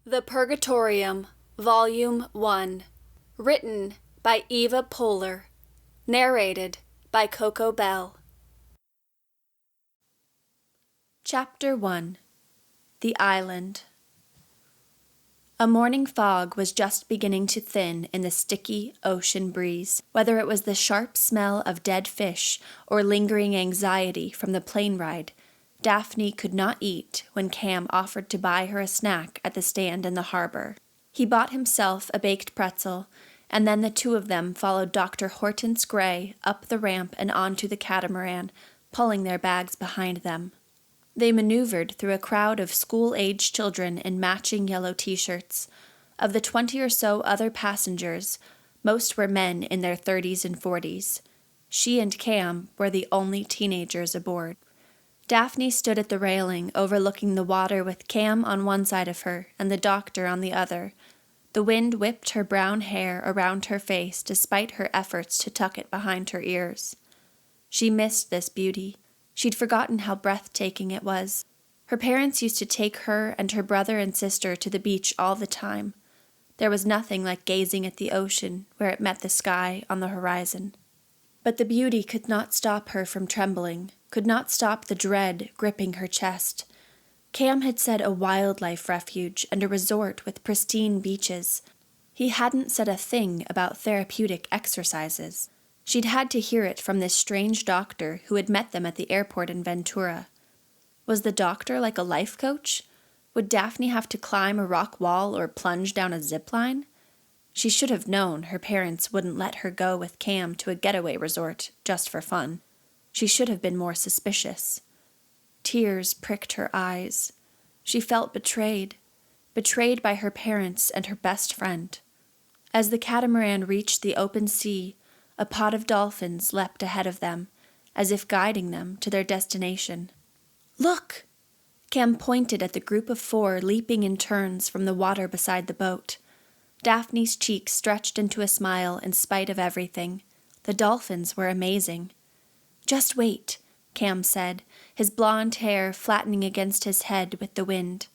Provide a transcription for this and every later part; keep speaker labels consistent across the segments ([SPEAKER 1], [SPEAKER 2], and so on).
[SPEAKER 1] The Purgatorium, Volume 1. Written by Eva Pohler. Narrated by Coco Bell. Chapter 1. The Island. A morning fog was just beginning to thin in the sticky ocean breeze. Whether it was the sharp smell of dead fish or lingering anxiety from the plane ride, Daphne could not eat when Cam offered to buy her a snack at the stand in the harbor. He bought himself a baked pretzel, and then the two of them followed Dr. Hortense Gray up the ramp and onto the catamaran, pulling their bags behind them. They maneuvered through a crowd of school-aged children in matching yellow t-shirts. Of the 20 or so other passengers, most were men in their 30s and 40s. She and Cam were the only teenagers aboard. Daphne stood at the railing overlooking the water with Cam on one side of her and the doctor on the other. The wind whipped her brown hair around her face despite her efforts to tuck it behind her ears. She missed this beauty. She'd forgotten how breathtaking it was. Her parents used to take her and her brother and sister to the beach all the time. There was nothing like gazing at the ocean where it met the sky on the horizon. But the beauty could not stop her from trembling, could not stop the dread gripping her chest. Cam had said a wildlife refuge and a resort with pristine beaches. He hadn't said a thing about therapeutic exercises. She'd had to hear it from this strange doctor who had met them at the airport in Ventura. Was the doctor like a life coach? Would Daphne have to climb a rock wall or plunge down a zip line? She should have known her parents wouldn't let her go with Cam to a getaway resort just for fun. She should have been more suspicious. Tears pricked her eyes. She felt betrayed by her parents and her best friend. As the catamaran reached the open sea, a pod of dolphins leapt ahead of them, as if guiding them to their destination. "Look!" Cam pointed at the group of 4 leaping in turns from the water beside the boat. Daphne's cheeks stretched into a smile in spite of everything. The dolphins were amazing. "Just wait," Cam said, his blonde hair flattening against his head with the wind.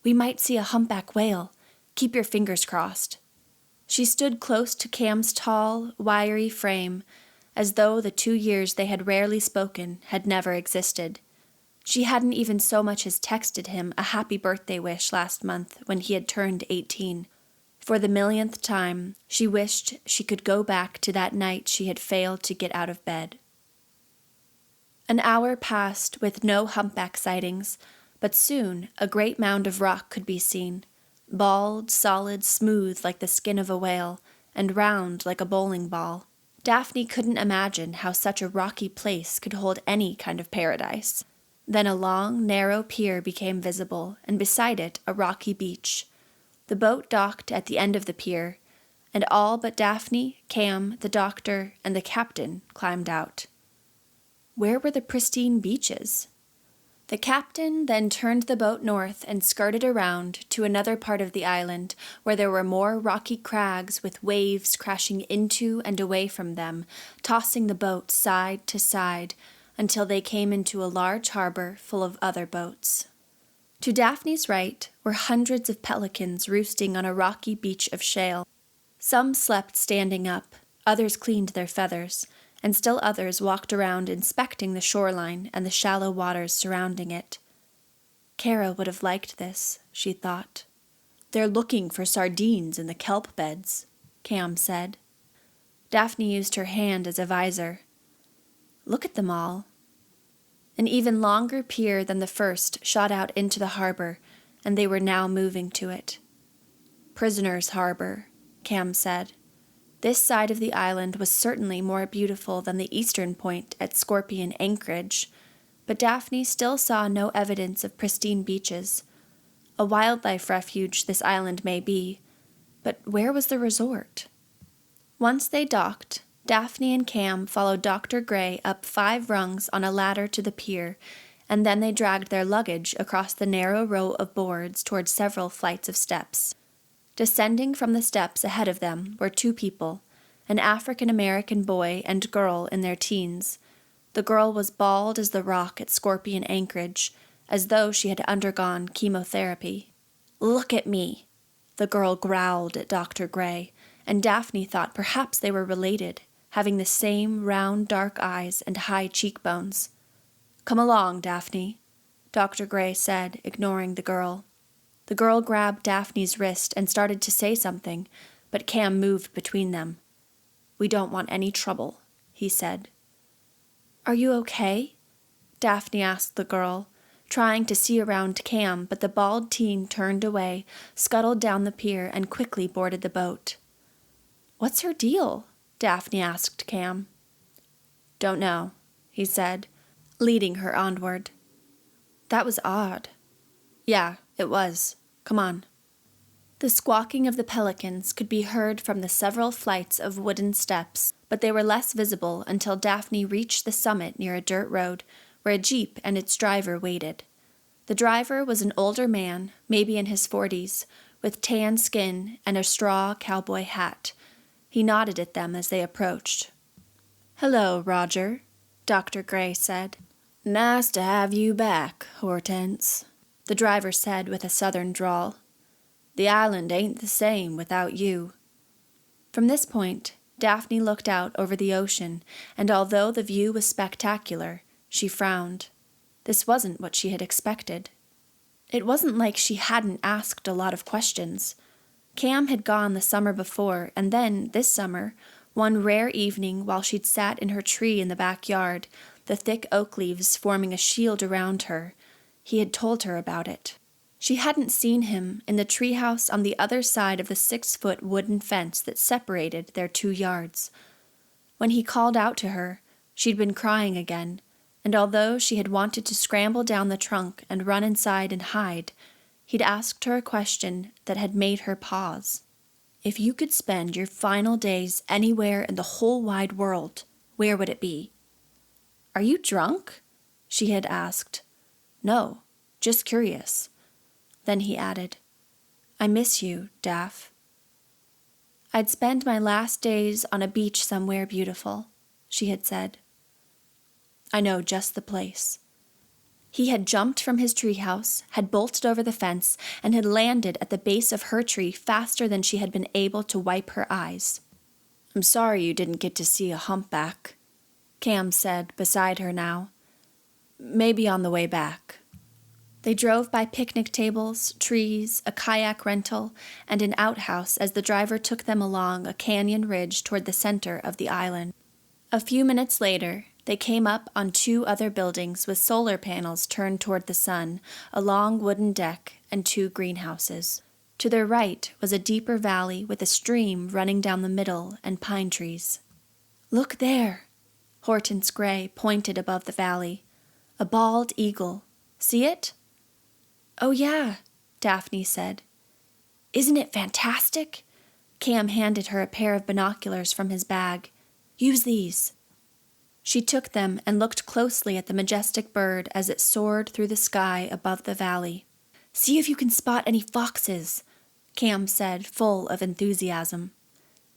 [SPEAKER 1] "We might see a humpback whale. Keep your fingers crossed." She stood close to Cam's tall, wiry frame, as though the 2 years they had rarely spoken had never existed. She hadn't even so much as texted him a happy birthday wish last month when he had turned 18. For the millionth time, she wished she could go back to that night she had failed to get out of bed. An hour passed with no humpback sightings, but soon a great mound of rock could be seen, bald, solid, smooth like the skin of a whale, and round like a bowling ball. Daphne couldn't imagine how such a rocky place could hold any kind of paradise. Then a long, narrow pier became visible, and beside it a rocky beach. The boat docked at the end of the pier, and all but Daphne, Cam, the doctor, and the captain climbed out. Where were the pristine beaches? The captain then turned the boat north and skirted around to another part of the island where there were more rocky crags with waves crashing into and away from them, tossing the boat side to side until they came into a large harbor full of other boats. To Daphne's right were hundreds of pelicans roosting on a rocky beach of shale. Some slept standing up, others cleaned their feathers, and still others walked around inspecting the shoreline and the shallow waters surrounding it. Kara would have liked this, she thought. "They're looking for sardines in the kelp beds," Cam said. Daphne used her hand as a visor. Look at them all. An even longer pier than the first shot out into the harbor, and they were now moving to it. "Prisoners' Harbor," Cam said. This side of the island was certainly more beautiful than the eastern point at Scorpion Anchorage, but Daphne still saw no evidence of pristine beaches. A wildlife refuge this island may be, but where was the resort? Once they docked, Daphne and Cam followed Dr. Gray up 5 rungs on a ladder to the pier, and then they dragged their luggage across the narrow row of boards toward several flights of steps. Descending from the steps ahead of them were 2 people, an African-American boy and girl in their teens. The girl was bald as the rock at Scorpion Anchorage, as though she had undergone chemotherapy. "Look at me," The girl growled at Dr. Gray, and Daphne thought perhaps they were related, having the same round dark eyes and high cheekbones. "Come along, Daphne," Dr. Gray said, ignoring the girl. The girl grabbed Daphne's wrist and started to say something, but Cam moved between them. "We don't want any trouble," he said. "Are you okay?" Daphne asked the girl, trying to see around Cam, but the bald teen turned away, scuttled down the pier, and quickly boarded the boat. "What's her deal?" Daphne asked Cam. "Don't know," he said, leading her onward. "That was odd." "Yeah, it was. Come on." The squawking of the pelicans could be heard from the several flights of wooden steps, but they were less visible until Daphne reached the summit near a dirt road, where a jeep and its driver waited. The driver was an older man, maybe in his 40s, with tan skin and a straw cowboy hat. He nodded at them as they approached. "Hello, Roger," Dr. Gray said. "Nice to have you back, Hortense," the driver said with a southern drawl. "The island ain't the same without you." From this point, Daphne looked out over the ocean, and although the view was spectacular, she frowned. This wasn't what she had expected. It wasn't like she hadn't asked a lot of questions. Cam had gone the summer before, and then, this summer, one rare evening while she'd sat in her tree in the backyard, the thick oak leaves forming a shield around her, he had told her about it. She hadn't seen him in the treehouse on the other side of the 6-foot wooden fence that separated their 2 yards. When he called out to her, she'd been crying again, and although she had wanted to scramble down the trunk and run inside and hide, he'd asked her a question that had made her pause. "If you could spend your final days anywhere in the whole wide world, where would it be?" "Are you drunk?" she had asked. "No, just curious." Then he added, "I miss you, Daph." "I'd spend my last days on a beach somewhere beautiful," she had said. "I know just the place." He had jumped from his treehouse, had bolted over the fence, and had landed at the base of her tree faster than she had been able to wipe her eyes. "I'm sorry you didn't get to see a humpback," Cam said beside her now. "Maybe on the way back." They drove by picnic tables, trees, a kayak rental, and an outhouse as the driver took them along a canyon ridge toward the center of the island. A few minutes later, they came up on 2 other buildings with solar panels turned toward the sun, a long wooden deck, and 2 greenhouses. To their right was a deeper valley with a stream running down the middle and pine trees. "Look there!" Hortense Gray pointed above the valley. "A bald eagle. See it?" "Oh yeah," Daphne said. "Isn't it fantastic?" Cam handed her a pair of binoculars from his bag. "Use these." She took them and looked closely at the majestic bird as it soared through the sky above the valley. "See if you can spot any foxes," Cam said, full of enthusiasm.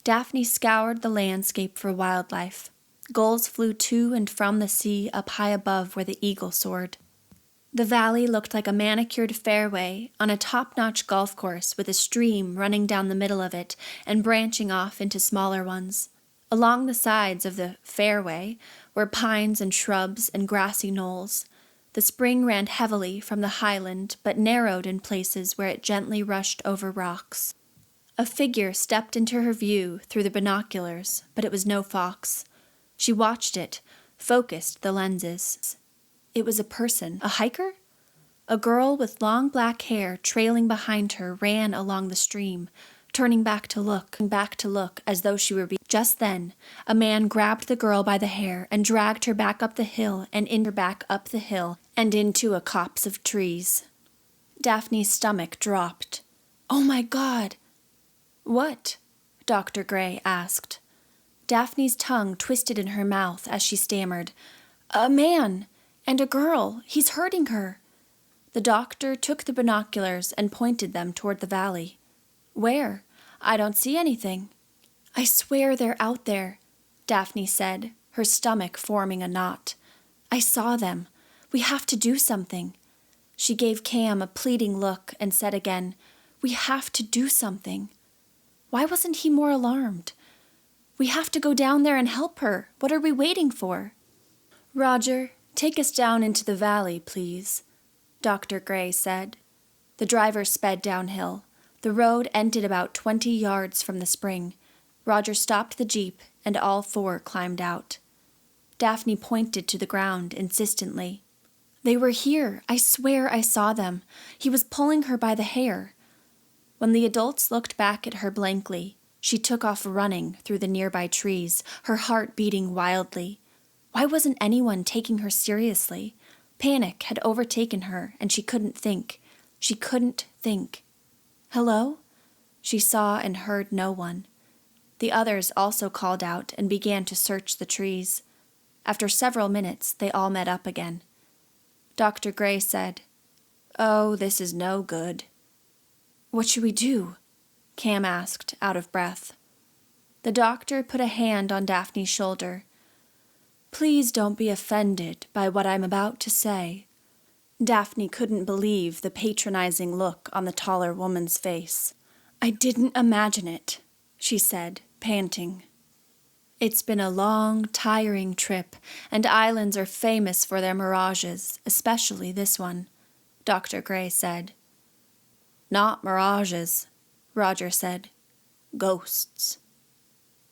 [SPEAKER 1] Daphne scoured the landscape for wildlife. Gulls flew to and from the sea up high above where the eagle soared. The valley looked like a manicured fairway on a top-notch golf course with a stream running down the middle of it and branching off into smaller ones. Along the sides of the fairway were pines and shrubs and grassy knolls. The spring ran heavily from the highland but narrowed in places where it gently rushed over rocks. A figure stepped into her view through the binoculars, but it was no fox. She watched it, focused the lenses. It was a person, a hiker? A girl with long black hair trailing behind her ran along the stream, turning back to look as though she were Just then, a man grabbed the girl by the hair and dragged her back up the hill and into a copse of trees. Daphne's stomach dropped. "Oh my God!" "What?" Dr. Gray asked. Daphne's tongue twisted in her mouth as she stammered, "A man! And a girl! He's hurting her!" The doctor took the binoculars and pointed them toward the valley. "Where? I don't see anything." "I swear they're out there," Daphne said, her stomach forming a knot. "I saw them. We have to do something." She gave Cam a pleading look and said again, We have to do something. Why wasn't he more alarmed? We have to go down there and help her. What are we waiting for? Roger, take us down into the valley, please, Dr. Gray said. The driver sped downhill. The road ended about 20 yards from the spring. Roger stopped the jeep, and all four climbed out. Daphne pointed to the ground insistently. They were here. I swear I saw them. He was pulling her by the hair. When the adults looked back at her blankly, she took off running through the nearby trees, her heart beating wildly. Why wasn't anyone taking her seriously? Panic had overtaken her, and she couldn't think. She couldn't think. Hello? She saw and heard no one. The others also called out and began to search the trees. After several minutes, they all met up again. Dr. Gray said, "Oh, this is no good." "What should we do?" Cam asked, out of breath. The doctor put a hand on Daphne's shoulder. "Please don't be offended by what I'm about to say." Daphne couldn't believe the patronizing look on the taller woman's face. "I didn't imagine it," she said, panting. "It's been a long, tiring trip, and islands are famous for their mirages, especially this one," Dr. Gray said. "Not mirages," Roger said. "Ghosts."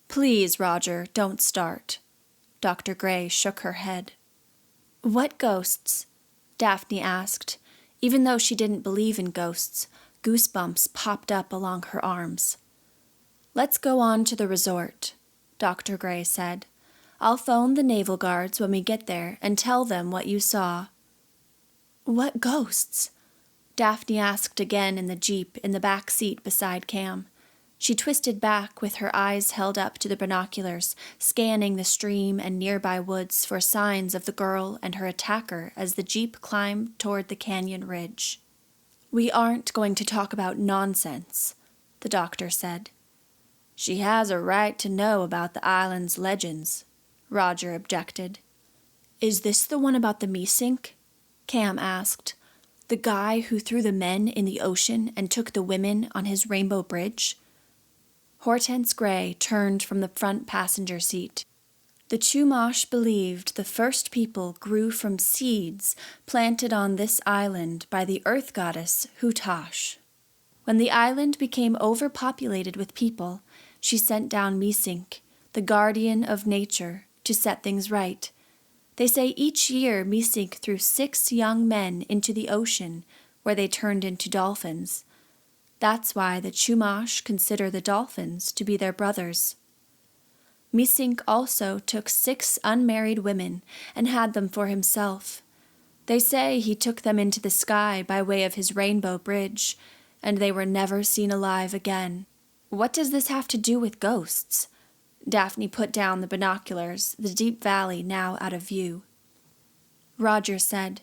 [SPEAKER 1] "Please, Roger, don't start." Dr. Gray shook her head. "What ghosts?" Daphne asked. Even though she didn't believe in ghosts, goosebumps popped up along her arms. "Let's go on to the resort," Dr. Gray said. "I'll phone the Naval Guards when we get there and tell them what you saw." "What ghosts?" Daphne asked again in the jeep in the back seat beside Cam. She twisted back with her eyes held up to the binoculars, scanning the stream and nearby woods for signs of the girl and her attacker as the jeep climbed toward the canyon ridge. "We aren't going to talk about nonsense," the doctor said. "She has a right to know about the island's legends," Roger objected. "Is this the one about the Meesink?" Cam asked. "The guy who threw the men in the ocean and took the women on his rainbow bridge?" Hortense Gray turned from the front passenger seat. "The Chumash believed the first people grew from seeds planted on this island by the earth goddess Hutash. When the island became overpopulated with people, she sent down Meesink, the guardian of nature, to set things right. They say each year Meesink threw 6 young men into the ocean, where they turned into dolphins. That's why the Chumash consider the dolphins to be their brothers. Meesink also took 6 unmarried women and had them for himself. They say he took them into the sky by way of his rainbow bridge, and they were never seen alive again." "What does this have to do with ghosts?" Daphne put down the binoculars, the deep valley now out of view. Roger said,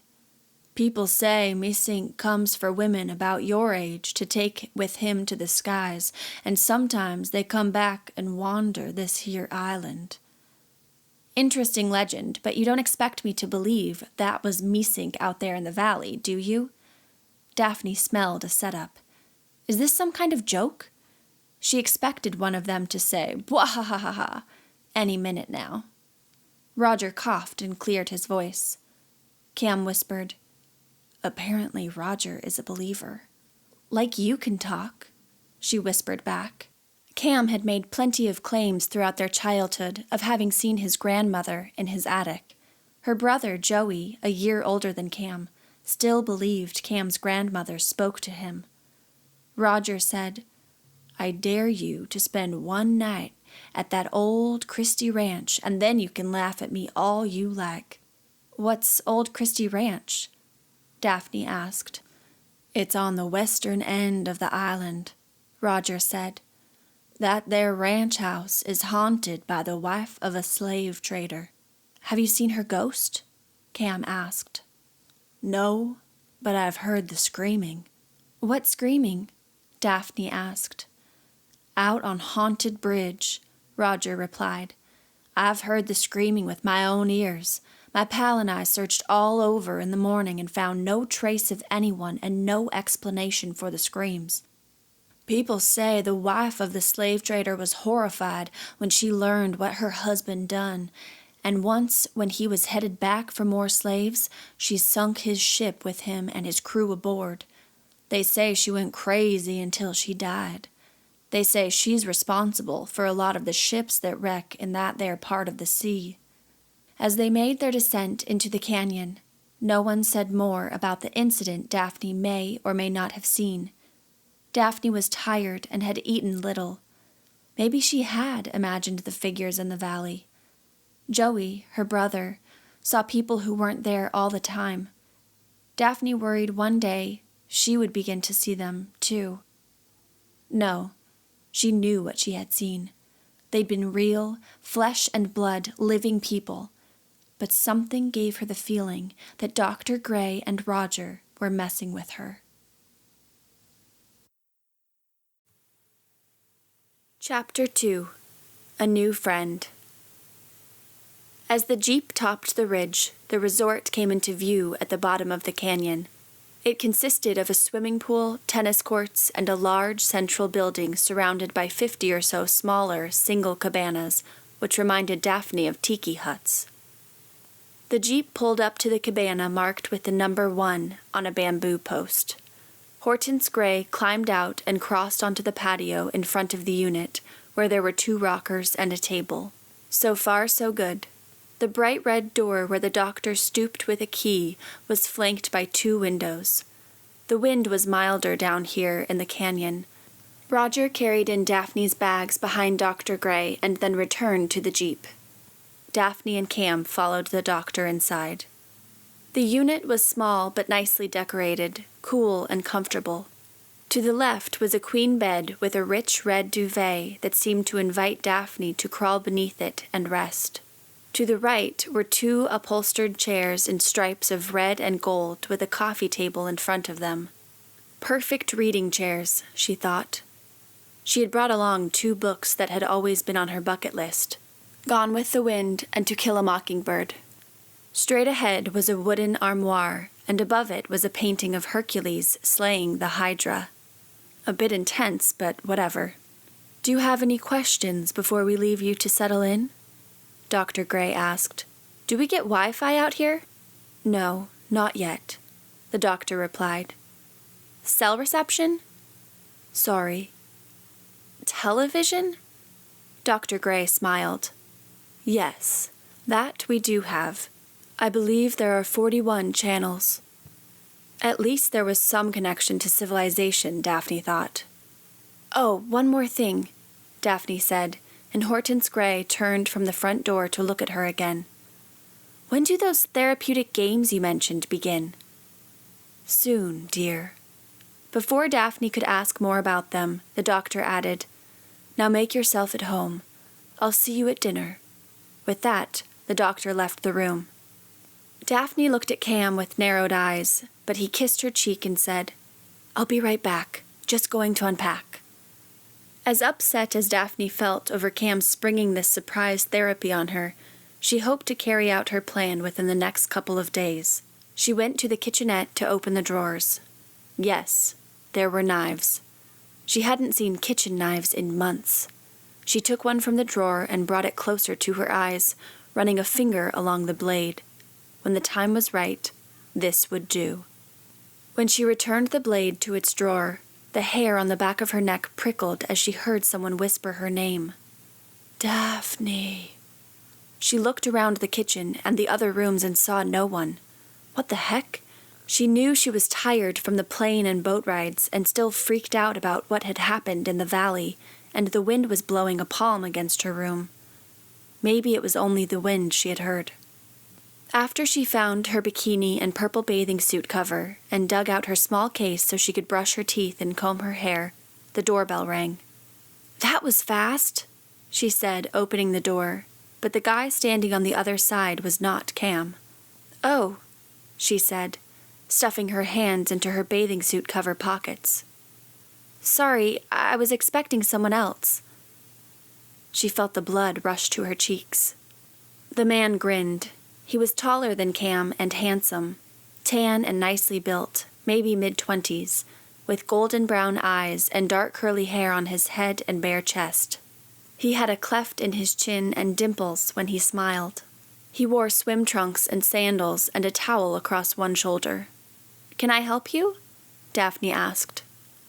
[SPEAKER 1] "People say Meesink comes for women about your age to take with him to the skies, and sometimes they come back and wander this here island." "Interesting legend, but you don't expect me to believe that was Meesink out there in the valley, do you?" Daphne smelled a setup. "Is this some kind of joke?" She expected one of them to say, "Bwahahaha," any minute now. Roger coughed and cleared his voice. Cam whispered, "Apparently Roger is a believer." "Like you can talk," she whispered back. Cam had made plenty of claims throughout their childhood of having seen his grandmother in his attic. Her brother, Joey, a year older than Cam, still believed Cam's grandmother spoke to him. Roger said, "I dare you to spend one night at that old Christie Ranch, and then you can laugh at me all you like." "What's Old Christie Ranch?" Daphne asked. "It's on the western end of the island," Roger said. "That there ranch house is haunted by the wife of a slave trader." "Have you seen her ghost?" Cam asked. "No, but I've heard the screaming." "What screaming?" Daphne asked. "Out on Haunted Bridge," Roger replied. "I've heard the screaming with my own ears. My pal and I searched all over in the morning and found no trace of anyone and no explanation for the screams." People say the wife of the slave trader was horrified when she learned what her husband done, and once, when he was headed back for more slaves, she sunk his ship with him and his crew aboard. They say she went crazy until she died. They say she's responsible for a lot of the ships that wreck in that there part of the sea. As they made their descent into the canyon, no one said more about the incident Daphne may or may not have seen. Daphne was tired and had eaten little. Maybe she had imagined the figures in the valley. Joey, her brother, saw people who weren't there all the time. Daphne worried one day she would begin to see them, too. No, she knew what she had seen. They'd been real, flesh and blood, living people. But something gave her the feeling that Dr. Gray and Roger were messing with her. Chapter 2. A New Friend. As the jeep topped the ridge, the resort came into view at the bottom of the canyon. It consisted of a swimming pool, tennis courts, and a large central building surrounded by 50 or so smaller, single cabanas, which reminded Daphne of tiki huts. The jeep pulled up to the cabana marked with the number 1 on a bamboo post. Hortense Gray climbed out and crossed onto the patio in front of the unit, where there were 2 rockers and a table. So far, so good. The bright red door where the doctor stooped with a key was flanked by 2 windows. The wind was milder down here in the canyon. Roger carried in Daphne's bags behind Dr. Gray and then returned to the jeep. Daphne and Cam followed the doctor inside. The unit was small but nicely decorated, cool and comfortable. To the left was a queen bed with a rich red duvet that seemed to invite Daphne to crawl beneath it and rest. To the right were 2 upholstered chairs in stripes of red and gold with a coffee table in front of them. Perfect reading chairs, she thought. She had brought along 2 books that had always been on her bucket list, Gone with the Wind and To Kill a Mockingbird. Straight ahead was a wooden armoire, and above it was a painting of Hercules slaying the Hydra. A bit intense, but whatever. "Do you have any questions before we leave you to settle in?" Dr. Gray asked. "Do we get Wi-Fi out here?" "No, not yet," the doctor replied. "Cell reception?" "Sorry." "Television?" Dr. Gray smiled. "Yes, that we do have. I believe there are 41 channels." At least there was some connection to civilization, Daphne thought. "Oh, one more thing," Daphne said, and Hortense Gray turned from the front door to look at her again. "When do those therapeutic games you mentioned begin?" "Soon, dear." Before Daphne could ask more about them, the doctor added, "Now make yourself at home. I'll see you at dinner." With that, the doctor left the room. Daphne looked at Cam with narrowed eyes, but he kissed her cheek and said, "I'll be right back, just going to unpack." As upset as Daphne felt over Cam springing this surprise therapy on her, she hoped to carry out her plan within the next couple of days. She went to the kitchenette to open the drawers. Yes, there were knives. She hadn't seen kitchen knives in months. She took one from the drawer and brought it closer to her eyes, running a finger along the blade. When the time was right, this would do. When she returned the blade to its drawer, the hair on the back of her neck prickled as she heard someone whisper her name. "Daphne." She looked around the kitchen and the other rooms and saw no one. What the heck? She knew she was tired from the plane and boat rides and still freaked out about what had happened in the valley, and the wind was blowing a palm against her room. Maybe it was only the wind she had heard. After she found her bikini and purple bathing suit cover and dug out her small case so she could brush her teeth and comb her hair, the doorbell rang. "That was fast," she said, opening the door, but the guy standing on the other side was not Cam. "Oh," she said, stuffing her hands into her bathing suit cover pockets. "Sorry, I was expecting someone else." She felt the blood rush to her cheeks. The man grinned. He was taller than Cam and handsome, tan and nicely built, maybe mid-20s, with golden brown eyes and dark curly hair on his head and bare chest. He had a cleft in his chin and dimples when he smiled. He wore swim trunks and sandals and a towel across one shoulder. "Can I help you?" Daphne asked.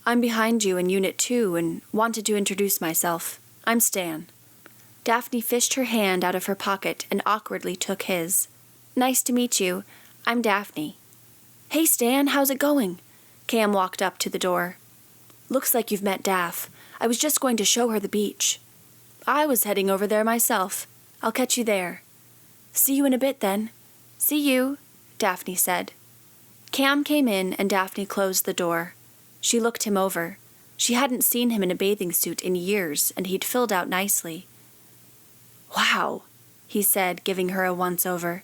[SPEAKER 1] "I'm behind you in Unit 2 and wanted to introduce myself. I'm Stan." Daphne fished her hand out of her pocket and awkwardly took his. "Nice to meet you. I'm Daphne." "Hey, Stan, how's it going?" Cam walked up to the door. "Looks like you've met Daph. I was just going to show her the beach." "I was heading over there myself. I'll catch you there." "See you in a bit, then." "See you," Daphne said. Cam came in and Daphne closed the door. She looked him over. She hadn't seen him in a bathing suit in years, and he'd filled out nicely. "Wow," he said, giving her a once-over.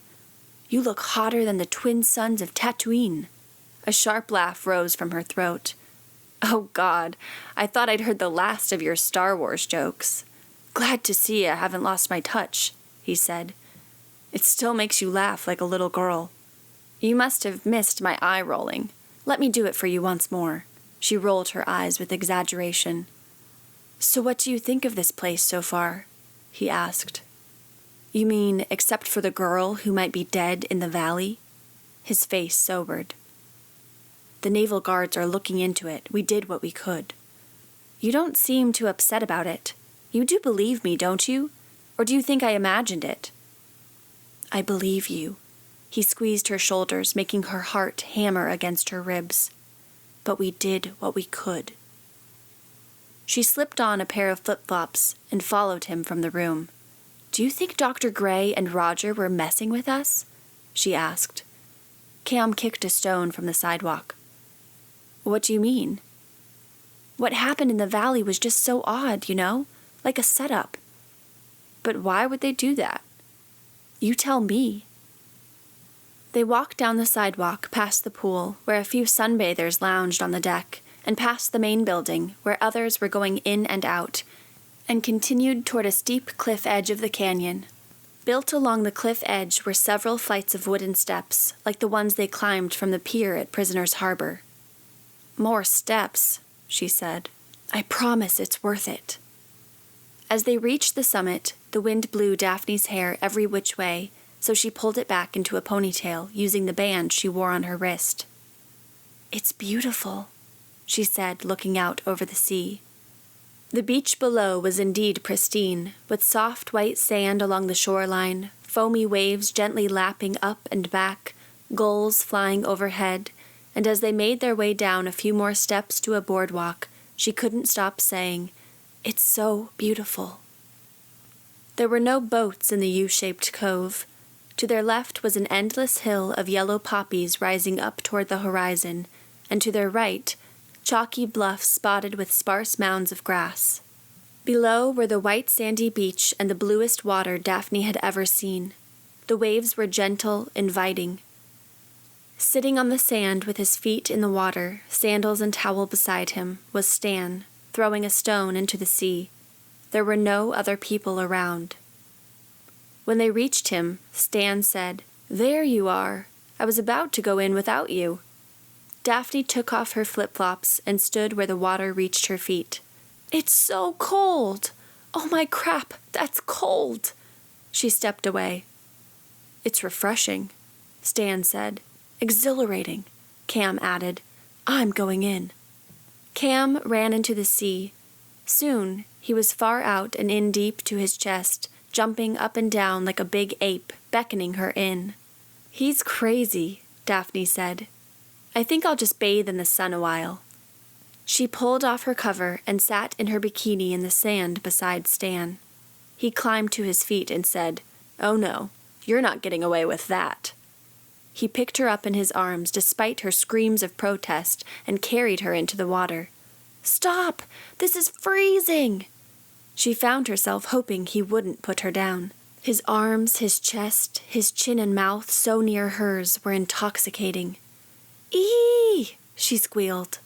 [SPEAKER 1] "You look hotter than the twin suns of Tatooine." A sharp laugh rose from her throat. "Oh, God, I thought I'd heard the last of your Star Wars jokes." "Glad to see I haven't lost my touch," he said. "It still makes you laugh like a little girl." "You must have missed my eye rolling. Let me do it for you once more." She rolled her eyes with exaggeration. "So what do you think of this place so far?" he asked. "You mean except for the girl who might be dead in the valley?" His face sobered. "The Naval Guards are looking into it. We did what we could." "You don't seem too upset about it. You do believe me, don't you? Or do you think I imagined it?" "I believe you." He squeezed her shoulders, making her heart hammer against her ribs. "But we did what we could." She slipped on a pair of flip-flops and followed him from the room. "Do you think Dr. Gray and Roger were messing with us?" she asked. Cam kicked a stone from the sidewalk. "What do you mean?" "What happened in the valley was just so odd, you know? Like a setup." "But why would they do that?" "You tell me." They walked down the sidewalk past the pool, where a few sunbathers lounged on the deck, and past the main building, where others were going in and out, and continued toward a steep cliff edge of the canyon. Built along the cliff edge were several flights of wooden steps, like the ones they climbed from the pier at Prisoner's Harbor. "More steps," she said. "I promise it's worth it." As they reached the summit, the wind blew Daphne's hair every which way, so she pulled it back into a ponytail using the band she wore on her wrist. "It's beautiful," she said, looking out over the sea. The beach below was indeed pristine, with soft white sand along the shoreline, foamy waves gently lapping up and back, gulls flying overhead, and as they made their way down a few more steps to a boardwalk, she couldn't stop saying, "It's so beautiful." There were no boats in the U-shaped cove. To their left was an endless hill of yellow poppies rising up toward the horizon, and to their right, chalky bluffs spotted with sparse mounds of grass. Below were the white sandy beach and the bluest water Daphne had ever seen. The waves were gentle, inviting. Sitting on the sand with his feet in the water, sandals and towel beside him, was Stan, throwing a stone into the sea. There were no other people around. When they reached him, Stan said, "There you are. I was about to go in without you." Daphne took off her flip-flops and stood where the water reached her feet. "It's so cold! Oh my crap, that's cold!" She stepped away. "It's refreshing," Stan said. "Exhilarating," Cam added. "I'm going in." Cam ran into the sea. Soon, he was far out and in deep to his chest, jumping up and down like a big ape, beckoning her in. "He's crazy," Daphne said. "I think I'll just bathe in the sun a while." She pulled off her cover and sat in her bikini in the sand beside Stan. He climbed to his feet and said, "Oh no, you're not getting away with that." He picked her up in his arms despite her screams of protest and carried her into the water. "Stop! This is freezing!" She found herself hoping he wouldn't put her down. His arms, his chest, his chin and mouth so near hers were intoxicating. "Eee!" she squealed.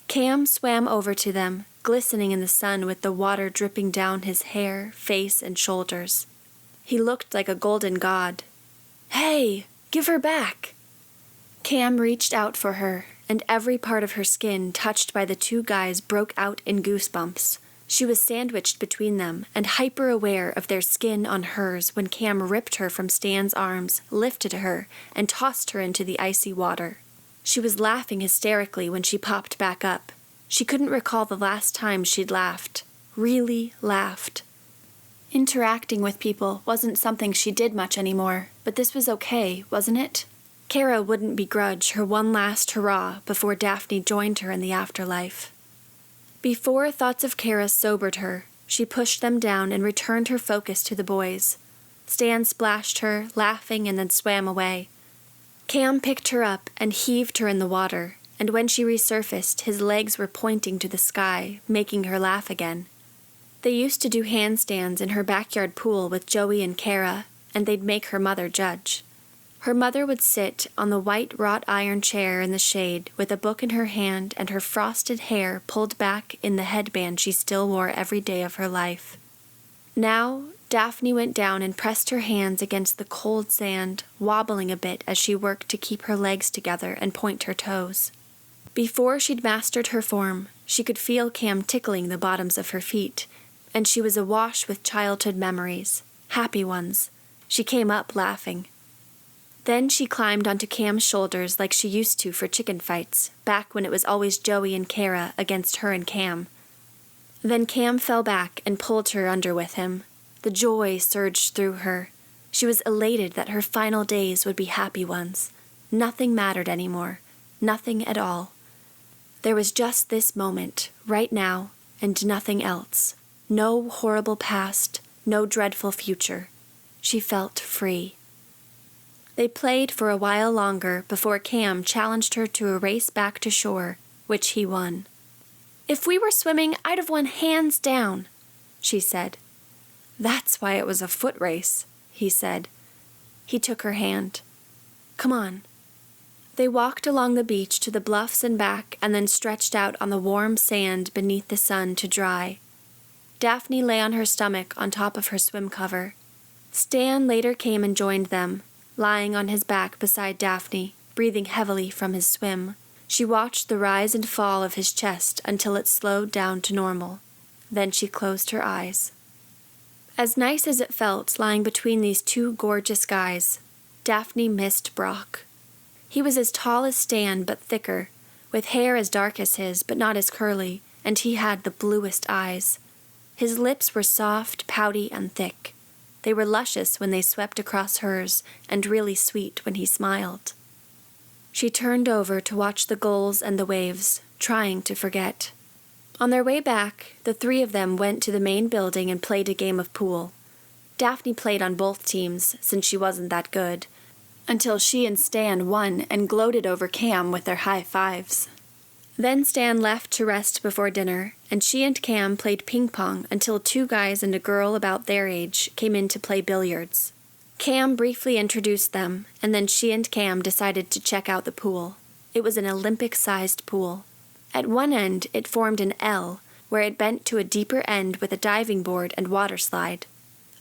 [SPEAKER 1] Cam swam over to them, glistening in the sun with the water dripping down his hair, face, and shoulders. He looked like a golden god. "Hey, give her back!" Cam reached out for her, and every part of her skin touched by the two guys broke out in goosebumps. She was sandwiched between them and hyper-aware of their skin on hers when Cam ripped her from Stan's arms, lifted her, and tossed her into the icy water. She was laughing hysterically when she popped back up. She couldn't recall the last time she'd laughed. Really laughed. Interacting with people wasn't something she did much anymore, but this was okay, wasn't it? Kara wouldn't begrudge her one last hurrah before Daphne joined her in the afterlife. Before thoughts of Kara sobered her, she pushed them down and returned her focus to the boys. Stan splashed her, laughing, and then swam away. Cam picked her up and heaved her in the water, and when she resurfaced, his legs were pointing to the sky, making her laugh again. They used to do handstands in her backyard pool with Joey and Kara, and they'd make her mother judge. Her mother would sit on the white wrought iron chair in the shade with a book in her hand and her frosted hair pulled back in the headband she still wore every day of her life. Now, Daphne went down and pressed her hands against the cold sand, wobbling a bit as she worked to keep her legs together and point her toes. Before she'd mastered her form, she could feel Cam tickling the bottoms of her feet, and she was awash with childhood memories, happy ones. She came up laughing. Then she climbed onto Cam's shoulders like she used to for chicken fights, back when it was always Joey and Kara against her and Cam. Then Cam fell back and pulled her under with him. The joy surged through her. She was elated that her final days would be happy ones. Nothing mattered anymore. Nothing at all. There was just this moment, right now, and nothing else. No horrible past, no dreadful future. She felt free. They played for a while longer before Cam challenged her to a race back to shore, which he won. "If we were swimming, I'd have won hands down," she said. "That's why it was a foot race," he said. He took her hand. "Come on." They walked along the beach to the bluffs and back and then stretched out on the warm sand beneath the sun to dry. Daphne lay on her stomach on top of her swim cover. Stan later came and joined them, lying on his back beside Daphne, breathing heavily from his swim. She watched the rise and fall of his chest until it slowed down to normal. Then she closed her eyes. As nice as it felt lying between these two gorgeous guys, Daphne missed Brock. He was as tall as Stan but thicker, with hair as dark as his but not as curly, and he had the bluest eyes. His lips were soft, pouty, and thick. They were luscious when they swept across hers, and really sweet when he smiled. She turned over to watch the gulls and the waves, trying to forget. On their way back, the three of them went to the main building and played a game of pool. Daphne played on both teams, since she wasn't that good, until she and Stan won and gloated over Cam with their high fives. Then Stan left to rest before dinner, and she and Cam played ping-pong until two guys and a girl about their age came in to play billiards. Cam briefly introduced them, and then she and Cam decided to check out the pool. It was an Olympic-sized pool. At one end, it formed an L, where it bent to a deeper end with a diving board and water slide.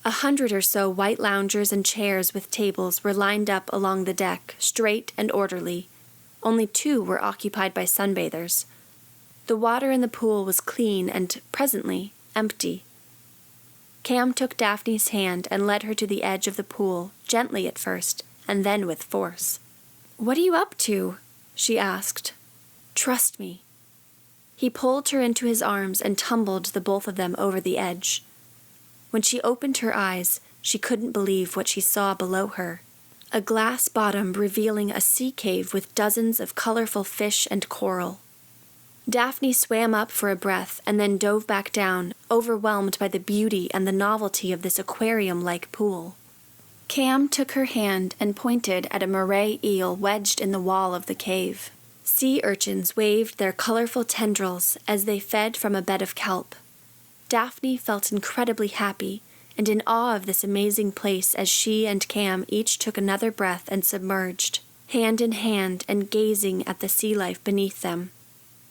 [SPEAKER 1] 100 or so white loungers and chairs with tables were lined up along the deck, straight and orderly. Only 2 were occupied by sunbathers. The water in the pool was clean and, presently, empty. Cam took Daphne's hand and led her to the edge of the pool, gently at first, and then with force. "What are you up to?" she asked. "Trust me." He pulled her into his arms and tumbled the both of them over the edge. When she opened her eyes, she couldn't believe what she saw below her. A glass bottom revealing a sea cave with dozens of colorful fish and coral. Daphne swam up for a breath and then dove back down, overwhelmed by the beauty and the novelty of this aquarium-like pool. Cam took her hand and pointed at a moray eel wedged in the wall of the cave. Sea urchins waved their colorful tendrils as they fed from a bed of kelp. Daphne felt incredibly happy and in awe of this amazing place as she and Cam each took another breath and submerged, hand in hand and gazing at the sea life beneath them.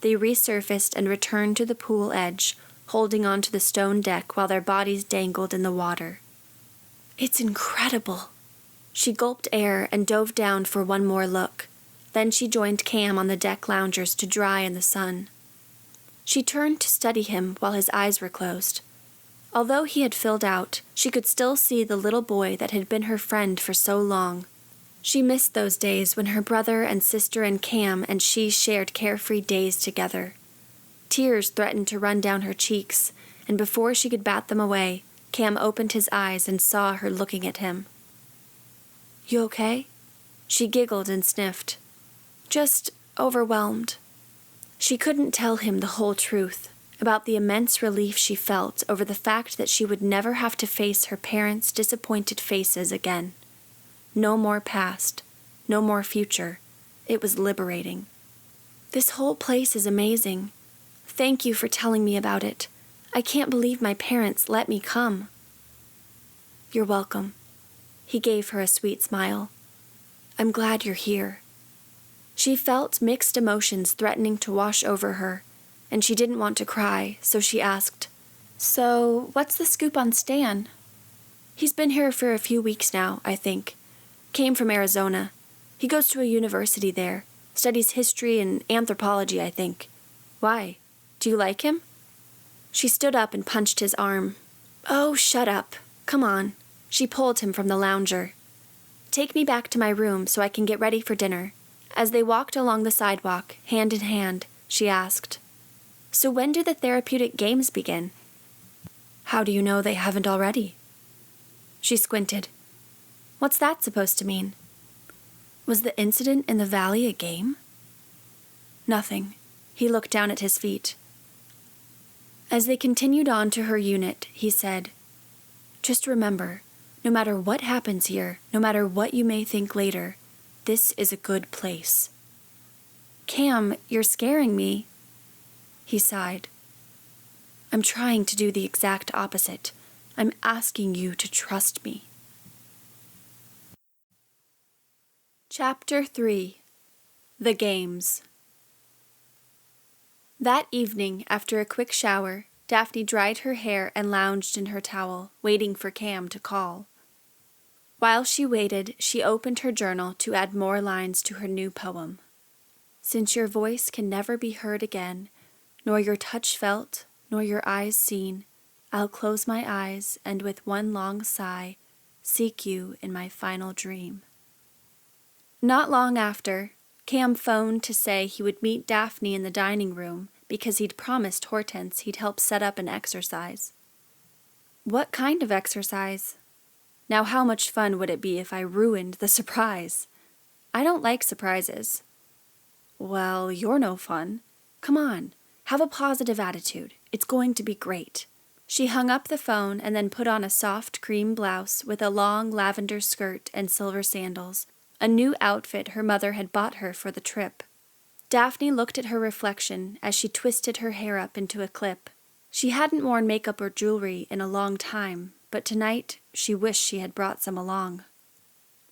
[SPEAKER 1] They resurfaced and returned to the pool edge, holding onto the stone deck while their bodies dangled in the water. "It's incredible." She gulped air and dove down for one more look. Then she joined Cam on the deck loungers to dry in the sun. She turned to study him while his eyes were closed. Although he had filled out, she could still see the little boy that had been her friend for so long. She missed those days when her brother and sister and Cam and she shared carefree days together. Tears threatened to run down her cheeks, and before she could bat them away, Cam opened his eyes and saw her looking at him. "You okay?" She giggled and sniffed. "Just overwhelmed." She couldn't tell him the whole truth about the immense relief she felt over the fact that she would never have to face her parents' disappointed faces again. No more past, no more future. It was liberating. "This whole place is amazing. Thank you for telling me about it. I can't believe my parents let me come." "You're welcome." He gave her a sweet smile. "I'm glad you're here." She felt mixed emotions threatening to wash over her, and she didn't want to cry, so she asked, "So, what's the scoop on Stan?" "He's been here for a few weeks now, I think. Came from Arizona. He goes to a university there, studies history and anthropology, I think. Why? Do you like him?" She stood up and punched his arm. "Oh, shut up. Come on." She pulled him from the lounger. "Take me back to my room so I can get ready for dinner." As they walked along the sidewalk, hand in hand, she asked, "So when do the therapeutic games begin?" "How do you know they haven't already?" She squinted. "What's that supposed to mean? Was the incident in the valley a game?" "Nothing." He looked down at his feet. As they continued on to her unit, he said, "Just remember, no matter what happens here, no matter what you may think later, this is a good place." "Cam, you're scaring me." He sighed. "I'm trying to do the exact opposite. I'm asking you to trust me." Chapter 3. The Games. That evening, after a quick shower, Daphne dried her hair and lounged in her towel, waiting for Cam to call. While she waited, she opened her journal to add more lines to her new poem. "Since your voice can never be heard again, nor your touch felt, nor your eyes seen, I'll close my eyes and with one long sigh seek you in my final dream." Not long after, Cam phoned to say he would meet Daphne in the dining room because he'd promised Hortense he'd help set up an exercise. What kind of exercise? Now how much fun would it be if I ruined the surprise? I don't like surprises. Well, you're no fun. Come on, have a positive attitude. It's going to be great. She hung up the phone and then put on a soft cream blouse with a long lavender skirt and silver sandals, a new outfit her mother had bought her for the trip. Daphne looked at her reflection as she twisted her hair up into a clip. She hadn't worn makeup or jewelry in a long time, but tonight she wished she had brought some along.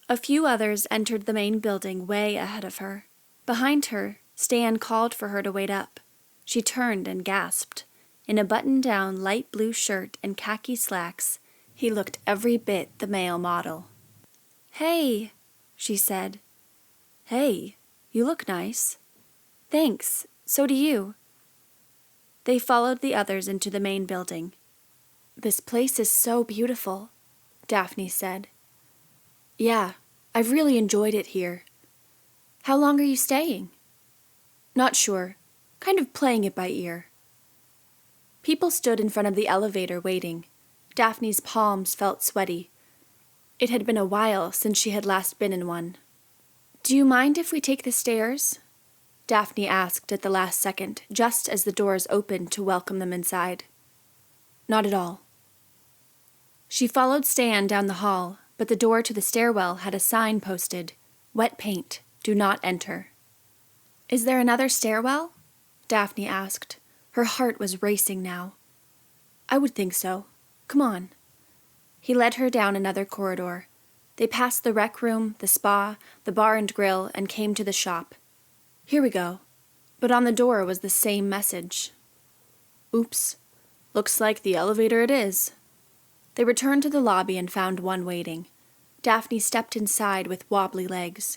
[SPEAKER 1] A few others entered the main building way ahead of her. Behind her, Stan called for her to wait up. She turned and gasped. In a button-down light blue shirt and khaki slacks, he looked every bit the male model. "Hey," she said. "Hey, you look nice." "Thanks, so do you." They followed the others into the main building. "This place is so beautiful," Daphne said. "Yeah, I've really enjoyed it here." "How long are you staying?" "Not sure. Kind of playing it by ear." People stood in front of the elevator waiting. Daphne's palms felt sweaty. It had been a while since she had last been in one. "Do you mind if we take the stairs?" Daphne asked at the last second, just as the doors opened to welcome them inside. "Not at all." She followed Stan down the hall, but the door to the stairwell had a sign posted, "Wet paint, do not enter." "Is there another stairwell?" Daphne asked. Her heart was racing now. "I would think so. Come on." He led her down another corridor. They passed the rec room, the spa, the bar and grill, and came to the shop. "Here we go." But on the door was the same message. "Oops. Looks like the elevator it is." They returned to the lobby and found one waiting. Daphne stepped inside with wobbly legs.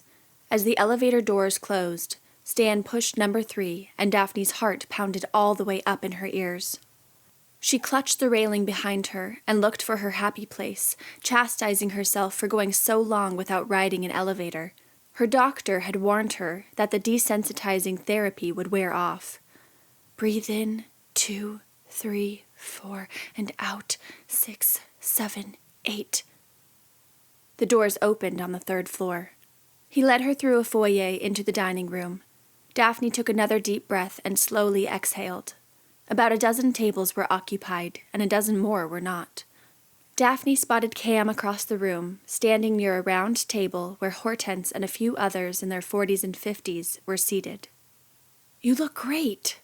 [SPEAKER 1] As the elevator doors closed, Stan pushed number 3, and Daphne's heart pounded all the way up in her ears. She clutched the railing behind her and looked for her happy place, chastising herself for going so long without riding an elevator. Her doctor had warned her that the desensitizing therapy would wear off. Breathe in, 2, 3, 4, and out, 6, 7, 8. The doors opened on the 3rd floor. He led her through a foyer into the dining room. Daphne took another deep breath and slowly exhaled. About a dozen tables were occupied, and a dozen more were not. Daphne spotted Cam across the room, standing near a round table where Hortense and a few others in their 40s and 50s were seated. "You look great,"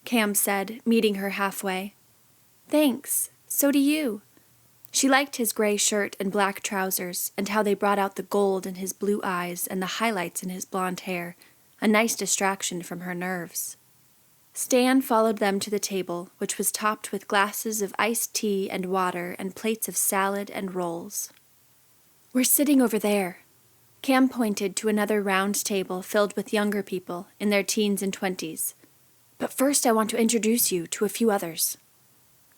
[SPEAKER 1] Cam said, meeting her halfway. "Thanks. So do you." She liked his gray shirt and black trousers, and how they brought out the gold in his blue eyes and the highlights in his blonde hair, a nice distraction from her nerves. Stan followed them to the table, which was topped with glasses of iced tea and water and plates of salad and rolls. "We're sitting over there." Cam pointed to another round table filled with younger people in their teens and 20s. "But first I want to introduce you to a few others."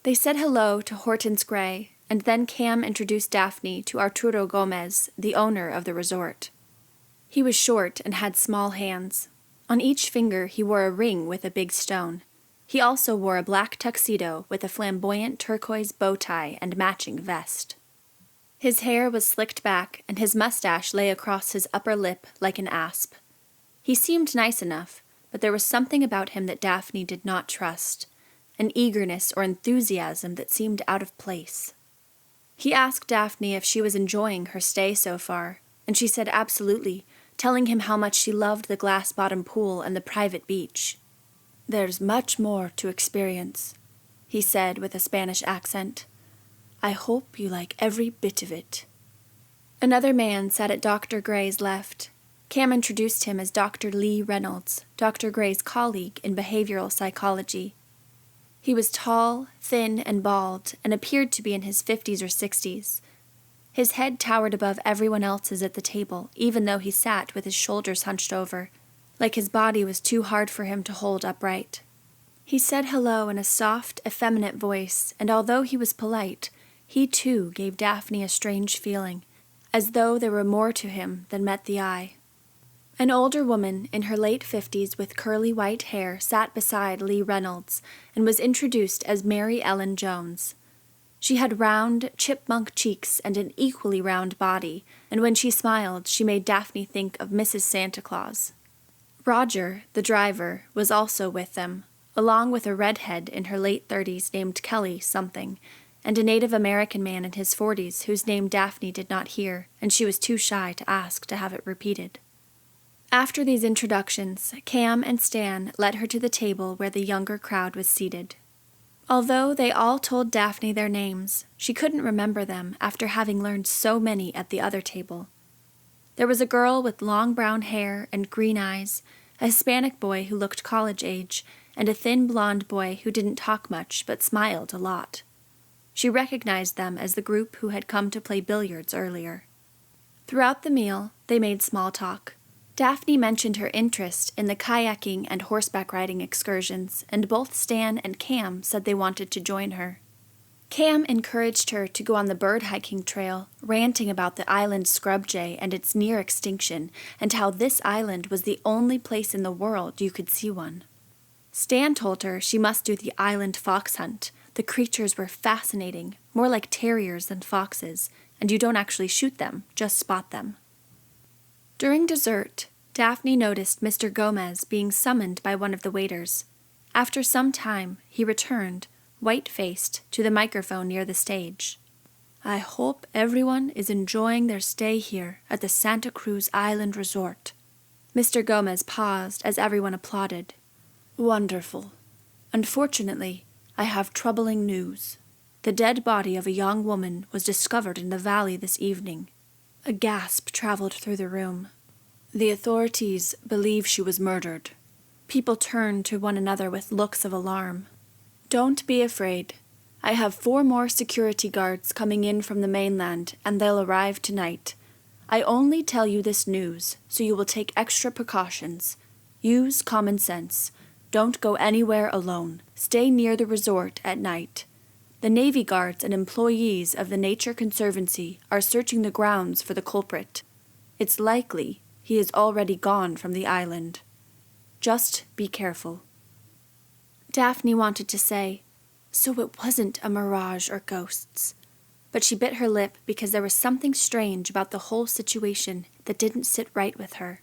[SPEAKER 1] They said hello to Hortense Gray, and then Cam introduced Daphne to Arturo Gomez, the owner of the resort. He was short and had small hands. On each finger he wore a ring with a big stone. He also wore a black tuxedo with a flamboyant turquoise bow tie and matching vest. His hair was slicked back, and his mustache lay across his upper lip like an asp. He seemed nice enough, but there was something about him that Daphne did not trust, an eagerness or enthusiasm that seemed out of place. He asked Daphne if she was enjoying her stay so far, and she said absolutely, telling him how much she loved the glass-bottom pool and the private beach. "There's much more to experience," he said with a Spanish accent. "I hope you like every bit of it." Another man sat at Dr. Gray's left. Cam introduced him as Dr. Lee Reynolds, Dr. Gray's colleague in behavioral psychology. He was tall, thin, and bald, and appeared to be in his 50s or 60s. His head towered above everyone else's at the table, even though he sat with his shoulders hunched over, like his body was too hard for him to hold upright. He said hello in a soft, effeminate voice, and although he was polite, he too gave Daphne a strange feeling, as though there were more to him than met the eye. An older woman in her late 50s with curly white hair sat beside Lee Reynolds and was introduced as Mary Ellen Jones. She had round, chipmunk cheeks and an equally round body, and when she smiled, she made Daphne think of Mrs. Santa Claus. Roger, the driver, was also with them, along with a redhead in her late 30s named Kelly something, and a Native American man in his 40s whose name Daphne did not hear, and she was too shy to ask to have it repeated. After these introductions, Cam and Stan led her to the table where the younger crowd was seated. Although they all told Daphne their names, she couldn't remember them after having learned so many at the other table. There was a girl with long brown hair and green eyes, a Hispanic boy who looked college age, and a thin blonde boy who didn't talk much but smiled a lot. She recognized them as the group who had come to play billiards earlier. Throughout the meal, they made small talk. Daphne mentioned her interest in the kayaking and horseback riding excursions, and both Stan and Cam said they wanted to join her. Cam encouraged her to go on the bird hiking trail, ranting about the island scrub jay and its near extinction, and how this island was the only place in the world you could see one. Stan told her she must do the island fox hunt. The creatures were fascinating, more like terriers than foxes, and you don't actually shoot them, just spot them. During dessert, Daphne noticed Mr. Gomez being summoned by one of the waiters. After some time, he returned, white-faced, to the microphone near the stage. "I hope everyone is enjoying their stay here at the Santa Cruz Island Resort." Mr. Gomez paused as everyone applauded. "Wonderful. Unfortunately, I have troubling news. The dead body of a young woman was discovered in the valley this evening." A gasp traveled through the room. "The authorities believe she was murdered." People turned to one another with looks of alarm. "Don't be afraid. I have 4 more security guards coming in from the mainland, and they'll arrive tonight. I only tell you this news so you will take extra precautions. Use common sense. Don't go anywhere alone. Stay near the resort at night. The Navy guards and employees of the Nature Conservancy are searching the grounds for the culprit. It's likely he is already gone from the island. Just be careful." Daphne wanted to say, "So it wasn't a mirage or ghosts," but she bit her lip because there was something strange about the whole situation that didn't sit right with her.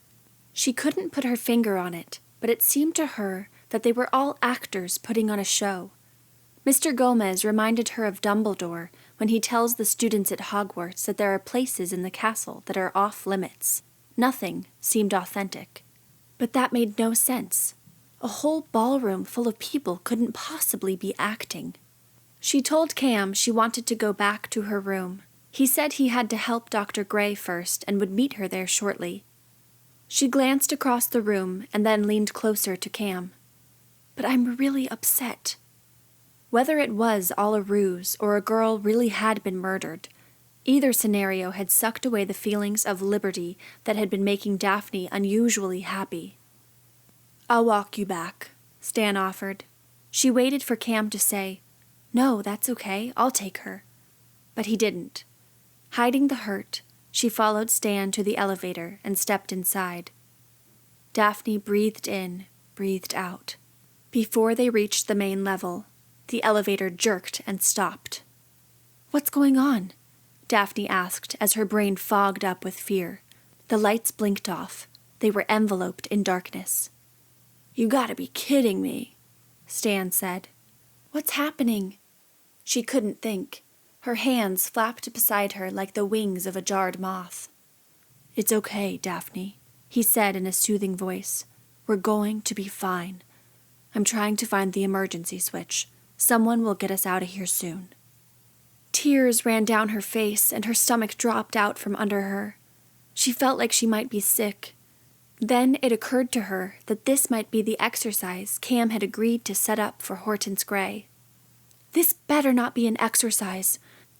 [SPEAKER 1] She couldn't put her finger on it, but it seemed to her that they were all actors putting on a show. Mr. Gomez reminded her of Dumbledore when he tells the students at Hogwarts that there are places in the castle that are off limits. Nothing seemed authentic. But that made no sense. A whole ballroom full of people couldn't possibly be acting. She told Cam she wanted to go back to her room. He said he had to help Dr. Gray first and would meet her there shortly. She glanced across the room and then leaned closer to Cam. "But I'm really upset." Whether it was all a ruse or a girl really had been murdered, either scenario had sucked away the feelings of liberty that had been making Daphne unusually happy. "I'll walk you back," Stan offered. She waited for Cam to say, "No, that's okay, I'll take her." But he didn't. Hiding the hurt, she followed Stan to the elevator and stepped inside. Daphne breathed in, breathed out. Before they reached the main level, the elevator jerked and stopped. "What's going on?" Daphne asked as her brain fogged up with fear. The lights blinked off. They were enveloped in darkness. "You gotta be kidding me," Stan said. "What's happening?" She couldn't think. Her hands flapped beside her like the wings of a jarred moth. "It's okay, Daphne," he said in a soothing voice. "We're going to be fine. I'm trying to find the emergency switch. Someone will get us out of here soon." Tears ran down her face and her stomach dropped out from under her. She felt like she might be sick. Then it occurred to her that this might be the exercise Cam had agreed to set up for Hortense Gray. "This better not be an exercise.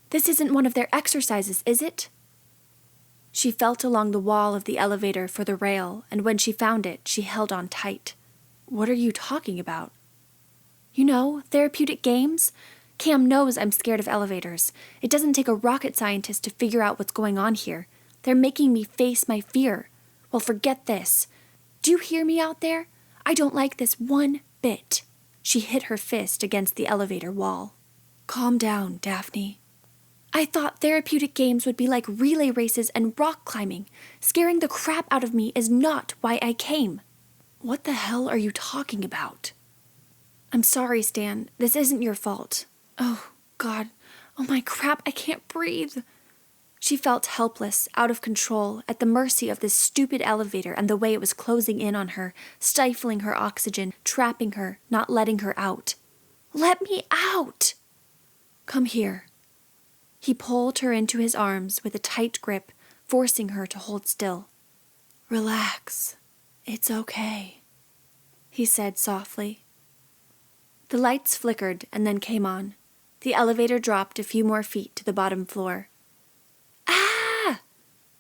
[SPEAKER 1] This isn't one of their exercises, is it?" She felt along the wall of the elevator for the rail, and when she found it, she held on tight. "What are you talking about?" "You know, therapeutic games? Cam knows I'm scared of elevators. It doesn't take a rocket scientist to figure out what's going on here. They're making me face my fear. Well, forget this. Do you hear me out there? I don't like this one bit." She hit her fist against the elevator wall. "Calm down, Daphne." "I thought therapeutic games would be like relay races and rock climbing. Scaring the crap out of me is not why I came." "What the hell are you talking about?" "I'm sorry, Stan. This isn't your fault. Oh, God. Oh, my crap. I can't breathe." She felt helpless, out of control, at the mercy of this stupid elevator and the way it was closing in on her, stifling her oxygen, trapping her, not letting her out. "Let me out!" "Come here." He pulled her into his arms with a tight grip, forcing her to hold still. "Relax. It's okay," he said softly. The lights flickered and then came on. The elevator dropped a few more feet to the bottom floor. "Ah!"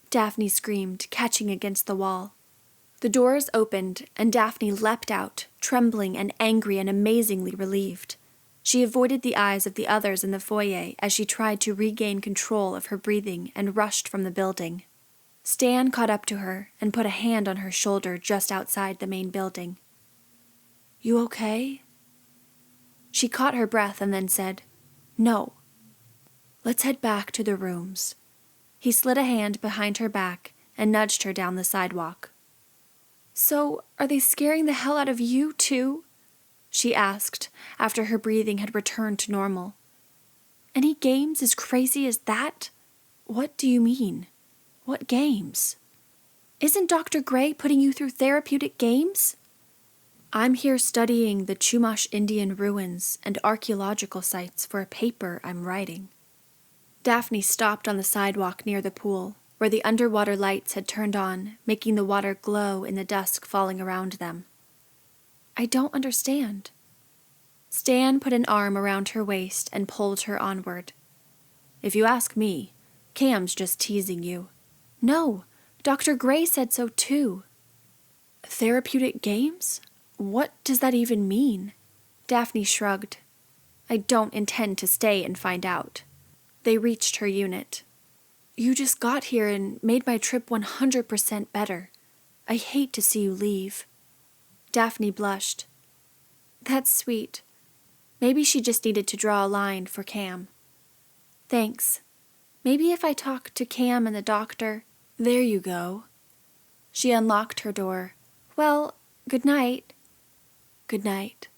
[SPEAKER 1] Daphne screamed, catching against the wall. The doors opened, and Daphne leapt out, trembling and angry and amazingly relieved. She avoided the eyes of the others in the foyer as she tried to regain control of her breathing and rushed from the building. Stan caught up to her and put a hand on her shoulder just outside the main building. "You okay?" She caught her breath and then said, "No." "Let's head back to the rooms." He slid a hand behind her back and nudged her down the sidewalk. "So, are they scaring the hell out of you, too?" she asked, after her breathing had returned to normal. "Any games as crazy as that?" "What do you mean? What games?" "Isn't Dr. Gray putting you through therapeutic games?" "I'm here studying the Chumash Indian ruins and archaeological sites for a paper I'm writing." Daphne stopped on the sidewalk near the pool, where the underwater lights had turned on, making the water glow in the dusk falling around them. "I don't understand." Stan put an arm around her waist and pulled her onward. "If you ask me, Cam's just teasing you. No, Dr. Gray said so too. Therapeutic games? What does that even mean? Daphne shrugged. I don't intend to stay and find out. They reached her unit. You just got here and made my trip 100% better. I hate to see you leave. Daphne blushed. That's sweet. Maybe she just needed to draw a line for Cam. Thanks. Maybe if I talk to Cam and the doctor... There you go. She unlocked her door. Well, good night. Good night.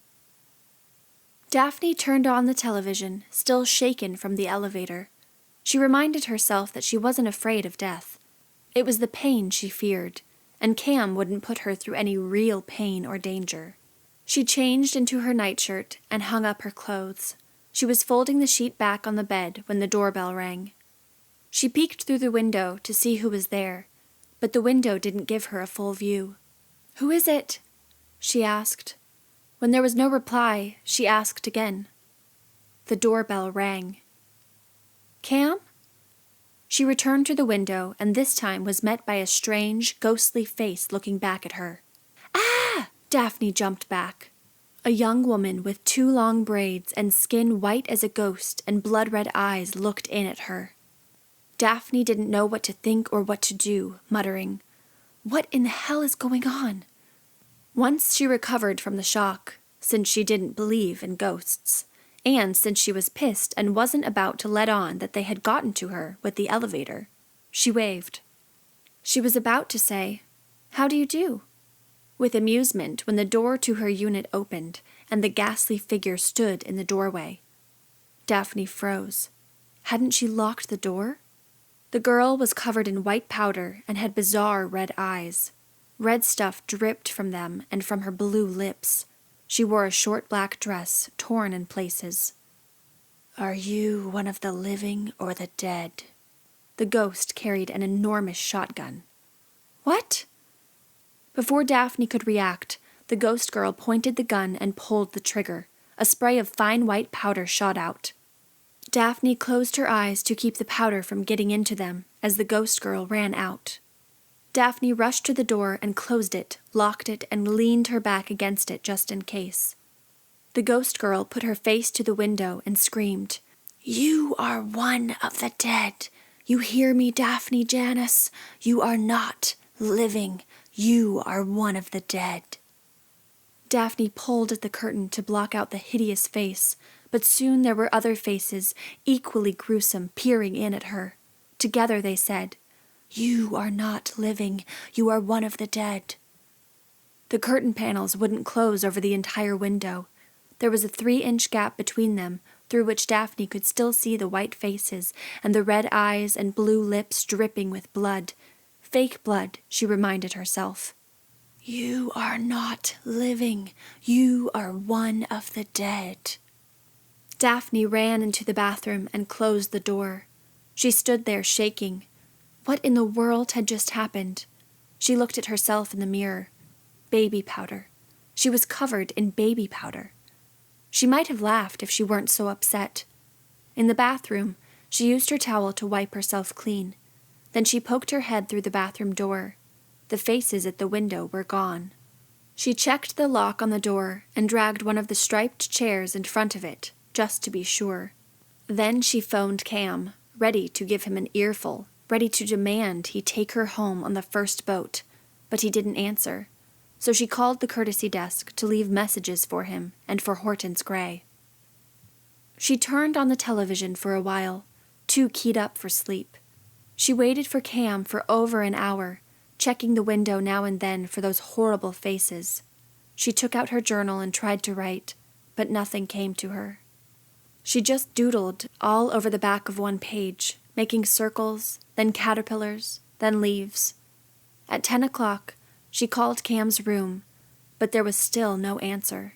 [SPEAKER 1] Daphne turned on the television, still shaken from the elevator. She reminded herself that she wasn't afraid of death. It was the pain she feared, and Cam wouldn't put her through any real pain or danger. She changed into her nightshirt and hung up her clothes. She was folding the sheet back on the bed when the doorbell rang. She peeked through the window to see who was there, but the window didn't give her a full view. Who is it? She asked. When there was no reply, she asked again. The doorbell rang. Cam? She returned to the window and this time was met by a strange, ghostly face looking back at her. Ah! Daphne jumped back. A young woman with 2 long braids and skin white as a ghost and blood-red eyes looked in at her. Daphne didn't know what to think or what to do, muttering, What in the hell is going on? Once she recovered from the shock, since she didn't believe in ghosts, and since she was pissed and wasn't about to let on that they had gotten to her with the elevator, she waved. She was about to say, How do you do? With amusement when the door to her unit opened and the ghastly figure stood in the doorway. Daphne froze. Hadn't she locked the door? The girl was covered in white powder and had bizarre red eyes. Red stuff dripped from them and from her blue lips. She wore a short black dress, torn in places. Are you one of the living or the dead? The ghost carried an enormous shotgun. What? Before Daphne could react, the ghost girl pointed the gun and pulled the trigger. A spray of fine white powder shot out. Daphne closed her eyes to keep the powder from getting into them as the ghost girl ran out. Daphne rushed to the door and closed it, locked it, and leaned her back against it just in case. The ghost girl put her face to the window and screamed, You are one of the dead. You hear me, Daphne Janus? You are not living. You are one of the dead. Daphne pulled at the curtain to block out the hideous face, but soon there were other faces, equally gruesome, peering in at her. Together they said, You are not living. You are one of the dead. The curtain panels wouldn't close over the entire window. There was a 3-inch gap between them, through which Daphne could still see the white faces and the red eyes and blue lips dripping with blood. Fake blood, she reminded herself. You are not living. You are one of the dead. Daphne ran into the bathroom and closed the door. She stood there shaking. What in the world had just happened? She looked at herself in the mirror. Baby powder. She was covered in baby powder. She might have laughed if she weren't so upset. In the bathroom, she used her towel to wipe herself clean. Then she poked her head through the bathroom door. The faces at the window were gone. She checked the lock on the door and dragged one of the striped chairs in front of it, just to be sure. Then she phoned Cam, ready to give him an earful, ready to demand he take her home on the first boat, but he didn't answer. So she called the courtesy desk to leave messages for him and for Hortense Gray. She turned on the television for a while, too keyed up for sleep. She waited for Cam for over an hour, checking the window now and then for those horrible faces. She took out her journal and tried to write, but nothing came to her. She just doodled all over the back of one page, making circles, then caterpillars, then leaves. At 10 o'clock, she called Cam's room, but there was still no answer.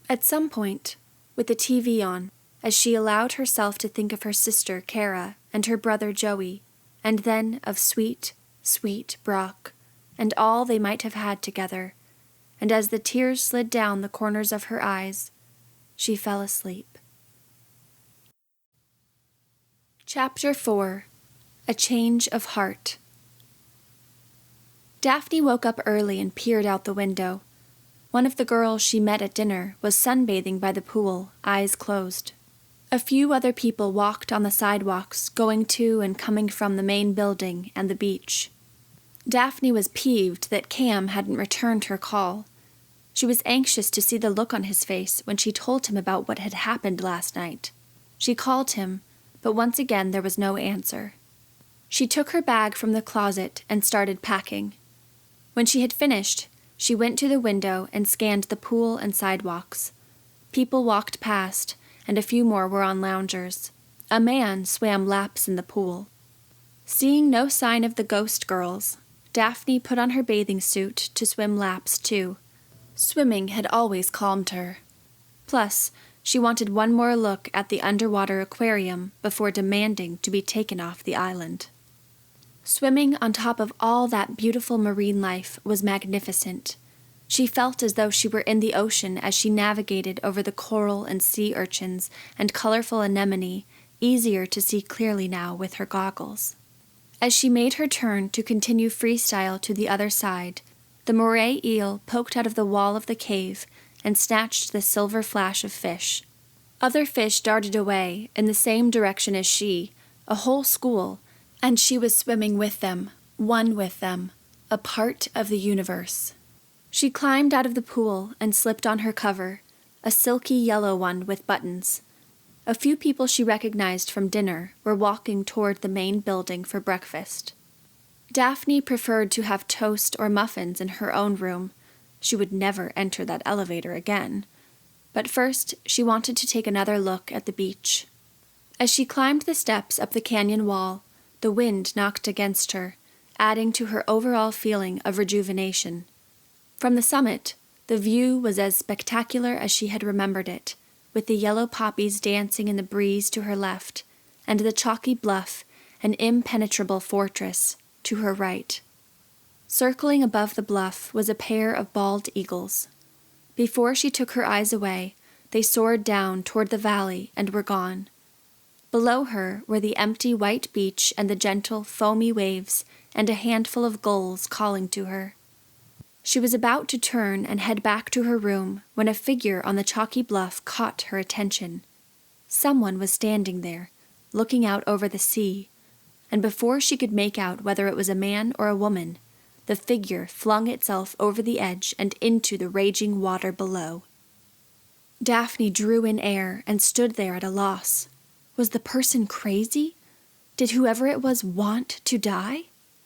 [SPEAKER 1] At some point, with the TV on, as she allowed herself to think of her sister Kara and her brother Joey, and then of sweet, sweet Brock, and all they might have had together, and as the tears slid down the corners of her eyes, she fell asleep. Chapter 4. A change of heart. Daphne woke up early and peered out the window. One of the girls she met at dinner was sunbathing by the pool, eyes closed. A few other people walked on the sidewalks, going to and coming from the main building and the beach. Daphne was peeved that Cam hadn't returned her call. She was anxious to see the look on his face when she told him about what had happened last night. She called him, but once again there was no answer. She took her bag from the closet and started packing. When she had finished, she went to the window and scanned the pool and sidewalks. People walked past, and a few more were on loungers. A man swam laps in the pool. Seeing no sign of the ghost girls, Daphne put on her bathing suit to swim laps too. Swimming had always calmed her. Plus, she wanted one more look at the underwater aquarium before demanding to be taken off the island. Swimming on top of all that beautiful marine life was magnificent. She felt as though she were in the ocean as she navigated over the coral and sea urchins and colorful anemone, easier to see clearly now with her goggles. As she made her turn to continue freestyle to the other side, the moray eel poked out of the wall of the cave and snatched the silver flash of fish. Other fish darted away in the same direction as she, a whole school, and she was swimming with them, one with them, a part of the universe. She climbed out of the pool and slipped on her cover, a silky yellow one with buttons. A few people she recognized from dinner were walking toward the main building for breakfast. Daphne preferred to have toast or muffins in her own room. She would never enter that elevator again. But first, she wanted to take another look at the beach. As she climbed the steps up the canyon wall, the wind knocked against her, adding to her overall feeling of rejuvenation. From the summit, the view was as spectacular as she had remembered it, with the yellow poppies dancing in the breeze to her left, and the chalky bluff, an impenetrable fortress, to her right. Circling above the bluff was a pair of bald eagles. Before she took her eyes away, they soared down toward the valley and were gone. Below her were the empty white beach and the gentle, foamy waves, and a handful of gulls calling to her. She was about to turn and head back to her room when a figure on the chalky bluff caught her attention. Someone was standing there, looking out over the sea, and before she could make out whether it was a man or a woman, the figure flung itself over the edge and into the raging water below. Daphne drew in air and stood there at a loss. Was the person crazy? Did whoever it was want to die?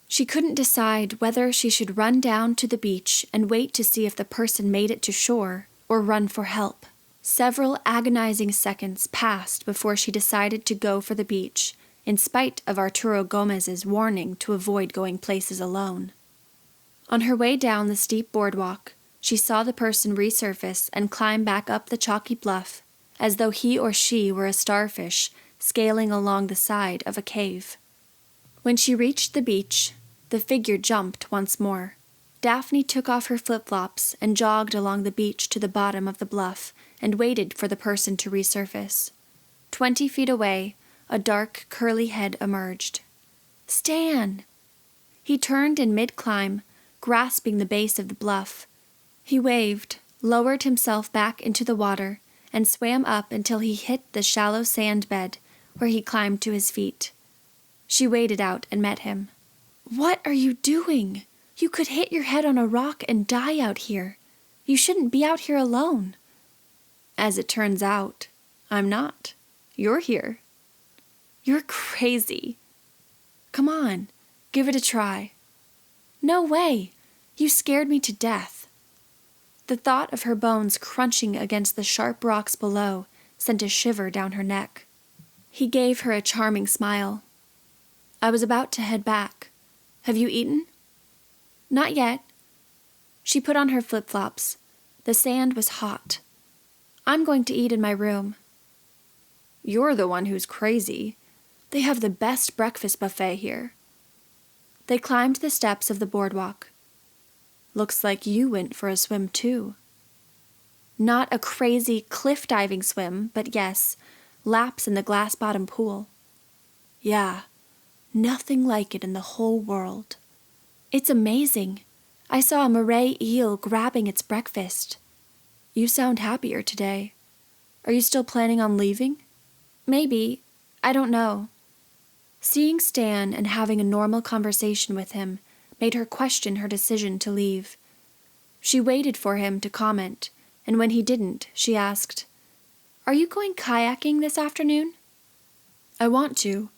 [SPEAKER 1] She couldn't decide whether she should run down to the beach and wait to see if the person made it to shore or run for help. Several agonizing seconds passed before she decided to go for the beach, in spite of Arturo Gomez's warning to avoid going places alone. On her way down the steep boardwalk, she saw the person resurface and climb back up the chalky bluff, as though he or she were a starfish scaling along the side of a cave. When she reached the beach, the figure jumped once more. Daphne took off her flip-flops and jogged along the beach to the bottom of the bluff and waited for the person to resurface. 20 feet away, a dark, curly head emerged. "Stan!" He turned in mid-climb, grasping the base of the bluff. He waved, lowered himself back into the water, and swam up until he hit the shallow sand bed, where he climbed to his feet. She waded out and met him. "What are you doing? You could hit your head on a rock and die out here. You shouldn't be out here alone." "As it turns out, I'm not. You're here." "You're crazy." "Come on, give it a try." "No way. You scared me to death." The thought of her bones crunching against the sharp rocks below sent a shiver down her neck. He gave her a charming smile. "I was about to head back. Have you eaten?" "Not yet." She put on her flip-flops. The sand was hot. "I'm going to eat in my room." "You're the one who's crazy. They have the best breakfast buffet here." They climbed the steps of the boardwalk. "Looks like you went for a swim too." Not a crazy cliff-diving swim, but yes, laps in the glass-bottom pool. "Yeah, Nothing like it in the whole world. It's amazing. I saw a moray eel grabbing its breakfast. You sound happier today. Are you still planning on leaving? Maybe. I don't know. Seeing Stan and having a normal conversation with him made her question her decision to leave. She waited for him to comment, and when he didn't, she asked, "Are you going kayaking this afternoon?" "I want to,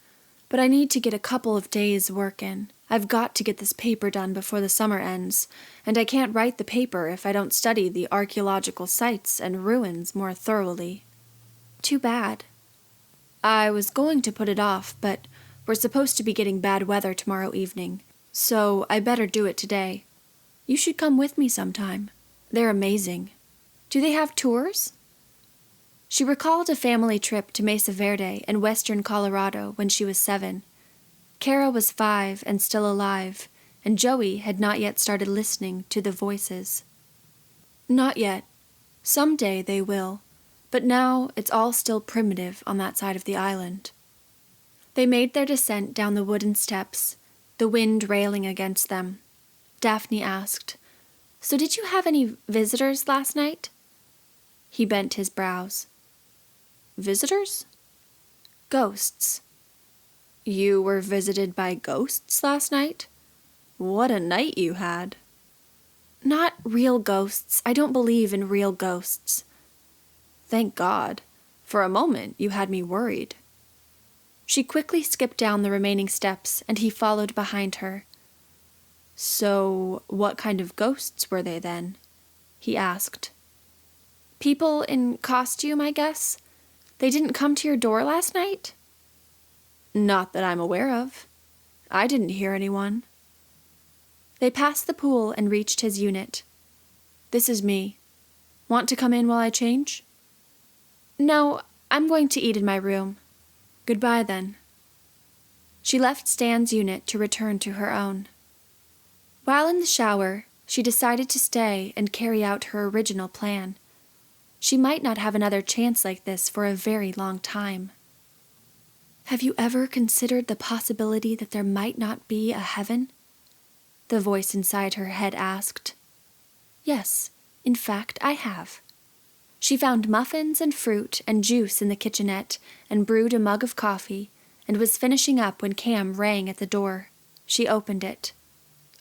[SPEAKER 1] but I need to get a couple of days' work in. I've got to get this paper done before the summer ends, and I can't write the paper if I don't study the archaeological sites and ruins more thoroughly." "Too bad." "I was going to put it off, but we're supposed to be getting bad weather tomorrow evening, so I better do it today. You should come with me sometime. They're amazing." "Do they have tours?" She recalled a family trip to Mesa Verde in western Colorado when she was 7. Kara was 5 and still alive, and Joey had not yet started listening to the voices. "Not yet. Someday they will, but now it's all still primitive on that side of the island." They made their descent down the wooden steps, the wind railing against them. Daphne asked, "So did you have any visitors last night?" He bent his brows. "Visitors?" "Ghosts." "You were visited by ghosts last night? What a night you had." "Not real ghosts. I don't believe in real ghosts." "Thank God. For a moment you had me worried." She quickly skipped down the remaining steps, and he followed behind her. "So, what kind of ghosts were they then?" he asked. "People in costume, I guess. They didn't come to your door last night?" "Not that I'm aware of. I didn't hear anyone." They passed the pool and reached his unit. "This is me. Want to come in while I change?" "No, I'm going to eat in my room." "Goodbye, then." She left Stan's unit to return to her own. While in the shower, she decided to stay and carry out her original plan. She might not have another chance like this for a very long time. "Have you ever considered the possibility that there might not be a heaven?" the voice inside her head asked. "Yes, in fact, I have." She found muffins and fruit and juice in the kitchenette and brewed a mug of coffee and was finishing up when Cam rang at the door. She opened it.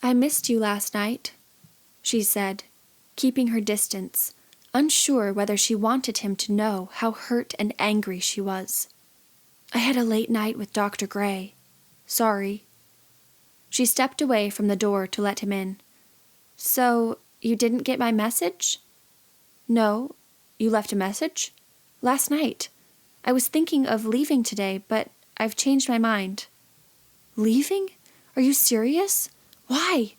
[SPEAKER 1] "I missed you last night," she said, keeping her distance, unsure whether she wanted him to know how hurt and angry she was. "I had a late night with Dr. Gray. Sorry." She stepped away from the door to let him in. "So, you didn't get my message?" "No. You left a message?" "Last night. I was thinking of leaving today, but I've changed my mind." "Leaving? Are you serious? Why?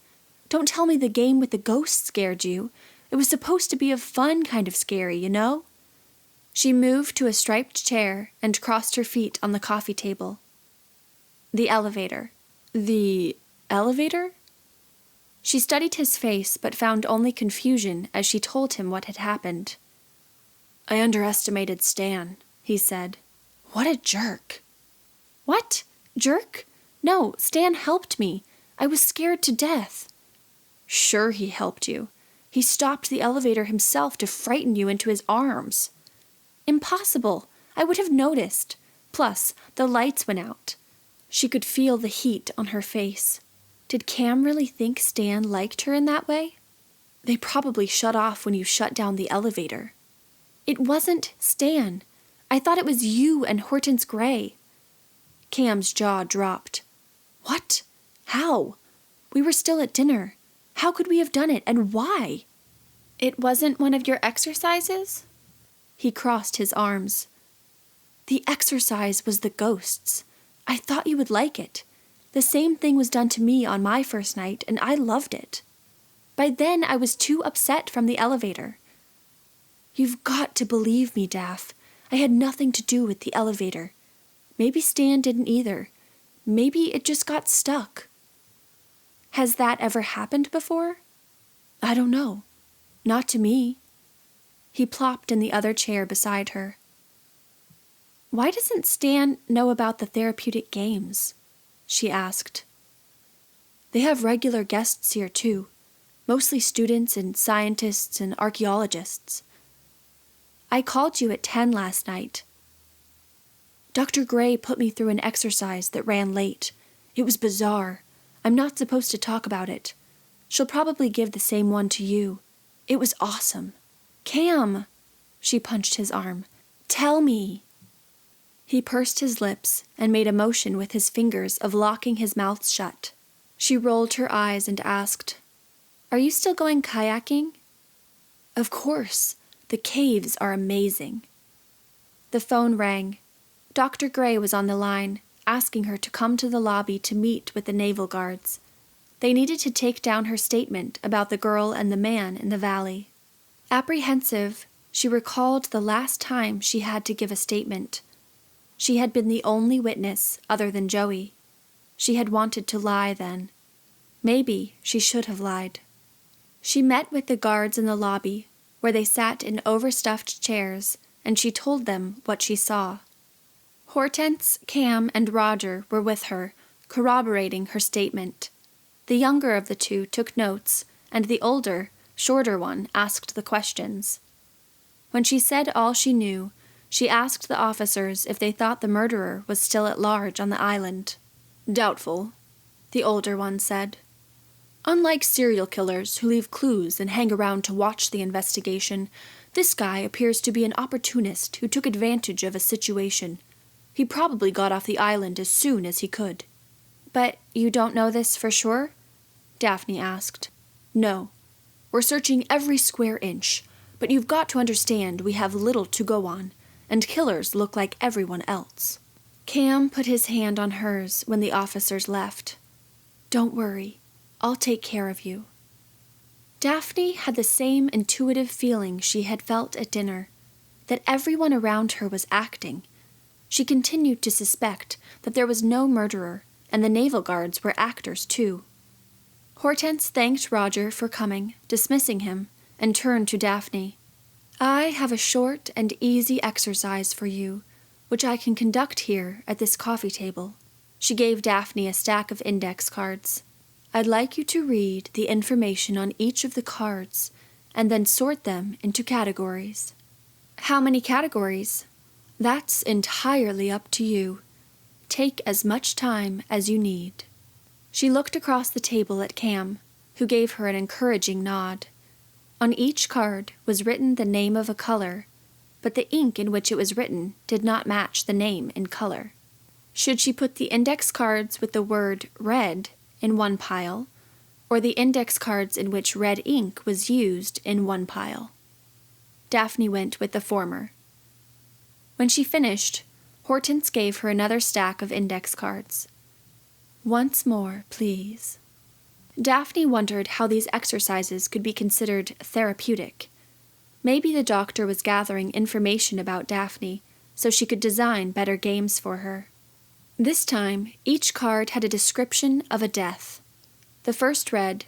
[SPEAKER 1] Don't tell me the game with the ghost scared you. It was supposed to be a fun kind of scary, you know?" She moved to a striped chair and crossed her feet on the coffee table. "The elevator." "The elevator?" She studied his face but found only confusion as she told him what had happened. "I underestimated Stan," he said. "What a jerk." "What? Jerk? No, Stan helped me. I was scared to death." "Sure he helped you. He stopped the elevator himself to frighten you into his arms." "Impossible. I would have noticed. Plus, the lights went out." She could feel the heat on her face. Did Cam really think Stan liked her in that way? "They probably shut off when you shut down the elevator." "It wasn't Stan. I thought it was you and Hortense Gray." Cam's jaw dropped. "What? How? We were still at dinner. How could we have done it, and why?" "It wasn't one of your exercises?" He crossed his arms. "The exercise was the ghosts. I thought you would like it. The same thing was done to me on my first night, and I loved it. By then, I was too upset from the elevator." "You've got to believe me, Daph. I had nothing to do with the elevator. Maybe Stan didn't either. Maybe it just got stuck." "Has that ever happened before?" "I don't know. Not to me." He plopped in the other chair beside her. "Why doesn't Stan know about the therapeutic games?" she asked. They have regular guests here, too, mostly students and scientists and archaeologists. I called you at 10 last night. Dr. Gray put me through an exercise that ran late. It was bizarre. I'm not supposed to talk about it. She'll probably give the same one to you. It was awesome. Cam! She punched his arm. Tell me! He pursed his lips and made a motion with his fingers of locking his mouth shut. She rolled her eyes and asked, Are you still going kayaking? Of course. The caves are amazing. The phone rang. Dr. Gray was on the line, asking her to come to the lobby to meet with the naval guards. They needed to take down her statement about the girl and the man in the valley. Apprehensive, she recalled the last time she had to give a statement. She had been the only witness other than Joey. She had wanted to lie then. Maybe she should have lied. She met with the guards in the lobby, where they sat in overstuffed chairs, and she told them what she saw. Hortense, Cam, and Roger were with her, corroborating her statement. The younger of the two took notes, and the older, shorter one asked the questions. When she said all she knew, she asked the officers if they thought the murderer was still at large on the island. Doubtful, the older one said. Unlike serial killers who leave clues and hang around to watch the investigation, this guy appears to be an opportunist who took advantage of a situation. He probably got off the island as soon as he could. But you don't know this for sure? Daphne asked. No. We're searching every square inch, but you've got to understand we have little to go on, and killers look like everyone else. Cam put his hand on hers when the officers left. Don't worry. I'll take care of you. Daphne had the same intuitive feeling she had felt at dinner, that everyone around her was acting. She continued to suspect that there was no murderer, and the naval guards were actors too. Hortense thanked Roger for coming, dismissing him, and turned to Daphne. I have a short and easy exercise for you, which I can conduct here at this coffee table. She gave Daphne a stack of index cards. I'd like you to read the information on each of the cards and then sort them into categories. How many categories? That's entirely up to you. Take as much time as you need. She looked across the table at Cam, who gave her an encouraging nod. On each card was written the name of a color, but the ink in which it was written did not match the name in color. Should she put the index cards with the word red in one pile, or the index cards in which red ink was used in one pile? Daphne went with the former. When she finished, Hortense gave her another stack of index cards. Once more, please. Daphne wondered how these exercises could be considered therapeutic. Maybe the doctor was gathering information about Daphne so she could design better games for her. This time, each card had a description of a death. The first read,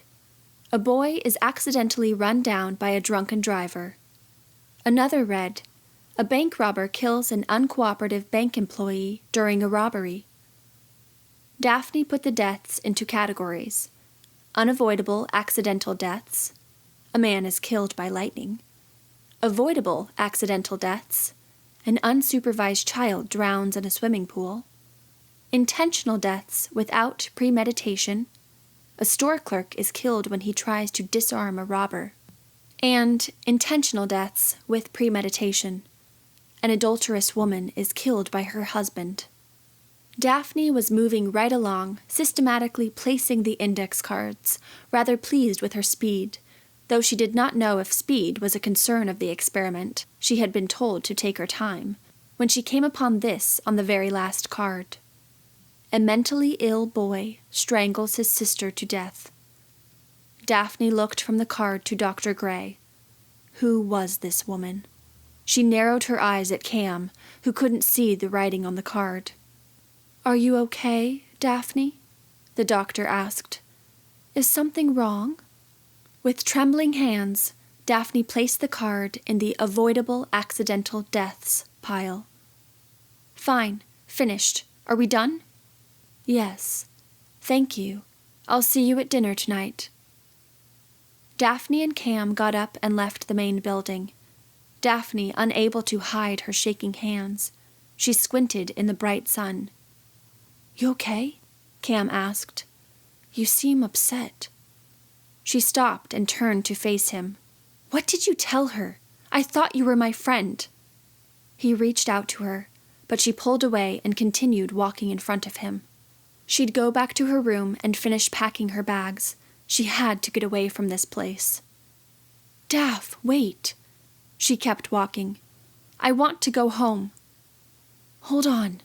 [SPEAKER 1] A boy is accidentally run down by a drunken driver. Another read, A bank robber kills an uncooperative bank employee during a robbery. Daphne put the deaths into categories. Unavoidable accidental deaths. A man is killed by lightning. Avoidable accidental deaths. An unsupervised child drowns in a swimming pool. Intentional deaths without premeditation. A store clerk is killed when he tries to disarm a robber. And intentional deaths with premeditation. An adulterous woman is killed by her husband. Daphne was moving right along, systematically placing the index cards, rather pleased with her speed, though she did not know if speed was a concern of the experiment. She had been told to take her time, when she came upon this on the very last card. A mentally ill boy strangles his sister to death. Daphne looked from the card to Dr. Gray. Who was this woman? She narrowed her eyes at Cam, who couldn't see the writing on the card. Are you okay, Daphne? The doctor asked. Is something wrong? With trembling hands, Daphne placed the card in the avoidable accidental deaths pile. Fine, finished. Are we done? Yes. Thank you. I'll see you at dinner tonight. Daphne and Cam got up and left the main building. Daphne unable to hide her shaking hands. She squinted in the bright sun. You okay? Cam asked. You seem upset. She stopped and turned to face him. What did you tell her? I thought you were my friend. He reached out to her, but she pulled away and continued walking in front of him. She'd go back to her room and finish packing her bags. She had to get away from this place. Daph, wait. She kept walking. I want to go home. Hold on.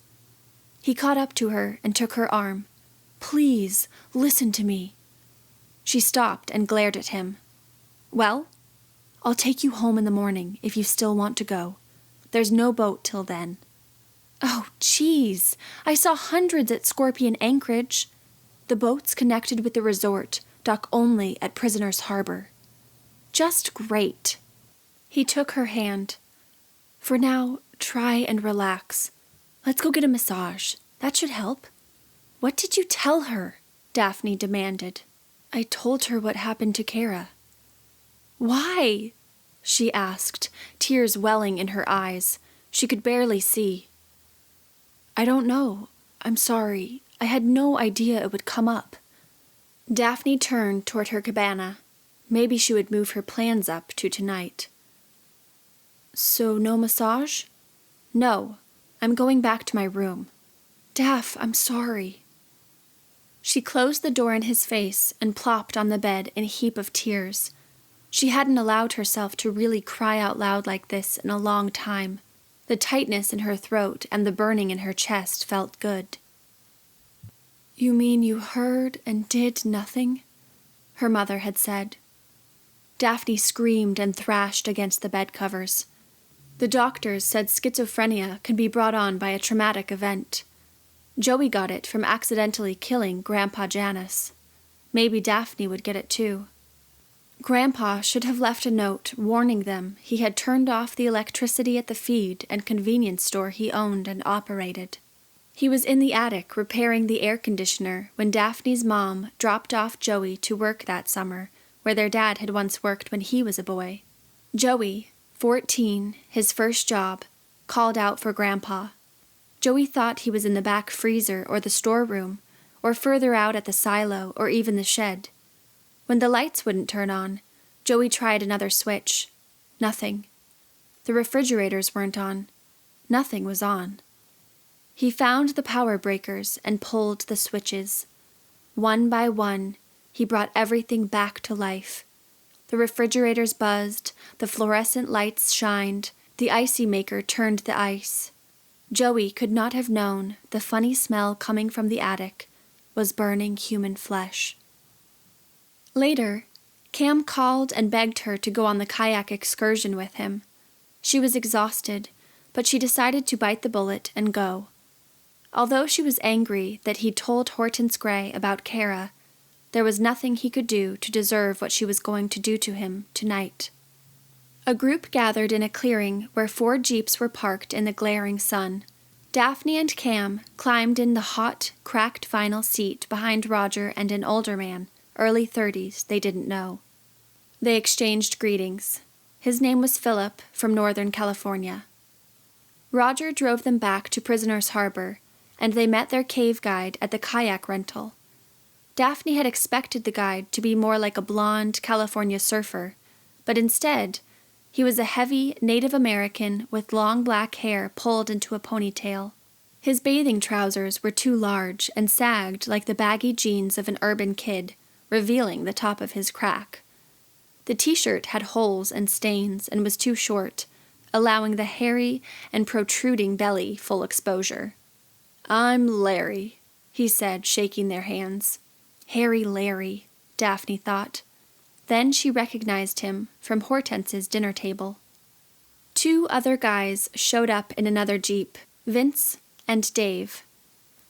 [SPEAKER 1] He caught up to her and took her arm. Please, listen to me. She stopped and glared at him. Well, I'll take you home in the morning if you still want to go. There's no boat till then. Oh, geez. I saw hundreds at Scorpion Anchorage. The boats connected with the resort dock only at Prisoner's Harbor. Just great. He took her hand. For now, try and relax. Let's go get a massage. That should help. What did you tell her? Daphne demanded. I told her what happened to Kara. Why? She asked, tears welling in her eyes. She could barely see. I don't know. I'm sorry. I had no idea it would come up. Daphne turned toward her cabana. Maybe she would move her plans up to tonight. So no massage? No. I'm going back to my room. Daph, I'm sorry. She closed the door in his face and plopped on the bed in a heap of tears. She hadn't allowed herself to really cry out loud like this in a long time. The tightness in her throat and the burning in her chest felt good. You mean you heard and did nothing? Her mother had said. Daphne screamed and thrashed against the bed covers. The doctors said schizophrenia can be brought on by a traumatic event. Joey got it from accidentally killing Grandpa Janus. Maybe Daphne would get it too. Grandpa should have left a note warning them he had turned off the electricity at the feed and convenience store he owned and operated. He was in the attic repairing the air conditioner when Daphne's mom dropped off Joey to work that summer, where their dad had once worked when he was a boy. Joey, 14, his first job, called out for Grandpa. Joey thought he was in the back freezer or the storeroom, or further out at the silo or even the shed. When the lights wouldn't turn on, Joey tried another switch. Nothing. The refrigerators weren't on. Nothing was on. He found the power breakers and pulled the switches. One by one, he brought everything back to life. The refrigerators buzzed, the fluorescent lights shined, the icy maker turned the ice. Joey could not have known the funny smell coming from the attic was burning human flesh. Later, Cam called and begged her to go on the kayak excursion with him. She was exhausted, but she decided to bite the bullet and go. Although she was angry that he'd told Hortense Gray about Kara, there was nothing he could do to deserve what she was going to do to him tonight. A group gathered in a clearing where 4 jeeps were parked in the glaring sun. Daphne and Cam climbed in the hot, cracked vinyl seat behind Roger and an older man, early 30s, they didn't know. They exchanged greetings. His name was Philip, from Northern California. Roger drove them back to Prisoner's Harbor, and they met their cave guide at the kayak rental. Daphne had expected the guide to be more like a blonde California surfer, but instead, he was a heavy Native American with long black hair pulled into a ponytail. His bathing trousers were too large and sagged like the baggy jeans of an urban kid, revealing the top of his crack. The t-shirt had holes and stains and was too short, allowing the hairy and protruding belly full exposure. I'm Larry, he said, shaking their hands. Hairy Larry, Daphne thought. Then she recognized him from Hortense's dinner table. 2 other guys showed up in another jeep, Vince and Dave.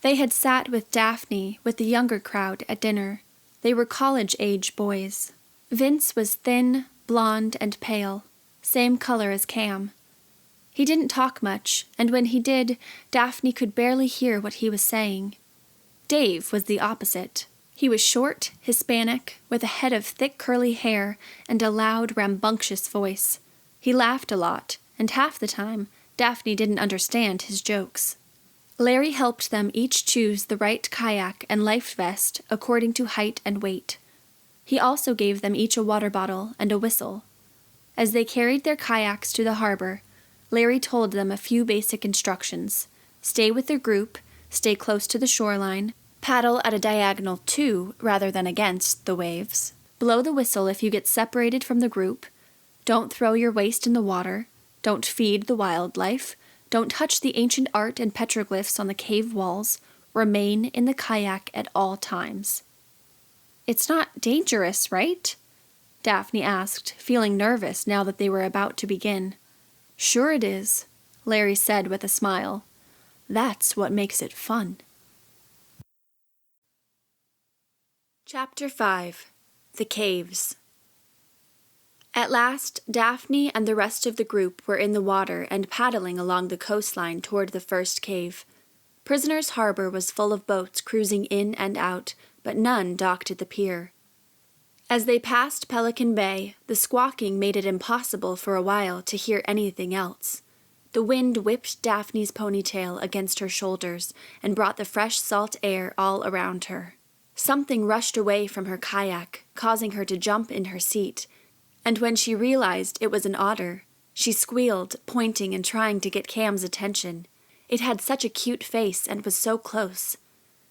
[SPEAKER 1] They had sat with Daphne with the younger crowd at dinner. They were college-age boys. Vince was thin, blonde, and pale, same color as Cam. He didn't talk much, and when he did, Daphne could barely hear what he was saying. Dave was the opposite. He was short, Hispanic, with a head of thick curly hair and a loud, rambunctious voice. He laughed a lot, and half the time, Daphne didn't understand his jokes. Larry helped them each choose the right kayak and life vest according to height and weight. He also gave them each a water bottle and a whistle. As they carried their kayaks to the harbor, Larry told them a few basic instructions. Stay with their group, stay close to the shoreline, paddle at a diagonal to rather than against the waves, blow the whistle if you get separated from the group, don't throw your waste in the water, don't feed the wildlife, don't touch the ancient art and petroglyphs on the cave walls, remain in the kayak at all times. It's not dangerous, right? Daphne asked, feeling nervous now that they were about to begin. Sure it is, Larry said with a smile. That's what makes it fun. Chapter 5. The Caves. At last, Daphne and the rest of the group were in the water and paddling along the coastline toward the first cave. Prisoners' Harbor was full of boats cruising in and out, but none docked at the pier. As they passed Pelican Bay, the squawking made it impossible for a while to hear anything else. The wind whipped Daphne's ponytail against her shoulders and brought the fresh salt air all around her. Something rushed away from her kayak, causing her to jump in her seat, and when she realized it was an otter, she squealed, pointing and trying to get Cam's attention. It had such a cute face and was so close.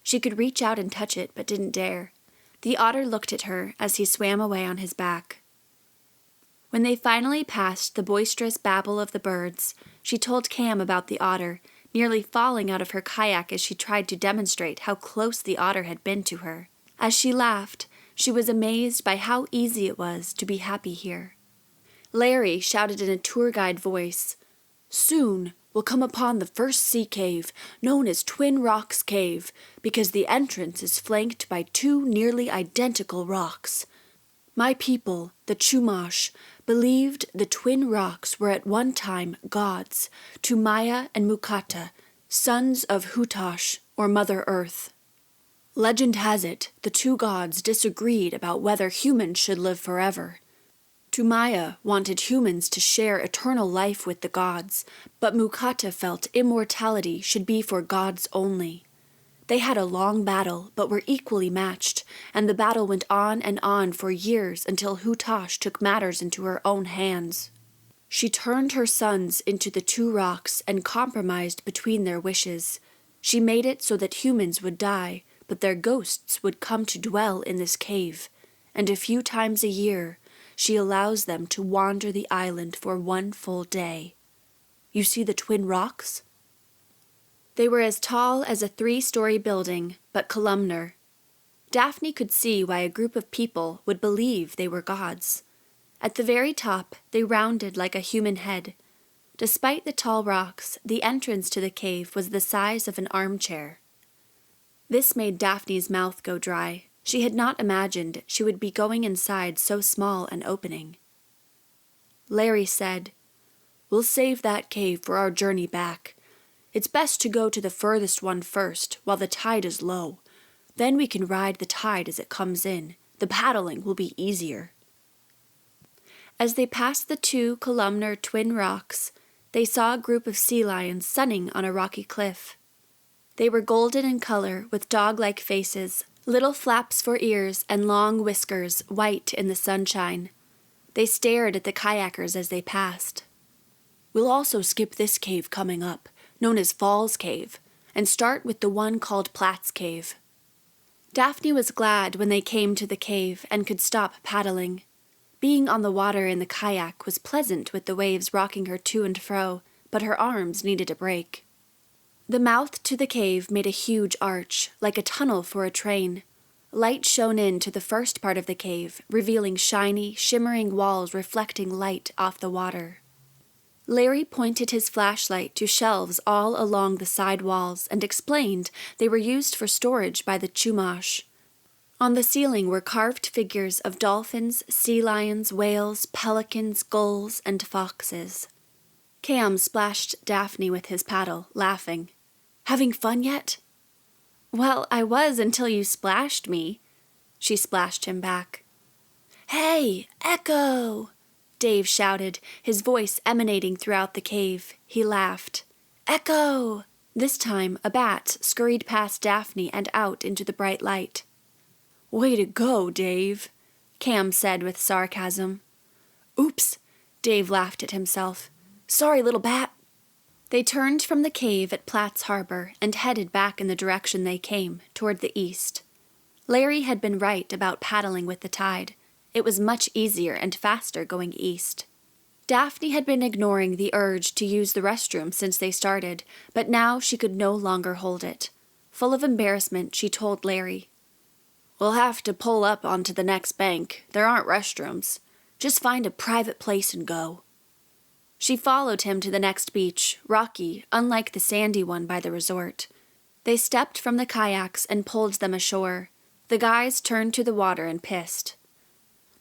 [SPEAKER 1] She could reach out and touch it, but didn't dare. The otter looked at her as he swam away on his back. When they finally passed the boisterous babble of the birds, she told Cam about the otter, nearly falling out of her kayak as she tried to demonstrate how close the otter had been to her. As she laughed, she was amazed by how easy it was to be happy here. Larry shouted in a tour guide voice, "Soon we'll come upon the first sea cave, known as Twin Rocks Cave, because the entrance is flanked by two nearly identical rocks. My people, the Chumash, believed the twin rocks were at one time gods, Tumaya and Mukata, sons of Hutash, or Mother Earth. Legend has it, the two gods disagreed about whether humans should live forever. Tumaya wanted humans to share eternal life with the gods, but Mukata felt immortality should be for gods only. They had a long battle, but were equally matched, and the battle went on for years until Hutash took matters into her own hands. She turned her sons into the two rocks and compromised between their wishes. She made it so that humans would die, but their ghosts would come to dwell in this cave, and a few times a year, she allows them to wander the island for one full day. You see the twin rocks?" They were as tall as a 3-story building, but columnar. Daphne could see why a group of people would believe they were gods. At the very top, they rounded like a human head. Despite the tall rocks, the entrance to the cave was the size of an armchair. This made Daphne's mouth go dry. She had not imagined she would be going inside so small an opening. Larry said, "We'll save that cave for our journey back. It's best to go to the furthest one first, while the tide is low. Then we can ride the tide as it comes in. The paddling will be easier." As they passed the 2 columnar twin rocks, they saw a group of sea lions sunning on a rocky cliff. They were golden in color, with dog-like faces, little flaps for ears, and long whiskers, white in the sunshine. They stared at the kayakers as they passed. "We'll also skip this cave coming up, known as Falls Cave, and start with the one called Platt's Cave." Daphne was glad when they came to the cave and could stop paddling. Being on the water in the kayak was pleasant with the waves rocking her to and fro, but her arms needed a break. The mouth to the cave made a huge arch, like a tunnel for a train. Light shone into the first part of the cave, revealing shiny, shimmering walls reflecting light off the water. Larry pointed his flashlight to shelves all along the side walls and explained they were used for storage by the Chumash. On the ceiling were carved figures of dolphins, sea lions, whales, pelicans, gulls, and foxes. Cam splashed Daphne with his paddle, laughing. "Having fun yet?" Well, I was until you splashed me. She splashed him back. Hey, Echo! Dave shouted, his voice emanating throughout the cave. He laughed. Echo! This time, a bat scurried past Daphne and out into the bright light. Way to go, Dave, Cam said with sarcasm. Oops, Dave laughed at himself. Sorry, little bat. They turned from the cave at Platt's Harbor and headed back in the direction they came, toward the east. Larry had been right about paddling with the tide. It was much easier and faster going east. Daphne had been ignoring the urge to use the restroom since they started, but now she could no longer hold it. Full of embarrassment, she told Larry, We'll have to pull up onto the next bank. There aren't restrooms. Just find a private place and go. She followed him to the next beach, rocky, unlike the sandy one by the resort. They stepped from the kayaks and pulled them ashore. The guys turned to the water and pissed.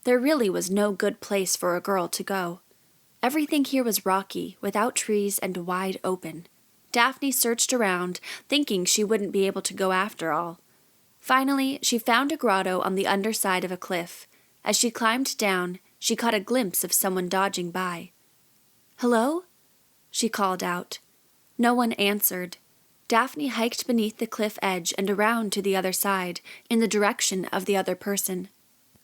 [SPEAKER 1] There really was no good place for a girl to go. Everything here was rocky, without trees and wide open. Daphne searched around, thinking she wouldn't be able to go after all. Finally, she found a grotto on the underside of a cliff. As she climbed down, she caught a glimpse of someone dodging by. Hello? She called out. No one answered. Daphne hiked beneath the cliff edge and around to the other side, in the direction of the other person.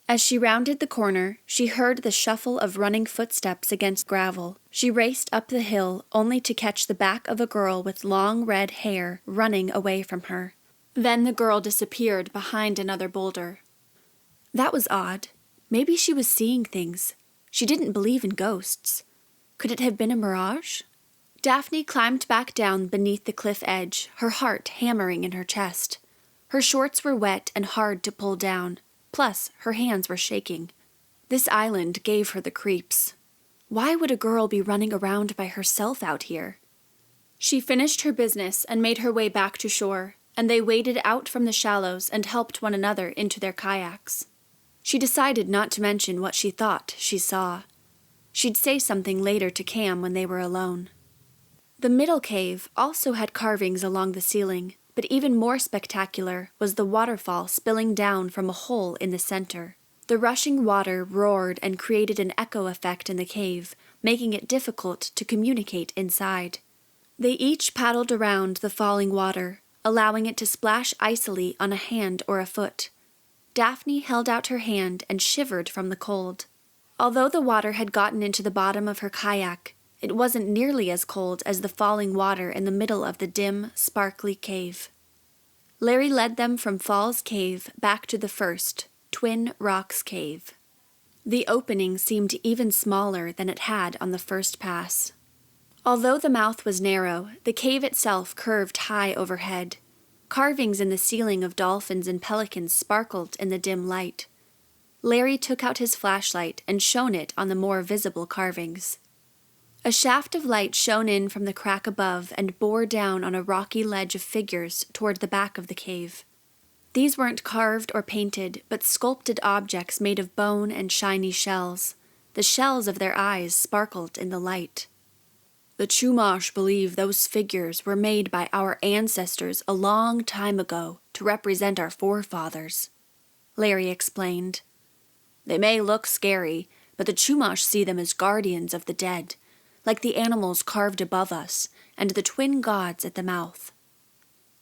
[SPEAKER 1] As she rounded the corner, she heard the shuffle of running footsteps against gravel. She raced up the hill, only to catch the back of a girl with long red hair running away from her. Then the girl disappeared behind another boulder. That was odd. Maybe she was seeing things. She didn't believe in ghosts. Could it have been a mirage? Daphne climbed back down beneath the cliff edge, her heart hammering in her chest. Her shorts were wet and hard to pull down. Plus, her hands were shaking. This island gave her the creeps. Why would a girl be running around by herself out here? She finished her business and made her way back to shore, and they waded out from the shallows and helped one another into their kayaks. She decided not to mention what she thought she saw. She'd say something later to Cam when they were alone. The middle cave also had carvings along the ceiling, but even more spectacular was the waterfall spilling down from a hole in the center. The rushing water roared and created an echo effect in the cave, making it difficult to communicate inside. They each paddled around the falling water, allowing it to splash icily on a hand or a foot. Daphne held out her hand and shivered from the cold. Although the water had gotten into the bottom of her kayak, it wasn't nearly as cold as the falling water in the middle of the dim, sparkly cave. Larry led them from Falls Cave back to the first, Twin Rocks Cave. The opening seemed even smaller than it had on the first pass. Although the mouth was narrow, the cave itself curved high overhead. Carvings in the ceiling of dolphins and pelicans sparkled in the dim light. Larry took out his flashlight and shone it on the more visible carvings. A shaft of light shone in from the crack above and bore down on a rocky ledge of figures toward the back of the cave. These weren't carved or painted, but sculpted objects made of bone and shiny shells. The shells of their eyes sparkled in the light. The Chumash believe those figures were made by our ancestors a long time ago to represent our forefathers, Larry explained. They may look scary, but the Chumash see them as guardians of the dead, like the animals carved above us, and the twin gods at the mouth.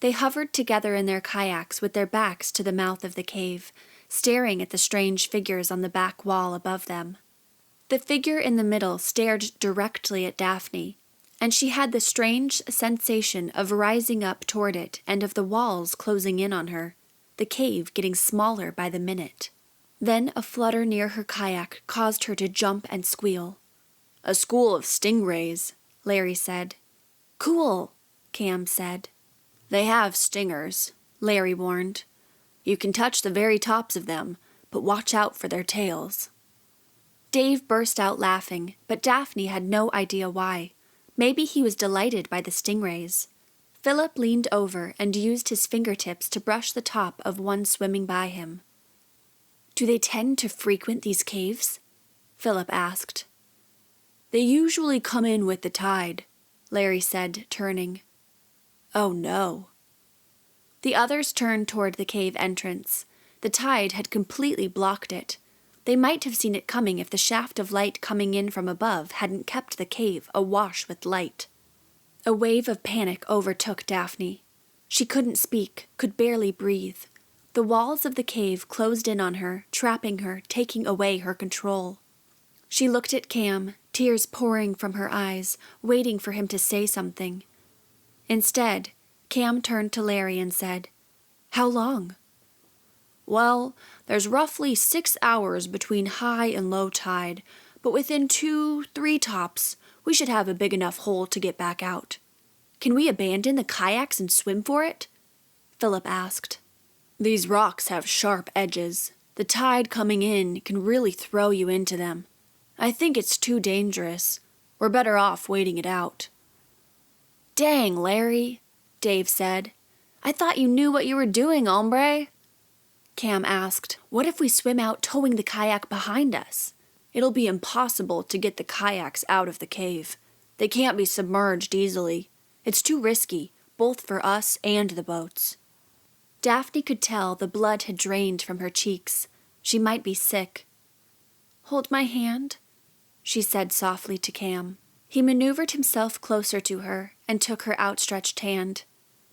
[SPEAKER 1] They hovered together in their kayaks with their backs to the mouth of the cave, staring at the strange figures on the back wall above them. The figure in the middle stared directly at Daphne, and she had the strange sensation of rising up toward it and of the walls closing in on her, the cave getting smaller by the minute. Then a flutter near her kayak caused her to jump and squeal. A school of stingrays, Larry said. Cool, Cam said. They have stingers, Larry warned. You can touch the very tops of them, but watch out for their tails. Dave burst out laughing, but Daphne had no idea why. Maybe he was delighted by the stingrays. Philip leaned over and used his fingertips to brush the top of one swimming by him. Do they tend to frequent these caves? Philip asked. They usually come in with the tide, Larry said, turning. Oh no. The others turned toward the cave entrance. The tide had completely blocked it. They might have seen it coming if the shaft of light coming in from above hadn't kept the cave awash with light. A wave of panic overtook Daphne. She couldn't speak, could barely breathe. The walls of the cave closed in on her, trapping her, taking away her control. She looked at Cam, tears pouring from her eyes, waiting for him to say something. Instead, Cam turned to Larry and said, "How long?" "Well, there's roughly 6 hours between high and low tide, but within 2-3 tops, we should have a big enough hole to get back out." "Can we abandon the kayaks and swim for it?" Philip asked. "These rocks have sharp edges. The tide coming in can really throw you into them. I think it's too dangerous. We're better off waiting it out." "Dang, Larry," Dave said. "I thought you knew what you were doing, hombre." Cam asked, "What if we swim out towing the kayak behind us? It'll be impossible to get the kayaks out of the cave. They can't be submerged easily. It's too risky, both for us and the boats." Daphne could tell the blood had drained from her cheeks. She might be sick. "Hold my hand," she said softly to Cam. He maneuvered himself closer to her and took her outstretched hand.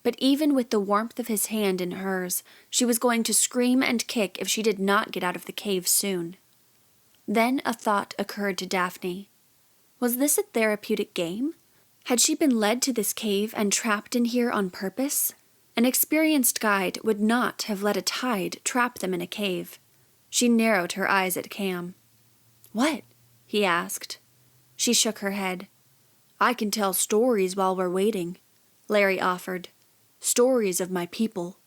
[SPEAKER 1] But even with the warmth of his hand in hers, she was going to scream and kick if she did not get out of the cave soon. Then a thought occurred to Daphne. Was this a therapeutic game? Had she been led to this cave and trapped in here on purpose? An experienced guide would not have let a tide trap them in a cave. She narrowed her eyes at Cam. "What?" he asked. She shook her head. "I can tell stories while we're waiting," Larry offered. "Stories of my people."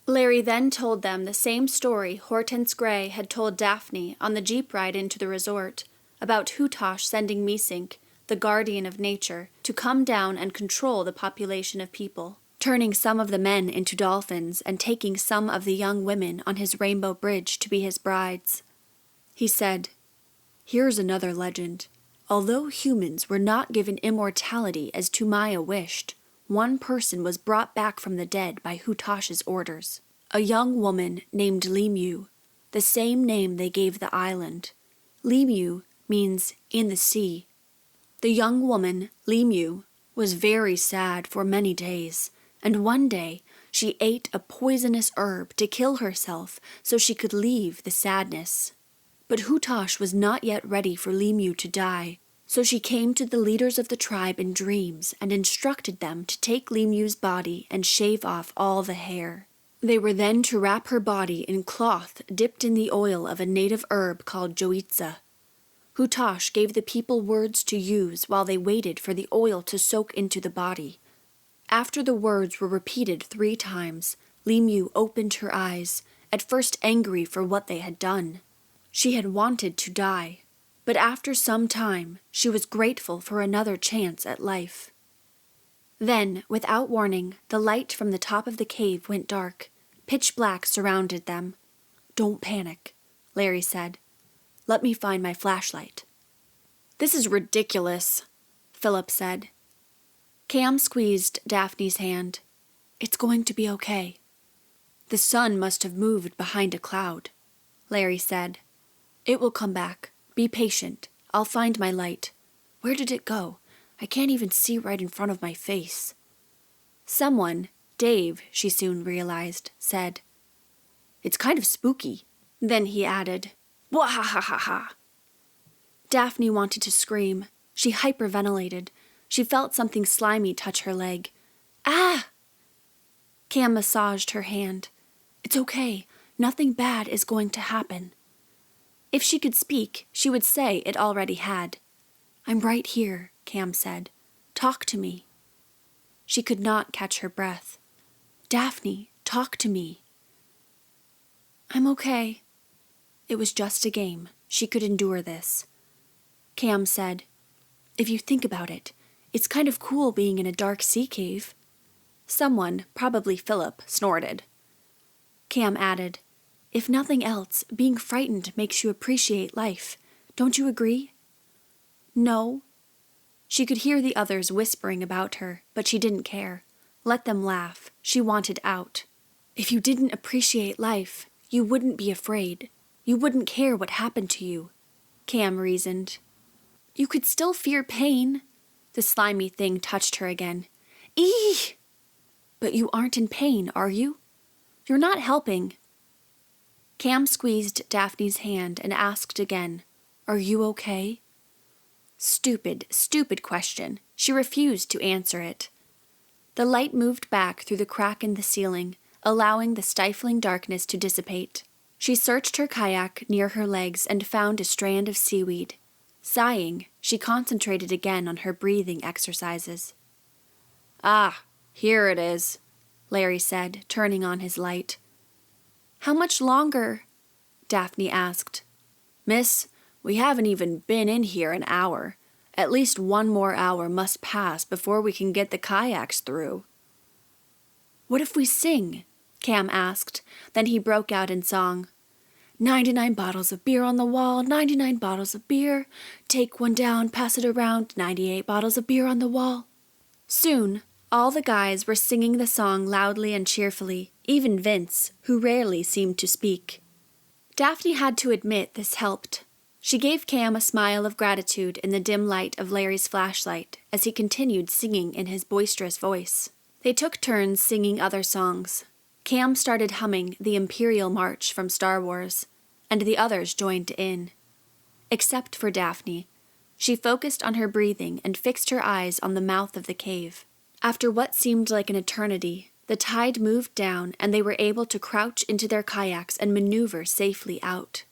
[SPEAKER 1] Larry then told them the same story Hortense Gray had told Daphne on the jeep ride into the resort, about Chumash sending Meesink, the guardian of nature, to come down and control the population of people, turning some of the men into dolphins and taking some of the young women on his rainbow bridge to be his brides. He said, "Here's another legend. Although humans were not given immortality as Tumaya wished, one person was brought back from the dead by Hutash's orders. A young woman named Limu, the same name they gave the island. Limu means in the sea. The young woman, Limu, was very sad for many days, and one day she ate a poisonous herb to kill herself so she could leave the sadness. But Hutash was not yet ready for Limu to die, so she came to the leaders of the tribe in dreams and instructed them to take Limu's body and shave off all the hair. They were then to wrap her body in cloth dipped in the oil of a native herb called joitza. Hutash gave the people words to use while they waited for the oil to soak into the body. After the words were repeated 3 times, Limu opened her eyes, at first angry for what they had done. She had wanted to die, but after some time, she was grateful for another chance at life. Then, without warning, the light from the top of the cave went dark. Pitch black surrounded them. "Don't panic," Larry said. "Let me find my flashlight." "This is ridiculous," Philip said. Cam squeezed Daphne's hand. "It's going to be okay." "The sun must have moved behind a cloud," Larry said. "It will come back. Be patient. I'll find my light. Where did it go? I can't even see right in front of my face." Someone, Dave, she soon realized, said, "It's kind of spooky." Then he added, "Wah-ha-ha-ha-ha." Daphne wanted to scream. She hyperventilated. She felt something slimy touch her leg. "Ah!" Cam massaged her hand. "It's okay. Nothing bad is going to happen." If she could speak, she would say it already had. "I'm right here," Cam said. "Talk to me." She could not catch her breath. "Daphne, talk to me." "I'm okay." It was just a game. She could endure this. Cam said, "If you think about it, it's kind of cool being in a dark sea cave." Someone, probably Philip, snorted. Cam added, "If nothing else, being frightened makes you appreciate life. Don't you agree?" "No." She could hear the others whispering about her, but she didn't care. Let them laugh. She wanted out. If you didn't appreciate life, you wouldn't be afraid. You wouldn't care what happened to you, Cam reasoned. You could still fear pain. The slimy thing touched her again. Eee! But you aren't in pain, are you? You're not helping. Cam squeezed Daphne's hand and asked again, Are you okay? Stupid, stupid question. She refused to answer it. The light moved back through the crack in the ceiling, allowing the stifling darkness to dissipate. She searched her kayak near her legs and found a strand of seaweed. Sighing, she concentrated again on her breathing exercises. Ah, here it is, Larry said, turning on his light. How much longer? Daphne asked. Miss, we haven't even been in here an hour. At least one more hour must pass before we can get the kayaks through. What if we sing? Cam asked. Then he broke out in song. 99 bottles of beer on the wall, 99 bottles of beer. Take one down, pass it around, 98 bottles of beer on the wall. Soon, all the guys were singing the song loudly and cheerfully, even Vince, who rarely seemed to speak. Daphne had to admit this helped. She gave Cam a smile of gratitude in the dim light of Larry's flashlight as he continued singing in his boisterous voice. They took turns singing other songs. Cam started humming the Imperial March from Star Wars, and the others joined in. Except for Daphne. She focused on her breathing and fixed her eyes on the mouth of the cave. After what seemed like an eternity, the tide moved down and they were able to crouch into their kayaks and maneuver safely out.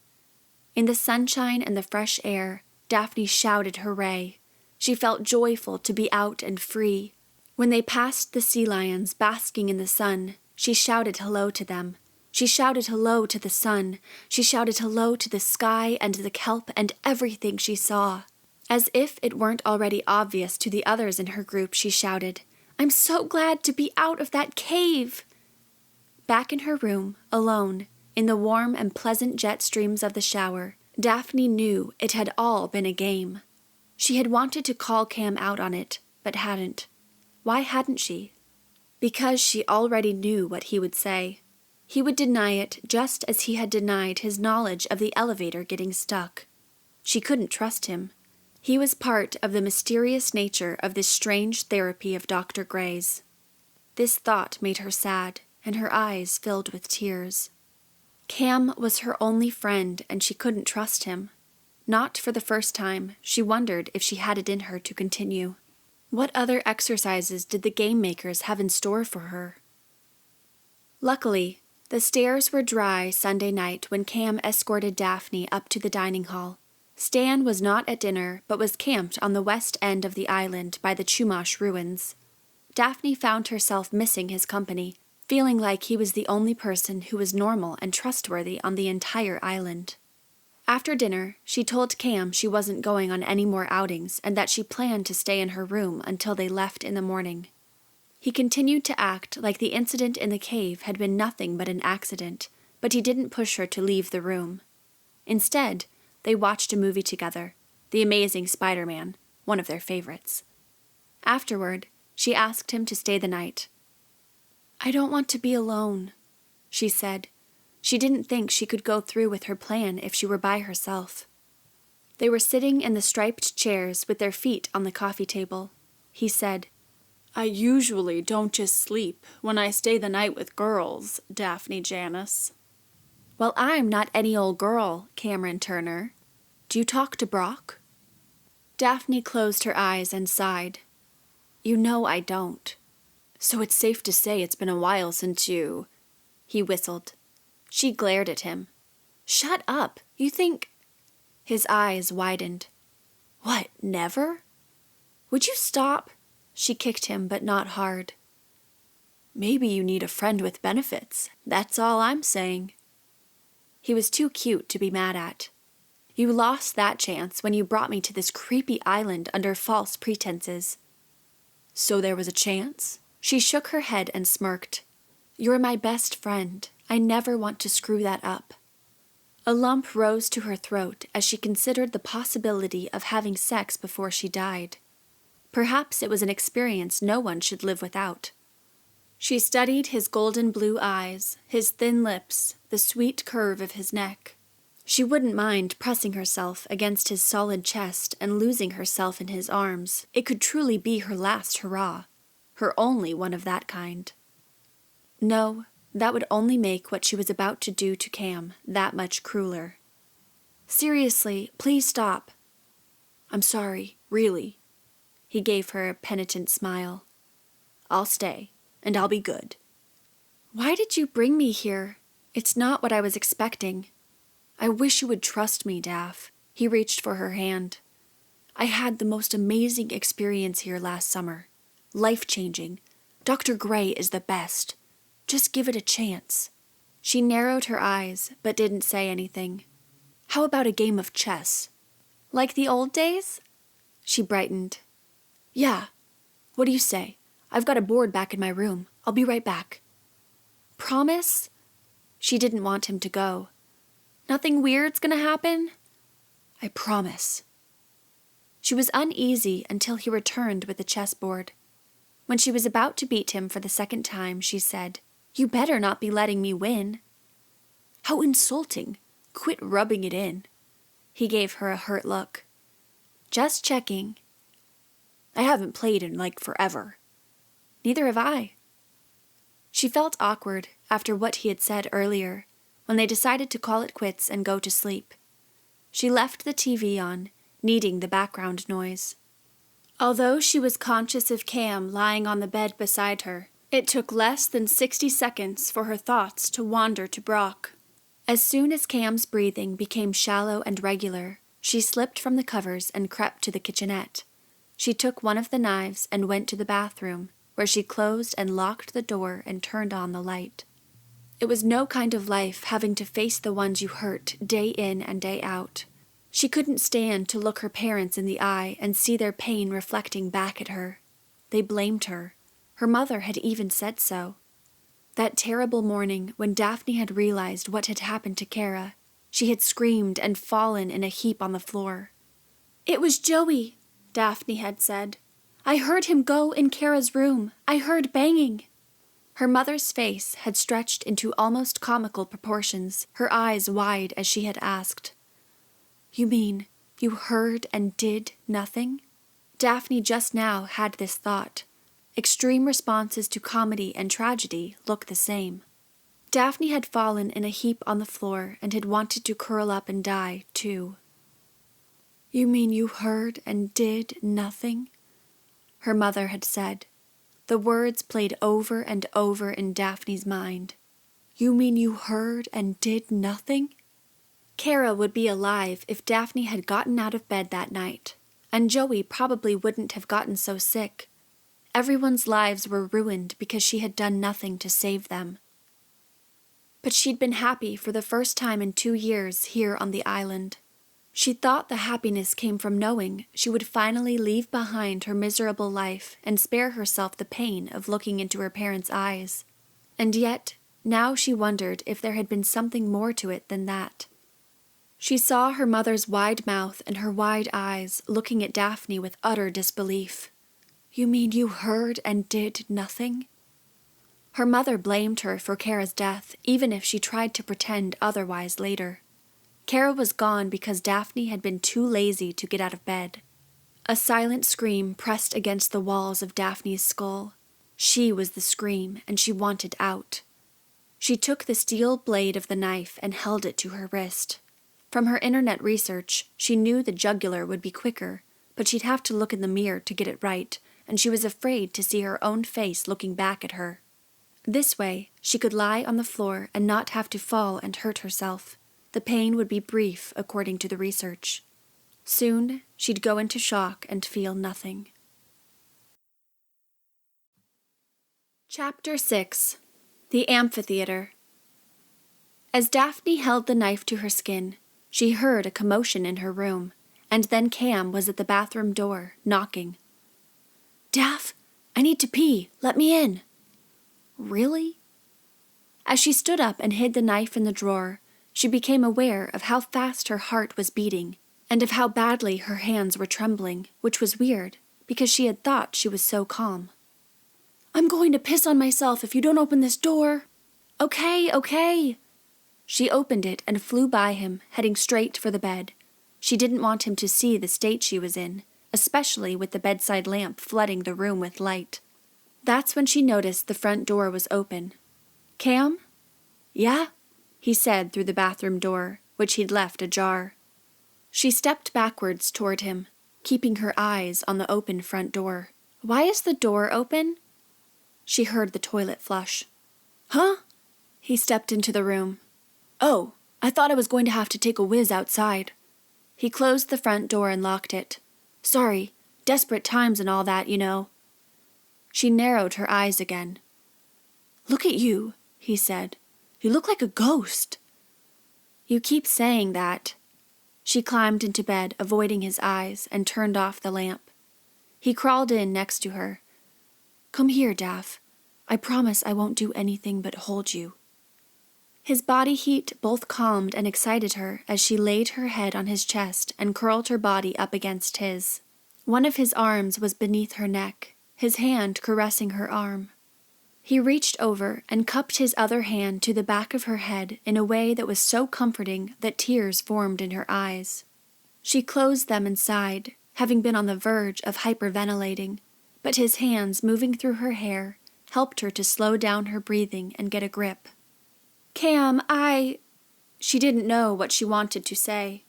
[SPEAKER 1] In the sunshine and the fresh air, Daphne shouted hooray. She felt joyful to be out and free. When they passed the sea lions basking in the sun, she shouted hello to them. She shouted hello to the sun. She shouted hello to the sky and the kelp and everything she saw. As if it weren't already obvious to the others in her group, she shouted, I'm so glad to be out of that cave! Back in her room, alone, in the warm and pleasant jet streams of the shower, Daphne knew it had all been a game. She had wanted to call Cam out on it, but hadn't. Why hadn't she? Because she already knew what he would say. He would deny it just as he had denied his knowledge of the elevator getting stuck. She couldn't trust him. He was part of the mysterious nature of this strange therapy of Dr. Gray's. This thought made her sad, and her eyes filled with tears. Cam was her only friend, and she couldn't trust him. Not for the first time, she wondered if she had it in her to continue. What other exercises did the game makers have in store for her? Luckily, the stairs were dry Sunday night when Cam escorted Daphne up to the dining hall. Stan was not at dinner, but was camped on the west end of the island by the Chumash ruins. Daphne found herself missing his company, feeling like he was the only person who was normal and trustworthy on the entire island. After dinner, she told Cam she wasn't going on any more outings and that she planned to stay in her room until they left in the morning. He continued to act like the incident in the cave had been nothing but an accident, but he didn't push her to leave the room. Instead, they watched a movie together, The Amazing Spider-Man, one of their favorites. Afterward, she asked him to stay the night. I don't want to be alone, she said. She didn't think she could go through with her plan if she were by herself. They were sitting in the striped chairs with their feet on the coffee table. He said, I usually don't just sleep when I stay the night with girls, Daphne Janus. Well, I'm not any old girl, Cameron Turner. Do you talk to Brock? Daphne closed her eyes and sighed. You know I don't. So it's safe to say it's been a while since you... He whistled. She glared at him. Shut up. You think... His eyes widened. What, never? Would you stop? She kicked him, but not hard. Maybe you need a friend with benefits. That's all I'm saying. He was too cute to be mad at. You lost that chance when you brought me to this creepy island under false pretenses. So there was a chance? She shook her head and smirked. You're my best friend. I never want to screw that up. A lump rose to her throat as she considered the possibility of having sex before she died. Perhaps it was an experience no one should live without. She studied his golden blue eyes, his thin lips, the sweet curve of his neck. She wouldn't mind pressing herself against his solid chest and losing herself in his arms. It could truly be her last hurrah, her only one of that kind. No, that would only make what she was about to do to Cam that much crueler. Seriously, please stop. I'm sorry, really. He gave her a penitent smile. I'll stay, and I'll be good. Why did you bring me here? It's not what I was expecting. I wish you would trust me, Daph. He reached for her hand. I had the most amazing experience here last summer. Life-changing. Dr. Gray is the best. Just give it a chance. She narrowed her eyes, but didn't say anything. How about a game of chess? Like the old days? She brightened. Yeah. What do you say? I've got a board back in my room. I'll be right back. Promise? She didn't want him to go. Nothing weird's gonna happen? I promise. She was uneasy until he returned with the chessboard. When she was about to beat him for the second time, she said, You better not be letting me win. How insulting. Quit rubbing it in. He gave her a hurt look. Just checking. I haven't played in forever. Neither have I. She felt awkward after what he had said earlier, when they decided to call it quits and go to sleep. She left the TV on, needing the background noise. Although she was conscious of Cam lying on the bed beside her, it took less than 60 seconds for her thoughts to wander to Brock. As soon as Cam's breathing became shallow and regular, she slipped from the covers and crept to the kitchenette. She took one of the knives and went to the bathroom, where she closed and locked the door and turned on the light. It was no kind of life having to face the ones you hurt day in and day out. She couldn't stand to look her parents in the eye and see their pain reflecting back at her. They blamed her. Her mother had even said so. That terrible morning when Daphne had realized what had happened to Kara, she had screamed and fallen in a heap on the floor. It was Joey, Daphne had said. I heard him go in Kara's room. I heard banging. Her mother's face had stretched into almost comical proportions, her eyes wide as she had asked, You mean you heard and did nothing? Daphne just now had this thought. Extreme responses to comedy and tragedy look the same. Daphne had fallen in a heap on the floor and had wanted to curl up and die, too. You mean you heard and did nothing? Her mother had said. The words played over and over in Daphne's mind. You mean you heard and did nothing? Kara would be alive if Daphne had gotten out of bed that night, and Joey probably wouldn't have gotten so sick. Everyone's lives were ruined because she had done nothing to save them. But she'd been happy for the first time in 2 years here on the island. She thought the happiness came from knowing she would finally leave behind her miserable life and spare herself the pain of looking into her parents' eyes. And yet, now she wondered if there had been something more to it than that. She saw her mother's wide mouth and her wide eyes looking at Daphne with utter disbelief. You mean you heard and did nothing? Her mother blamed her for Kara's death, even if she tried to pretend otherwise later. Kara was gone because Daphne had been too lazy to get out of bed. A silent scream pressed against the walls of Daphne's skull. She was the scream, and she wanted out. She took the steel blade of the knife and held it to her wrist. From her internet research, she knew the jugular would be quicker, but she'd have to look in the mirror to get it right, and she was afraid to see her own face looking back at her. This way, she could lie on the floor and not have to fall and hurt herself. The pain would be brief, according to the research. Soon, she'd go into shock and feel nothing. Chapter 6. The Amphitheater. As Daphne held the knife to her skin, she heard a commotion in her room, and then Cam was at the bathroom door, knocking. Daph, I need to pee. Let me in. Really? As she stood up and hid the knife in the drawer, she became aware of how fast her heart was beating, and of how badly her hands were trembling, which was weird, because she had thought she was so calm. I'm going to piss on myself if you don't open this door. Okay, okay. She opened it and flew by him, heading straight for the bed. She didn't want him to see the state she was in, especially with the bedside lamp flooding the room with light. That's when she noticed the front door was open. Cam? Yeah? He said through the bathroom door, which he'd left ajar. She stepped backwards toward him, keeping her eyes on the open front door. Why is the door open? She heard the toilet flush. Huh? He stepped into the room. Oh, I thought I was going to have to take a whiz outside. He closed the front door and locked it. Sorry, desperate times and all that, you know. She narrowed her eyes again. Look at you, he said. You look like a ghost. You keep saying that. She climbed into bed, avoiding his eyes, and turned off the lamp. He crawled in next to her. Come here, Daph. I promise I won't do anything but hold you. His body heat both calmed and excited her as she laid her head on his chest and curled her body up against his. One of his arms was beneath her neck, his hand caressing her arm. He reached over and cupped his other hand to the back of her head in a way that was so comforting that tears formed in her eyes. She closed them and sighed, having been on the verge of hyperventilating, but his hands moving through her hair helped her to slow down her breathing and get a grip. Cam, She didn't know what she wanted to say.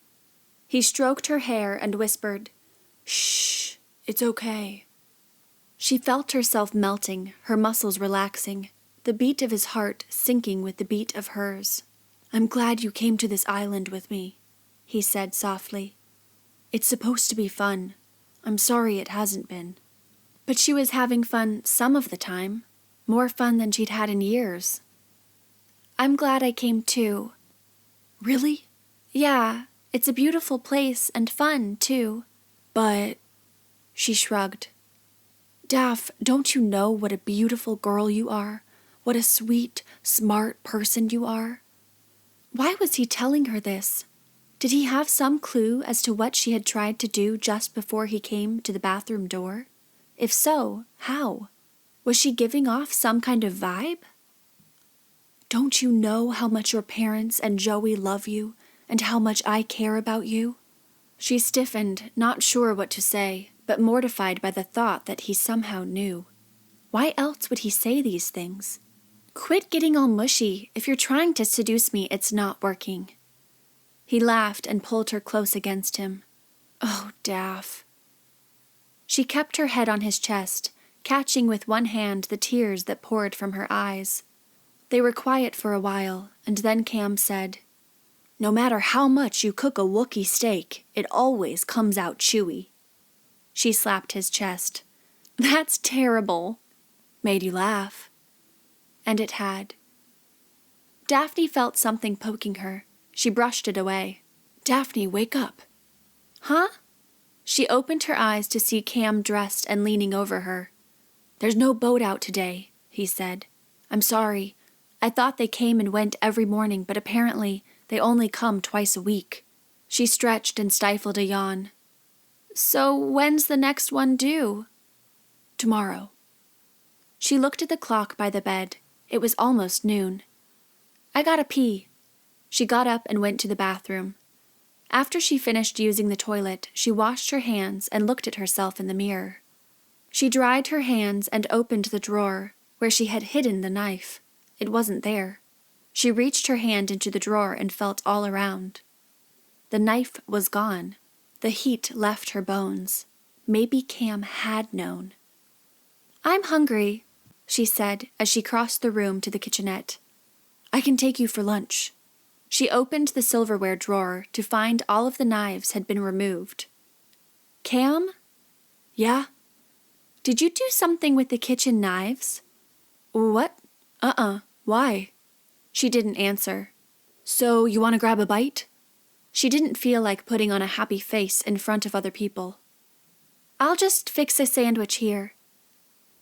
[SPEAKER 1] He stroked her hair and whispered, Shh, it's okay. She felt herself melting, her muscles relaxing, the beat of his heart syncing with the beat of hers. I'm glad you came to this island with me, he said softly. It's supposed to be fun. I'm sorry it hasn't been. But she was having fun some of the time, more fun than she'd had in years. I'm glad I came too. Really? Yeah, it's a beautiful place and fun too. But, she shrugged. Daph, don't you know what a beautiful girl you are? What a sweet, smart person you are? Why was he telling her this? Did he have some clue as to what she had tried to do just before he came to the bathroom door? If so, how? Was she giving off some kind of vibe? Don't you know how much your parents and Joey love you, and how much I care about you? She stiffened, not sure what to say, but mortified by the thought that he somehow knew. Why else would he say these things? Quit getting all mushy. If you're trying to seduce me, it's not working. He laughed and pulled her close against him. Oh, Daph. She kept her head on his chest, catching with one hand the tears that poured from her eyes. They were quiet for a while, and then Cam said, No matter how much you cook a Wookiee steak, it always comes out chewy. She slapped his chest. That's terrible. Made you laugh. And it had. Daphne felt something poking her. She brushed it away. Daphne, wake up. Huh? She opened her eyes to see Cam dressed and leaning over her. There's no boat out today, he said. I'm sorry. I thought they came and went every morning, but apparently they only come twice a week. She stretched and stifled a yawn. So when's the next one due? Tomorrow. She looked at the clock by the bed. It was almost noon. I gotta pee. She got up and went to the bathroom. After she finished using the toilet, she washed her hands and looked at herself in the mirror. She dried her hands and opened the drawer where she had hidden the knife. It wasn't there. She reached her hand into the drawer and felt all around. The knife was gone. The heat left her bones. Maybe Cam had known. I'm hungry, she said as she crossed the room to the kitchenette. I can take you for lunch. She opened the silverware drawer to find all of the knives had been removed. Cam? Yeah? Did you do something with the kitchen knives? What? Why? She didn't answer. So you want to grab a bite? She didn't feel like putting on a happy face in front of other people. I'll just fix a sandwich here.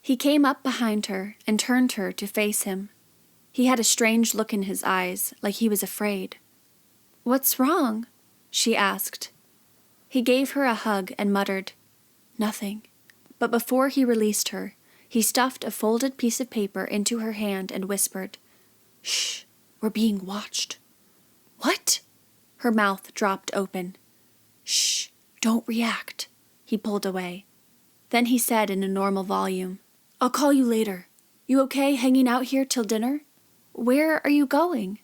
[SPEAKER 1] He came up behind her and turned her to face him. He had a strange look in his eyes, like he was afraid. What's wrong? She asked. He gave her a hug and muttered, Nothing. But before he released her, He stuffed a folded piece of paper into her hand and whispered, "Shh, we're being watched." "What?" Her mouth dropped open. "Shh, don't react." He pulled away. Then he said in a normal volume, "I'll call you later. You okay hanging out here till dinner?" "Where are you going?"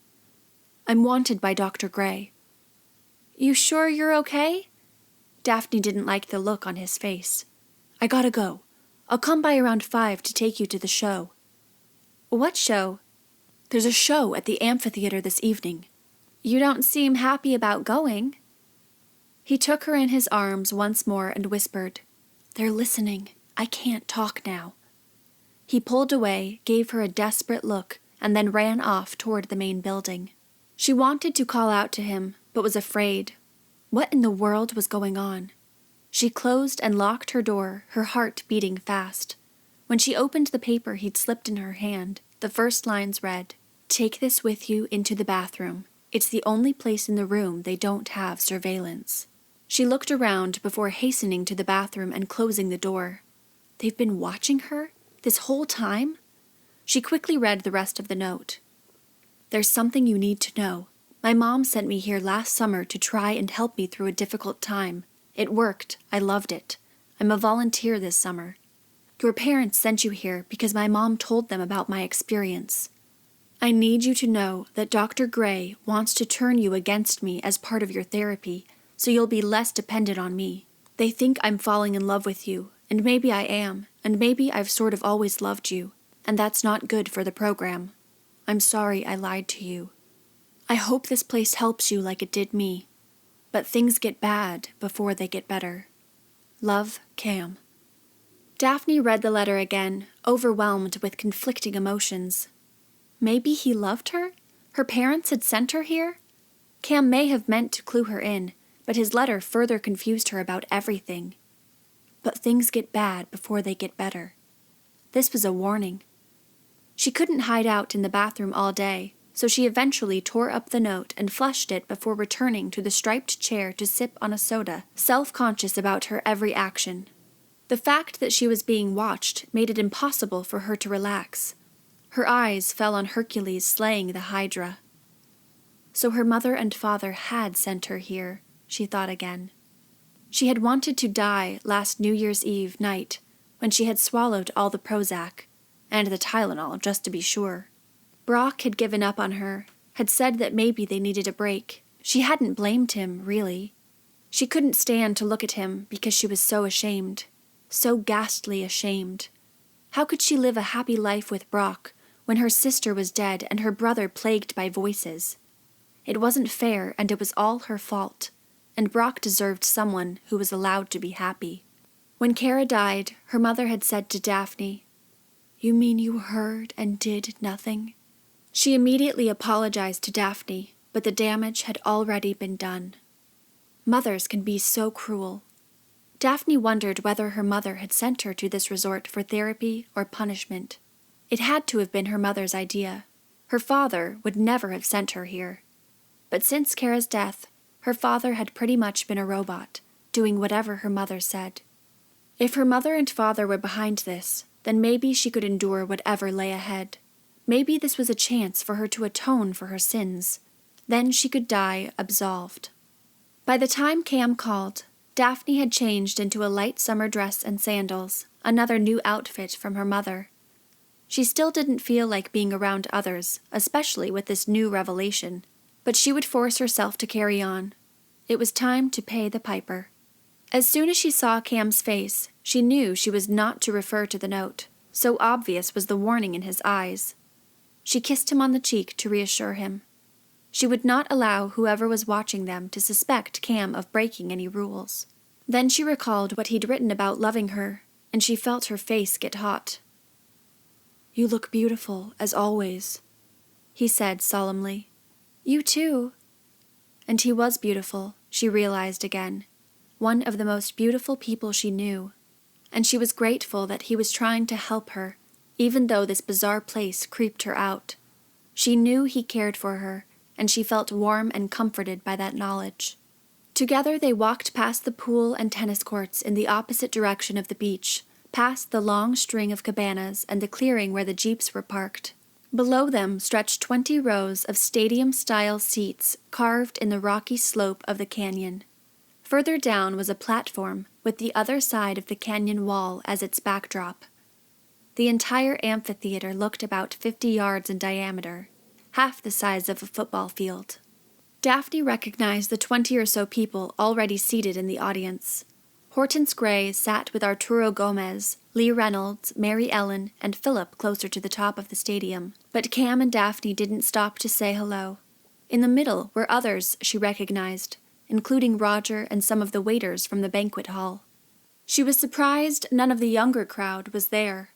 [SPEAKER 1] "I'm wanted by Dr. Gray." "You sure you're okay?" Daphne didn't like the look on his face. "I gotta go. I'll come by around 5 to take you to the show." "What show?" "There's a show at the amphitheater this evening." "You don't seem happy about going." He took her in his arms once more and whispered, "They're listening. I can't talk now." He pulled away, gave her a desperate look, and then ran off toward the main building. She wanted to call out to him, but was afraid. What in the world was going on? She closed and locked her door, her heart beating fast. When she opened the paper he'd slipped in her hand, the first lines read, "Take this with you into the bathroom. It's the only place in the room they don't have surveillance." She looked around before hastening to the bathroom and closing the door. They've been watching her this whole time? She quickly read the rest of the note. "There's something you need to know. My mom sent me here last summer to try and help me through a difficult time. It worked. I loved it. I'm a volunteer this summer. Your parents sent you here because my mom told them about my experience. I need you to know that Dr. Gray wants to turn you against me as part of your therapy, so you'll be less dependent on me. They think I'm falling in love with you, and maybe I am, and maybe I've sort of always loved you, and that's not good for the program. I'm sorry I lied to you. I hope this place helps you like it did me. But things get bad before they get better. Love, Cam." Daphne read the letter again, overwhelmed with conflicting emotions. Maybe he loved her? Her parents had sent her here? Cam may have meant to clue her in, but his letter further confused her about everything. But things get bad before they get better. This was a warning. She couldn't hide out in the bathroom all day, so she eventually tore up the note and flushed it before returning to the striped chair to sip on a soda, self-conscious about her every action. The fact that she was being watched made it impossible for her to relax. Her eyes fell on Hercules slaying the Hydra. So her mother and father had sent her here, she thought again. She had wanted to die last New Year's Eve night, when she had swallowed all the Prozac, and the Tylenol, just to be sure. Brock had given up on her, had said that maybe they needed a break. She hadn't blamed him, really. She couldn't stand to look at him because she was so ashamed. So ghastly ashamed. How could she live a happy life with Brock when her sister was dead and her brother plagued by voices? It wasn't fair, and it was all her fault, and Brock deserved someone who was allowed to be happy. When Kara died, her mother had said to Daphne, "You mean you heard and did nothing?" She immediately apologized to Daphne, but the damage had already been done. Mothers can be so cruel. Daphne wondered whether her mother had sent her to this resort for therapy or punishment. It had to have been her mother's idea. Her father would never have sent her here. But since Kara's death, her father had pretty much been a robot, doing whatever her mother said. If her mother and father were behind this, then maybe she could endure whatever lay ahead. Maybe this was a chance for her to atone for her sins. Then she could die absolved. By the time Cam called, Daphne had changed into a light summer dress and sandals, another new outfit from her mother. She still didn't feel like being around others, especially with this new revelation, but she would force herself to carry on. It was time to pay the piper. As soon as she saw Cam's face, she knew she was not to refer to the note. So obvious was the warning in his eyes. She kissed him on the cheek to reassure him. She would not allow whoever was watching them to suspect Cam of breaking any rules. Then she recalled what he'd written about loving her, and she felt her face get hot. "You look beautiful, as always," he said solemnly. "You too." And he was beautiful, she realized again. One of the most beautiful people she knew. And she was grateful that he was trying to help her, even though this bizarre place creeped her out. She knew he cared for her, and she felt warm and comforted by that knowledge. Together they walked past the pool and tennis courts in the opposite direction of the beach, past the long string of cabanas and the clearing where the jeeps were parked. Below them stretched 20 rows of stadium-style seats carved in the rocky slope of the canyon. Further down was a platform with the other side of the canyon wall as its backdrop. The entire amphitheater looked about 50 yards in diameter, half the size of a football field. Daphne recognized the 20 or so people already seated in the audience. Hortense Gray sat with Arturo Gomez, Lee Reynolds, Mary Ellen, and Philip closer to the top of the stadium, but Cam and Daphne didn't stop to say hello. In the middle were others she recognized, including Roger and some of the waiters from the banquet hall. She was surprised none of the younger crowd was there.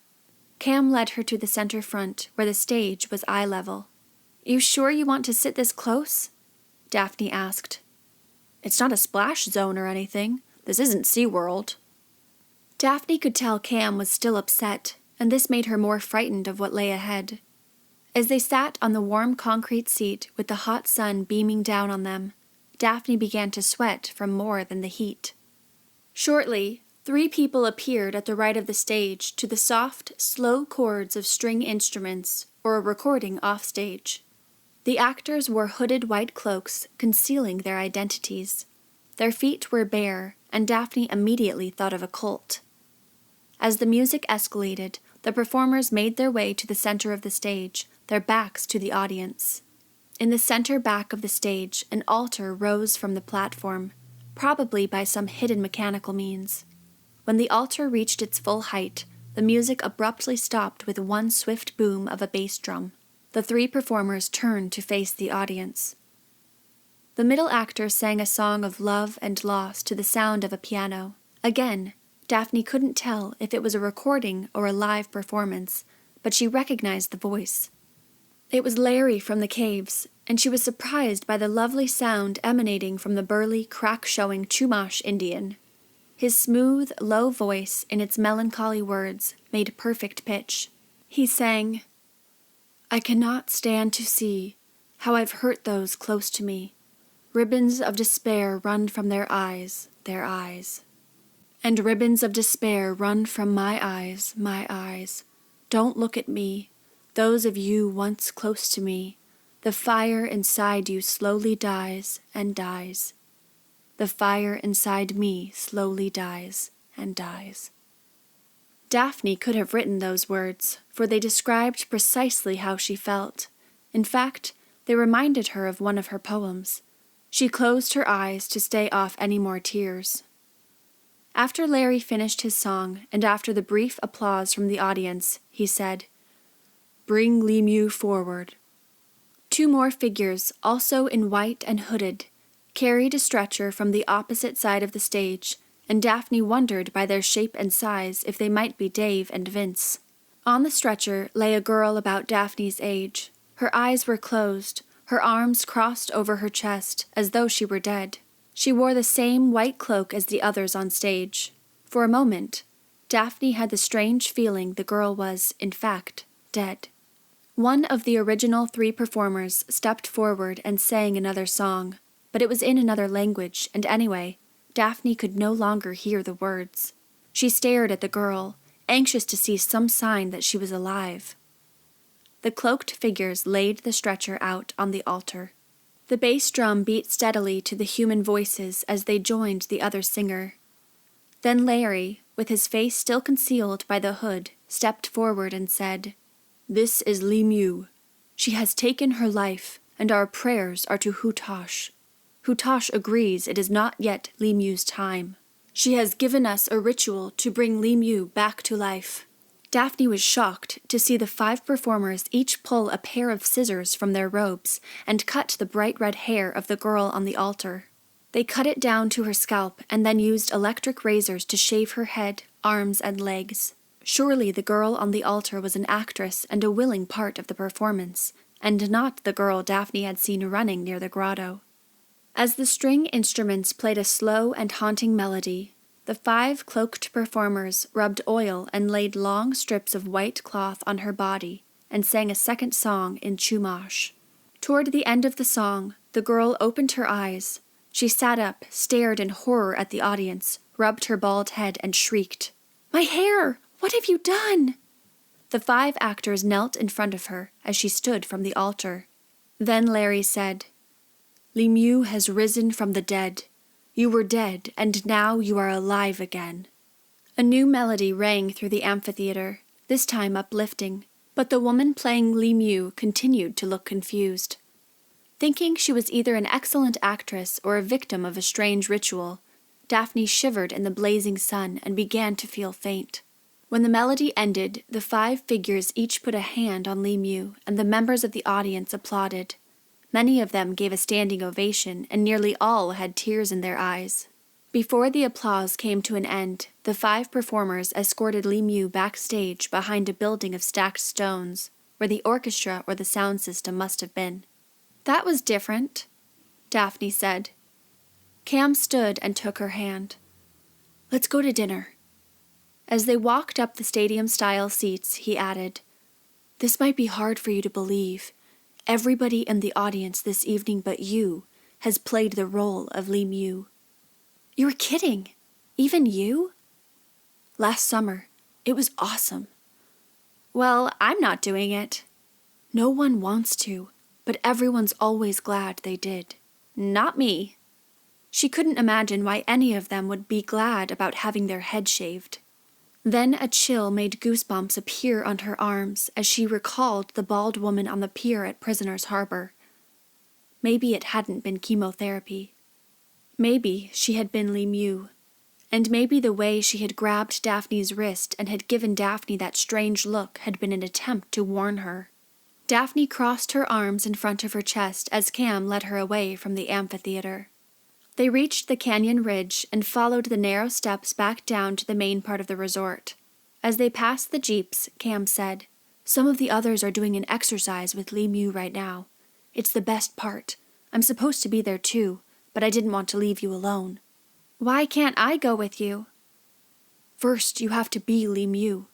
[SPEAKER 1] Cam led her to the center front, where the stage was eye level. "You sure you want to sit this close?" Daphne asked. "It's not a splash zone or anything. This isn't SeaWorld." Daphne could tell Cam was still upset, and this made her more frightened of what lay ahead. As they sat on the warm concrete seat with the hot sun beaming down on them, Daphne began to sweat from more than the heat. Shortly, 3 people appeared at the right of the stage to the soft, slow chords of string instruments or a recording offstage. The actors wore hooded white cloaks concealing their identities. Their feet were bare, and Daphne immediately thought of a cult. As the music escalated, the performers made their way to the center of the stage, their backs to the audience. In the center back of the stage, an altar rose from the platform, probably by some hidden mechanical means. When the altar reached its full height, the music abruptly stopped with one swift boom of a bass drum. The 3 performers turned to face the audience. The middle actor sang a song of love and loss to the sound of a piano. Again, Daphne couldn't tell if it was a recording or a live performance, but she recognized the voice. It was Larry from the caves, and she was surprised by the lovely sound emanating from the burly, crack-showing Chumash Indian. His smooth, low voice, in its melancholy words, made perfect pitch. He sang, "I cannot stand to see how I've hurt those close to me. Ribbons of despair run from their eyes. And ribbons of despair run from my eyes. Don't look at me, those of you once close to me. The fire inside you slowly dies and dies. The fire inside me slowly dies and dies." Daphne could have written those words, for they described precisely how she felt. In fact, they reminded her of one of her poems. She closed her eyes to stay off any more tears. After Larry finished his song, and after the brief applause from the audience, he said, "Bring Lemieux forward." 2 more figures, also in white and hooded, carried a stretcher from the opposite side of the stage, and Daphne wondered by their shape and size if they might be Dave and Vince. On the stretcher lay a girl about Daphne's age. Her eyes were closed, her arms crossed over her chest, as though she were dead. She wore the same white cloak as the others on stage. For a moment, Daphne had the strange feeling the girl was, in fact, dead. One of the original 3 performers stepped forward and sang another song, but it was in another language, and anyway, Daphne could no longer hear the words. She stared at the girl, anxious to see some sign that she was alive. The cloaked figures laid the stretcher out on the altar. The bass drum beat steadily to the human voices as they joined the other singer. Then Larry, with his face still concealed by the hood, stepped forward and said, "This is Lemieux. She has taken her life, and our prayers are to Chumash. Chumash agrees it is not yet Lemieux's time. She has given us a ritual to bring Lemieux back to life." Daphne was shocked to see the 5 performers each pull a pair of scissors from their robes and cut the bright red hair of the girl on the altar. They cut it down to her scalp and then used electric razors to shave her head, arms, and legs. Surely the girl on the altar was an actress and a willing part of the performance, and not the girl Daphne had seen running near the grotto. As the string instruments played a slow and haunting melody, the 5 cloaked performers rubbed oil and laid long strips of white cloth on her body and sang a second song in Chumash. Toward the end of the song, the girl opened her eyes. She sat up, stared in horror at the audience, rubbed her bald head, and shrieked, "My hair! What have you done?" The 5 actors knelt in front of her as she stood from the altar. Then Larry said, "Lemieux has risen from the dead. You were dead, and now you are alive again." A new melody rang through the amphitheater, this time uplifting, but the woman playing Lemieux continued to look confused. Thinking she was either an excellent actress or a victim of a strange ritual, Daphne shivered in the blazing sun and began to feel faint. When the melody ended, the 5 figures each put a hand on Lemieux, and the members of the audience applauded. Many of them gave a standing ovation, and nearly all had tears in their eyes. Before the applause came to an end, the 5 performers escorted Lemieux backstage behind a building of stacked stones, where the orchestra or the sound system must have been. "That was different," Daphne said. Cam stood and took her hand. "Let's go to dinner." As they walked up the stadium-style seats, he added, "This might be hard for you to believe. Everybody in the audience this evening but you has played the role of Lemieux." "You're kidding. Even you?" "Last summer. It was awesome." "Well, I'm not doing it." "No one wants to, but everyone's always glad they did." "Not me." She couldn't imagine why any of them would be glad about having their head shaved. Then a chill made goosebumps appear on her arms as she recalled the bald woman on the pier at Prisoners' Harbor. Maybe it hadn't been chemotherapy. Maybe she had been Lemieux. And maybe the way she had grabbed Daphne's wrist and had given Daphne that strange look had been an attempt to warn her. Daphne crossed her arms in front of her chest as Cam led her away from the amphitheater. They reached the canyon ridge and followed the narrow steps back down to the main part of the resort. As they passed the jeeps, Cam said, "Some of the others are doing an exercise with Lemieux right now. It's the best part. I'm supposed to be there too, but I didn't want to leave you alone." "Why can't I go with you?" "First, you have to be Lemieux."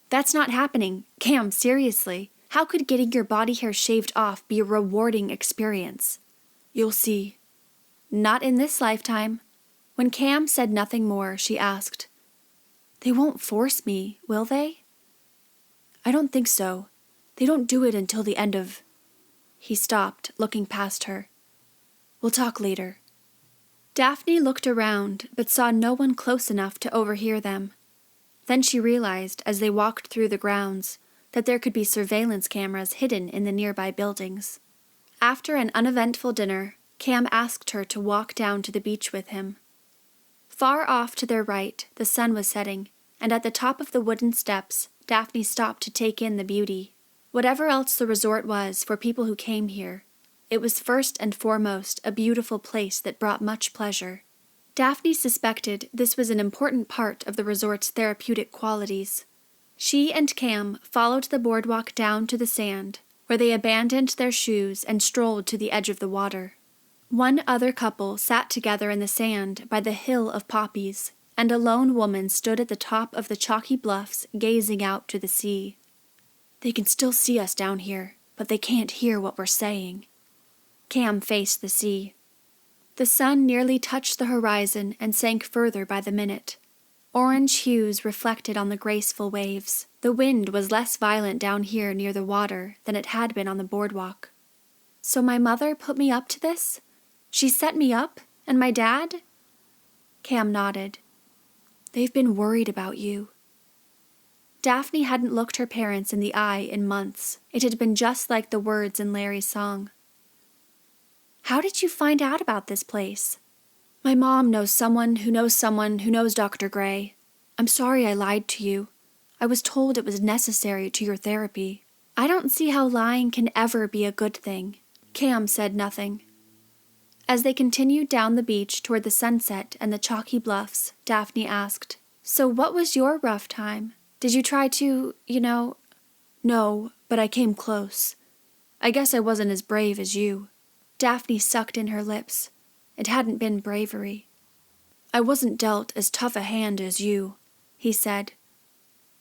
[SPEAKER 1] "That's not happening. Cam, seriously. How could getting your body hair shaved off be a rewarding experience?" "You'll see." "Not in this lifetime." When Cam said nothing more, she asked, "They won't force me, will they?" "I don't think so. They don't do it until the end of—" He stopped, looking past her. "We'll talk later." Daphne looked around, but saw no one close enough to overhear them. Then she realized, as they walked through the grounds, that there could be surveillance cameras hidden in the nearby buildings. After an uneventful dinner, Cam asked her to walk down to the beach with him. Far off to their right, the sun was setting, and at the top of the wooden steps, Daphne stopped to take in the beauty. Whatever else the resort was for people who came here, it was first and foremost a beautiful place that brought much pleasure. Daphne suspected this was an important part of the resort's therapeutic qualities. She and Cam followed the boardwalk down to the sand, where they abandoned their shoes and strolled to the edge of the water. One other couple sat together in the sand by the hill of poppies, and a lone woman stood at the top of the chalky bluffs gazing out to the sea. "They can still see us down here, but they can't hear what we're saying." Cam faced the sea. The sun nearly touched the horizon and sank further by the minute. Orange hues reflected on the graceful waves. The wind was less violent down here near the water than it had been on the boardwalk. "So my mother put me up to this? She set me up, and my dad?" Cam nodded. "They've been worried about you." Daphne hadn't looked her parents in the eye in months. It had been just like the words in Larry's song. "How did you find out about this place?" "My mom knows someone who knows someone who knows Dr. Gray. I'm sorry I lied to you. I was told it was necessary to your therapy." "I don't see how lying can ever be a good thing." Cam said nothing. As they continued down the beach toward the sunset and the chalky bluffs, Daphne asked, "So what was your rough time? Did you try to, "No, but I came close. I guess I wasn't as brave as you." Daphne sucked in her lips. It hadn't been bravery. "I wasn't dealt as tough a hand as you," he said.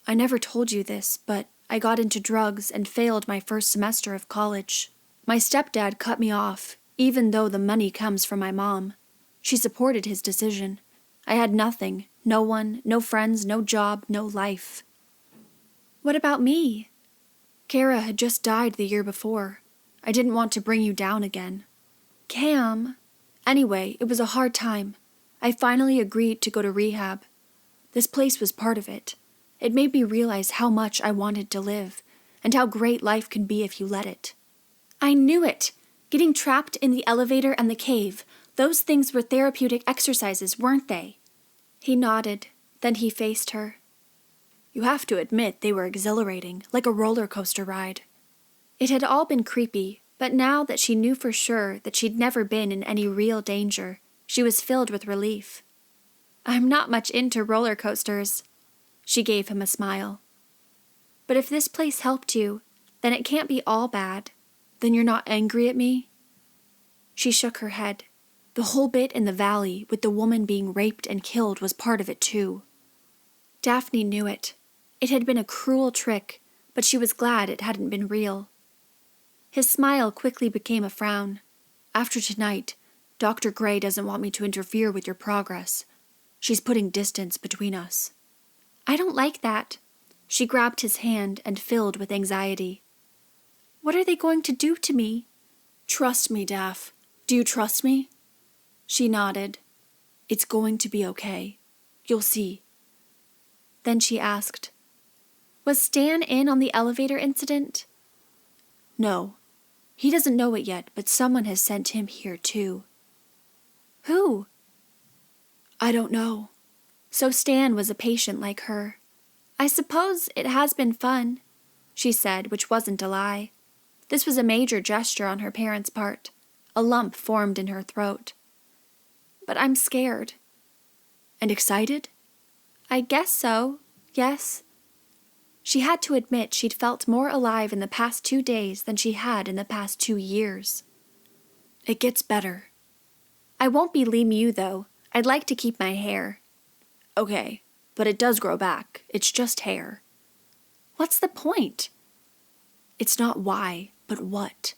[SPEAKER 1] "I never told you this, but I got into drugs and failed my first semester of college. My stepdad cut me off, even though the money comes from my mom. She supported his decision. I had nothing, No one, no friends, no job, no life. What about me? Kara had just died the year before. I didn't want to bring you down again. Cam. Anyway, it was a hard time. I finally agreed to go to rehab. This place was part of it. It made me realize how much I wanted to live, and how great life can be if you let it. I knew it! Getting trapped in the elevator and the cave, those things were therapeutic exercises, weren't they? He nodded, then he faced her. You have to admit they were exhilarating, like a roller coaster ride. It had all been creepy, but now that she knew for sure that she'd never been in any real danger, she was filled with relief. I'm not much into roller coasters. She gave him a smile. But if this place helped you, then it can't be all bad. Then you're not angry at me? She shook her head. The whole bit in the valley with the woman being raped and killed was part of it too. Daphne knew it. It had been a cruel trick, but she was glad it hadn't been real. His smile quickly became a frown. After tonight, Dr. Gray doesn't want me to interfere with your progress. She's putting distance between us. I don't like that. She grabbed his hand and filled with anxiety. What are they going to do to me? Trust me, Daph. Do you trust me? She nodded. It's going to be okay. You'll see. Then she asked, was Stan in on the elevator incident? No. He doesn't know it yet, but someone has sent him here too. Who? I don't know. So Stan was a patient like her. I suppose it has been fun, she said, which wasn't a lie. This was a major gesture on her parents' part. A lump formed in her throat. But I'm scared. And excited? I guess so, yes. She had to admit she'd felt more alive in the past 2 days than she had in the past 2 years. It gets better. I won't be Lee Mew, though. I'd like to keep my hair. Okay, but it does grow back. It's just hair. What's the point? It's not why, but what.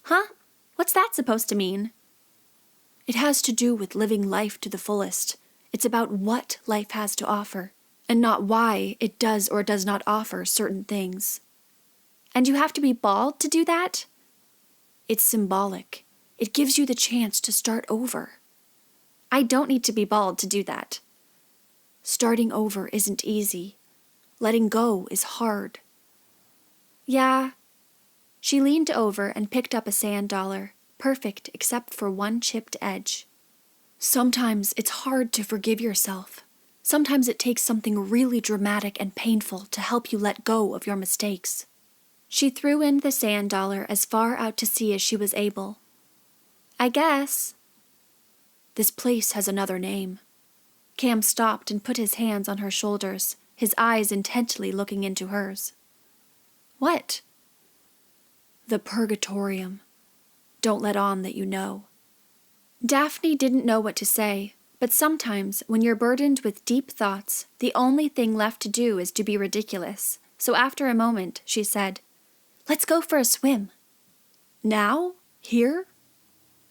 [SPEAKER 1] Huh? What's that supposed to mean? It has to do with living life to the fullest. It's about what life has to offer, and not why it does or does not offer certain things. And you have to be bald to do that? It's symbolic. It gives you the chance to start over. I don't need to be bald to do that. Starting over isn't easy. Letting go is hard. Yeah. She leaned over and picked up a sand dollar, perfect except for one chipped edge. Sometimes it's hard to forgive yourself. Sometimes it takes something really dramatic and painful to help you let go of your mistakes. She threw in the sand dollar as far out to sea as she was able. I guess. This place has another name. Cam stopped and put his hands on her shoulders, his eyes intently looking into hers. What? The Purgatorium. Don't let on that you know. Daphne didn't know what to say, but sometimes when you're burdened with deep thoughts, the only thing left to do is to be ridiculous. So after a moment, she said, Let's go for a swim. Now? Here?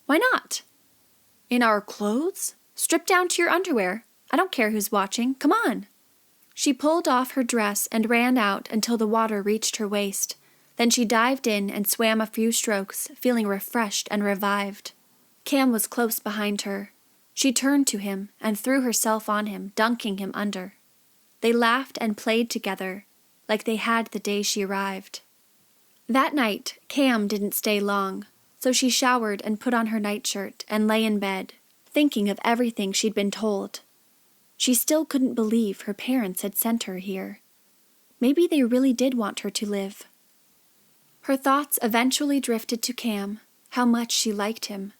[SPEAKER 1] Why not? In our clothes? Strip down to your underwear. I don't care who's watching. Come on. She pulled off her dress and ran out until the water reached her waist. Then she dived in and swam a few strokes, feeling refreshed and revived. Cam was close behind her. She turned to him and threw herself on him, dunking him under. They laughed and played together, like they had the day she arrived. That night, Cam didn't stay long, so she showered and put on her nightshirt and lay in bed, thinking of everything she'd been told. She still couldn't believe her parents had sent her here. Maybe they really did want her to live. Her thoughts eventually drifted to Cam, how much she liked him.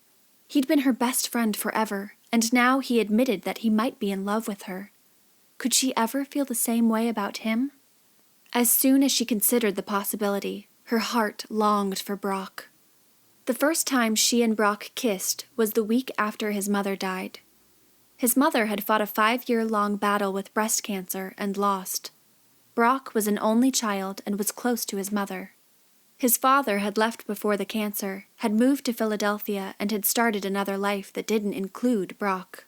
[SPEAKER 1] He'd been her best friend forever, and now he admitted that he might be in love with her. Could she ever feel the same way about him? As soon as she considered the possibility, her heart longed for Brock. The first time she and Brock kissed was the week after his mother died. His mother had fought a 5-year-long battle with breast cancer and lost. Brock was an only child and was close to his mother. His father had left before the cancer, had moved to Philadelphia, and had started another life that didn't include Brock.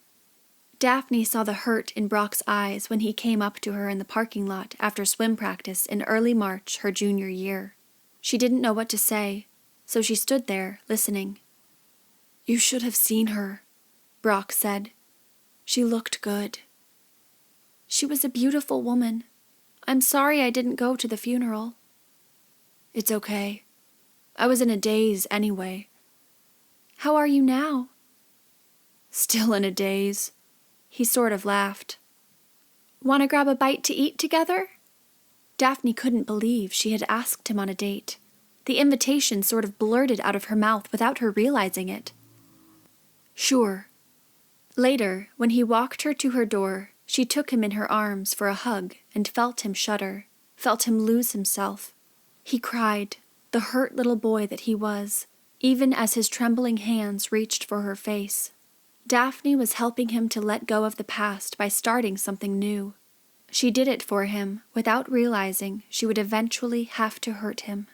[SPEAKER 1] Daphne saw the hurt in Brock's eyes when he came up to her in the parking lot after swim practice in early March her junior year. She didn't know what to say, so she stood there, listening. "You should have seen her," Brock said. "She looked good." "She was a beautiful woman. I'm sorry I didn't go to the funeral." "It's okay. I was in a daze anyway." "How are you now?" "Still in a daze." He sort of laughed. "Want to grab a bite to eat together?" Daphne couldn't believe she had asked him on a date. The invitation sort of blurted out of her mouth without her realizing it. "Sure." Later, when he walked her to her door, she took him in her arms for a hug and felt him shudder, felt him lose himself. He cried, the hurt little boy that he was, even as his trembling hands reached for her face. Daphne was helping him to let go of the past by starting something new. She did it for him without realizing she would eventually have to hurt him.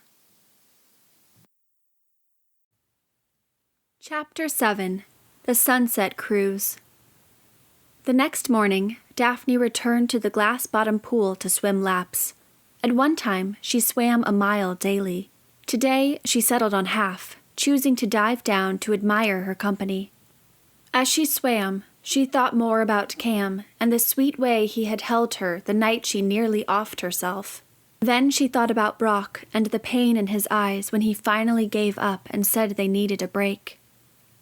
[SPEAKER 1] Chapter 7. The Sunset Cruise. The next morning, Daphne returned to the glass-bottom pool to swim laps. At one time, she swam a mile daily. Today, she settled on half, choosing to dive down to admire her company. As she swam, she thought more about Cam and the sweet way he had held her the night she nearly offed herself. Then she thought about Brock and the pain in his eyes when he finally gave up and said they needed a break.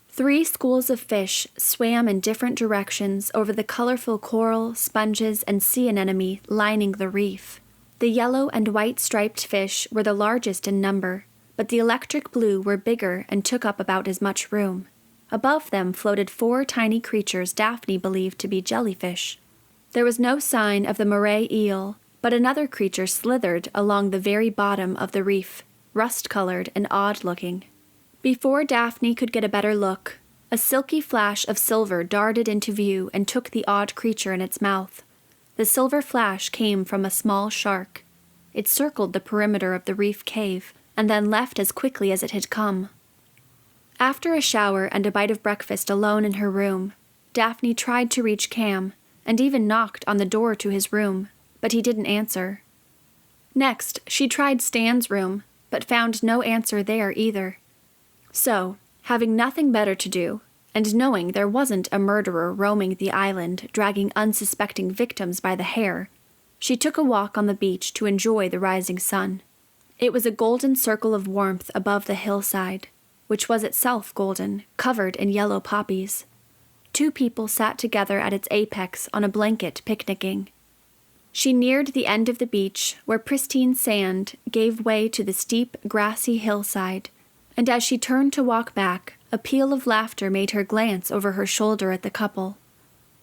[SPEAKER 1] 3 schools of fish swam in different directions over the colorful coral, sponges, and sea anemone lining the reef. The yellow and white striped fish were the largest in number, but the electric blue were bigger and took up about as much room. Above them floated 4 tiny creatures Daphne believed to be jellyfish. There was no sign of the moray eel, but another creature slithered along the very bottom of the reef, rust-colored and odd-looking. Before Daphne could get a better look, a silky flash of silver darted into view and took the odd creature in its mouth. The silver flash came from a small shark. It circled the perimeter of the reef cave, and then left as quickly as it had come. After a shower and a bite of breakfast alone in her room, Daphne tried to reach Cam, and even knocked on the door to his room, but he didn't answer. Next, she tried Stan's room, but found no answer there either. So, having nothing better to do, and knowing there wasn't a murderer roaming the island dragging unsuspecting victims by the hair, she took a walk on the beach to enjoy the rising sun. It was a golden circle of warmth above the hillside, which was itself golden, covered in yellow poppies. 2 people sat together at its apex on a blanket picnicking. She neared the end of the beach, where pristine sand gave way to the steep, grassy hillside, and as she turned to walk back, a peal of laughter made her glance over her shoulder at the couple.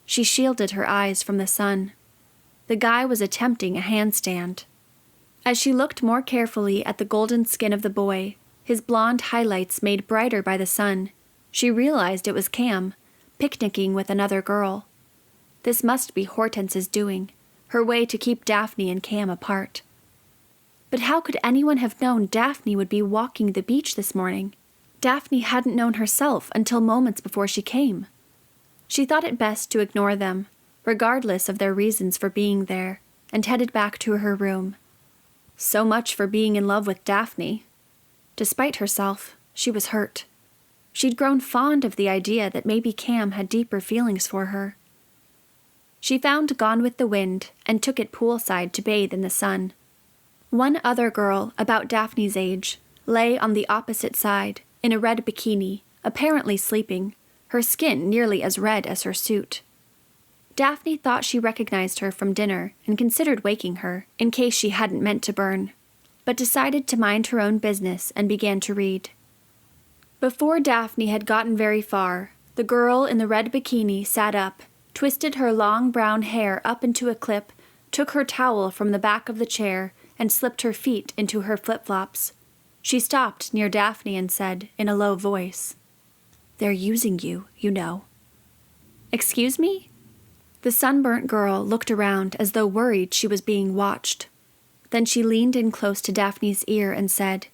[SPEAKER 1] She shielded her eyes from the sun. The guy was attempting a handstand. As she looked more carefully at the golden skin of the boy, his blonde highlights made brighter by the sun, she realized it was Cam, picnicking with another girl. This must be Hortense's doing, her way to keep Daphne and Cam apart. But how could anyone have known Daphne would be walking the beach this morning? Daphne hadn't known herself until moments before she came. She thought it best to ignore them, regardless of their reasons for being there, and headed back to her room. So much for being in love with Daphne. Despite herself, she was hurt. She'd grown fond of the idea that maybe Cam had deeper feelings for her. She found Gone with the Wind and took it poolside to bathe in the sun. One other girl, about Daphne's age, lay on the opposite side, in a red bikini, apparently sleeping, her skin nearly as red as her suit. Daphne thought she recognized her from dinner and considered waking her, in case she hadn't meant to burn, but decided to mind her own business and began to read. Before Daphne had gotten very far, the girl in the red bikini sat up, twisted her long brown hair up into a clip, took her towel from the back of the chair, and slipped her feet into her flip-flops. She stopped near Daphne and said, in a low voice, "They're using you, you know." "Excuse me?" The sunburnt girl looked around as though worried she was being watched. Then she leaned in close to Daphne's ear and said,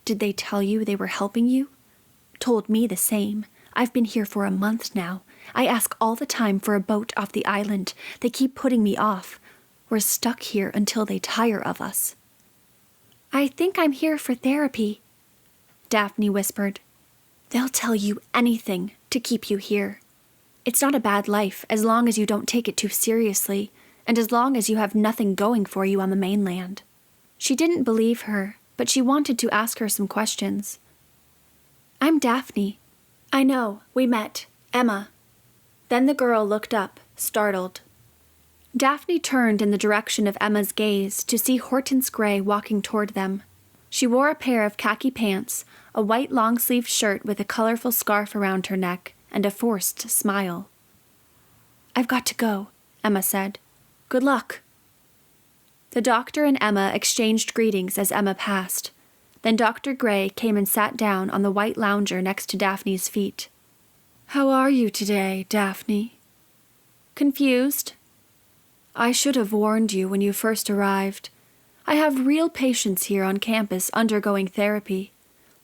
[SPEAKER 1] "Did they tell you they were helping you?" "Told me the same. I've been here for a month now. I ask all the time for a boat off the island. They keep putting me off. We're stuck here until they tire of us." "I think I'm here for therapy," Daphne whispered. "They'll tell you anything to keep you here. It's not a bad life as long as you don't take it too seriously, and as long as you have nothing going for you on the mainland." She didn't believe her, but she wanted to ask her some questions. "I'm Daphne." "I know, we met. Emma." Then the girl looked up, startled. Daphne turned in the direction of Emma's gaze to see Hortense Gray walking toward them. She wore a pair of khaki pants, a white long-sleeved shirt with a colorful scarf around her neck, and a forced smile. "I've got to go," Emma said. "Good luck." The doctor and Emma exchanged greetings as Emma passed. Then Dr. Gray came and sat down on the white lounger next to Daphne's feet. "How are you today, Daphne?" "Confused." "I should have warned you when you first arrived. I have real patients here on campus undergoing therapy.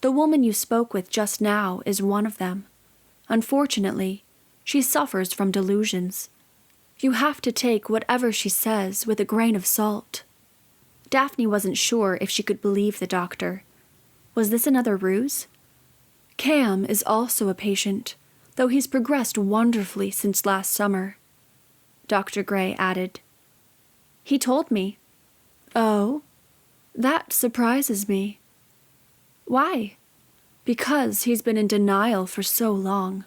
[SPEAKER 1] The woman you spoke with just now is one of them. Unfortunately, she suffers from delusions. You have to take whatever she says with a grain of salt." Daphne wasn't sure if she could believe the doctor. Was this another ruse? "Cam is also a patient, though he's progressed wonderfully since last summer," Dr. Gray added. "He told me." "Oh, that surprises me." "Why?" "Because he's been in denial for so long.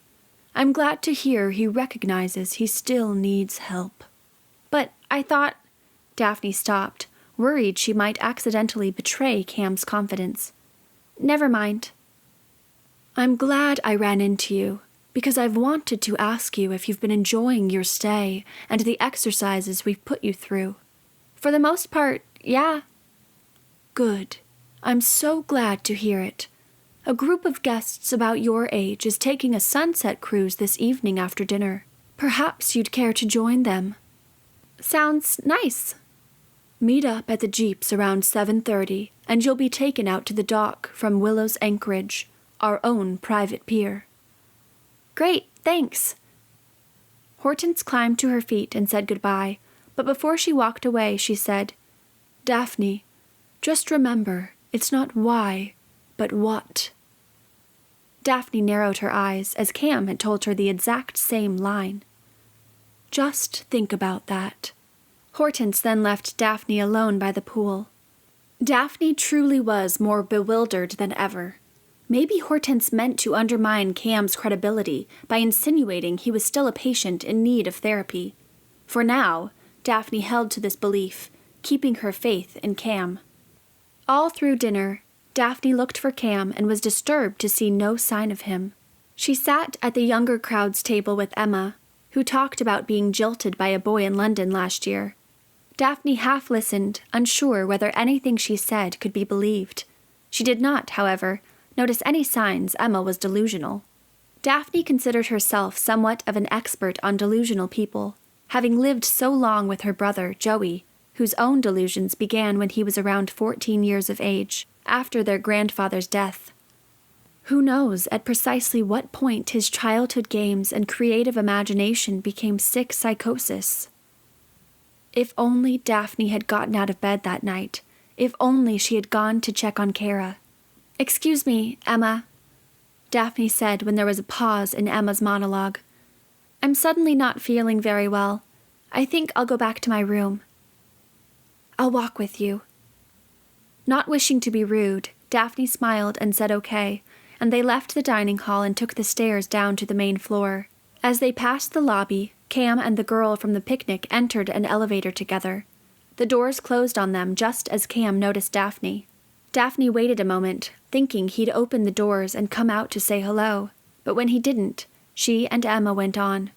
[SPEAKER 1] I'm glad to hear he recognizes he still needs help." "But I thought—" Daphne stopped, worried she might accidentally betray Cam's confidence. "Never mind." "I'm glad I ran into you, because I've wanted to ask you if you've been enjoying your stay and the exercises we've put you through." "For the most part, yeah." "Good. I'm so glad to hear it. A group of guests about your age is taking a sunset cruise this evening after dinner. Perhaps you'd care to join them." "Sounds nice." "Meet up at the Jeeps around 7:30, and you'll be taken out to the dock from Willow's Anchorage, our own private pier." "Great, thanks." Hortense climbed to her feet and said goodbye, but before she walked away, she said, "Daphne, just remember, it's not why, but what." Daphne narrowed her eyes as Cam had told her the exact same line. "Just think about that." Hortense then left Daphne alone by the pool. Daphne truly was more bewildered than ever. Maybe Hortense meant to undermine Cam's credibility by insinuating he was still a patient in need of therapy. For now, Daphne held to this belief, keeping her faith in Cam. All through dinner, Daphne looked for Cam and was disturbed to see no sign of him. She sat at the younger crowd's table with Emma, who talked about being jilted by a boy in London last year. Daphne half listened, unsure whether anything she said could be believed. She did not, however, notice any signs Emma was delusional. Daphne considered herself somewhat of an expert on delusional people, having lived so long with her brother, Joey, whose own delusions began when he was around 14 years of age, after their grandfather's death. Who knows at precisely what point his childhood games and creative imagination became sick psychosis? If only Daphne had gotten out of bed that night. If only she had gone to check on Kara. "Excuse me, Emma," Daphne said when there was a pause in Emma's monologue. "I'm suddenly not feeling very well. I think I'll go back to my room." "I'll walk with you." Not wishing to be rude, Daphne smiled and said okay, and they left the dining hall and took the stairs down to the main floor. As they passed the lobby, Cam and the girl from the picnic entered an elevator together. The doors closed on them just as Cam noticed Daphne. Daphne waited a moment, thinking he'd open the doors and come out to say hello, but when he didn't, she and Emma went on.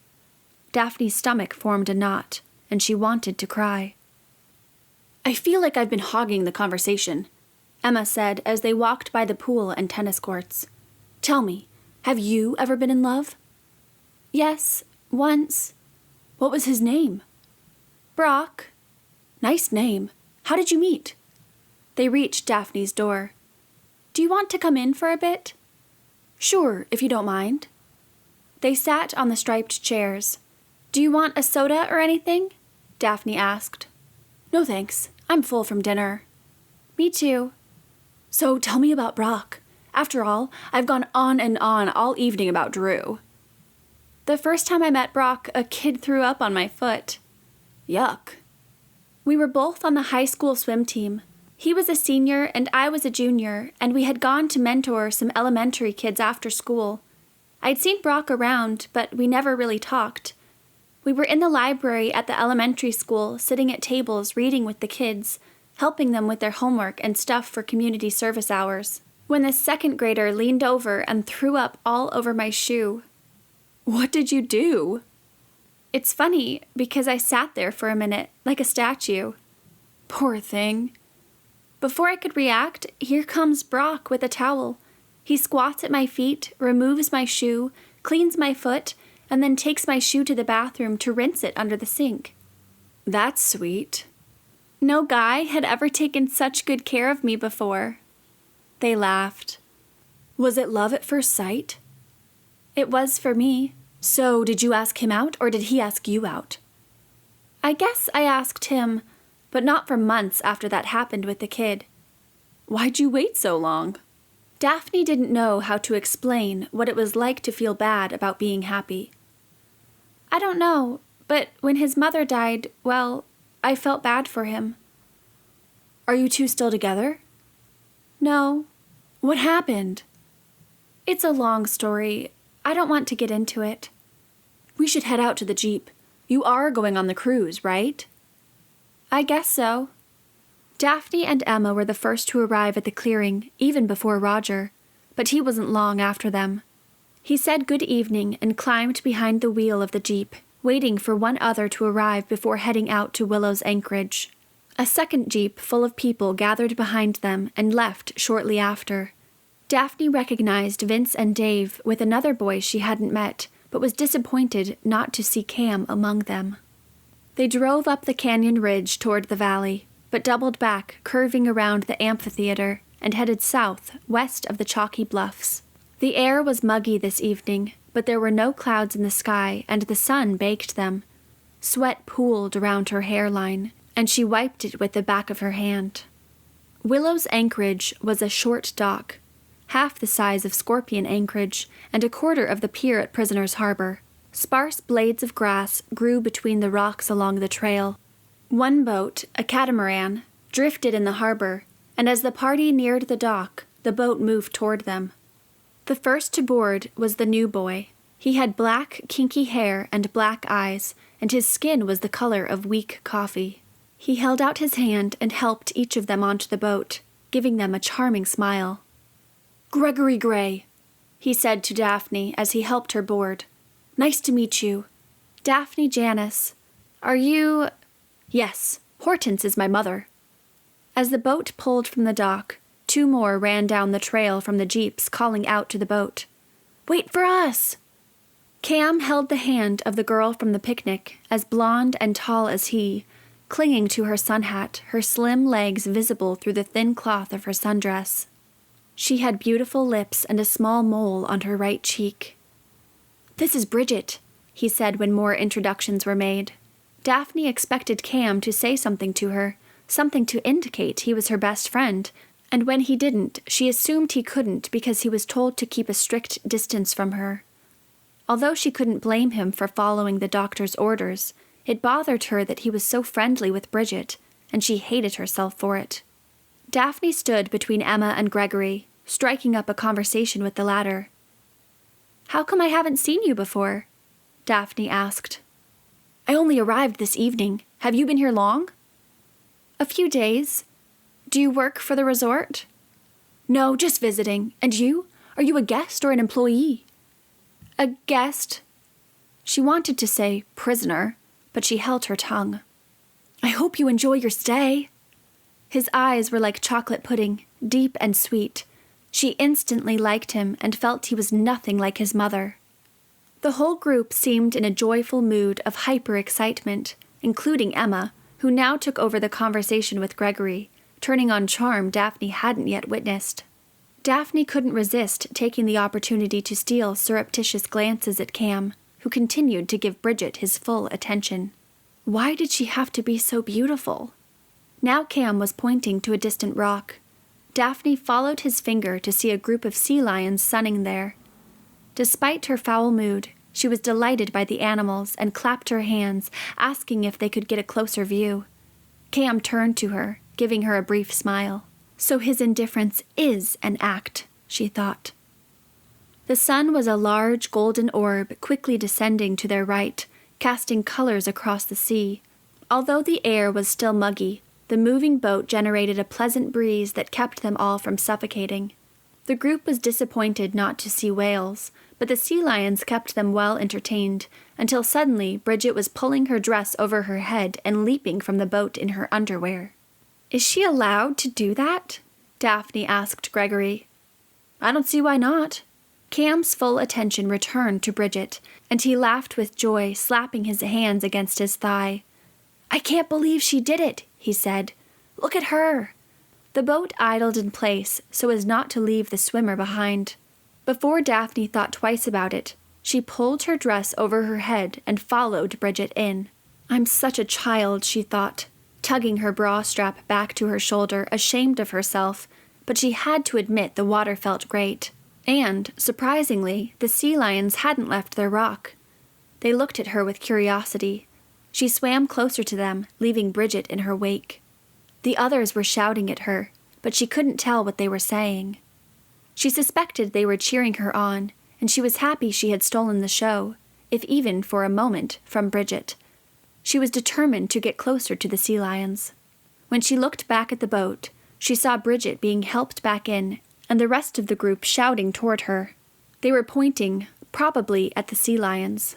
[SPEAKER 1] Daphne's stomach formed a knot, and she wanted to cry. "I feel like I've been hogging the conversation," Emma said as they walked by the pool and tennis courts. "Tell me, have you ever been in love?" "Yes, once." "What was his name?" "Brock." "Nice name. How did you meet?" They reached Daphne's door. "Do you want to come in for a bit?" "Sure, if you don't mind." They sat on the striped chairs. "Do you want a soda or anything?" Daphne asked. "No thanks. I'm full from dinner." "Me too." "So tell me about Brock. After all, I've gone on and on all evening about Drew." "The first time I met Brock, a kid threw up on my foot." "Yuck." "We were both on the high school swim team. He was a senior and I was a junior, and we had gone to mentor some elementary kids after school. I'd seen Brock around, but we never really talked. We were in the library at the elementary school, sitting at tables reading with the kids, helping them with their homework and stuff for community service hours, when this second grader leaned over and threw up all over my shoe." "What did you do?" "It's funny, because I sat there for a minute, like a statue." "Poor thing." Before I could react, here comes Brock with a towel. He squats at my feet, removes my shoe, cleans my foot, and then takes my shoe to the bathroom to rinse it under the sink. "That's sweet." "No guy had ever taken such good care of me before." They laughed. "Was it love at first sight?" "It was for me." "So, did you ask him out, or did he ask you out?" "I guess I asked him, but not for months after that happened with the kid." "Why'd you wait so long?" Daphne didn't know how to explain what it was like to feel bad about being happy. "I don't know, but when his mother died, well, I felt bad for him." "Are you two still together?" "No." "What happened?" "It's a long story. I don't want to get into it." "We should head out to the Jeep. You are going on the cruise, right?" "I guess so." Daphne and Emma were the first to arrive at the clearing, even before Roger, but he wasn't long after them. He said good evening and climbed behind the wheel of the Jeep, waiting for one other to arrive before heading out to Willow's anchorage. A second Jeep full of people gathered behind them and left shortly after. Daphne recognized Vince and Dave with another boy she hadn't met, but was disappointed not to see Cam among them. They drove up the canyon ridge toward the valley, but doubled back, curving around the amphitheater, and headed south, west of the chalky bluffs. The air was muggy this evening, but there were no clouds in the sky, and the sun baked them. Sweat pooled around her hairline, and she wiped it with the back of her hand. Willow's anchorage was a short dock, half the size of Scorpion Anchorage and a quarter of the pier at Prisoner's Harbor. Sparse blades of grass grew between the rocks along the trail. One boat, a catamaran, drifted in the harbor, and as the party neared the dock, the boat moved toward them. The first to board was the new boy. He had black, kinky hair and black eyes, and his skin was the color of weak coffee. He held out his hand and helped each of them onto the boat, giving them a charming smile. "Gregory Gray," he said to Daphne as he helped her board. "Nice to meet you." "Daphne Janus. Are you—" "Yes, Hortense is my mother." As the boat pulled from the dock, two more ran down the trail from the jeeps, calling out to the boat, "Wait for us!" Cam held the hand of the girl from the picnic, as blonde and tall as he, clinging to her sun hat, her slim legs visible through the thin cloth of her sundress. She had beautiful lips and a small mole on her right cheek. "This is Bridget," he said when more introductions were made. Daphne expected Cam to say something to her, something to indicate he was her best friend, and when he didn't, she assumed he couldn't because he was told to keep a strict distance from her. Although she couldn't blame him for following the doctor's orders, it bothered her that he was so friendly with Bridget, and she hated herself for it. Daphne stood between Emma and Gregory, striking up a conversation with the latter. "How come I haven't seen you before?" Daphne asked. "I only arrived this evening. Have you been here long?" "A few days. Do you work for the resort?" "No, just visiting. And you? Are you a guest or an employee?" "A guest." She wanted to say prisoner, but she held her tongue. "I hope you enjoy your stay." His eyes were like chocolate pudding, deep and sweet. She instantly liked him and felt he was nothing like his mother. The whole group seemed in a joyful mood of hyper-excitement, including Emma, who now took over the conversation with Gregory, turning on charm Daphne hadn't yet witnessed. Daphne couldn't resist taking the opportunity to steal surreptitious glances at Cam, who continued to give Bridget his full attention. Why did she have to be so beautiful? Now Cam was pointing to a distant rock. Daphne followed his finger to see a group of sea lions sunning there. Despite her foul mood, she was delighted by the animals and clapped her hands, asking if they could get a closer view. Cam turned to her, giving her a brief smile. So his indifference is an act, she thought. The sun was a large golden orb quickly descending to their right, casting colors across the sea. Although the air was still muggy, the moving boat generated a pleasant breeze that kept them all from suffocating. The group was disappointed not to see whales, but the sea lions kept them well entertained, until suddenly Bridget was pulling her dress over her head and leaping from the boat in her underwear. "Is she allowed to do that?" Daphne asked Gregory. "I don't see why not." Cam's full attention returned to Bridget, and he laughed with joy, slapping his hands against his thigh. "I can't believe she did it," he said. "Look at her." The boat idled in place so as not to leave the swimmer behind. Before Daphne thought twice about it, she pulled her dress over her head and followed Bridget in. "I'm such a child," she thought, tugging her bra strap back to her shoulder, ashamed of herself, but she had to admit the water felt great. And, surprisingly, the sea lions hadn't left their rock. They looked at her with curiosity. She swam closer to them, leaving Bridget in her wake. The others were shouting at her, but she couldn't tell what they were saying. She suspected they were cheering her on, and she was happy she had stolen the show, if even for a moment, from Bridget. She was determined to get closer to the sea lions. When she looked back at the boat, she saw Bridget being helped back in, and the rest of the group shouting toward her. They were pointing, probably at the sea lions.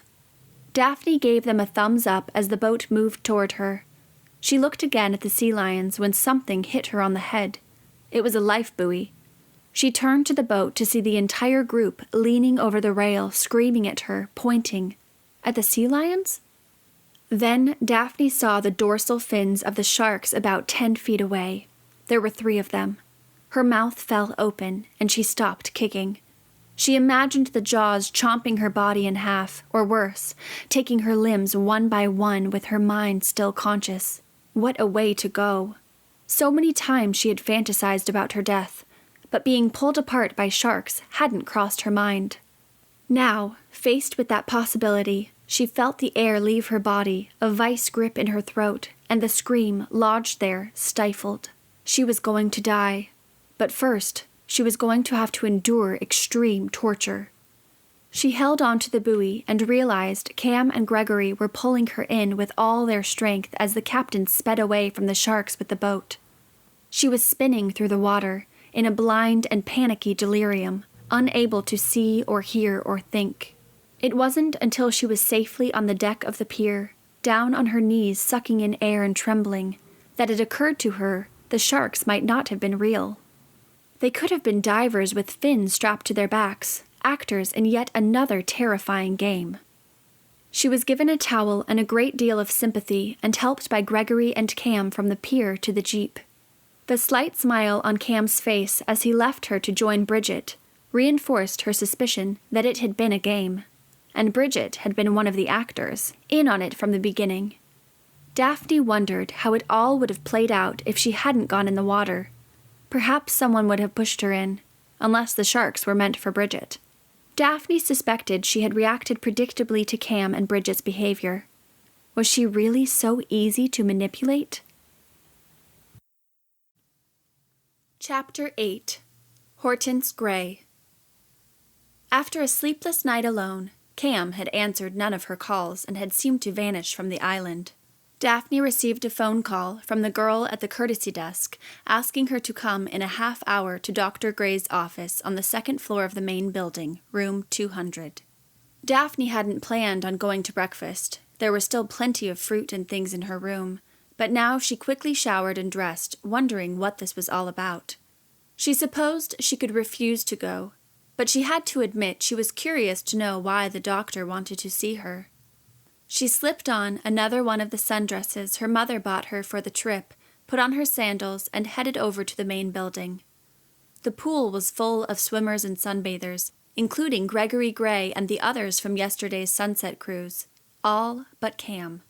[SPEAKER 1] Daphne gave them a thumbs up as the boat moved toward her. She looked again at the sea lions when something hit her on the head. It was a life buoy. She turned to the boat to see the entire group leaning over the rail, screaming at her, pointing. At the sea lions? Then Daphne saw the dorsal fins of the sharks about 10 feet away. There were 3 of them. Her mouth fell open, and she stopped kicking. She imagined the jaws chomping her body in half, or worse, taking her limbs one by one with her mind still conscious. What a way to go. So many times she had fantasized about her death, but being pulled apart by sharks hadn't crossed her mind. Now, faced with that possibility, she felt the air leave her body, a vice grip in her throat, and the scream, lodged there, stifled. She was going to die. But first, she was going to have to endure extreme torture. She held on to the buoy and realized Cam and Gregory were pulling her in with all their strength as the captain sped away from the sharks with the boat. She was spinning through the water, in a blind and panicky delirium, unable to see or hear or think. It wasn't until she was safely on the deck of the pier, down on her knees sucking in air and trembling, that it occurred to her the sharks might not have been real. They could have been divers with fins strapped to their backs, actors in yet another terrifying game. She was given a towel and a great deal of sympathy and helped by Gregory and Cam from the pier to the jeep. The slight smile on Cam's face as he left her to join Bridget reinforced her suspicion that it had been a game, and Bridget had been one of the actors, in on it from the beginning. Daphne wondered how it all would have played out if she hadn't gone in the water. Perhaps someone would have pushed her in, unless the sharks were meant for Bridget. Daphne suspected she had reacted predictably to Cam and Bridget's behavior. Was she really so easy to manipulate? Chapter 8. Hortense Gray. After a sleepless night alone, Cam had answered none of her calls and had seemed to vanish from the island. Daphne received a phone call from the girl at the courtesy desk asking her to come in a half hour to Dr. Gray's office on the 2nd floor of the main building, room 200. Daphne hadn't planned on going to breakfast. There was still plenty of fruit and things in her room, but now she quickly showered and dressed, wondering what this was all about. She supposed she could refuse to go, but she had to admit she was curious to know why the doctor wanted to see her. She slipped on another one of the sundresses her mother bought her for the trip, put on her sandals, and headed over to the main building. The pool was full of swimmers and sunbathers, including Gregory Gray and the others from yesterday's sunset cruise, all but Cam.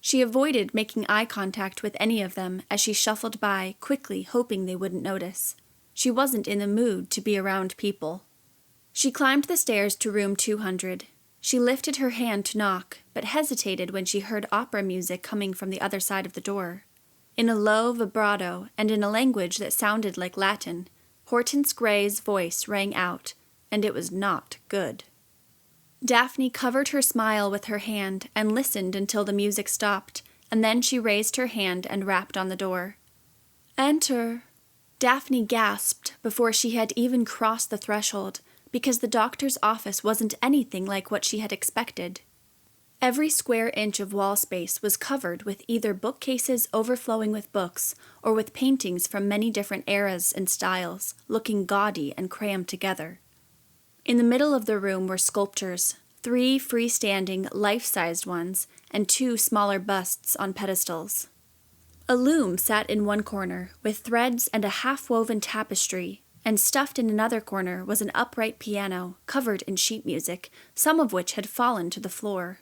[SPEAKER 1] She avoided making eye contact with any of them as she shuffled by, quickly hoping they wouldn't notice. She wasn't in the mood to be around people. She climbed the stairs to room 200. She lifted her hand to knock, but hesitated when she heard opera music coming from the other side of the door. In a low vibrato and in a language that sounded like Latin, Hortense Gray's voice rang out, and it was not good. Daphne covered her smile with her hand and listened until the music stopped, and then she raised her hand and rapped on the door. "Enter." Daphne gasped before she had even crossed the threshold, because the doctor's office wasn't anything like what she had expected. Every square inch of wall space was covered with either bookcases overflowing with books or with paintings from many different eras and styles, looking gaudy and crammed together. In the middle of the room were sculptures, 3 freestanding, life-sized ones, and 2 smaller busts on pedestals. A loom sat in one corner, with threads and a half-woven tapestry, and stuffed in another corner was an upright piano, covered in sheet music, some of which had fallen to the floor.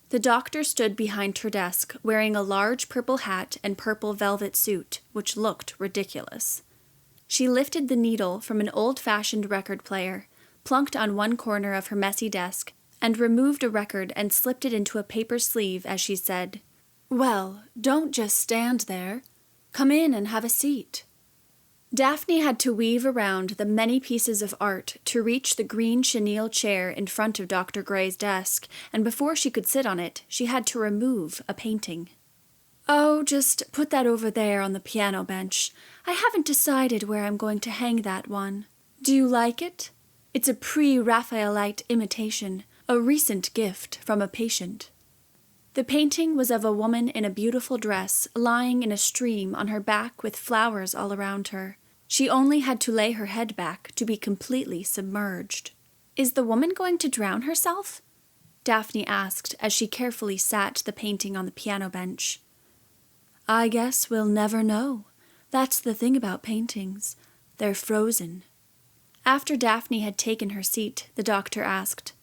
[SPEAKER 1] The doctor stood behind her desk, wearing a large purple hat and purple velvet suit, which looked ridiculous. She lifted the needle from an old-fashioned record player, plunked on one corner of her messy desk, and removed a record and slipped it into a paper sleeve as she said, "Well, don't just stand there. Come in and have a seat." Daphne had to weave around the many pieces of art to reach the green chenille chair in front of Dr. Gray's desk, and before she could sit on it, she had to remove a painting. "Oh, just put that over there on the piano bench. I haven't decided where I'm going to hang that one. Do you like it? It's a pre-Raphaelite imitation, a recent gift from a patient." The painting was of a woman in a beautiful dress lying in a stream on her back with flowers all around her. She only had to lay her head back to be completely submerged. "Is the woman going to drown herself?" Daphne asked as she carefully sat the painting on the piano bench. "I guess we'll never know. That's the thing about paintings. They're frozen." After Daphne had taken her seat, the doctor asked,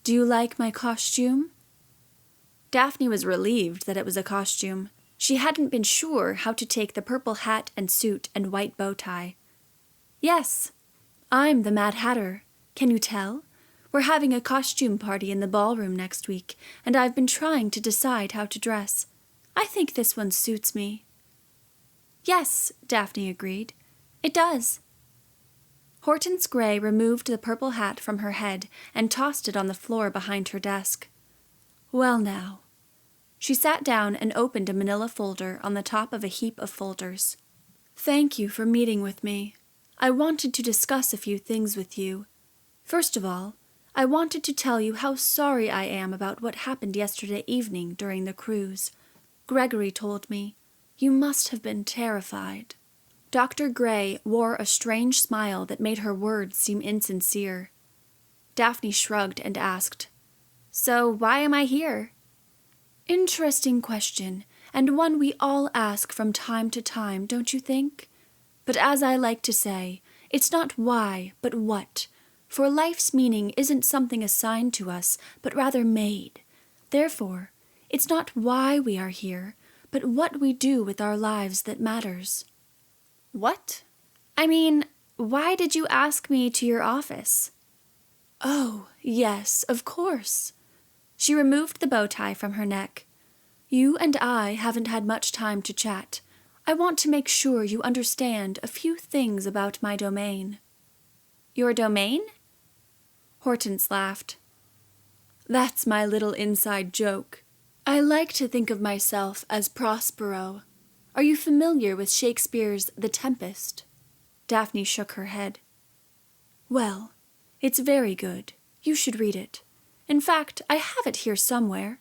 [SPEAKER 1] "Do you like my costume?" Daphne was relieved that it was a costume. She hadn't been sure how to take the purple hat and suit and white bow tie. "Yes, I'm the Mad Hatter. Can you tell? We're having a costume party in the ballroom next week, and I've been trying to decide how to dress. I think this one suits me." "Yes," Daphne agreed. "It does." Hortense Gray removed the purple hat from her head and tossed it on the floor behind her desk. "Well now." She sat down and opened a manila folder on the top of a heap of folders. "Thank you for meeting with me. I wanted to discuss a few things with you. First of all, I wanted to tell you how sorry I am about what happened yesterday evening during the cruise. Gregory told me. You must have been terrified." Dr. Gray wore a strange smile that made her words seem insincere. Daphne shrugged and asked, "So why am I here?" "Interesting question, and one we all ask from time to time, don't you think? But as I like to say, it's not why, but what. For life's meaning isn't something assigned to us, but rather made. Therefore, it's not why we are here, but what we do with our lives that matters." "What? I mean, why did you ask me to your office?" "Oh, yes, of course." She removed the bow tie from her neck. "You and I haven't had much time to chat. I want to make sure you understand a few things about my domain." "Your domain?" Hortense laughed. "That's my little inside joke. I like to think of myself as Prospero. Are you familiar with Shakespeare's The Tempest?" Daphne shook her head. "Well, it's very good. You should read it. In fact, I have it here somewhere."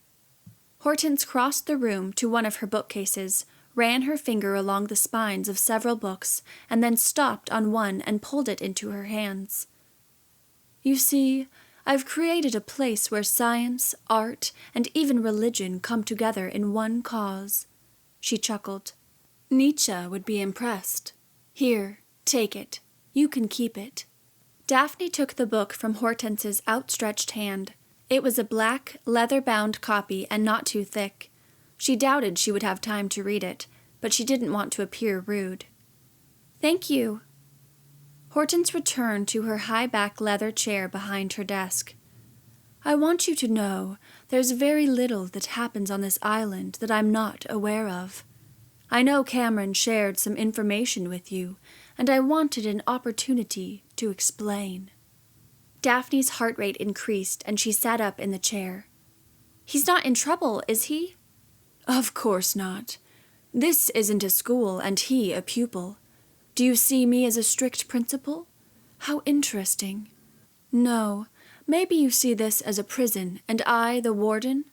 [SPEAKER 1] Hortense crossed the room to one of her bookcases, ran her finger along the spines of several books, and then stopped on one and pulled it into her hands. "You see, I've created a place where science, art, and even religion come together in one cause." She chuckled. "Nietzsche would be impressed. Here, take it. You can keep it." Daphne took the book from Hortense's outstretched hand. It was a black, leather-bound copy and not too thick. She doubted she would have time to read it, but she didn't want to appear rude. "Thank you." Hortense returned to her high-back leather chair behind her desk. "I want you to know there's very little that happens on this island that I'm not aware of. I know Cameron shared some information with you, and I wanted an opportunity to explain." Daphne's heart rate increased, and she sat up in the chair. "He's not in trouble, is he?" "Of course not. This isn't a school, and he a pupil. Do you see me as a strict principal? How interesting. No, maybe you see this as a prison, and I the warden?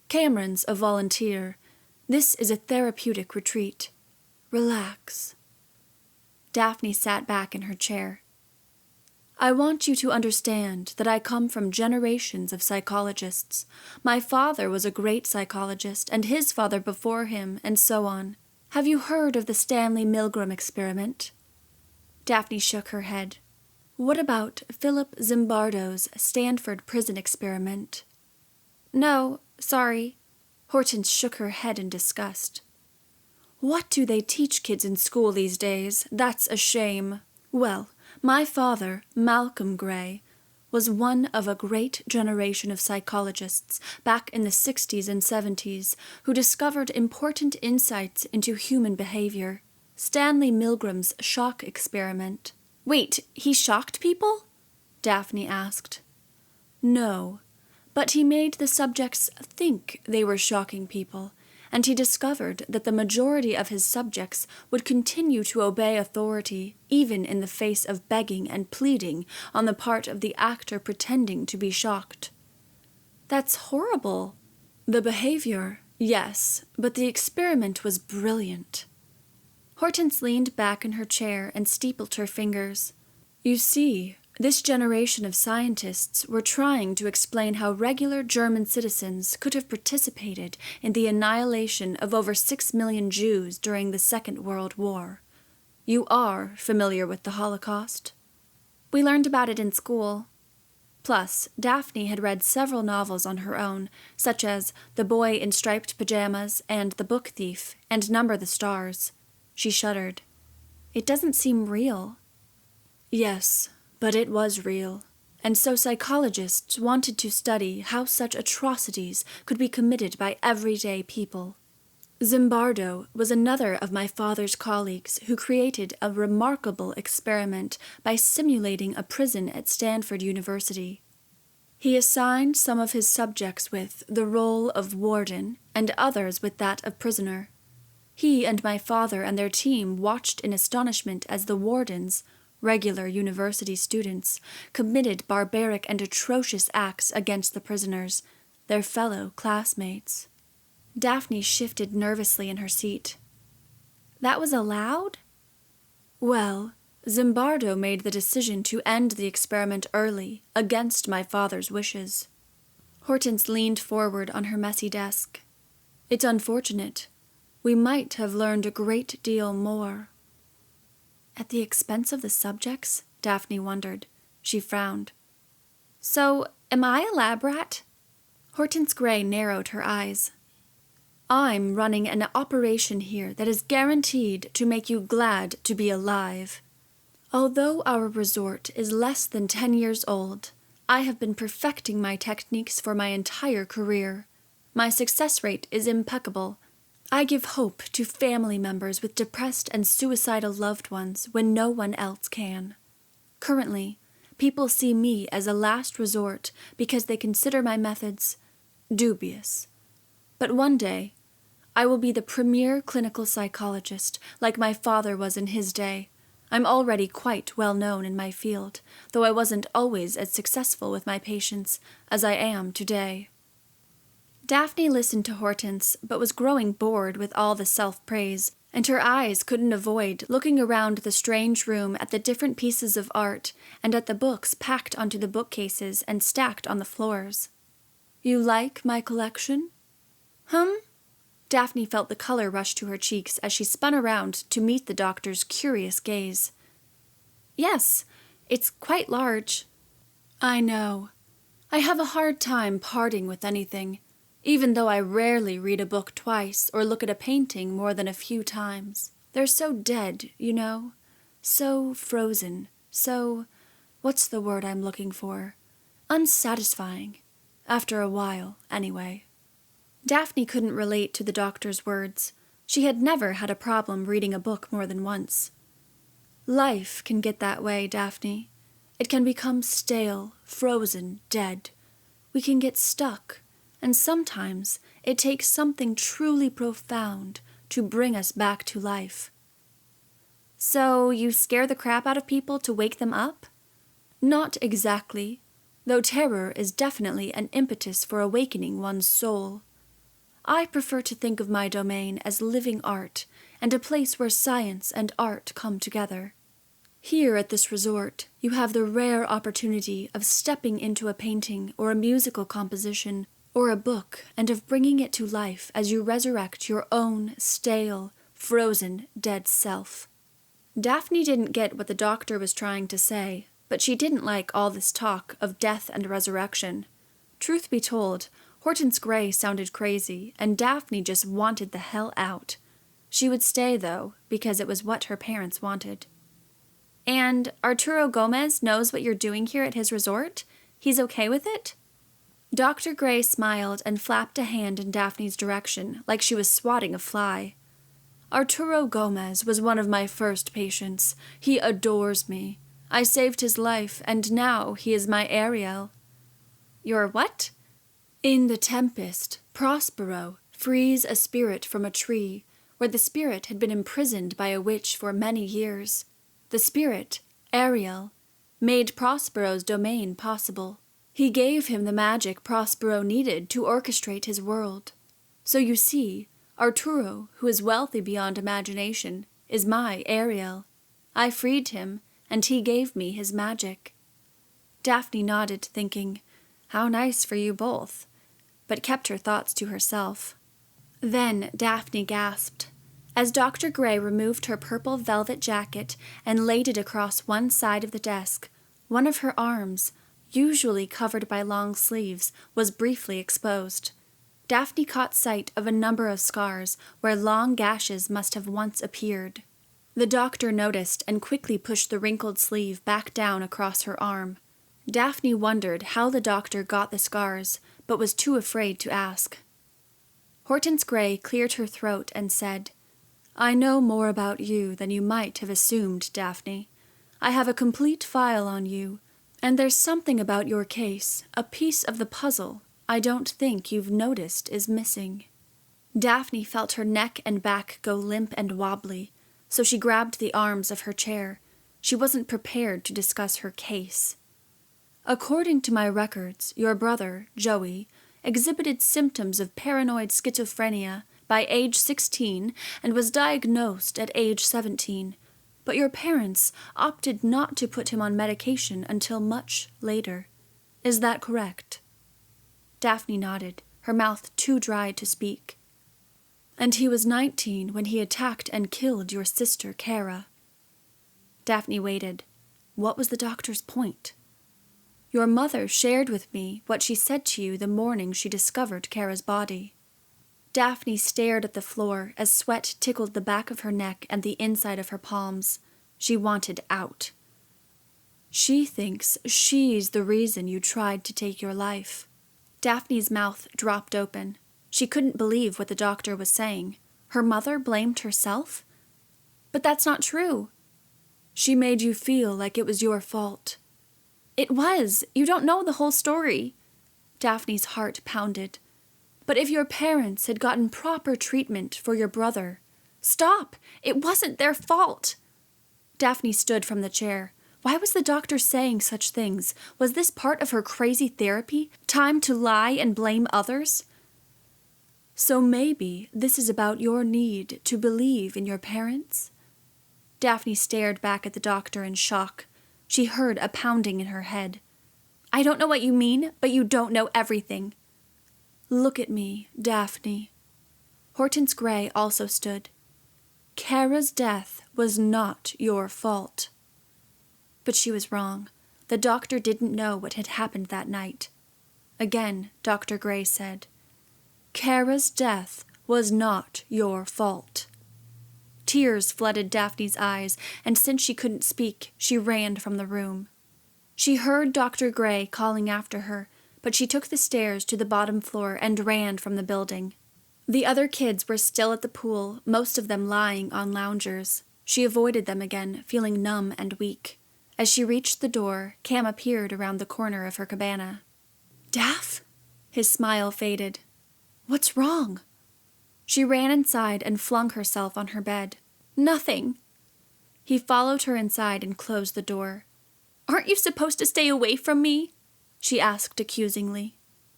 [SPEAKER 1] Cameron's a volunteer. This is a therapeutic retreat. Relax." Daphne sat back in her chair. "I want you to understand that I come from generations of psychologists. My father was a great psychologist, and his father before him, and so on. Have you heard of the Stanley Milgram experiment?" Daphne shook her head. "What about Philip Zimbardo's Stanford prison experiment?" "No, sorry." Hortense shook her head in disgust. "What do they teach kids in school these days? That's a shame. Well, my father, Malcolm Gray, was one of a great generation of psychologists back in the 60s and 70s who discovered important insights into human behavior. Stanley Milgram's shock experiment." "Wait, he shocked people?" Daphne asked. "No, but he made the subjects think they were shocking people, and he discovered that the majority of his subjects would continue to obey authority, even in the face of begging and pleading on the part of the actor pretending to be shocked." "That's horrible." "The behavior, yes, but the experiment was brilliant." Hortense leaned back in her chair and steepled her fingers. "You see, this generation of scientists were trying to explain how regular German citizens could have participated in the annihilation of over 6 million Jews during the Second World War. You are familiar with the Holocaust?" "We learned about it in school." Plus, Daphne had read several novels on her own, such as The Boy in Striped Pajamas and The Book Thief, and Number the Stars. She shuddered. "It doesn't seem real." "Yes, but it was real, and so psychologists wanted to study how such atrocities could be committed by everyday people. Zimbardo was another of my father's colleagues who created a remarkable experiment by simulating a prison at Stanford University. He assigned some of his subjects with the role of warden and others with that of prisoner. He and my father and their team watched in astonishment as the wardens, regular university students, committed barbaric and atrocious acts against the prisoners, their fellow classmates." Daphne shifted nervously in her seat. "That was allowed?" "Well, Zimbardo made the decision to end the experiment early, against my father's wishes." Hortense leaned forward on her messy desk. "It's unfortunate. We might have learned a great deal more." "At the expense of the subjects?" Daphne wondered. She frowned. "So, am I a lab rat?" Hortense Gray narrowed her eyes. "I'm running an operation here that is guaranteed to make you glad to be alive. Although our resort is less than 10 years old, I have been perfecting my techniques for my entire career. My success rate is impeccable. I give hope to family members with depressed and suicidal loved ones when no one else can. Currently, people see me as a last resort because they consider my methods dubious. But one day, I will be the premier clinical psychologist, like my father was in his day. I'm already quite well known in my field, though I wasn't always as successful with my patients as I am today." Daphne listened to Hortense, but was growing bored with all the self-praise, and her eyes couldn't avoid looking around the strange room at the different pieces of art and at the books packed onto the bookcases and stacked on the floors. "You like my collection?" Daphne felt the color rush to her cheeks as she spun around to meet the doctor's curious gaze. Yes, it's quite large. I know. I have a hard time parting with anything, even though I rarely read a book twice or look at a painting more than a few times. They're so dead, you know? So frozen, so, what's the word I'm looking for? Unsatisfying. After a while, anyway. Daphne couldn't relate to the doctor's words. She had never had a problem reading a book more than once. Life can get that way, Daphne. It can become stale, frozen, dead. We can get stuck, and sometimes it takes something truly profound to bring us back to life. So you scare the crap out of people to wake them up? Not exactly, though terror is definitely an impetus for awakening one's soul. I prefer to think of my domain as living art and a place where science and art come together. Here at this resort, you have the rare opportunity of stepping into a painting or a musical composition or a book and of bringing it to life as you resurrect your own stale, frozen, dead self. Daphne didn't get what the doctor was trying to say, but she didn't like all this talk of death and resurrection. Truth be told, Hortense Gray sounded crazy, and Daphne just wanted the hell out. She would stay, though, because it was what her parents wanted. And Arturo Gomez knows what you're doing here at his resort? He's okay with it? Dr. Gray smiled and flapped a hand in Daphne's direction, like she was swatting a fly. Arturo Gomez was one of my first patients. He adores me. I saved his life, and now he is my Ariel. Your what? In The Tempest, Prospero frees a spirit from a tree, where the spirit had been imprisoned by a witch for many years. The spirit, Ariel, made Prospero's domain possible. He gave him the magic Prospero needed to orchestrate his world. So you see, Arturo, who is wealthy beyond imagination, is my Ariel. I freed him, and he gave me his magic. Daphne nodded, thinking, how nice for you both, but kept her thoughts to herself. Then Daphne gasped. As Dr. Gray removed her purple velvet jacket and laid it across one side of the desk, one of her arms, usually covered by long sleeves, was briefly exposed. Daphne caught sight of a number of scars where long gashes must have once appeared. The doctor noticed and quickly pushed the wrinkled sleeve back down across her arm. Daphne wondered how the doctor got the scars, but was too afraid to ask. Hortense Gray cleared her throat and said, I know more about you than you might have assumed, Daphne. I have a complete file on you, and there's something about your case, a piece of the puzzle, I don't think you've noticed is missing. Daphne felt her neck and back go limp and wobbly, so she grabbed the arms of her chair. She wasn't prepared to discuss her case. According to my records, your brother, Joey, exhibited symptoms of paranoid schizophrenia by age 16 and was diagnosed at age 17, but your parents opted not to put him on medication until much later. Is that correct? Daphne nodded, her mouth too dry to speak. And he was 19 when he attacked and killed your sister, Kara. Daphne waited. What was the doctor's point? Your mother shared with me what she said to you the morning she discovered Kara's body. Daphne stared at the floor as sweat tickled the back of her neck and the inside of her palms. She wanted out. She thinks she's the reason you tried to take your life. Daphne's mouth dropped open. She couldn't believe what the doctor was saying. Her mother blamed herself? But that's not true. She made you feel like it was your fault. It was. You don't know the whole story. Daphne's heart pounded. But if your parents had gotten proper treatment for your brother... Stop! It wasn't their fault! Daphne stood from the chair. Why was the doctor saying such things? Was this part of her crazy therapy? Time to lie and blame others? So maybe this is about your need to believe in your parents? Daphne stared back at the doctor in shock. She heard a pounding in her head. I don't know what you mean, but you don't know everything. Look at me, Daphne. Hortense Gray also stood. Kara's death was not your fault. But she was wrong. The doctor didn't know what had happened that night. Again, Dr. Gray said, "Kara's death was not your fault." Tears flooded Daphne's eyes, and since she couldn't speak, she ran from the room. She heard Dr. Gray calling after her, but she took the stairs to the bottom floor and ran from the building. The other kids were still at the pool, most of them lying on loungers. She avoided them again, feeling numb and weak. As she reached the door, Cam appeared around the corner of her cabana. "Daph?" His smile faded. "What's wrong?" She ran inside and flung herself on her bed. "Nothing." He followed her inside and closed the door. "Aren't you supposed to stay away from me?" she asked accusingly.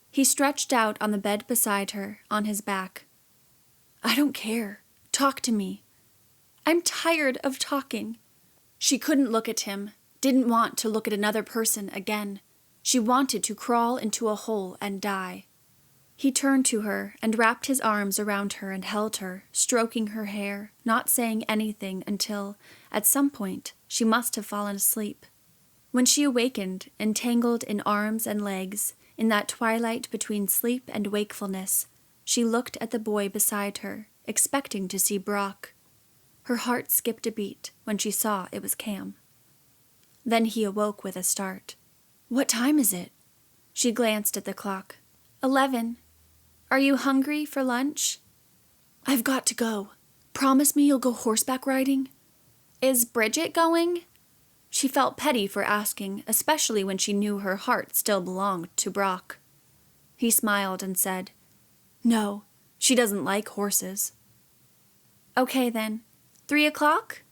[SPEAKER 1] He stretched out on the bed beside her, on his back. "I don't care. Talk to me." "I'm tired of talking." She couldn't look at him, didn't want to look at another person again. She wanted to crawl into a hole and die. He turned to her and wrapped his arms around her and held her, stroking her hair, not saying anything until, at some point, she must have fallen asleep. When she awakened, entangled in arms and legs, in that twilight between sleep and wakefulness, she looked at the boy beside her, expecting to see Brock. Her heart skipped a beat when she saw it was Cam. Then he awoke with a start. "What time is it?" She glanced at the clock. 11. "Are you hungry for lunch?" "I've got to go. Promise me you'll go horseback riding?" "Is Bridget going?" She felt petty for asking, especially when she knew her heart still belonged to Brock. He smiled and said, "No, she doesn't like horses." "Okay then. 3 o'clock?"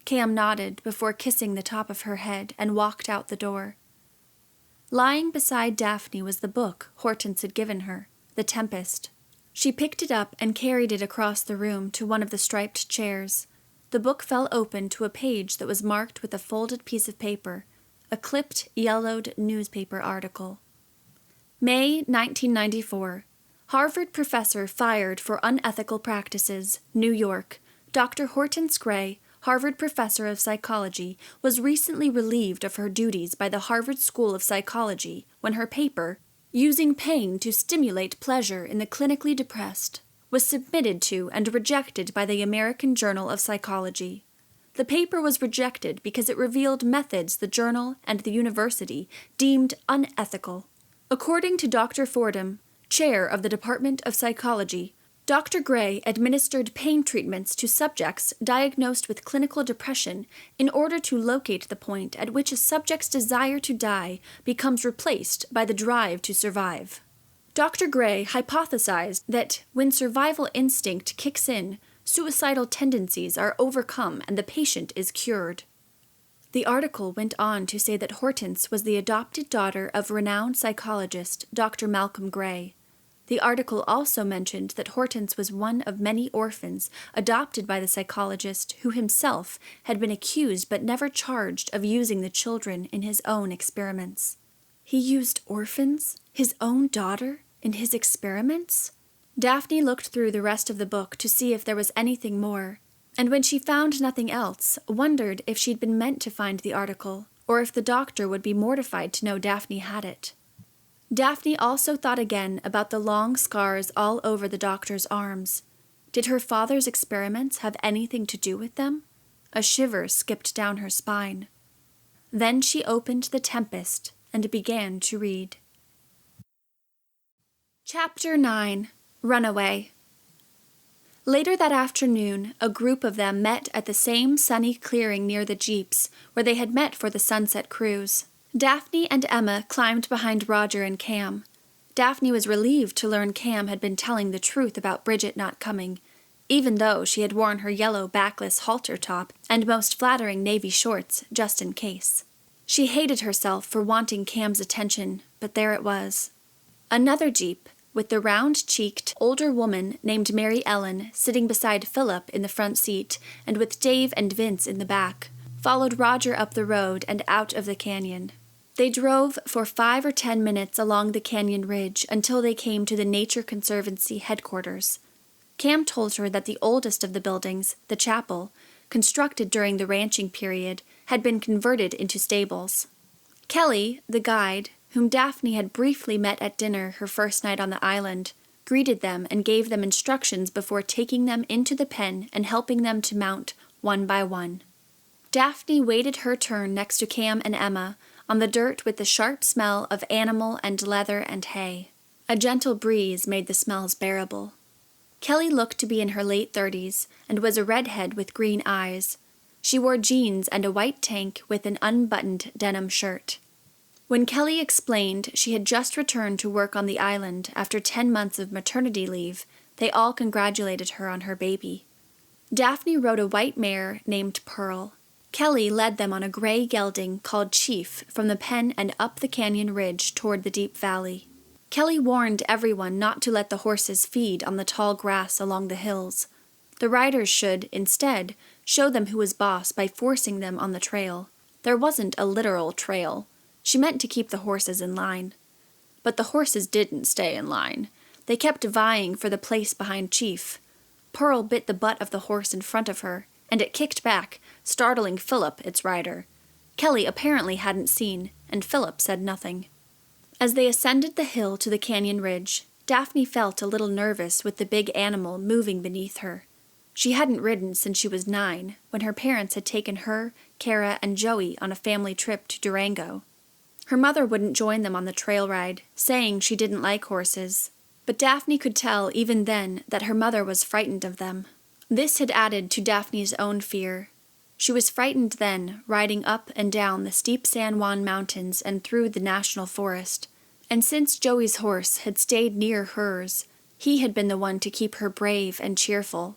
[SPEAKER 1] Cam nodded before kissing the top of her head and walked out the door. Lying beside Daphne was the book Hortense had given her, The Tempest. She picked it up and carried it across the room to one of the striped chairs. The book fell open to a page that was marked with a folded piece of paper, a clipped, yellowed newspaper article. May 1994. Harvard professor fired for unethical practices, New York. Dr. Hortense Gray, Harvard professor of psychology, was recently relieved of her duties by the Harvard School of Psychology when her paper, Using Pain to Stimulate Pleasure in the Clinically Depressed, was submitted to and rejected by the American Journal of Psychology. The paper was rejected because it revealed methods the journal and the university deemed unethical. According to Dr. Fordham, chair of the Department of Psychology, Dr. Gray administered pain treatments to subjects diagnosed with clinical depression in order to locate the point at which a subject's desire to die becomes replaced by the drive to survive. Dr. Gray hypothesized that when survival instinct kicks in, suicidal tendencies are overcome and the patient is cured. The article went on to say that Hortense was the adopted daughter of renowned psychologist Dr. Malcolm Gray. The article also mentioned that Hortense was one of many orphans adopted by the psychologist who himself had been accused but never charged of using the children in his own experiments. He used orphans, his own daughter, in his experiments? Daphne looked through the rest of the book to see if there was anything more, and when she found nothing else, wondered if she'd been meant to find the article, or if the doctor would be mortified to know Daphne had it. Daphne also thought again about the long scars all over the doctor's arms. Did her father's experiments have anything to do with them? A shiver skipped down her spine. Then she opened The Tempest and began to read. Chapter 9. Runaway. Later that afternoon, a group of them met at the same sunny clearing near the jeeps where they had met for the sunset cruise. Daphne and Emma climbed behind Roger and Cam. Daphne was relieved to learn Cam had been telling the truth about Bridget not coming, even though she had worn her yellow backless halter top and most flattering navy shorts just in case. She hated herself for wanting Cam's attention, but there it was. Another jeep, with the round-cheeked, older woman named Mary Ellen sitting beside Philip in the front seat and with Dave and Vince in the back, followed Roger up the road and out of the canyon. They drove for 5 or 10 minutes along the canyon ridge until they came to the Nature Conservancy headquarters. Cam told her that the oldest of the buildings, the chapel, constructed during the ranching period, had been converted into stables. Kelly, the guide, whom Daphne had briefly met at dinner her first night on the island, greeted them and gave them instructions before taking them into the pen and helping them to mount one by one. Daphne waited her turn next to Cam and Emma, on the dirt with the sharp smell of animal and leather and hay. A gentle breeze made the smells bearable. Kelly looked to be in her late 30s and was a redhead with green eyes. She wore jeans and a white tank with an unbuttoned denim shirt. When Kelly explained she had just returned to work on the island after 10 months of maternity leave, they all congratulated her on her baby. Daphne rode a white mare named Pearl. Kelly led them on a gray gelding called Chief from the pen and up the canyon ridge toward the deep valley. Kelly warned everyone not to let the horses feed on the tall grass along the hills. The riders should, instead, show them who was boss by forcing them on the trail. There wasn't a literal trail. She meant to keep the horses in line. But the horses didn't stay in line. They kept vying for the place behind Chief. Pearl bit the butt of the horse in front of her, and it kicked back, startling Philip, its rider. Kelly apparently hadn't seen, and Philip said nothing. As they ascended the hill to the canyon ridge, Daphne felt a little nervous with the big animal moving beneath her. She hadn't ridden since she was 9, when her parents had taken her, Kara, and Joey on a family trip to Durango. Her mother wouldn't join them on the trail ride, saying she didn't like horses. But Daphne could tell even then that her mother was frightened of them. This had added to Daphne's own fear. She was frightened then, riding up and down the steep San Juan Mountains and through the national forest. And since Joey's horse had stayed near hers, he had been the one to keep her brave and cheerful.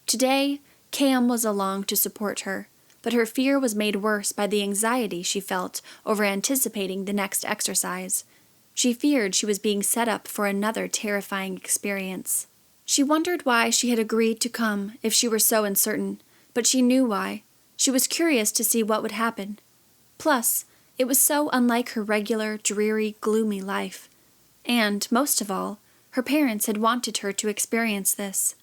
[SPEAKER 1] Today, Cam was along to support her, but her fear was made worse by the anxiety she felt over anticipating the next exercise. She feared she was being set up for another terrifying experience. She wondered why she had agreed to come if she were so uncertain, but she knew why. She was curious to see what would happen. Plus, it was so unlike her regular, dreary, gloomy life. And, most of all, her parents had wanted her to experience this.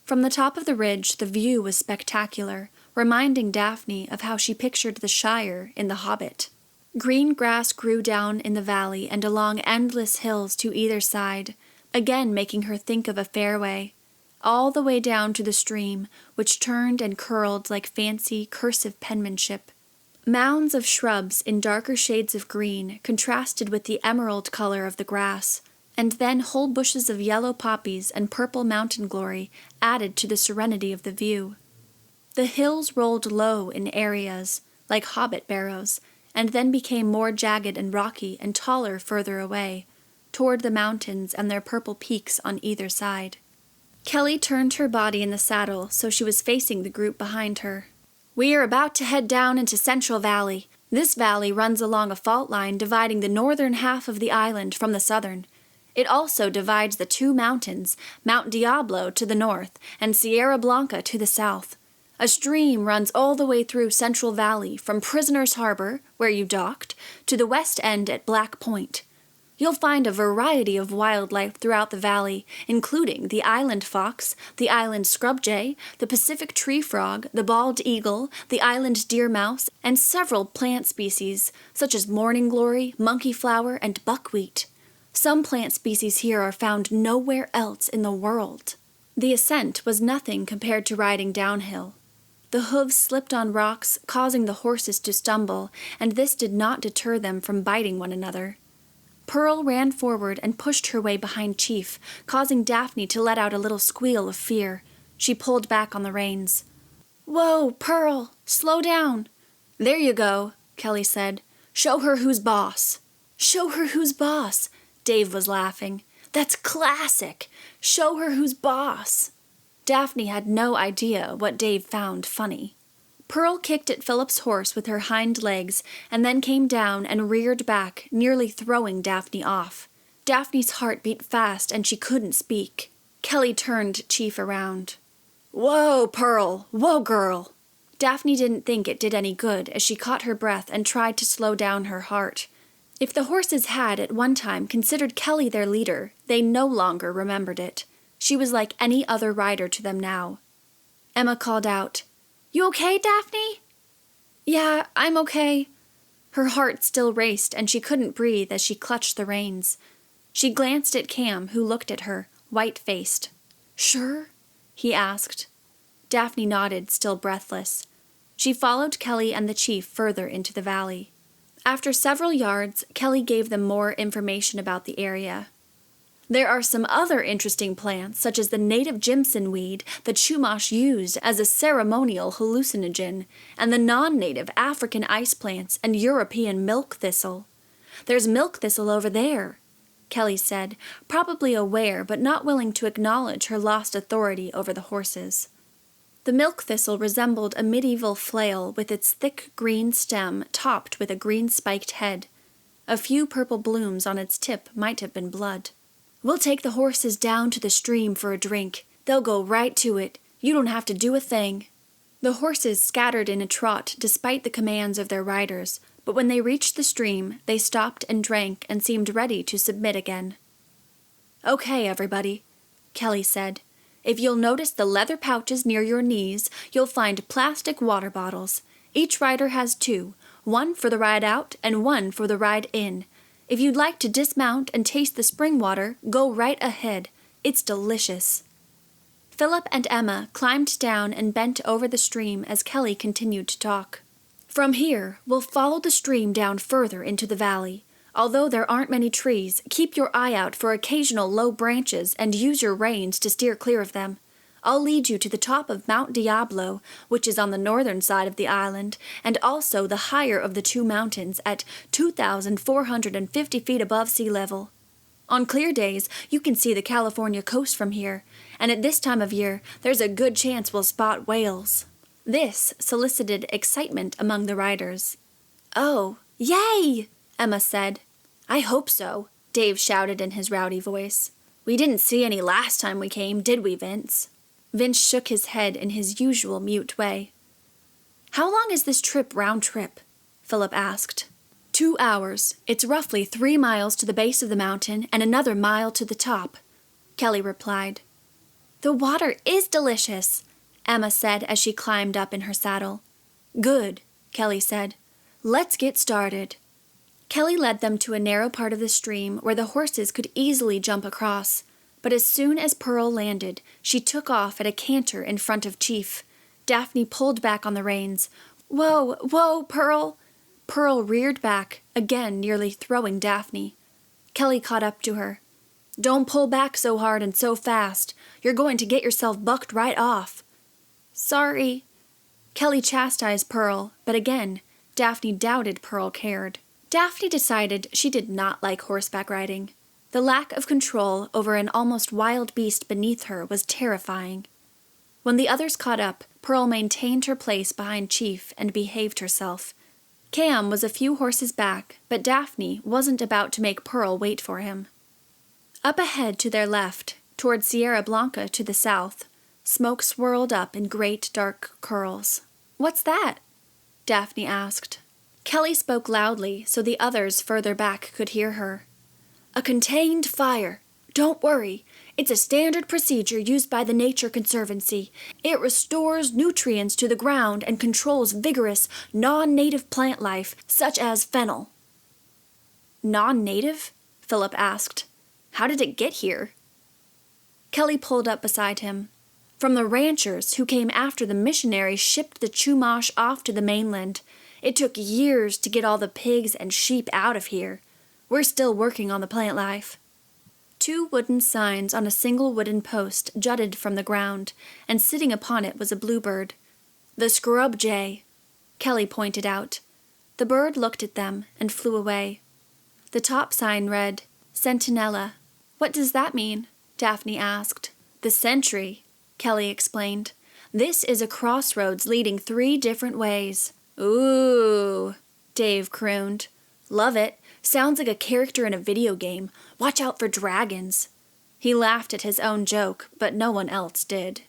[SPEAKER 1] From the top of the ridge, the view was spectacular, reminding Daphne of how she pictured the Shire in The Hobbit. Green grass grew down in the valley and along endless hills to either side, again making her think of a fairway, all the way down to the stream, which turned and curled like fancy, cursive penmanship. Mounds of shrubs in darker shades of green contrasted with the emerald color of the grass, and then whole bushes of yellow poppies and purple mountain glory added to the serenity of the view. The hills rolled low in areas, like hobbit barrows, and then became more jagged and rocky and taller further away, toward the mountains and their purple peaks on either side. Kelly turned her body in the saddle so she was facing the group behind her. "We are about to head down into Central Valley. This valley runs along a fault line dividing the northern half of the island from the southern. It also divides the 2 mountains, Mount Diablo to the north and Sierra Blanca to the south. A stream runs all the way through Central Valley from Prisoner's Harbor, where you docked, to the west end at Black Point. You'll find a variety of wildlife throughout the valley, including the island fox, the island scrub jay, the Pacific tree frog, the bald eagle, the island deer mouse, and several plant species, such as morning glory, monkey flower, and buckwheat. Some plant species here are found nowhere else in the world." The ascent was nothing compared to riding downhill. The hooves slipped on rocks, causing the horses to stumble, and this did not deter them from biting one another. Pearl ran forward and pushed her way behind Chief, causing Daphne to let out a little squeal of fear. She pulled back on the reins. "Whoa, Pearl! Slow down!" "There you go," Kelly said. "Show her who's boss." "Show her who's boss," Dave was laughing. "That's classic! Show her who's boss." Daphne had no idea what Dave found funny. Pearl kicked at Philip's horse with her hind legs and then came down and reared back, nearly throwing Daphne off. Daphne's heart beat fast and she couldn't speak. Kelly turned Chief around. "Whoa, Pearl! Whoa, girl!" Daphne didn't think it did any good as she caught her breath and tried to slow down her heart. If the horses had at one time considered Kelly their leader, they no longer remembered it. She was like any other rider to them now. Emma called out, "You okay, Daphne?" Yeah, I'm okay. Her heart still raced, and she couldn't breathe as she clutched the reins. She glanced at Cam, who looked at her, white-faced. Sure? He asked. Daphne nodded, still breathless. She followed Kelly and the chief further into the valley. After several yards, Kelly gave them more information about the area. There are some other interesting plants, such as the native Jimson weed that Chumash used as a ceremonial hallucinogen, and the non-native African ice plants and European milk thistle. There's milk thistle over there, Kelly said, probably aware but not willing to acknowledge her lost authority over the horses. The milk thistle resembled a medieval flail with its thick green stem topped with a green spiked head. A few purple blooms on its tip might have been blood. We'll take the horses down to the stream for a drink. They'll go right to it. You don't have to do a thing. The horses scattered in a trot despite the commands of their riders, but when they reached the stream, they stopped and drank and seemed ready to submit again. Okay, everybody, Kelly said. If you'll notice the leather pouches near your knees, you'll find plastic water bottles. Each rider has 2, one for the ride out and one for the ride in. If you'd like to dismount and taste the spring water, go right ahead. It's delicious. Philip and Emma climbed down and bent over the stream as Kelly continued to talk. From here, we'll follow the stream down further into the valley. Although there aren't many trees, keep your eye out for occasional low branches and use your reins to steer clear of them. I'll lead you to the top of Mount Diablo, which is on the northern side of the island, and also the higher of the 2 mountains at 2,450 feet above sea level. On clear days, you can see the California coast from here, and at this time of year, there's a good chance we'll spot whales. This solicited excitement among the riders. Oh, yay! Emma said. I hope so, Dave shouted in his rowdy voice. We didn't see any last time we came, did we, Vince? Vince shook his head in his usual mute way. How long is this trip round trip? Philip asked. 2 hours. It's roughly 3 miles to the base of the mountain and another mile to the top, Kelly replied. The water is delicious, Emma said as she climbed up in her saddle. Good, Kelly said. Let's get started. Kelly led them to a narrow part of the stream where the horses could easily jump across, but as soon as Pearl landed, she took off at a canter in front of Chief. Daphne pulled back on the reins. Whoa, whoa, Pearl! Pearl reared back, again nearly throwing Daphne. Kelly caught up to her. Don't pull back so hard and so fast. You're going to get yourself bucked right off. Sorry. Kelly chastised Pearl, but again, Daphne doubted Pearl cared. Daphne decided she did not like horseback riding. The lack of control over an almost wild beast beneath her was terrifying. When the others caught up, Pearl maintained her place behind Chief and behaved herself. Cam was a few horses back, but Daphne wasn't about to make Pearl wait for him. Up ahead to their left, toward Sierra Blanca to the south, smoke swirled up in great dark curls. What's that? Daphne asked. Kelly spoke loudly so the others further back could hear her. A contained fire. Don't worry. It's a standard procedure used by the Nature Conservancy. It restores nutrients to the ground and controls vigorous, non-native plant life, such as fennel. Non-native? Philip asked. How did it get here? Kelly pulled up beside him. From the ranchers who came after the missionaries shipped the Chumash off to the mainland. It took years to get all the pigs and sheep out of here. We're still working on the plant life. 2 wooden signs on a single wooden post jutted from the ground, and sitting upon it was a bluebird. The scrub jay, Kelly pointed out. The bird looked at them and flew away. The top sign read, Sentinella. What does that mean? Daphne asked. The sentry, Kelly explained. This is a crossroads leading 3 different ways. Ooh, Dave crooned. Love it. Sounds like a character in a video game. Watch out for dragons. He laughed at his own joke, but no one else did.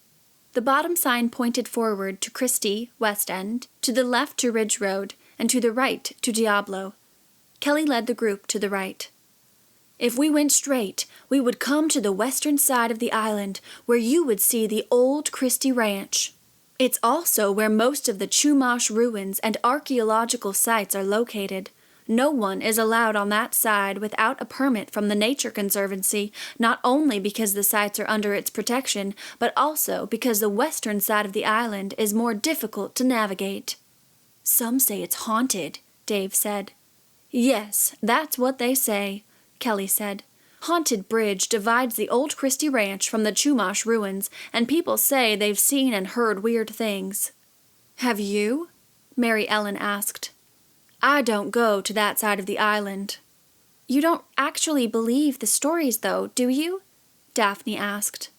[SPEAKER 1] The bottom sign pointed forward to Christie, West End, to the left to Ridge Road, and to the right to Diablo. Kelly led the group to the right. If we went straight, we would come to the western side of the island, where you would see the old Christie Ranch. It's also where most of the Chumash ruins and archaeological sites are located. No one is allowed on that side without a permit from the Nature Conservancy, not only because the sites are under its protection, but also because the western side of the island is more difficult to navigate. Some say it's haunted, Dave said. Yes, that's what they say, Kelly said. Haunted Bridge divides the old Christie Ranch from the Chumash ruins, and people say they've seen and heard weird things. Have you? Mary Ellen asked. I don't go to that side of the island. You don't actually believe the stories, though, do you? Daphne asked.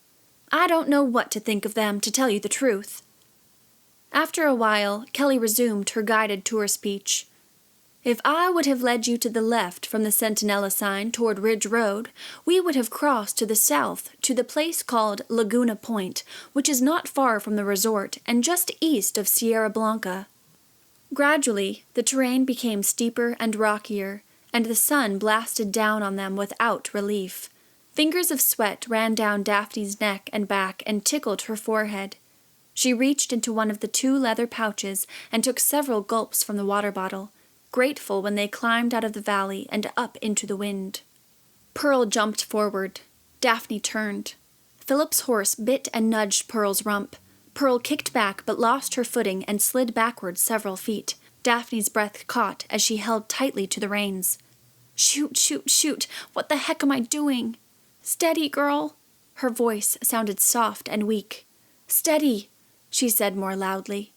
[SPEAKER 1] I don't know what to think of them, to tell you the truth. After a while, Kelly resumed her guided tour speech. If I would have led you to the left from the Sentinella sign toward Ridge Road, we would have crossed to the south to the place called Laguna Point, which is not far from the resort and just east of Sierra Blanca. Gradually, the terrain became steeper and rockier, and the sun blasted down on them without relief. Fingers of sweat ran down Daphne's neck and back and tickled her forehead. She reached into one of the 2 leather pouches and took several gulps from the water bottle, grateful when they climbed out of the valley and up into the wind. Pearl jumped forward. Daphne turned. Philip's horse bit and nudged Pearl's rump. Pearl kicked back but lost her footing and slid backward several feet. Daphne's breath caught as she held tightly to the reins. Shoot, shoot, shoot! What the heck am I doing? Steady, girl! Her voice sounded soft and weak. Steady, she said more loudly.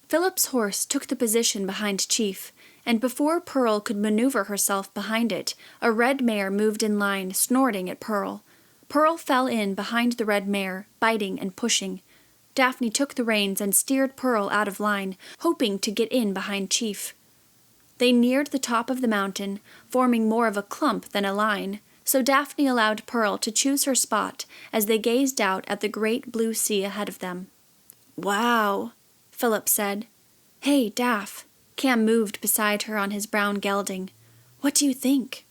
[SPEAKER 1] Philip's horse took the position behind Chief, and before Pearl could maneuver herself behind it, a red mare moved in line, snorting at Pearl. Pearl fell in behind the red mare, biting and pushing. Daphne took the reins and steered Pearl out of line, hoping to get in behind Chief. They neared the top of the mountain, forming more of a clump than a line, so Daphne allowed Pearl to choose her spot as they gazed out at the great blue sea ahead of them. Wow, Philip said. Hey, Daph. Cam moved beside her on his brown gelding. What do you think?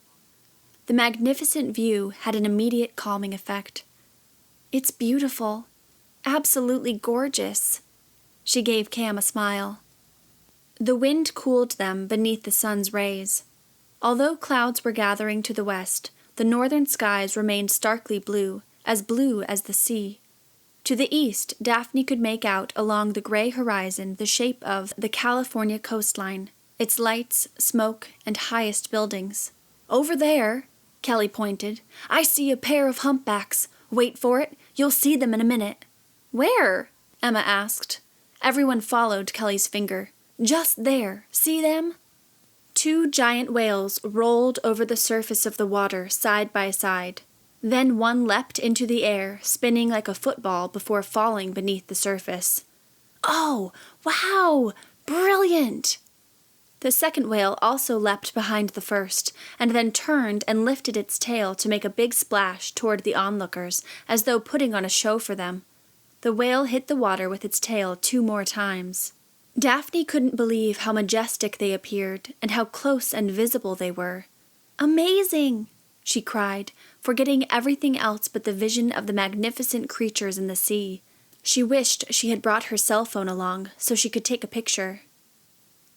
[SPEAKER 1] The magnificent view had an immediate calming effect. It's beautiful. Absolutely gorgeous. She gave Cam a smile. The wind cooled them beneath the sun's rays. Although clouds were gathering to the west, the northern skies remained starkly blue as the sea. To the east, Daphne could make out along the gray horizon the shape of the California coastline, its lights, smoke, and highest buildings. Over there, Kelly pointed, I see a pair of humpbacks. Wait for it, you'll see them in a minute. Where? Emma asked. Everyone followed Kelly's finger. Just there, see them? 2 giant whales rolled over the surface of the water side by side. Then one leapt into the air, spinning like a football before falling beneath the surface. Oh, wow! Brilliant! The second whale also leapt behind the first, and then turned and lifted its tail to make a big splash toward the onlookers, as though putting on a show for them. The whale hit the water with its tail 2 more times. Daphne couldn't believe how majestic they appeared, and how close and visible they were. Amazing! She cried, forgetting everything else but the vision of the magnificent creatures in the sea. She wished she had brought her cell phone along so she could take a picture.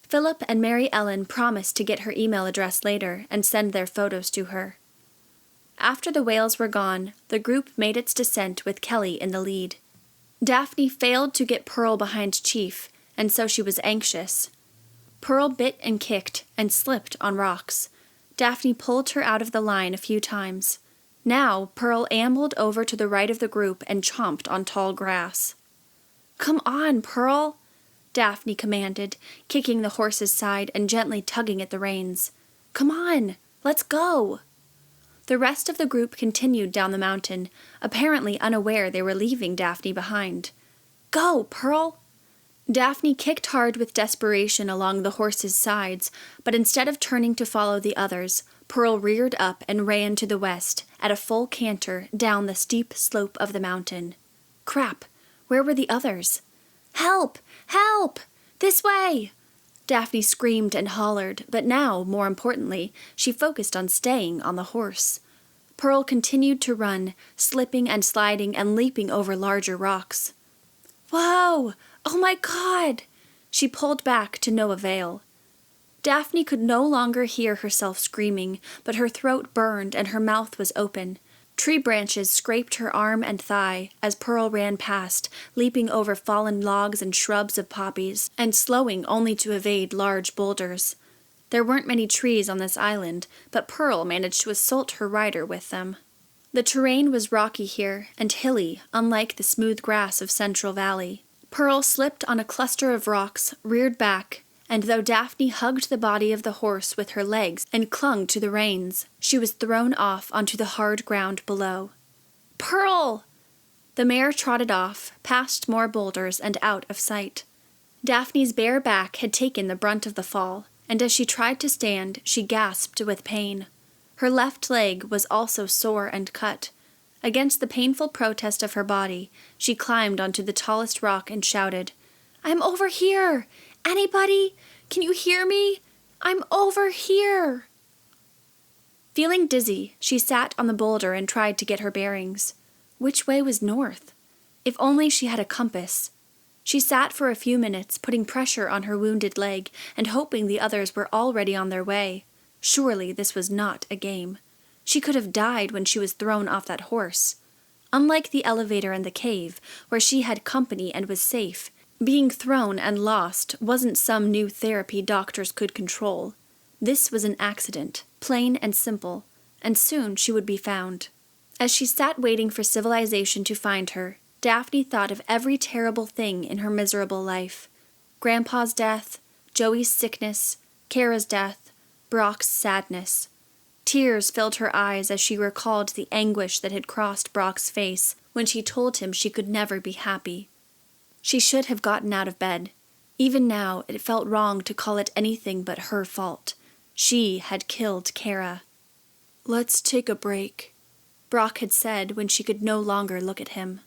[SPEAKER 1] Philip and Mary Ellen promised to get her email address later and send their photos to her. After the whales were gone, the group made its descent with Kelly in the lead. Daphne failed to get Pearl behind Chief, and so she was anxious. Pearl bit and kicked and slipped on rocks. Daphne pulled her out of the line a few times. Now Pearl ambled over to the right of the group and chomped on tall grass. Come on, Pearl, Daphne commanded, kicking the horse's side and gently tugging at the reins. Come on, let's go. The rest of the group continued down the mountain, apparently unaware they were leaving Daphne behind. Go, Pearl! Daphne kicked hard with desperation along the horse's sides, but instead of turning to follow the others, Pearl reared up and ran to the west, at a full canter down the steep slope of the mountain. Crap! Where were the others? Help! Help! This way! Daphne screamed and hollered, but now, more importantly, she focused on staying on the horse. Pearl continued to run, slipping and sliding and leaping over larger rocks. Whoa! Oh my God! She pulled back to no avail. Daphne could no longer hear herself screaming, but her throat burned and her mouth was open. Tree branches scraped her arm and thigh as Pearl ran past, leaping over fallen logs and shrubs of poppies, and slowing only to evade large boulders. There weren't many trees on this island, but Pearl managed to assault her rider with them. The terrain was rocky here and hilly, unlike the smooth grass of Central Valley. Pearl slipped on a cluster of rocks, reared back, and though Daphne hugged the body of the horse with her legs and clung to the reins, she was thrown off onto the hard ground below. Pearl! The mare trotted off, past more boulders and out of sight. Daphne's bare back had taken the brunt of the fall, and as she tried to stand, she gasped with pain. Her left leg was also sore and cut. Against the painful protest of her body, she climbed onto the tallest rock and shouted, "I'm over here! Anybody? Can you hear me? I'm over here!" Feeling dizzy, she sat on the boulder and tried to get her bearings. Which way was north? If only she had a compass. She sat for a few minutes, putting pressure on her wounded leg and hoping the others were already on their way. Surely this was not a game. She could have died when she was thrown off that horse. Unlike the elevator and the cave, where she had company and was safe, being thrown and lost wasn't some new therapy doctors could control. This was an accident, plain and simple, and soon she would be found. As she sat waiting for civilization to find her, Daphne thought of every terrible thing in her miserable life. Grandpa's death, Joey's sickness, Kara's death, Brock's sadness. Tears filled her eyes as she recalled the anguish that had crossed Brock's face when she told him she could never be happy. She should have gotten out of bed. Even now, it felt wrong to call it anything but her fault. She had killed Kara. "Let's take a break," Brock had said when she could no longer look at him.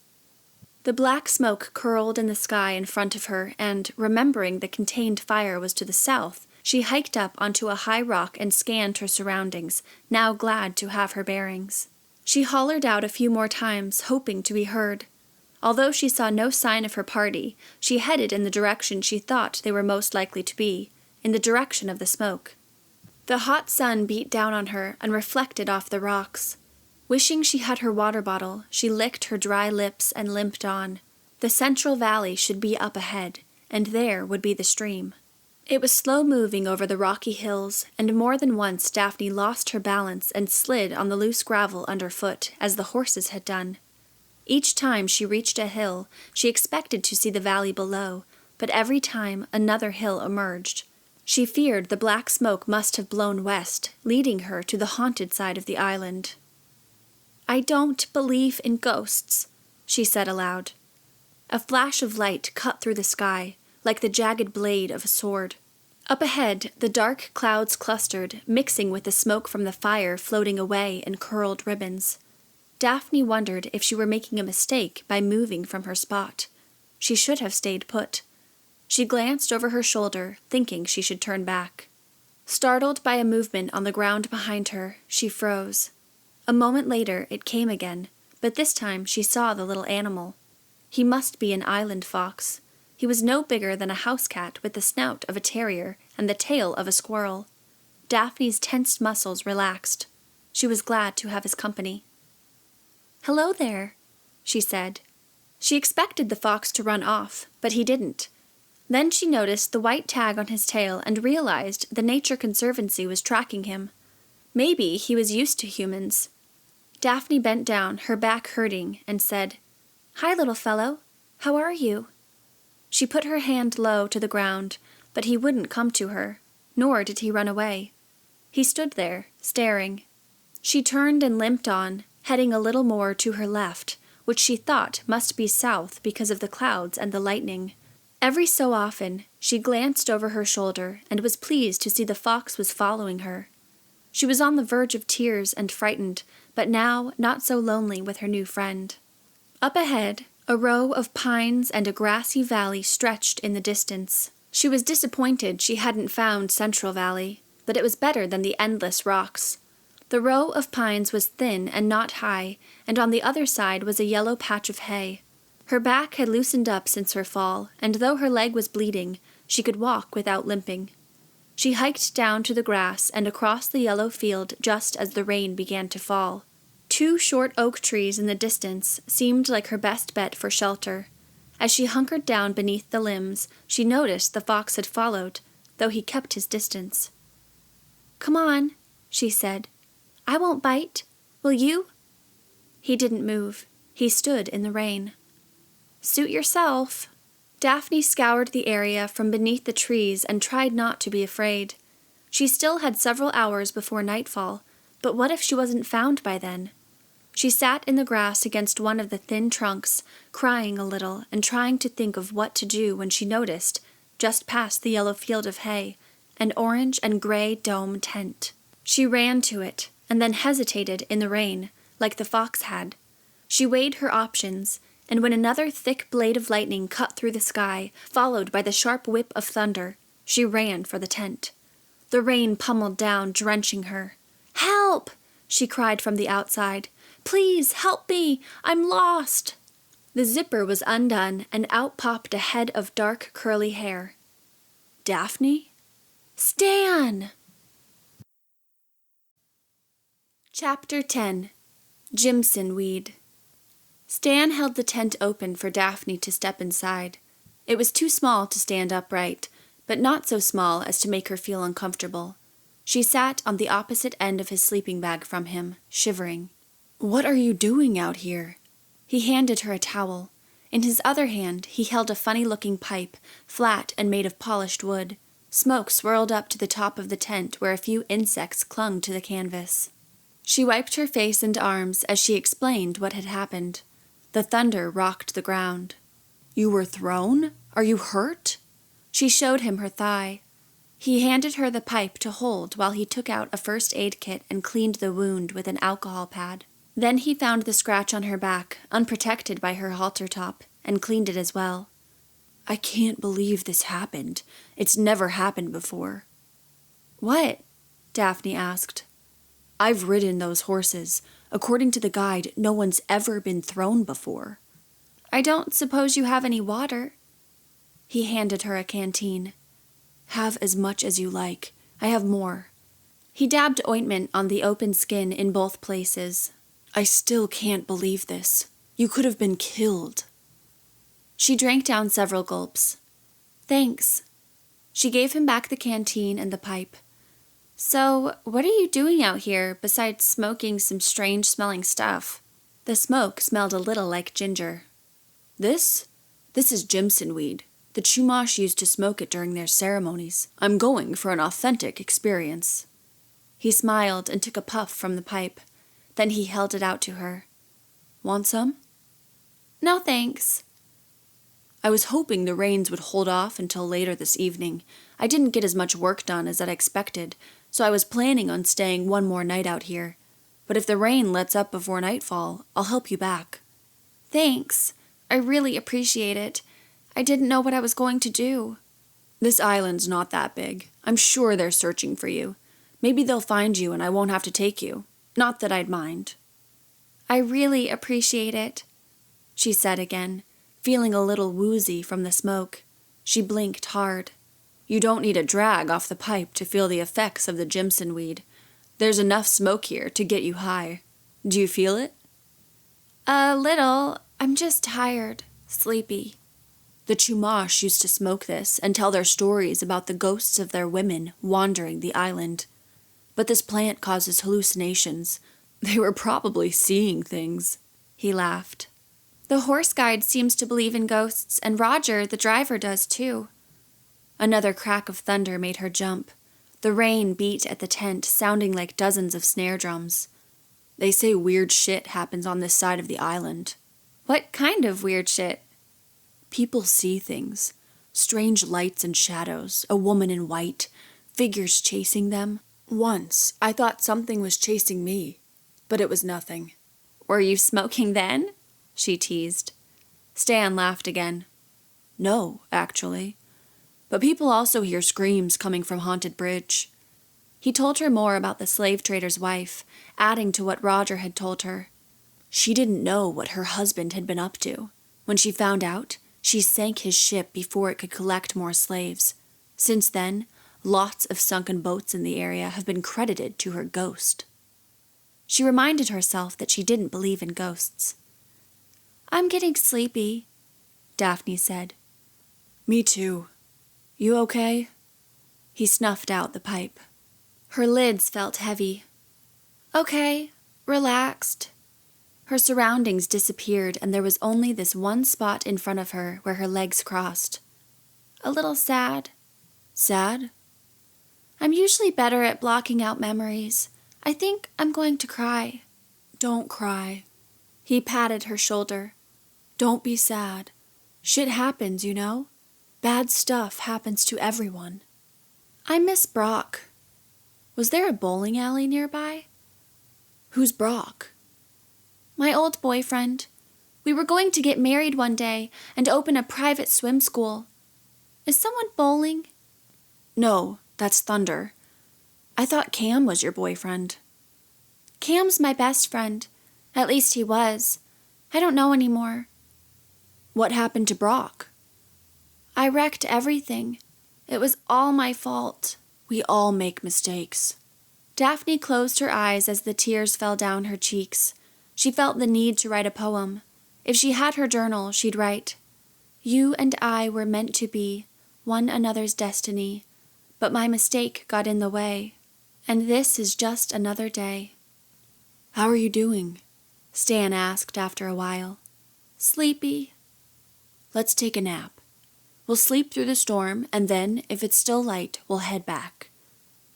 [SPEAKER 1] The black smoke curled in the sky in front of her, and, remembering the contained fire was to the south, she hiked up onto a high rock and scanned her surroundings, now glad to have her bearings. She hollered out a few more times, hoping to be heard. Although she saw no sign of her party, she headed in the direction she thought they were most likely to be, in the direction of the smoke. The hot sun beat down on her and reflected off the rocks. Wishing she had her water bottle, she licked her dry lips and limped on. The Central Valley should be up ahead, and there would be the stream. It was slow-moving over the rocky hills, and more than once Daphne lost her balance and slid on the loose gravel underfoot, as the horses had done. Each time she reached a hill, she expected to see the valley below, but every time another hill emerged. She feared the black smoke must have blown west, leading her to the haunted side of the island. "I don't believe in ghosts," she said aloud. A flash of light cut through the sky, like the jagged blade of a sword. Up ahead, the dark clouds clustered, mixing with the smoke from the fire floating away in curled ribbons. Daphne wondered if she were making a mistake by moving from her spot. She should have stayed put. She glanced over her shoulder, thinking she should turn back. Startled by a movement on the ground behind her, she froze. A moment later, it came again, but this time she saw the little animal. He must be an island fox. He was no bigger than a house cat with the snout of a terrier and the tail of a squirrel. Daphne's tensed muscles relaxed. She was glad to have his company. "Hello there," she said. She expected the fox to run off, but he didn't. Then she noticed the white tag on his tail and realized the Nature Conservancy was tracking him. Maybe he was used to humans. Daphne bent down, her back hurting, and said, "Hi, little fellow. How are you?" She put her hand low to the ground, but he wouldn't come to her, nor did he run away. He stood there, staring. She turned and limped on, heading a little more to her left, which she thought must be south because of the clouds and the lightning. Every so often, she glanced over her shoulder and was pleased to see the fox was following her. She was on the verge of tears and frightened, but now not so lonely with her new friend. Up ahead, a row of pines and a grassy valley stretched in the distance. She was disappointed she hadn't found Central Valley, but it was better than the endless rocks. The row of pines was thin and not high, and on the other side was a yellow patch of hay. Her back had loosened up since her fall, and though her leg was bleeding, she could walk without limping. She hiked down to the grass and across the yellow field just as the rain began to fall. 2 short oak trees in the distance seemed like her best bet for shelter. As she hunkered down beneath the limbs, she noticed the fox had followed, though he kept his distance. "Come on," she said. "I won't bite. Will you?" He didn't move. He stood in the rain. "Suit yourself." Daphne scoured the area from beneath the trees and tried not to be afraid. She still had several hours before nightfall, but what if she wasn't found by then? She sat in the grass against one of the thin trunks, crying a little and trying to think of what to do when she noticed, just past the yellow field of hay, an orange and gray dome tent. She ran to it and then hesitated in the rain, like the fox had. She weighed her options, and when another thick blade of lightning cut through the sky, followed by the sharp whip of thunder, she ran for the tent. The rain pummeled down, drenching her. "Help!" she cried from the outside. "Please, help me! I'm lost!" The zipper was undone, and out popped a head of dark, curly hair. "Daphne?" "Stan!" Chapter 10. Jimson Weed. Stan held the tent open for Daphne to step inside. It was too small to stand upright, but not so small as to make her feel uncomfortable. She sat on the opposite end of his sleeping bag from him, shivering. "What are you doing out here?" He handed her a towel. In his other hand, he held a funny-looking pipe, flat and made of polished wood. Smoke swirled up to the top of the tent where a few insects clung to the canvas. She wiped her face and arms as she explained what had happened. The thunder rocked the ground. "You were thrown? Are you hurt?" She showed him her thigh. He handed her the pipe to hold while he took out a first aid kit and cleaned the wound with an alcohol pad. Then he found the scratch on her back, unprotected by her halter top, and cleaned it as well. "I can't believe this happened. It's never happened before." "What?" Daphne asked. "I've ridden those horses. According to the guide, no one's ever been thrown before." "I don't suppose you have any water?" He handed her a canteen. "Have as much as you like. I have more." He dabbed ointment on the open skin in both places. "I still can't believe this. You could have been killed." She drank down several gulps. "Thanks." She gave him back the canteen and the pipe. "So, what are you doing out here besides smoking some strange-smelling stuff?" The smoke smelled a little like ginger. This is Jimson weed. The Chumash used to smoke it during their ceremonies. I'm going for an authentic experience." He smiled and took a puff from the pipe. Then he held it out to her. "Want some?" "No, thanks." "I was hoping the rains would hold off until later this evening. I didn't get as much work done as I'd expected, so I was planning on staying one more night out here. But if the rain lets up before nightfall, I'll help you back." "Thanks. I really appreciate it. I didn't know what I was going to do." "This island's not that big. I'm sure they're searching for you. Maybe they'll find you and I won't have to take you. Not that I'd mind." "I really appreciate it," she said again, feeling a little woozy from the smoke. She blinked hard. "You don't need a drag off the pipe to feel the effects of the Jimson weed. There's enough smoke here to get you high. Do you feel it?" "A little. I'm just tired, sleepy." The Chumash used to smoke this and tell their stories about the ghosts of their women wandering the island. But this plant causes hallucinations. They were probably seeing things." He laughed. "The horse guide seems to believe in ghosts, and Roger, the driver, does too." Another crack of thunder made her jump. The rain beat at the tent, sounding like dozens of snare drums. "They say weird shit happens on this side of the island." "What kind of weird shit?" "People see things. Strange lights and shadows, a woman in white, figures chasing them. Once, I thought something was chasing me, but it was nothing." "Were you smoking then?" she teased. Stan laughed again. "No, actually. But people also hear screams coming from Haunted Bridge." He told her more about the slave trader's wife, adding to what Roger had told her. She didn't know what her husband had been up to. When she found out, she sank his ship before it could collect more slaves. Since then, lots of sunken boats in the area have been credited to her ghost. She reminded herself that she didn't believe in ghosts. "I'm getting sleepy," Daphne said. "Me too. You okay?" He snuffed out the pipe. Her lids felt heavy. "Okay, relaxed." Her surroundings disappeared, and there was only this one spot in front of her where her legs crossed. "A little sad." "Sad?" "I'm usually better at blocking out memories. I think I'm going to cry." "Don't cry." He patted her shoulder. "Don't be sad. Shit happens, you know? Bad stuff happens to everyone." "I miss Brock." Was there a bowling alley nearby? "Who's Brock?" "My old boyfriend. We were going to get married one day and open a private swim school. Is someone bowling?" "No, that's Thunder. I thought Cam was your boyfriend." "Cam's my best friend. At least he was. I don't know anymore." "What happened to Brock?" "I wrecked everything. It was all my fault." "We all make mistakes." Daphne closed her eyes as the tears fell down her cheeks. She felt the need to write a poem. If she had her journal, she'd write, "You and I were meant to be one another's destiny, but my mistake got in the way, and this is just another day." "How are you doing?" Stan asked after a while. "Sleepy." "Let's take a nap. We'll sleep through the storm, and then, if it's still light, we'll head back."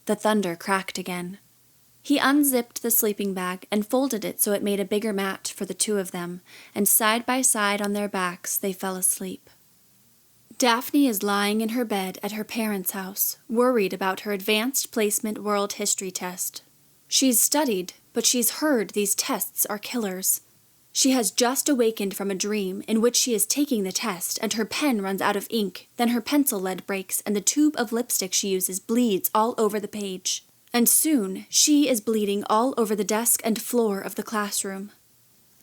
[SPEAKER 1] The thunder cracked again. He unzipped the sleeping bag and folded it so it made a bigger mat for the two of them, and side by side on their backs they fell asleep. Daphne is lying in her bed at her parents' house, worried about her advanced placement world history test. She's studied, but she's heard these tests are killers. She has just awakened from a dream in which she is taking the test and her pen runs out of ink, then her pencil lead breaks and the tube of lipstick she uses bleeds all over the page. And soon, she is bleeding all over the desk and floor of the classroom.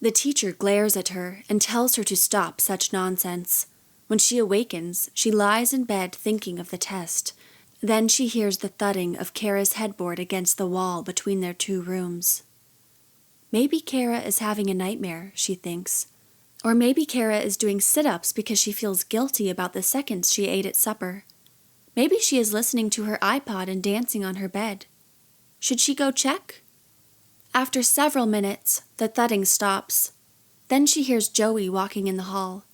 [SPEAKER 1] The teacher glares at her and tells her to stop such nonsense. When she awakens, she lies in bed thinking of the test. Then she hears the thudding of Kara's headboard against the wall between their two rooms. Maybe Kara is having a nightmare, she thinks. Or maybe Kara is doing sit-ups because she feels guilty about the seconds she ate at supper. Maybe she is listening to her iPod and dancing on her bed. Should she go check? After several minutes, the thudding stops. Then she hears Joey walking in the hall.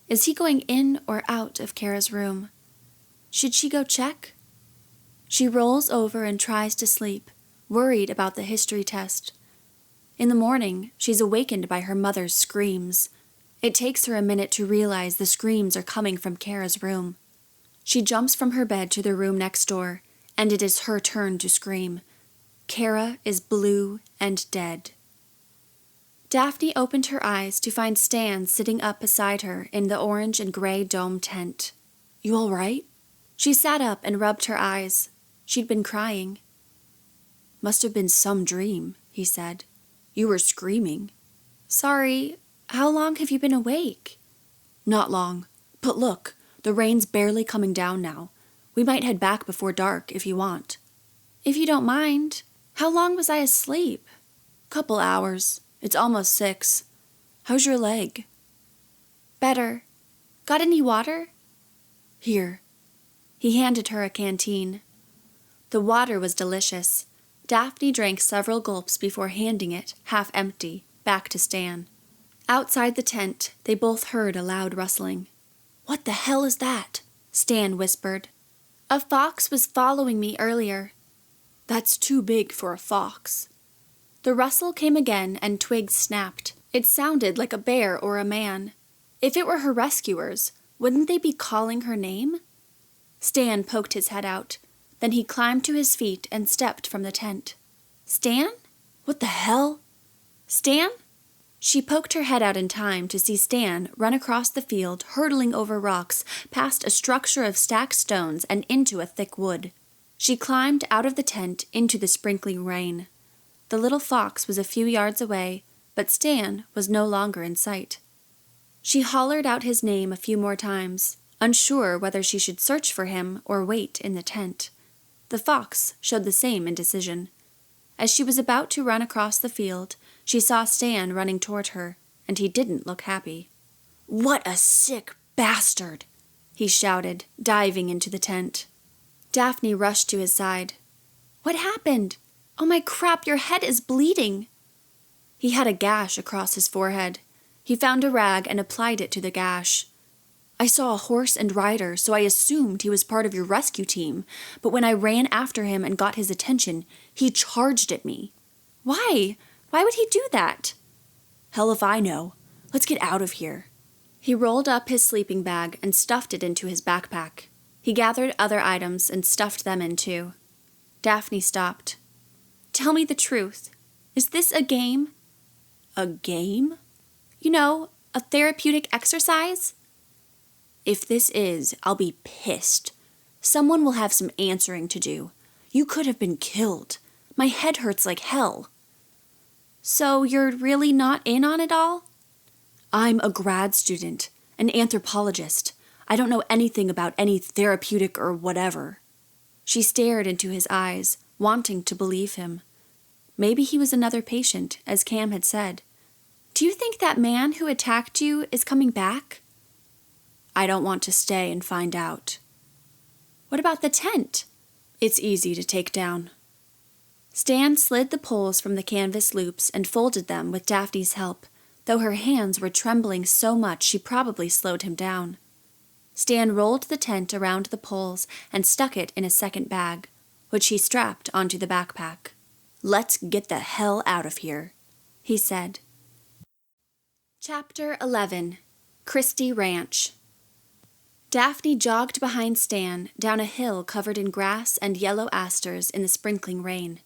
[SPEAKER 1] Is he going in or out of Kara's room? Should she go check? She rolls over and tries to sleep, worried about the history test. In the morning, she's awakened by her mother's screams. It takes her a minute to realize the screams are coming from Kara's room. She jumps from her bed to the room next door, and it is her turn to scream. Kara is blue and dead. Daphne opened her eyes to find Stan sitting up beside her in the orange and gray dome tent. "You all right?" She sat up and rubbed her eyes. She'd been crying. "Must have been some dream," he said. "You were screaming." "Sorry. How long have you been awake?" "Not long. But look, the rain's barely coming down now. We might head back before dark if you want." "If you don't mind. How long was I asleep?" "Couple hours. It's almost 6. How's your leg?" "Better. Got any water?" "Here." He handed her a canteen. The water was delicious. Daphne drank several gulps before handing it, half empty, back to Stan. Outside the tent, they both heard a loud rustling. "What the hell is that?" Stan whispered. "A fox was following me earlier." "That's too big for a fox." The rustle came again and twigs snapped. It sounded like a bear or a man. If it were her rescuers, wouldn't they be calling her name? Stan poked his head out. Then he climbed to his feet and stepped from the tent. "Stan? What the hell?" "Stan?" She poked her head out in time to see Stan run across the field, hurtling over rocks, past a structure of stacked stones and into a thick wood. She climbed out of the tent into the sprinkling rain. The little fox was a few yards away, but Stan was no longer in sight. She hollered out his name a few more times, unsure whether she should search for him or wait in the tent. The fox showed the same indecision. As she was about to run across the field, she saw Stan running toward her, and he didn't look happy. "What a sick bastard!" he shouted, diving into the tent. Daphne rushed to his side. "What happened? Oh my crap, your head is bleeding!" He had a gash across his forehead. He found a rag and applied it to the gash. "I saw a horse and rider, so I assumed he was part of your rescue team, but when I ran after him and got his attention, he charged at me." "Why? Why would he do that?" "Hell if I know. Let's get out of here." He rolled up his sleeping bag and stuffed it into his backpack. He gathered other items and stuffed them in too. Daphne stopped. "Tell me the truth. Is this a game?" "A game?" "You know, a therapeutic exercise?" "If this is, I'll be pissed. Someone will have some answering to do. You could have been killed. My head hurts like hell." "So you're really not in on it all?" "I'm a grad student, an anthropologist. I don't know anything about any therapeutic or whatever." She stared into his eyes, wanting to believe him. Maybe he was another patient, as Cam had said. "Do you think that man who attacked you is coming back?" "I don't want to stay and find out." "What about the tent?" "It's easy to take down." Stan slid the poles from the canvas loops and folded them with Daphne's help, though her hands were trembling so much she probably slowed him down. Stan rolled the tent around the poles and stuck it in a second bag, which he strapped onto the backpack. "Let's get the hell out of here," he said. Chapter 11. Christie Ranch. Daphne jogged behind Stan down a hill covered in grass and yellow asters in the sprinkling rain.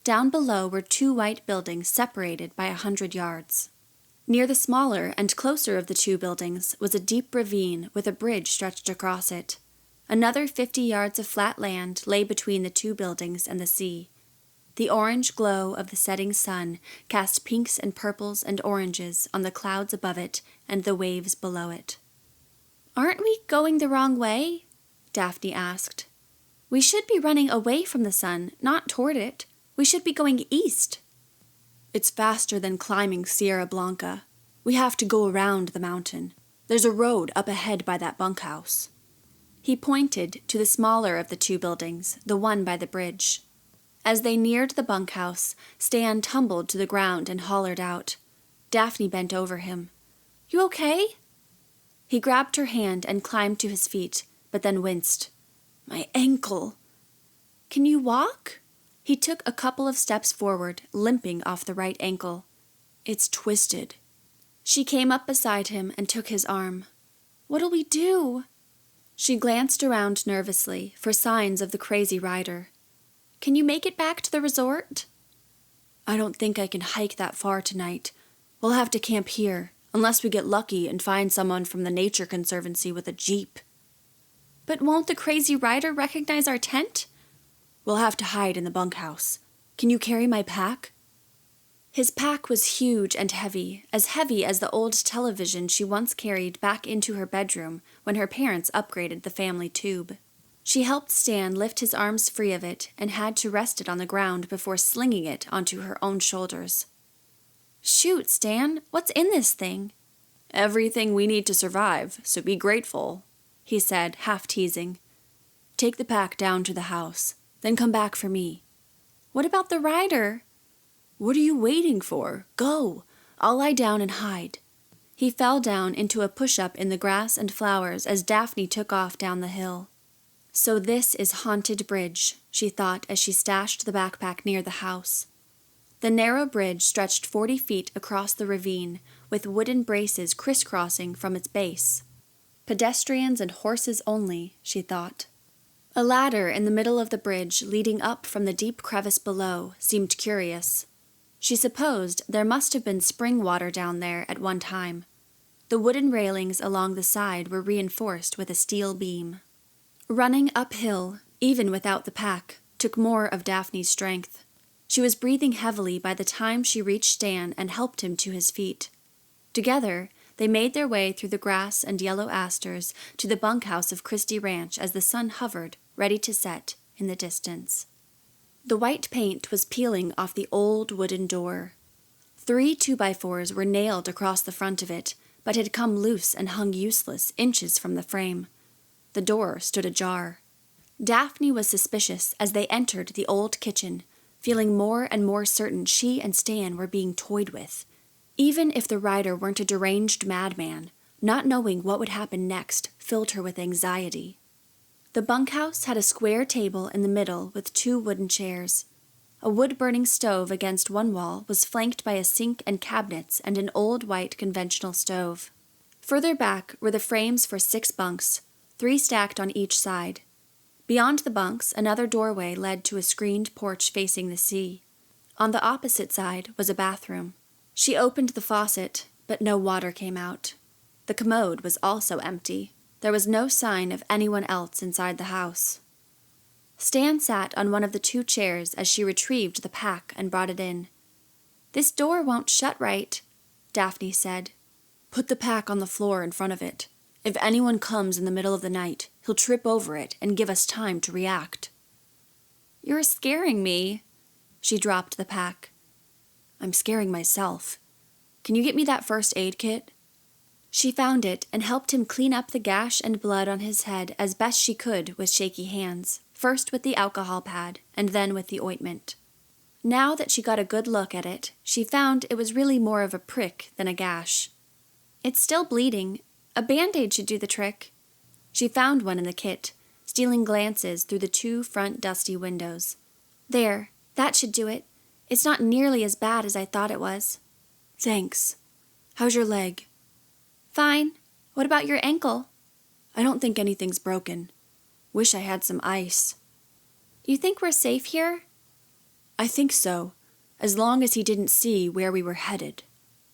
[SPEAKER 1] Down below were 2 white buildings separated by 100 yards. Near the smaller and closer of the 2 buildings was a deep ravine with a bridge stretched across it. Another 50 yards of flat land lay between the 2 buildings and the sea. The orange glow of the setting sun cast pinks and purples and oranges on the clouds above it and the waves below it. "Aren't we going the wrong way?" Daphne asked. "We should be running away from the sun, not toward it. We should be going east." "It's faster than climbing Sierra Blanca. We have to go around the mountain. There's a road up ahead by that bunkhouse." He pointed to the smaller of the 2 buildings, the one by the bridge. As they neared the bunkhouse, Stan tumbled to the ground and hollered out. Daphne bent over him. "You okay?" He grabbed her hand and climbed to his feet, but then winced. "My ankle." "Can you walk?" He took a couple of steps forward, limping off the right ankle. "It's twisted." She came up beside him and took his arm. "What'll we do?" She glanced around nervously for signs of the crazy rider. "Can you make it back to the resort?" "I don't think I can hike that far tonight. We'll have to camp here, unless we get lucky and find someone from the Nature Conservancy with a jeep." "But won't the crazy rider recognize our tent?" "We'll have to hide in the bunkhouse. Can you carry my pack?" His pack was huge and heavy as the old television she once carried back into her bedroom when her parents upgraded the family tube. She helped Stan lift his arms free of it and had to rest it on the ground before slinging it onto her own shoulders. "Shoot, Stan, what's in this thing?" "Everything we need to survive, so be grateful," he said, half teasing. "Take the pack down to the house, then come back for me." "What about the rider?" "What are you waiting for? Go! I'll lie down and hide." He fell down into a push-up in the grass and flowers as Daphne took off down the hill. So this is Haunted Bridge, she thought as she stashed the backpack near the house. The narrow bridge stretched 40 feet across the ravine, with wooden braces crisscrossing from its base. Pedestrians and horses only, she thought. A ladder in the middle of the bridge leading up from the deep crevice below seemed curious. She supposed there must have been spring water down there at one time. The wooden railings along the side were reinforced with a steel beam. Running uphill, even without the pack, took more of Daphne's strength. She was breathing heavily by the time she reached Stan and helped him to his feet. Together, they made their way through the grass and yellow asters to the bunkhouse of Christie Ranch as the sun hovered, ready to set, in the distance. The white paint was peeling off the old wooden door. 3 2x4s were nailed across the front of it, but had come loose and hung useless inches from the frame. The door stood ajar. Daphne was suspicious as they entered the old kitchen, feeling more and more certain she and Stan were being toyed with. Even if the rider weren't a deranged madman, not knowing what would happen next filled her with anxiety. The bunkhouse had a square table in the middle with 2 wooden chairs. A wood-burning stove against one wall was flanked by a sink and cabinets and an old white conventional stove. Further back were the frames for 6 bunks, 3 stacked on each side. Beyond the bunks, another doorway led to a screened porch facing the sea. On the opposite side was a bathroom. She opened the faucet, but no water came out. The commode was also empty. There was no sign of anyone else inside the house. Stan sat on one of the 2 chairs as she retrieved the pack and brought it in. "This door won't shut right," Daphne said. "Put the pack on the floor in front of it. If anyone comes in the middle of the night, he'll trip over it and give us time to react." "You're scaring me." She dropped the pack. "I'm scaring myself. Can you get me that first aid kit?" She found it and helped him clean up the gash and blood on his head as best she could with shaky hands, first with the alcohol pad and then with the ointment. Now that she got a good look at it, she found it was really more of a prick than a gash. "It's still bleeding. A Band-Aid should do the trick." She found one in the kit, stealing glances through the 2 front dusty windows. "There, that should do it. It's not nearly as bad as I thought it was." "Thanks. How's your leg?" "Fine. What about your ankle?" "I don't think anything's broken. Wish I had some ice." "You think we're safe here?" "I think so, as long as he didn't see where we were headed."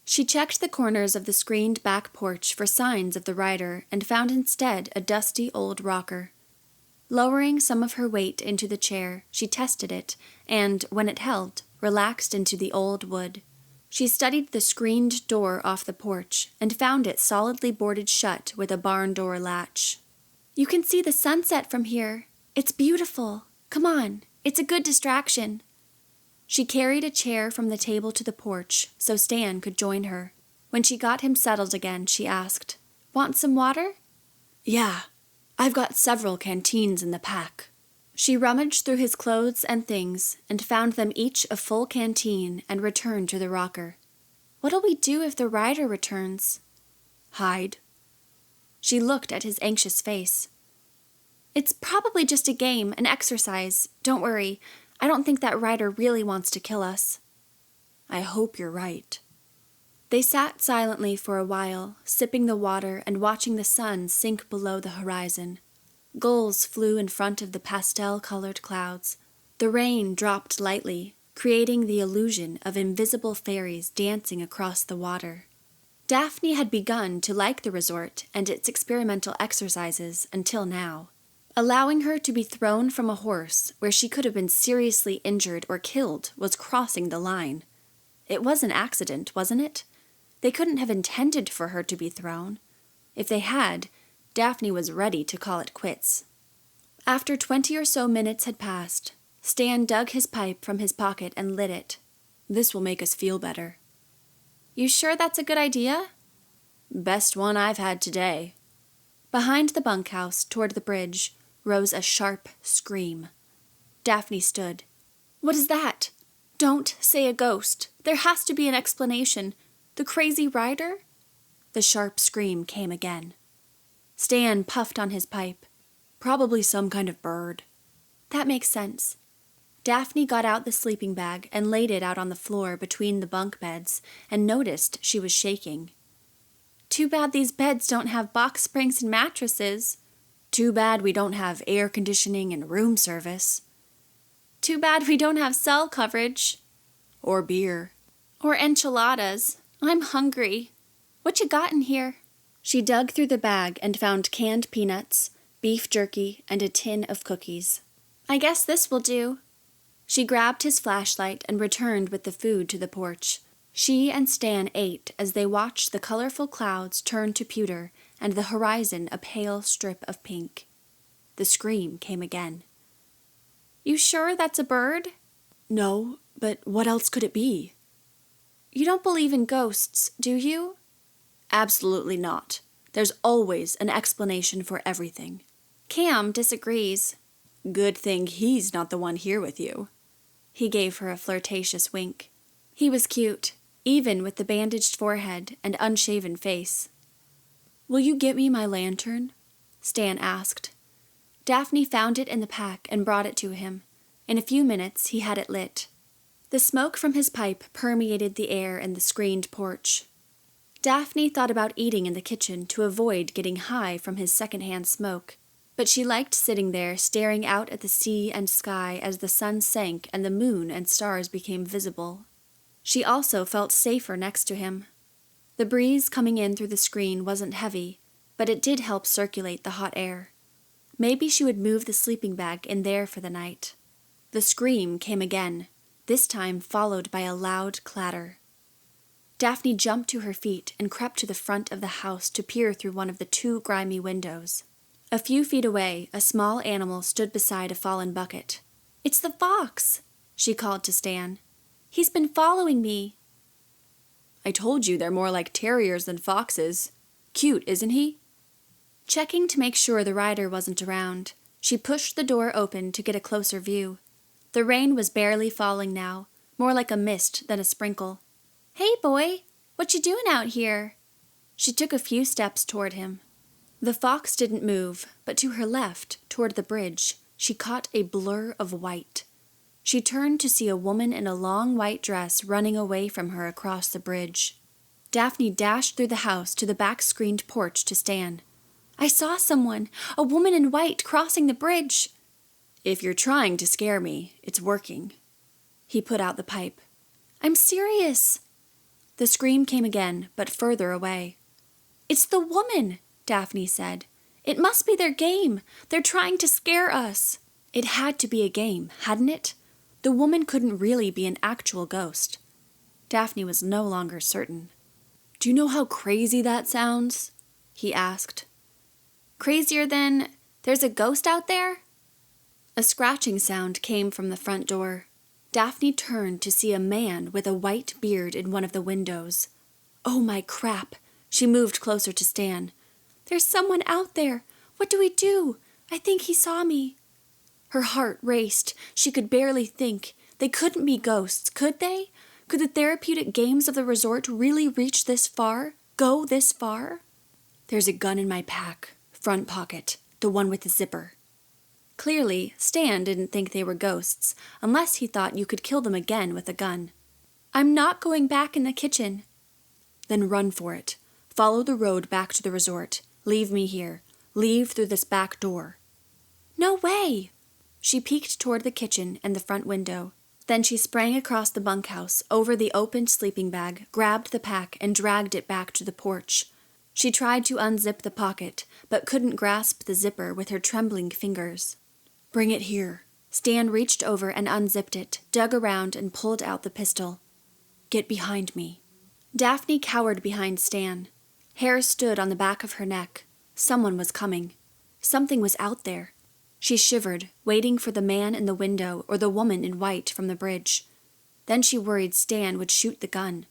[SPEAKER 1] She checked the corners of the screened back porch for signs of the rider and found instead a dusty old rocker. Lowering some of her weight into the chair, she tested it and, when it held, relaxed into the old wood. She studied the screened door off the porch and found it solidly boarded shut with a barn door latch. "You can see the sunset from here. It's beautiful. Come on, it's a good distraction." She carried a chair from the table to the porch so Stan could join her. When she got him settled again, she asked, "Want some water?" "Yeah, I've got several canteens in the pack." She rummaged through his clothes and things and found them each a full canteen and returned to the rocker. "What'll we do if the rider returns?" "Hide." She looked at his anxious face. "It's probably just a game, an exercise. Don't worry. I don't think that rider really wants to kill us." "I hope you're right." They sat silently for a while, sipping the water and watching the sun sink below the horizon. Gulls flew in front of the pastel-colored clouds. The rain dropped lightly, creating the illusion of invisible fairies dancing across the water. Daphne had begun to like the resort and its experimental exercises until now. Allowing her to be thrown from a horse where she could have been seriously injured or killed was crossing the line. It was an accident, wasn't it? They couldn't have intended for her to be thrown. If they had, Daphne was ready to call it quits. After 20 or so minutes had passed, Stan dug his pipe from his pocket and lit it. "This will make us feel better." "You sure that's a good idea?" "Best one I've had today." Behind the bunkhouse, toward the bridge, rose a sharp scream. Daphne stood. "What is that? Don't say a ghost. There has to be an explanation. The crazy rider?" The sharp scream came again. Stan puffed on his pipe. "Probably some kind of bird." "That makes sense." Daphne got out the sleeping bag and laid it out on the floor between the bunk beds and noticed she was shaking. "Too bad these beds don't have box springs and mattresses." "Too bad we don't have air conditioning and room service." "Too bad we don't have cell coverage."
[SPEAKER 2] "Or beer."
[SPEAKER 1] "Or enchiladas. I'm hungry. What you got in here?" She dug through the bag and found canned peanuts, beef jerky, and a tin of cookies. "I guess this will do." She grabbed his flashlight and returned with the food to the porch. She and Stan ate as they watched the colorful clouds turn to pewter and the horizon a pale strip of pink. The scream came again. "You sure that's a bird?" "No, but what else could it be?" "You don't believe in ghosts, do you?" "Absolutely not. There's always an explanation for everything." Cam disagrees. "Good thing he's not the one here with you." He gave her a flirtatious wink. He was cute, even with the bandaged forehead and unshaven face. "Will you get me my lantern?" Stan asked. Daphne found it in the pack and brought it to him. In a few minutes, he had it lit. The smoke from his pipe permeated the air in the screened porch. Daphne thought about eating in the kitchen to avoid getting high from his secondhand smoke, but she liked sitting there staring out at the sea and sky as the sun sank and the moon and stars became visible. She also felt safer next to him. The breeze coming in through the screen wasn't heavy, but it did help circulate the hot air. Maybe she would move the sleeping bag in there for the night. The scream came again, this time followed by a loud clatter. Daphne jumped to her feet and crept to the front of the house to peer through one of the 2 grimy windows. A few feet away, a small animal stood beside a fallen bucket. "It's the fox," she called to Stan. "He's been following me." "I told you they're more like terriers than foxes. Cute, isn't he?" Checking to make sure the rider wasn't around, she pushed the door open to get a closer view. The rain was barely falling now, more like a mist than a sprinkle. "Hey, boy, what you doing out here?" She took a few steps toward him. The fox didn't move, but to her left, toward the bridge, she caught a blur of white. She turned to see a woman in a long white dress running away from her across the bridge. Daphne dashed through the house to the back screened porch to Stan. "I saw someone, a woman in white, crossing the bridge." "If you're trying to scare me, it's working." He put out the pipe. "I'm serious." The scream came again, but further away. "It's the woman," Daphne said. "It must be their game. They're trying to scare us." It had to be a game, hadn't it? The woman couldn't really be an actual ghost. Daphne was no longer certain. "Do you know how crazy that sounds?" he asked. "Crazier than, there's a ghost out there?" A scratching sound came from the front door. Daphne turned to see a man with a white beard in one of the windows. "Oh my crap!" She moved closer to Stan. "There's someone out there! What do we do? I think he saw me." Her heart raced. She could barely think. They couldn't be ghosts, could they? Could the therapeutic games of the resort really reach this far? Go this far? "There's a gun in my pack. Front pocket. The one with the zipper." Clearly, Stan didn't think they were ghosts, unless he thought you could kill them again with a gun. "I'm not going back in the kitchen." "Then run for it. Follow the road back to the resort. Leave me here. Leave through this back door." "No way!" She peeked toward the kitchen and the front window. Then she sprang across the bunkhouse, over the opened sleeping bag, grabbed the pack, and dragged it back to the porch. She tried to unzip the pocket, but couldn't grasp the zipper with her trembling fingers. "Bring it here." Stan reached over and unzipped it, dug around, and pulled out the pistol. "Get behind me." Daphne cowered behind Stan. Hair stood on the back of her neck. Someone was coming. Something was out there. She shivered, waiting for the man in the window or the woman in white from the bridge. Then she worried Stan would shoot the gun.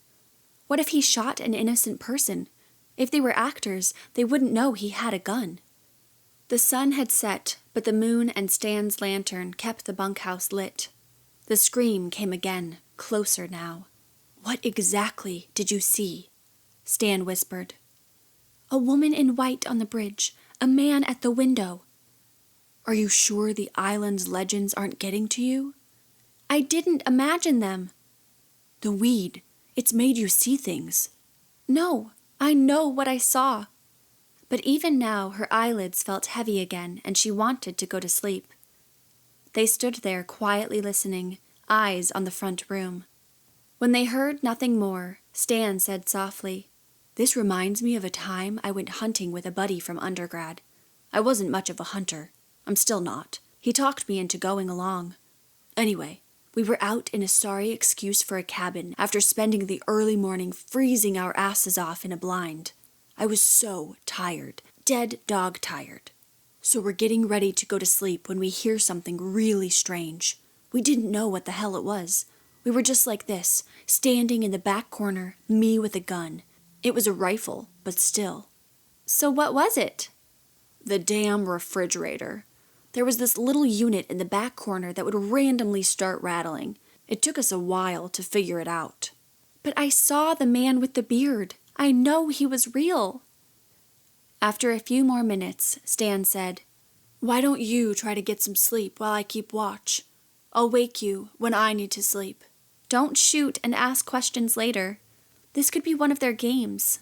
[SPEAKER 1] What if he shot an innocent person? If they were actors, they wouldn't know he had a gun. The sun had set, but the moon and Stan's lantern kept the bunkhouse lit. The scream came again, closer now. "What exactly did you see?" Stan whispered. "A woman in white on the bridge, a man at the window." "Are you sure the island's legends aren't getting to you?" "I didn't imagine them." "The weed, it's made you see things." "No, I know what I saw." But even now her eyelids felt heavy again, and she wanted to go to sleep. They stood there quietly listening, eyes on the front room. When they heard nothing more, Stan said softly, "This reminds me of a time I went hunting with a buddy from undergrad. I wasn't much of a hunter. I'm still not. He talked me into going along. Anyway, We were out in a sorry excuse for a cabin after spending the early morning freezing our asses off in a blind. I was so tired, dead dog tired. So we're getting ready to go to sleep when we hear something really strange. We didn't know what the hell it was. We were just like this, standing in the back corner, me with a gun. It was a rifle, but still. So what was it? The damn refrigerator. There was this little unit in the back corner that would randomly start rattling. It took us a while to figure it out. But I saw the man with the beard. I know he was real. After a few more minutes, Stan said, "Why don't you try to get some sleep while I keep watch? I'll wake you when I need to sleep. Don't shoot and ask questions later. This could be one of their games."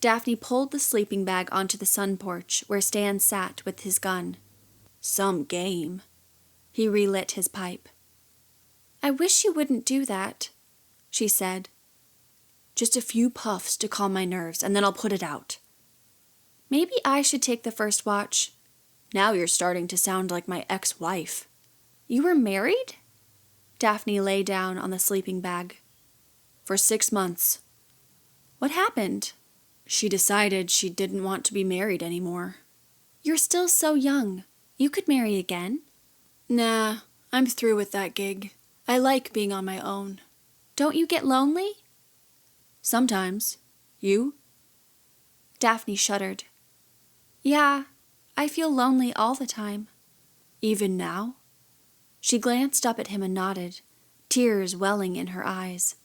[SPEAKER 1] Daphne pulled the sleeping bag onto the sun porch where Stan sat with his gun. "Some game." He relit his pipe. "I wish you wouldn't do that," she said. "Just a few puffs to calm my nerves, and then I'll put it out." "Maybe I should take the first watch." "Now you're starting to sound like my ex-wife." "You were married?" Daphne lay down on the sleeping bag. "For 6 months." "What happened?" "She decided she didn't want to be married anymore." "You're still so young. You could marry again." "Nah, I'm through with that gig. I like being on my own." "Don't you get lonely?" "Sometimes. You?" Daphne shuddered. "Yeah, I feel lonely all the time." "Even now?" She glanced up at him and nodded, tears welling in her eyes.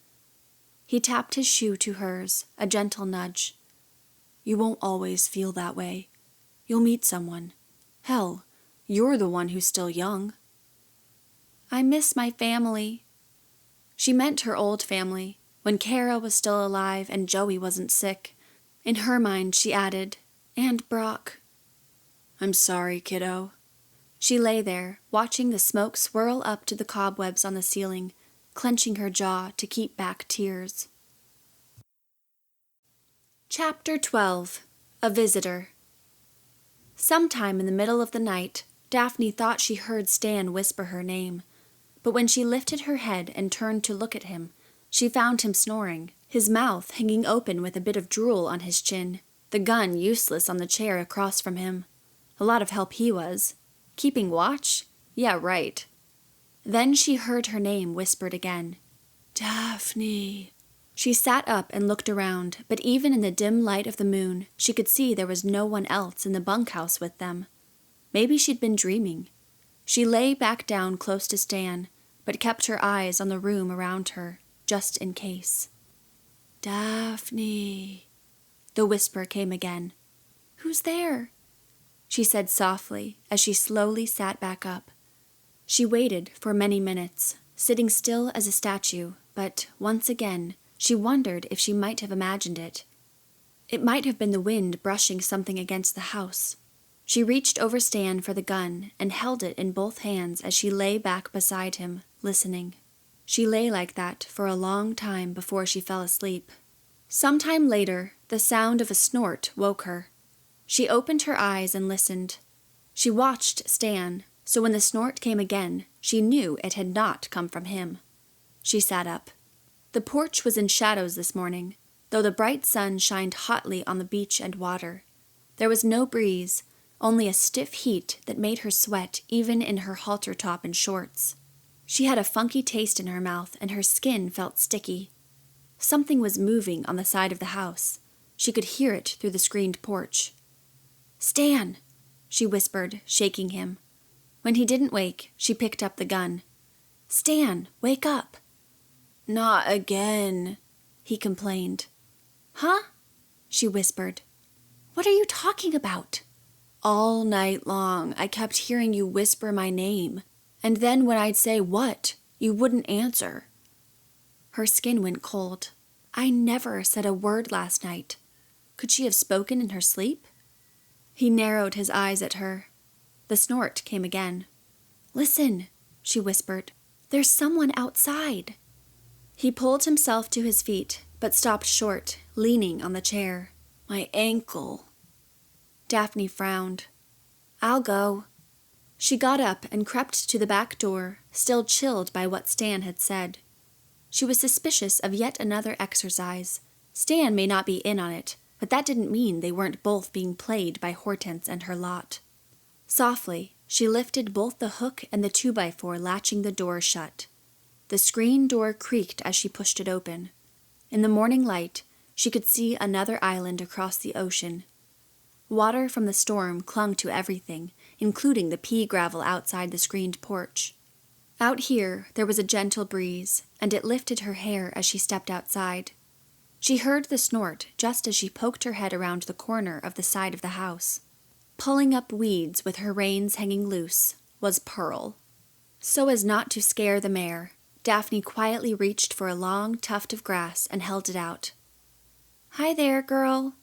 [SPEAKER 1] He tapped his shoe to hers, a gentle nudge. "You won't always feel that way. You'll meet someone. Hell, you're the one who's still young." "I miss my family." She meant her old family, when Kara was still alive and Joey wasn't sick. In her mind, she added, "And Brock." "I'm sorry, kiddo." She lay there, watching the smoke swirl up to the cobwebs on the ceiling, clenching her jaw to keep back tears. Chapter 12. A Visitor. Sometime in the middle of the night, Daphne thought she heard Stan whisper her name, but when she lifted her head and turned to look at him, she found him snoring, his mouth hanging open with a bit of drool on his chin, the gun useless on the chair across from him. A lot of help he was. Keeping watch? Yeah, right. Then she heard her name whispered again. "Daphne." She sat up and looked around, but even in the dim light of the moon, she could see there was no one else in the bunkhouse with them. Maybe she'd been dreaming. She lay back down close to Stan, but kept her eyes on the room around her, just in case. "Daphne." The whisper came again. "Who's there?" she said softly as she slowly sat back up. She waited for many minutes, sitting still as a statue, but once again, she wondered if she might have imagined it. It might have been the wind brushing something against the house. She reached over Stan for the gun and held it in both hands as she lay back beside him, listening. She lay like that for a long time before she fell asleep. Sometime later, the sound of a snort woke her. She opened her eyes and listened. She watched Stan, so when the snort came again, she knew it had not come from him. She sat up. The porch was in shadows this morning, though the bright sun shined hotly on the beach and water. There was no breeze, only a stiff heat that made her sweat even in her halter top and shorts. She had a funky taste in her mouth and her skin felt sticky. Something was moving on the side of the house. She could hear it through the screened porch. "Stan," she whispered, shaking him. When he didn't wake, she picked up the gun. "Stan, wake up." "Not again," he complained. "Huh?" she whispered. "What are you talking about?" "All night long, I kept hearing you whisper my name, and then when I'd say what, you wouldn't answer." Her skin went cold. "I never said a word last night. Could she have spoken in her sleep?" He narrowed his eyes at her. The snort came again. "Listen," she whispered. "There's someone outside." He pulled himself to his feet, but stopped short, leaning on the chair. "My ankle." Daphne frowned. "I'll go." She got up and crept to the back door, still chilled by what Stan had said. She was suspicious of yet another exercise. Stan may not be in on it, but that didn't mean they weren't both being played by Hortense and her lot. Softly, she lifted both the hook and the 2x4 latching the door shut. The screen door creaked as she pushed it open. In the morning light, she could see another island across the ocean. Water from the storm clung to everything, including the pea gravel outside the screened porch. Out here, there was a gentle breeze, and it lifted her hair as she stepped outside. She heard the snort just as she poked her head around the corner of the side of the house. Pulling up weeds with her reins hanging loose was Pearl. So as not to scare the mare, Daphne quietly reached for a long tuft of grass and held it out. "Hi there, girl."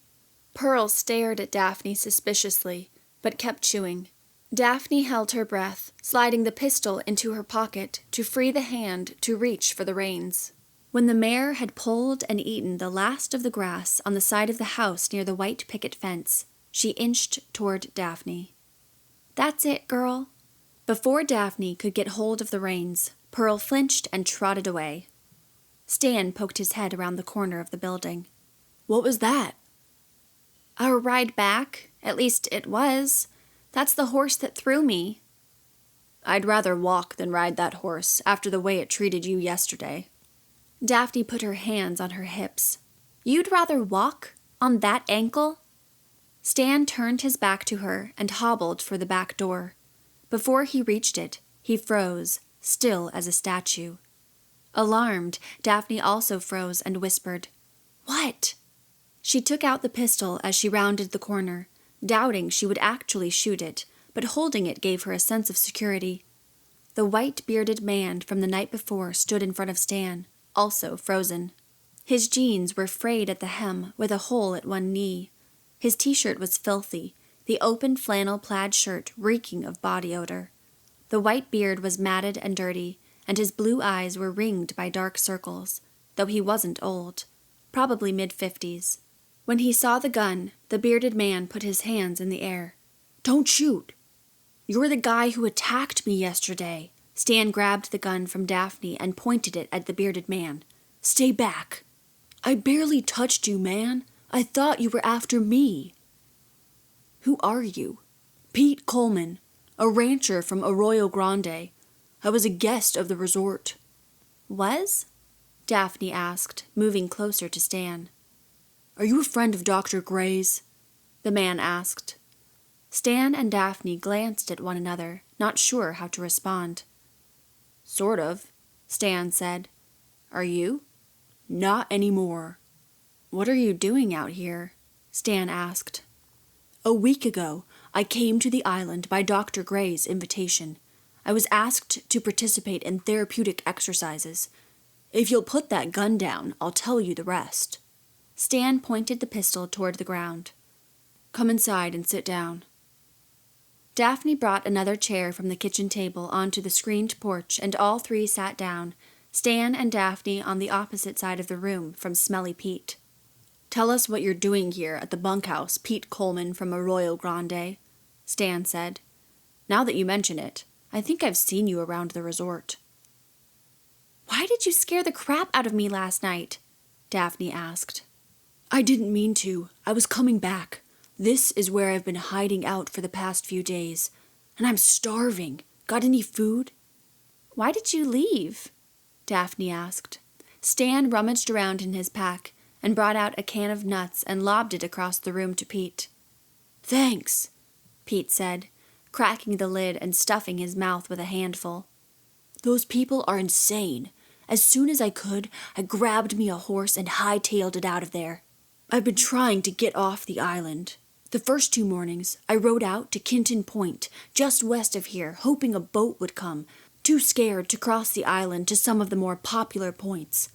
[SPEAKER 1] Pearl stared at Daphne suspiciously, but kept chewing. Daphne held her breath, sliding the pistol into her pocket to free the hand to reach for the reins. When the mare had pulled and eaten the last of the grass on the side of the house near the white picket fence, she inched toward Daphne. "That's it, girl." Before Daphne could get hold of the reins, Pearl flinched and trotted away. Stan poked his head around the corner of the building. "What was that?" "Our ride back. At least it was. That's the horse that threw me." "I'd rather walk than ride that horse after the way it treated you yesterday." Daphne put her hands on her hips. "You'd rather walk? On that ankle?" Stan turned his back to her and hobbled for the back door. Before he reached it, he froze, still as a statue. Alarmed, Daphne also froze and whispered, "What?" She took out the pistol as she rounded the corner, doubting she would actually shoot it, but holding it gave her a sense of security. The white-bearded man from the night before stood in front of Stan, also frozen. His jeans were frayed at the hem with a hole at one knee. His t-shirt was filthy, the open flannel plaid shirt reeking of body odor. The white beard was matted and dirty, and his blue eyes were ringed by dark circles, though he wasn't old, probably mid-50s. When he saw the gun, the bearded man put his hands in the air. "Don't shoot! You're the guy who attacked me yesterday." Stan grabbed the gun from Daphne and pointed it at the bearded man. "Stay back." "I barely touched you, man. I thought you were after me." "Who are you?" "Pete Coleman, a rancher from Arroyo Grande. I was a guest of the resort." "Was?" Daphne asked, moving closer to Stan. "Are you a friend of Dr. Gray's?" the man asked. Stan and Daphne glanced at one another, not sure how to respond. "Sort of," Stan said. "Are you?" "Not anymore." "What are you doing out here?" Stan asked. "A week ago, I came to the island by Dr. Gray's invitation. I was asked to participate in therapeutic exercises. If you'll put that gun down, I'll tell you the rest." Stan pointed the pistol toward the ground. "Come inside and sit down." Daphne brought another chair from the kitchen table onto the screened porch, and all three sat down, Stan and Daphne on the opposite side of the room from Smelly Pete. "Tell us what you're doing here at the bunkhouse, Pete Coleman from Arroyo Grande," Stan said. "Now that you mention it, I think I've seen you around the resort." "Why did you scare the crap out of me last night?" Daphne asked. "I didn't mean to. I was coming back. This is where I've been hiding out for the past few days. And I'm starving. Got any food?" "Why did you leave?" Daphne asked. Stan rummaged around in his pack and brought out a can of nuts and lobbed it across the room to Pete. "Thanks," Pete said, cracking the lid and stuffing his mouth with a handful. "Those people are insane. As soon as I could, I grabbed me a horse and hightailed it out of there. I've been trying to get off the island. The first 2 mornings, I rode out to Kinton Point, just west of here, hoping a boat would come, too scared to cross the island to some of the more popular points.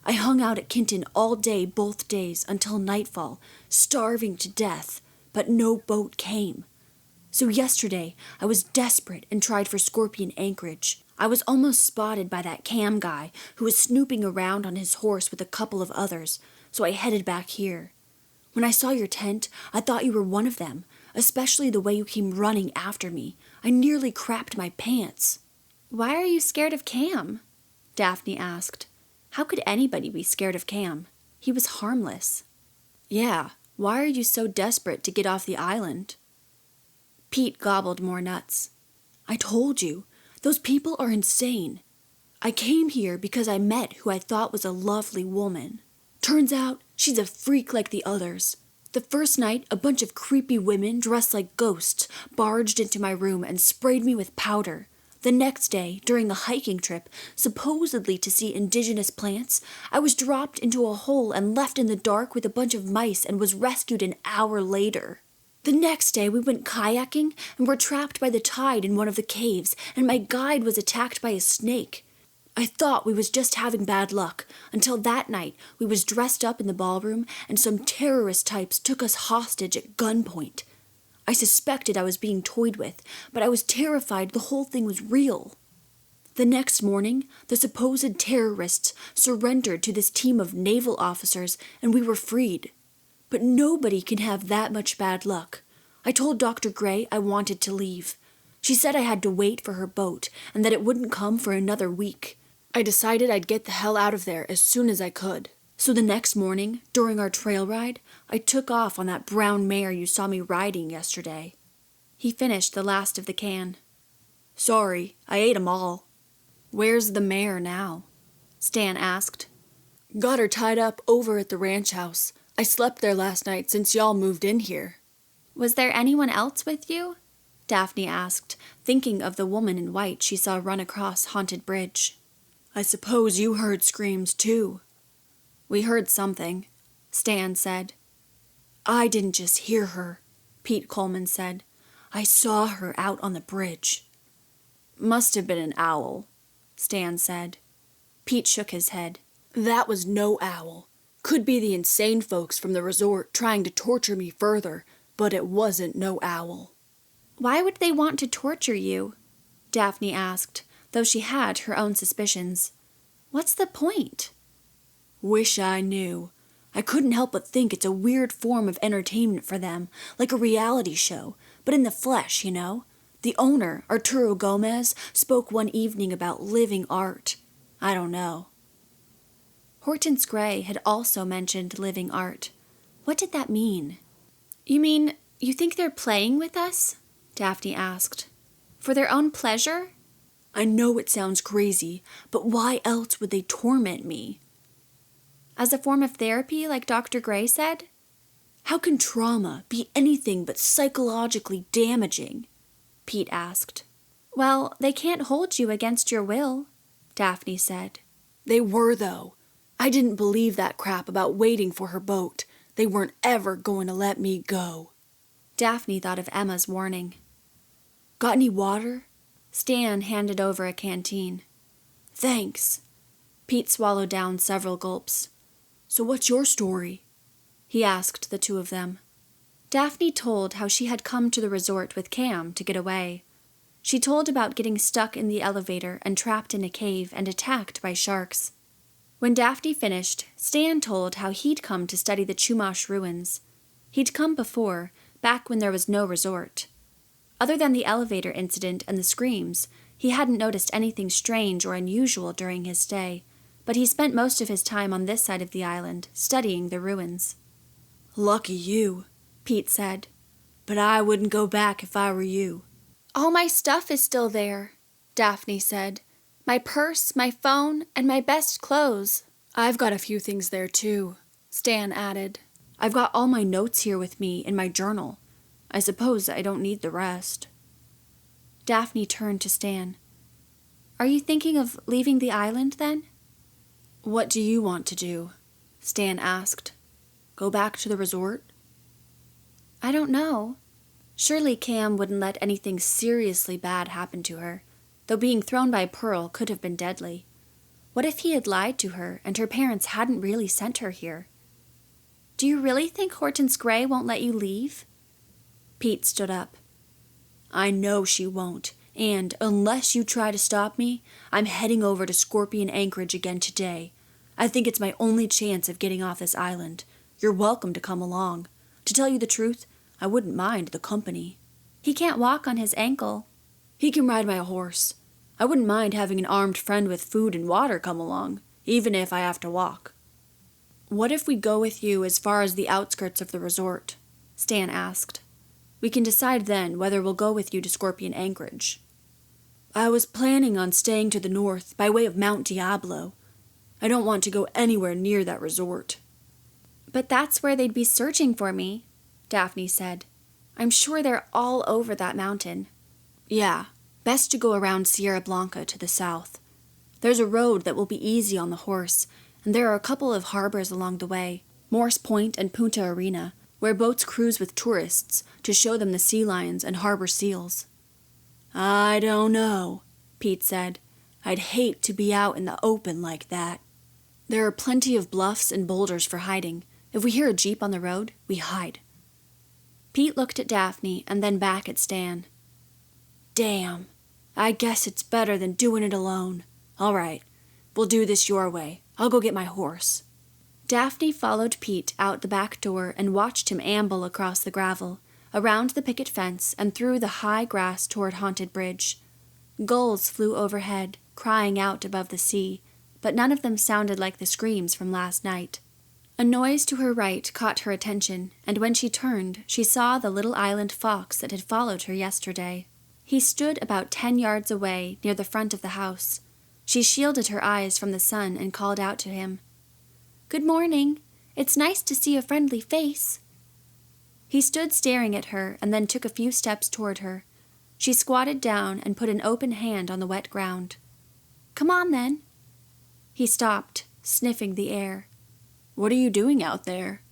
[SPEAKER 1] I hung out at Kinton all day both days until nightfall, starving to death, but no boat came. So yesterday, I was desperate and tried for Scorpion Anchorage. I was almost spotted by that Cam guy who was snooping around on his horse with a couple of others, so I headed back here. When I saw your tent, I thought you were one of them, especially the way you came running after me.
[SPEAKER 2] I nearly crapped my pants."
[SPEAKER 1] "Why are you scared of Cam?" Daphne asked. How could anybody be scared of Cam? He was harmless.
[SPEAKER 2] "Yeah, why are you so desperate to get off the island?"
[SPEAKER 1] Pete gobbled more nuts.
[SPEAKER 2] "I told you, those people are insane. I came here because I met who I thought was a lovely woman. Turns out she's a freak like the others. The first night, a bunch of creepy women dressed like ghosts barged into my room and sprayed me with powder. The next day, during a hiking trip, supposedly to see indigenous plants, I was dropped into a hole and left in the dark with a bunch of mice and was rescued an hour later. The next day, we went kayaking and were trapped by the tide in one of the caves, and my guide was attacked by a snake. I thought we was just having bad luck, until that night we was dressed up in the ballroom and some terrorist types took us hostage at gunpoint. I suspected I was being toyed with, but I was terrified the whole thing was real. The next morning, the supposed terrorists surrendered to this team of naval officers and we were freed. But nobody can have that much bad luck. I told Dr. Gray I wanted to leave. She said I had to wait for her boat and that it wouldn't come for another week. I decided I'd get the hell out of there as soon as I could. So the next morning, during our trail ride, I took off on that brown mare you saw me riding yesterday."
[SPEAKER 1] He finished the last of the can.
[SPEAKER 2] "Sorry, I ate 'em all."
[SPEAKER 1] "Where's the mare now?" Stan asked.
[SPEAKER 2] "Got her tied up over at the ranch house. I slept there last night since y'all moved in here."
[SPEAKER 1] "Was there anyone else with you?" Daphne asked, thinking of the woman in white she saw run across Haunted Bridge.
[SPEAKER 2] "I suppose you heard screams too."
[SPEAKER 1] "We heard something," Stan said.
[SPEAKER 2] "I didn't just hear her," Pete Coleman said. "I saw her out on the bridge."
[SPEAKER 1] "Must have been an owl," Stan said. Pete shook his head.
[SPEAKER 2] "That was no owl. Could be the insane folks from the resort trying to torture me further, but it wasn't no owl."
[SPEAKER 1] "Why would they want to torture you?" Daphne asked, though she had her own suspicions. "What's the point?"
[SPEAKER 2] "Wish I knew. I couldn't help but think it's a weird form of entertainment for them, like a reality show, but in the flesh, you know. The owner, Arturo Gomez, spoke one evening about living art. I don't know."
[SPEAKER 1] Hortense Gray had also mentioned living art. What did that mean? "You mean, you think they're playing with us?" Daphne asked. "For their own pleasure?"
[SPEAKER 2] "I know it sounds crazy, but why else would they torment me?"
[SPEAKER 1] "As a form of therapy, like Dr. Gray said?"
[SPEAKER 2] "How can trauma be anything but psychologically damaging?"
[SPEAKER 1] Pete asked. "Well, they can't hold you against your will," Daphne said.
[SPEAKER 2] "They were, though. I didn't believe that crap about waiting for her boat. They weren't ever going to let me go."
[SPEAKER 1] Daphne thought of Emma's warning.
[SPEAKER 2] "Got any water?"
[SPEAKER 1] Stan handed over a canteen.
[SPEAKER 2] "Thanks."
[SPEAKER 1] Pete swallowed down several gulps.
[SPEAKER 2] "So what's your story?"
[SPEAKER 1] he asked the two of them. Daphne told how she had come to the resort with Cam to get away. She told about getting stuck in the elevator and trapped in a cave and attacked by sharks. When Daphne finished, Stan told how he'd come to study the Chumash ruins. He'd come before, back when there was no resort. Other than the elevator incident and the screams, he hadn't noticed anything strange or unusual during his stay, but he spent most of his time on this side of the island, studying the ruins.
[SPEAKER 2] "Lucky you," Pete said. "But I wouldn't go back if I were you."
[SPEAKER 1] "All my stuff is still there," Daphne said. "My purse, my phone, and my best clothes."
[SPEAKER 2] "I've got a few things there too," Stan added. "I've got all my notes here with me in my journal. I suppose I don't need the rest."
[SPEAKER 1] Daphne turned to Stan. "Are you thinking of leaving the island, then?"
[SPEAKER 2] "What do you want to do?" Stan asked. "Go back to the resort?"
[SPEAKER 1] "I don't know. Surely Cam wouldn't let anything seriously bad happen to her, though being thrown by Pearl could have been deadly. What if he had lied to her and her parents hadn't really sent her here? Do you really think Hortense Gray won't let you leave?"
[SPEAKER 2] Pete stood up. "I know she won't, and unless you try to stop me, I'm heading over to Scorpion Anchorage again today. I think it's my only chance of getting off this island. You're welcome to come along. To tell you the truth, I wouldn't mind the company."
[SPEAKER 1] "He can't walk on his ankle."
[SPEAKER 2] He can ride my horse. I wouldn't mind having an armed friend with food and water come along, even if I have to walk."
[SPEAKER 1] "What if we go with you as far as the outskirts of the resort?" Stan asked. "We can decide then whether we'll go with you to Scorpion Anchorage."
[SPEAKER 2] "I was planning on staying to the north by way of Mount Diablo. I don't want to go anywhere near that resort."
[SPEAKER 1] "But that's where they'd be searching for me," Daphne said. "I'm sure they're all over that mountain."
[SPEAKER 2] "Yeah, best to go around Sierra Blanca to the south. There's a road that will be easy on the horse, and there are a couple of harbors along the way, Morse Point and Punta Arena, where boats cruise with tourists to show them the sea lions and harbor seals." "I don't know," Pete said. "I'd hate to be out in the open like that." "There are plenty of bluffs and boulders for hiding. If we hear a jeep on the road, we hide."
[SPEAKER 1] Pete looked at Daphne and then back at Stan.
[SPEAKER 2] "Damn. I guess it's better than doing it alone. All right, we'll do this your way. I'll go get my horse."
[SPEAKER 1] Daphne followed Pete out the back door and watched him amble across the gravel, around the picket fence and through the high grass toward Haunted Bridge. Gulls flew overhead, crying out above the sea, but none of them sounded like the screams from last night. A noise to her right caught her attention, and when she turned, she saw the little island fox that had followed her yesterday. He stood about 10 yards away, near the front of the house. She shielded her eyes from the sun and called out to him. "Good morning. It's nice to see a friendly face." He stood staring at her and then took a few steps toward her. She squatted down and put an open hand on the wet ground. "Come on, then." He stopped, sniffing the air.
[SPEAKER 2] "What are you doing out there?"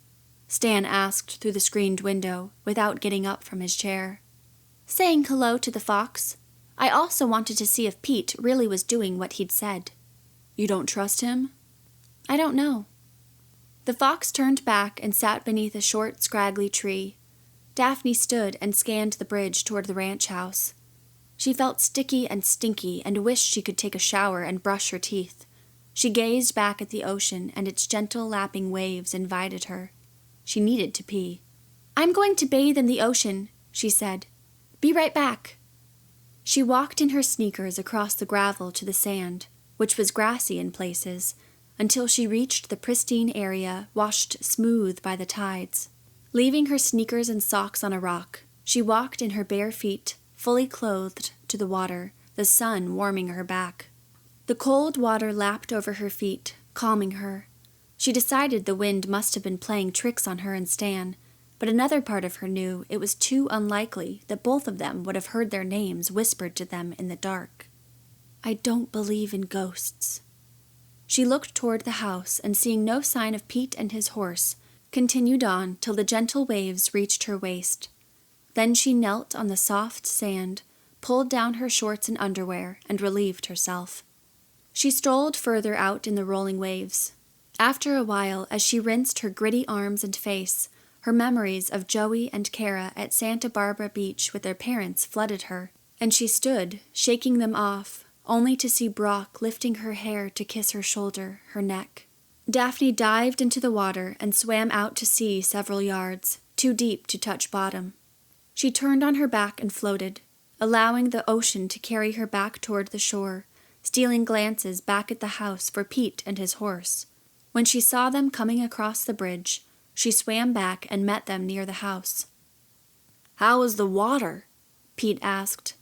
[SPEAKER 1] Stan asked through the screened window, without getting up from his chair. "Saying hello to the fox. I also wanted to see if Pete really was doing what he'd said."
[SPEAKER 2] "You don't trust him?"
[SPEAKER 1] "I don't know." The fox turned back and sat beneath a short, scraggly tree. Daphne stood and scanned the bridge toward the ranch house. She felt sticky and stinky and wished she could take a shower and brush her teeth. She gazed back at the ocean, and its gentle lapping waves invited her. She needed to pee. "I'm going to bathe in the ocean," she said. "Be right back." She walked in her sneakers across the gravel to the sand, which was grassy in places, until she reached the pristine area washed smooth by the tides. Leaving her sneakers and socks on a rock, she walked in her bare feet, fully clothed, to the water, the sun warming her back. The cold water lapped over her feet, calming her. She decided the wind must have been playing tricks on her and Stan, but another part of her knew it was too unlikely that both of them would have heard their names whispered to them in the dark. "I don't believe in ghosts." She looked toward the house and, seeing no sign of Pete and his horse, continued on till the gentle waves reached her waist. Then she knelt on the soft sand, pulled down her shorts and underwear, and relieved herself. She strolled further out in the rolling waves. After a while, as she rinsed her gritty arms and face, her memories of Joey and Kara at Santa Barbara Beach with their parents flooded her, and she stood, shaking them off, only to see Brock lifting her hair to kiss her shoulder, her neck. Daphne dived into the water and swam out to sea several yards, too deep to touch bottom. She turned on her back and floated, allowing the ocean to carry her back toward the shore, stealing glances back at the house for Pete and his horse. When she saw them coming across the bridge, she swam back and met them near the house.
[SPEAKER 2] "How was the water?"
[SPEAKER 1] Pete asked.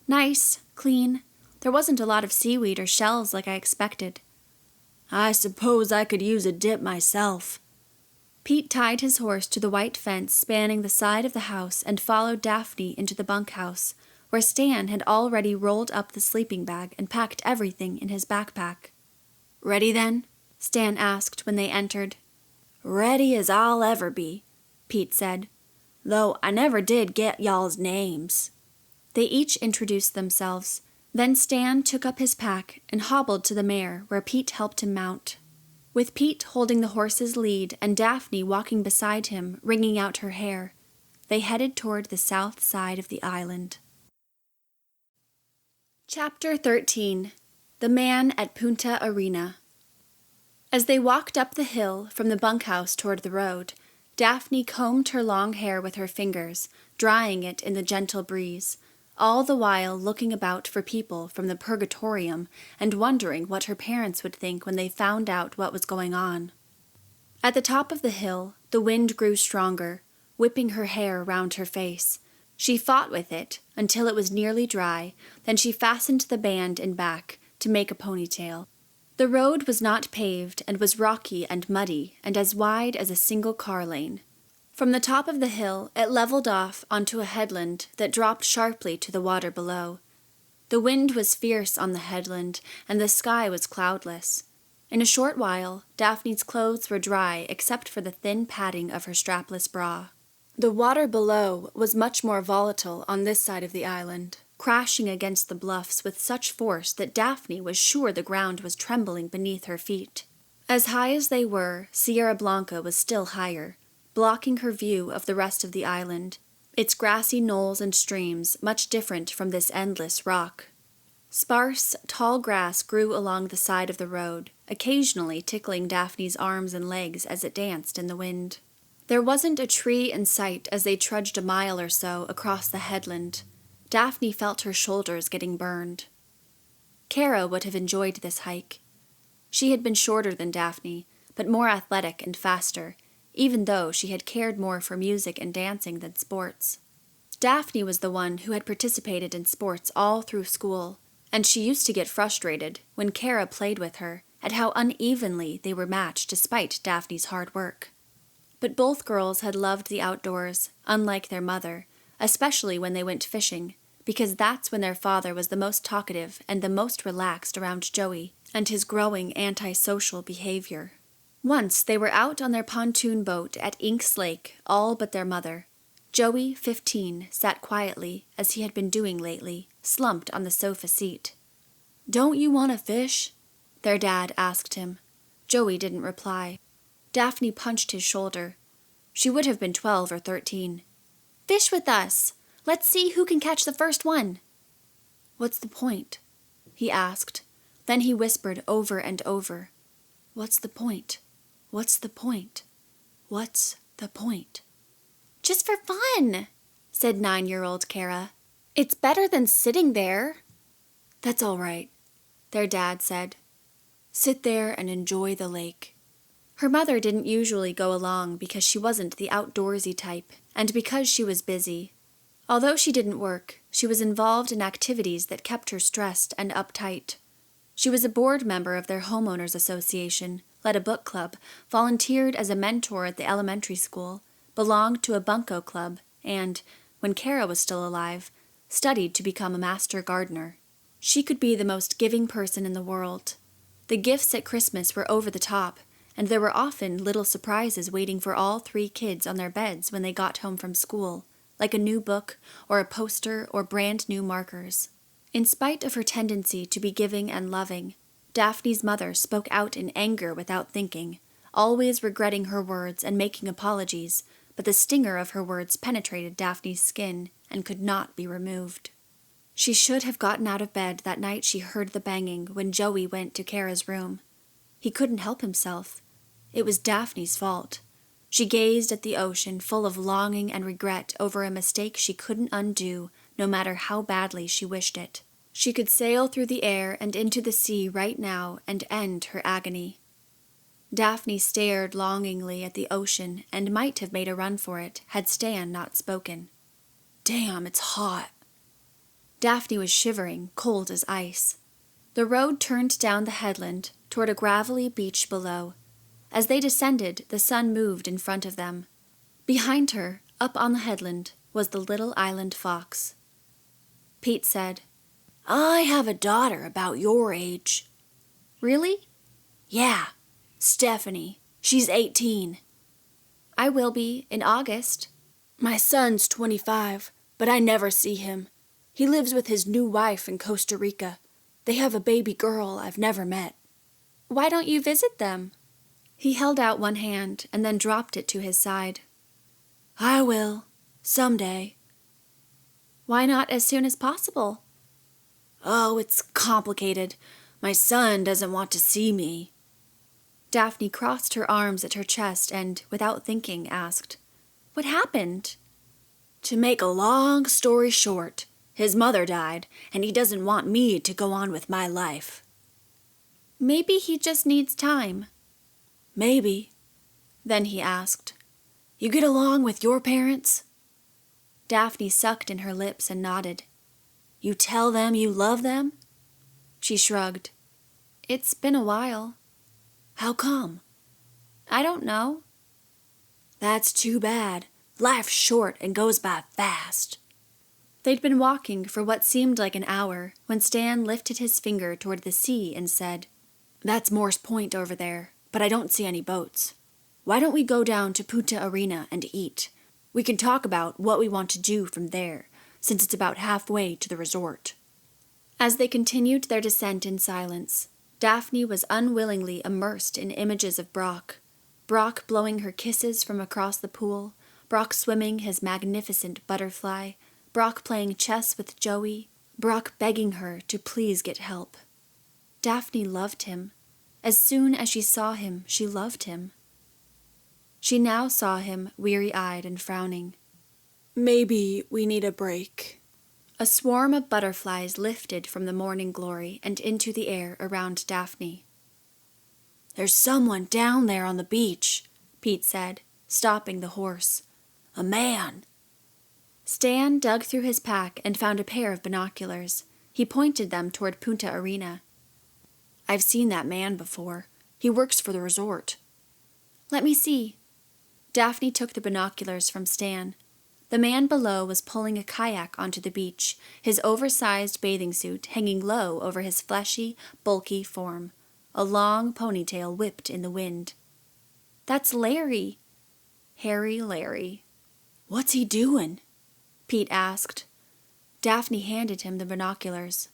[SPEAKER 1] "Nice, clean. There wasn't a lot of seaweed or shells like I expected."
[SPEAKER 2] "I suppose I could use a dip myself."
[SPEAKER 1] Pete tied his horse to the white fence spanning the side of the house and followed Daphne into the bunkhouse, where Stan had already rolled up the sleeping bag and packed everything in his backpack.
[SPEAKER 2] "Ready then?"
[SPEAKER 1] Stan asked when they entered.
[SPEAKER 2] "Ready as I'll ever be," Pete said. "Though I never did get y'all's names."
[SPEAKER 1] They each introduced themselves. Then Stan took up his pack and hobbled to the mare, where Pete helped him mount. With Pete holding the horse's lead and Daphne walking beside him, wringing out her hair, they headed toward the south side of the island. Chapter 13. The Man at Punta Arena. As they walked up the hill from the bunkhouse toward the road, Daphne combed her long hair with her fingers, drying it in the gentle breeze, all the while looking about for people from the Purgatorium and wondering what her parents would think when they found out what was going on. At the top of the hill, the wind grew stronger, whipping her hair round her face. She fought with it until it was nearly dry, then she fastened the band in back to make a ponytail. The road was not paved and was rocky and muddy and as wide as a single car lane. From the top of the hill, it leveled off onto a headland that dropped sharply to the water below. The wind was fierce on the headland, and the sky was cloudless. In a short while, Daphne's clothes were dry except for the thin padding of her strapless bra. The water below was much more volatile on this side of the island, crashing against the bluffs with such force that Daphne was sure the ground was trembling beneath her feet. As high as they were, Sierra Blanca was still higher, blocking her view of the rest of the island, its grassy knolls and streams much different from this endless rock. Sparse, tall grass grew along the side of the road, occasionally tickling Daphne's arms and legs as it danced in the wind. There wasn't a tree in sight as they trudged a mile or so across the headland. Daphne felt her shoulders getting burned. Kara would have enjoyed this hike. She had been shorter than Daphne, but more athletic and faster, even though she had cared more for music and dancing than sports. Daphne was the one who had participated in sports all through school, and she used to get frustrated when Kara played with her at how unevenly they were matched despite Daphne's hard work. But both girls had loved the outdoors, unlike their mother, especially when they went fishing, because that's when their father was the most talkative and the most relaxed around Joey and his growing antisocial behavior. Once they were out on their pontoon boat at Inks Lake, all but their mother. Joey, 15, sat quietly, as he had been doing lately, slumped on the sofa seat. "Don't you want to fish?" their dad asked him. Joey didn't reply. Daphne punched his shoulder. She would have been 12 or 13. "Fish with us! Let's see who can catch the first one." "What's the point?" he asked. Then he whispered over and over, "What's the point? What's the point? What's the point?" "Just for fun," said 9-year-old Kara. "It's better than sitting there."
[SPEAKER 2] "That's all right," their dad said. "Sit there and enjoy the lake."
[SPEAKER 1] Her mother didn't usually go along because she wasn't the outdoorsy type, and because she was busy. Although she didn't work, she was involved in activities that kept her stressed and uptight. She was a board member of their homeowners association, led a book club, volunteered as a mentor at the elementary school, belonged to a bunco club, and, when Kara was still alive, studied to become a master gardener. She could be the most giving person in the world. The gifts at Christmas were over the top, and there were often little surprises waiting for all 3 kids on their beds when they got home from school, like a new book or a poster or brand new markers. In spite of her tendency to be giving and loving, Daphne's mother spoke out in anger without thinking, always regretting her words and making apologies, but the stinger of her words penetrated Daphne's skin and could not be removed. She should have gotten out of bed that night she heard the banging when Joey went to Kara's room. He couldn't help himself. It was Daphne's fault. She gazed at the ocean full of longing and regret over a mistake she couldn't undo, no matter how badly she wished it. She could sail through the air and into the sea right now and end her agony. Daphne stared longingly at the ocean and might have made a run for it had Stan not spoken. "Damn, it's hot." Daphne was shivering, cold as ice. The road turned down the headland toward a gravelly beach below. As they descended, the sun moved in front of them. Behind her, up on the headland, was the little island fox. Pete said, "I have a daughter about your age." "Really?" "Yeah, Stephanie. She's 18. "I will be, in August." "My son's 25, but I never see him. He lives with his new wife in Costa Rica. They have a baby girl I've never met." "Why don't you visit them?" He held out one hand and then dropped it to his side. "I will, someday." "Why not as soon as possible?" "Oh, it's complicated. My son doesn't want to see me." Daphne crossed her arms at her chest and, without thinking, asked, "What happened?" "To make a long story short,
[SPEAKER 2] His mother died, and he doesn't want me to go on with my life.
[SPEAKER 1] Maybe he just needs time.
[SPEAKER 2] Maybe.
[SPEAKER 1] Then he asked,
[SPEAKER 2] You get along with your parents?
[SPEAKER 1] Daphne sucked in her lips and nodded.
[SPEAKER 2] You tell them you love them?
[SPEAKER 1] She shrugged. It's been a while.
[SPEAKER 2] How come?
[SPEAKER 1] I don't know.
[SPEAKER 2] That's too bad. Life's short and goes by fast.
[SPEAKER 1] They'd been walking for what seemed like an hour when Stan lifted his finger toward the sea and said,
[SPEAKER 2] That's Morse Point over there, but I don't see any boats. Why don't we go down to Punta Arena and eat? We can talk about what we want to do from there, since it's about halfway to the resort.
[SPEAKER 1] As they continued their descent in silence, Daphne was unwillingly immersed in images of Brock. Brock blowing her kisses from across the pool, Brock swimming his magnificent butterfly, Brock playing chess with Joey, Brock begging her to please get help. Daphne loved him. As soon as she saw him, she loved him. She now saw him weary-eyed and frowning.
[SPEAKER 2] Maybe we need a break.
[SPEAKER 1] A swarm of butterflies lifted from the morning glory and into the air around Daphne.
[SPEAKER 2] There's someone down there on the beach,
[SPEAKER 1] Pete said, stopping the horse.
[SPEAKER 2] A man.
[SPEAKER 1] Stan dug through his pack and found a pair of binoculars. He pointed them toward Punta Arena.
[SPEAKER 2] I've seen that man before. He works for the resort.
[SPEAKER 1] Let me see. Daphne took the binoculars from Stan. The man below was pulling a kayak onto the beach, his oversized bathing suit hanging low over his fleshy, bulky form. A long ponytail whipped in the wind. That's Larry. Hairy Larry.
[SPEAKER 2] What's he doing?
[SPEAKER 1] Pete asked. Daphne handed him the binoculars.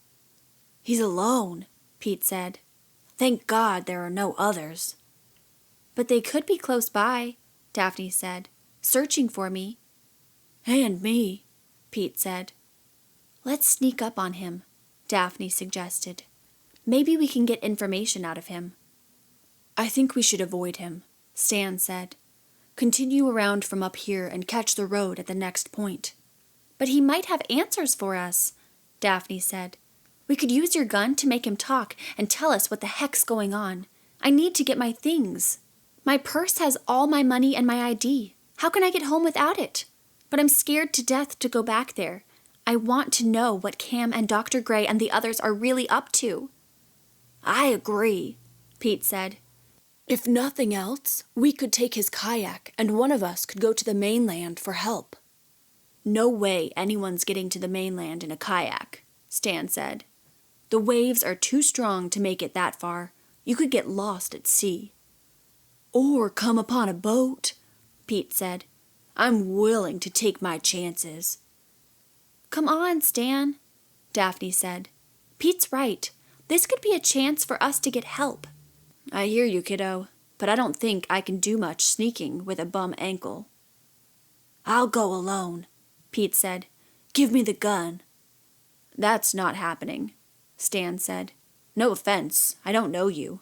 [SPEAKER 2] He's alone, Pete said. Thank God there are no others.
[SPEAKER 1] But they could be close by, Daphne said, searching for me.
[SPEAKER 2] And me,
[SPEAKER 1] Pete said. Let's sneak up on him, Daphne suggested. Maybe we can get information out of him.
[SPEAKER 2] I think we should avoid him,
[SPEAKER 1] Stan said.
[SPEAKER 2] Continue around from up here and catch the road at the next point.
[SPEAKER 1] But he might have answers for us, Daphne said. We could use your gun to make him talk and tell us what the heck's going on. I need to get my things. My purse has all my money and my ID. How can I get home without it? But I'm scared to death to go back there. I want to know what Cam and Dr. Gray and the others are really up to.
[SPEAKER 2] I agree,
[SPEAKER 1] Pete said.
[SPEAKER 2] If nothing else, we could take his kayak and one of us could go to the mainland for help.
[SPEAKER 1] No way anyone's getting to the mainland in a kayak, Stan said. The waves are too strong to make it that far. You could get lost at sea.
[SPEAKER 2] Or come upon a boat,
[SPEAKER 1] Pete said.
[SPEAKER 2] I'm willing to take my chances.
[SPEAKER 1] Come on, Stan, Daphne said. Pete's right. This could be a chance for us to get help.
[SPEAKER 2] I hear you, kiddo, but I don't think I can do much sneaking with a bum ankle. I'll go alone, Pete said. Give me the gun.
[SPEAKER 1] That's not happening, Stan said. No offense, I don't know you.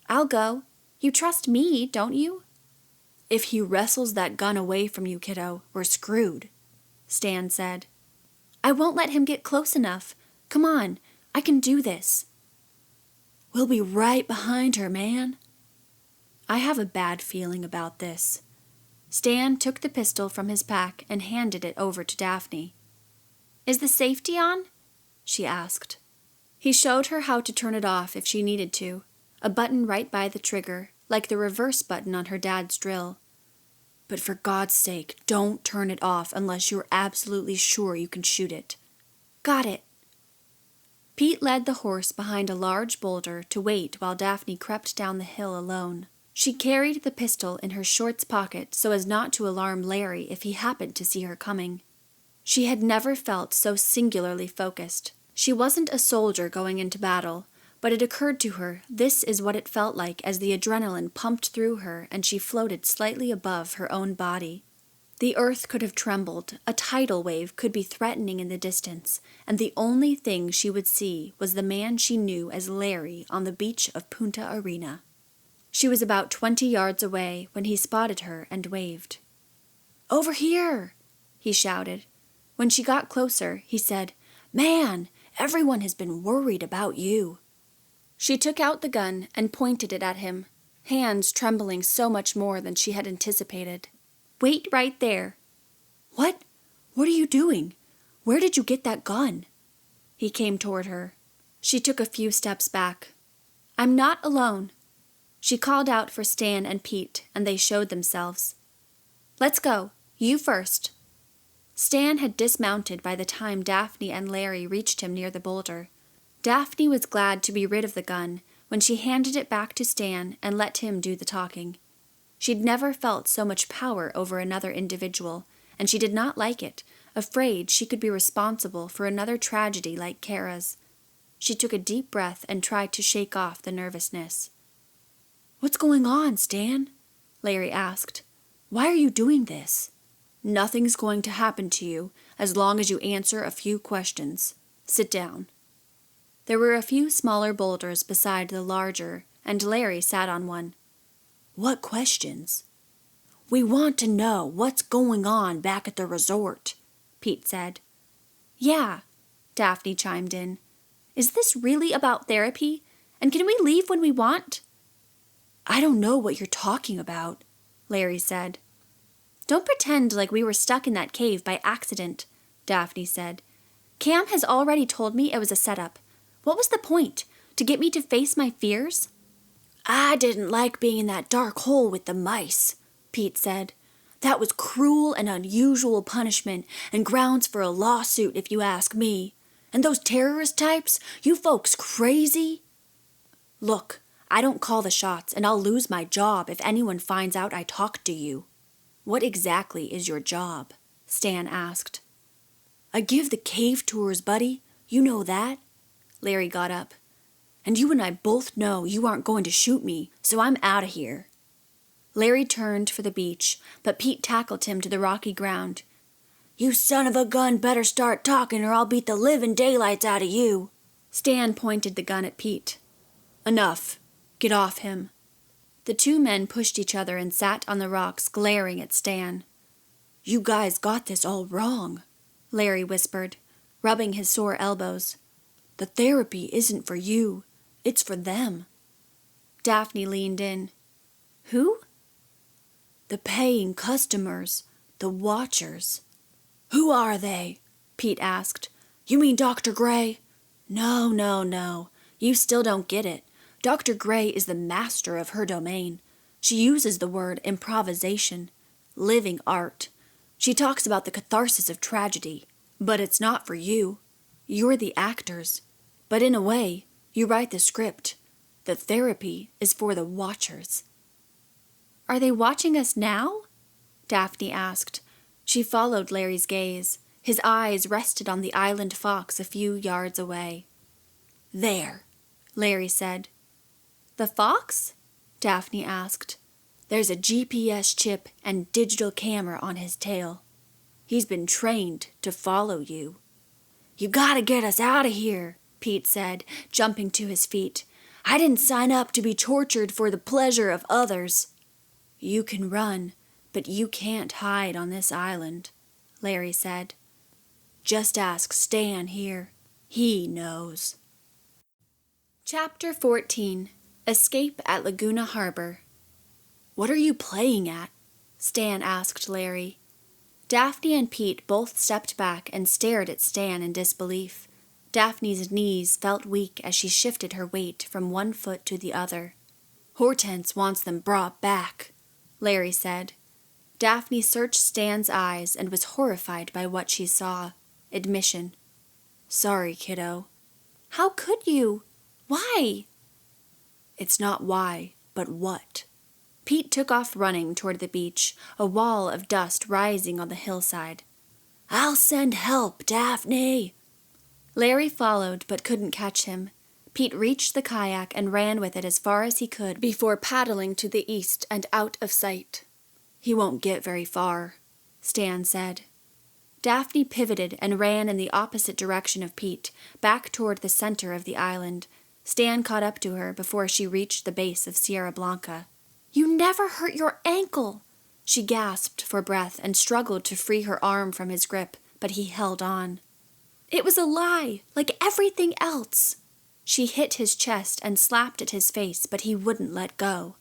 [SPEAKER 1] I'll go. You trust me, don't you?
[SPEAKER 2] If he wrestles that gun away from you, kiddo, we're screwed,
[SPEAKER 1] Stan said. I won't let him get close enough. Come on, I can do this.
[SPEAKER 2] We'll be right behind her, man.
[SPEAKER 1] I have a bad feeling about this. Stan took the pistol from his pack and handed it over to Daphne. Is the safety on? She asked. He showed her how to turn it off if she needed to, a button right by the trigger, like the reverse button on her dad's drill.
[SPEAKER 2] But for God's sake, don't turn it off unless you're absolutely sure you can shoot it.
[SPEAKER 1] Got it. Pete led the horse behind a large boulder to wait while Daphne crept down the hill alone. She carried the pistol in her shorts pocket so as not to alarm Larry if he happened to see her coming. She had never felt so singularly focused. She wasn't a soldier going into battle, but it occurred to her this is what it felt like as the adrenaline pumped through her and she floated slightly above her own body. The earth could have trembled, a tidal wave could be threatening in the distance, and the only thing she would see was the man she knew as Larry on the beach of Punta Arena. She was about 20 yards away when he spotted her and waved.
[SPEAKER 2] Over here,
[SPEAKER 1] he shouted.
[SPEAKER 2] When she got closer, he said, "Man, everyone has been worried about you." She took out the gun and pointed it at him, hands trembling so much more than she had anticipated.
[SPEAKER 1] "Wait right there."
[SPEAKER 2] "What? What are you doing? Where did you get that gun?"
[SPEAKER 1] He came toward her. She took a few steps back. "I'm not alone." She called out for Stan and Pete, and they showed themselves. "Let's go. You first." Stan had dismounted by the time Daphne and Larry reached him near the boulder. Daphne was glad to be rid of the gun when she handed it back to Stan and let him do the talking. She'd never felt so much power over another individual, and she did not like it, afraid she could be responsible for another tragedy like Kara's. She took a deep breath and tried to shake off the nervousness.
[SPEAKER 2] "What's going on, Stan?" Larry asked. "Why are you doing this?"
[SPEAKER 1] "Nothing's going to happen to you as long as you answer a few questions. Sit down." There were a few smaller boulders beside the larger, and Larry sat on one.
[SPEAKER 2] "What questions?" "We want to know what's going on back at the resort," Pete said.
[SPEAKER 1] "Yeah," Daphne chimed in. "Is this really about therapy? And can we leave when we want?"
[SPEAKER 2] "I don't know what you're talking about," Larry said.
[SPEAKER 1] "Don't pretend like we were stuck in that cave by accident," Daphne said. "Cam has already told me it was a setup. What was the point? To get me to face my fears?"
[SPEAKER 2] "I didn't like being in that dark hole with the mice," Pete said. "That was cruel and unusual punishment and grounds for a lawsuit if you ask me. And those terrorist types, you folks crazy?"
[SPEAKER 1] "Look, I don't call the shots, and I'll lose my job if anyone finds out I talked to you."
[SPEAKER 2] "What exactly is your job?" Stan asked. "I give the cave tours, buddy. You know that." Larry got up. "And you and I both know you aren't going to shoot me, so I'm out of here."
[SPEAKER 1] Larry turned for the beach, but Pete tackled him to the rocky ground.
[SPEAKER 2] "You son of a gun better start talking or I'll beat the living daylights out of you."
[SPEAKER 1] Stan pointed the gun at Pete. "Enough. Get off him." The two men pushed each other and sat on the rocks, glaring at Stan.
[SPEAKER 2] "You guys got this all wrong," Larry whispered, rubbing his sore elbows. "The therapy isn't for you. It's for them."
[SPEAKER 1] Daphne leaned in. "Who?"
[SPEAKER 2] "The paying customers, the watchers." "Who are they?" Pete asked. "You mean Dr. Gray?" No. You still don't get it. Dr. Gray is the master of her domain. She uses the word improvisation, living art. She talks about the catharsis of tragedy, but it's not for you. You're the actors, but in a way, you write the script. The therapy is for the watchers."
[SPEAKER 1] "Are they watching us now?" Daphne asked. She followed Larry's gaze. His eyes rested on the island fox a few yards away.
[SPEAKER 2] "There," Larry said.
[SPEAKER 1] "The fox?" Daphne asked.
[SPEAKER 2] "There's a GPS chip and digital camera on his tail. He's been trained to follow you." "You gotta get us out of here," Pete said, jumping to his feet. "I didn't sign up to be tortured for the pleasure of others." "You can run, but you can't hide on this island," Larry said. "Just ask Stan here. He knows."
[SPEAKER 1] Chapter 14. Escape at Laguna Harbor.
[SPEAKER 2] "What are you playing at?"
[SPEAKER 1] Stan asked Larry. Daphne and Pete both stepped back and stared at Stan in disbelief. Daphne's knees felt weak as she shifted her weight from one foot to the other.
[SPEAKER 2] "Hortense wants them brought back," Larry said.
[SPEAKER 1] Daphne searched Stan's eyes and was horrified by what she saw. Admission.
[SPEAKER 2] "Sorry, kiddo."
[SPEAKER 1] "How could you? Why?"
[SPEAKER 2] "It's not why, but what."
[SPEAKER 1] Pete took off running toward the beach, a wall of dust rising on the hillside.
[SPEAKER 2] "I'll send help, Daphne."
[SPEAKER 1] Larry followed but couldn't catch him. Pete reached the kayak and ran with it as far as he could before paddling to the east and out of sight.
[SPEAKER 2] "He won't get very far," Stan said.
[SPEAKER 1] Daphne pivoted and ran in the opposite direction of Pete, back toward the center of the island. Stan caught up to her before she reached the base of Sierra Blanca. "You never hurt your ankle!" She gasped for breath and struggled to free her arm from his grip,
[SPEAKER 2] but he held on. It was a lie, like everything else. She hit his chest and slapped at his face, but he wouldn't let go.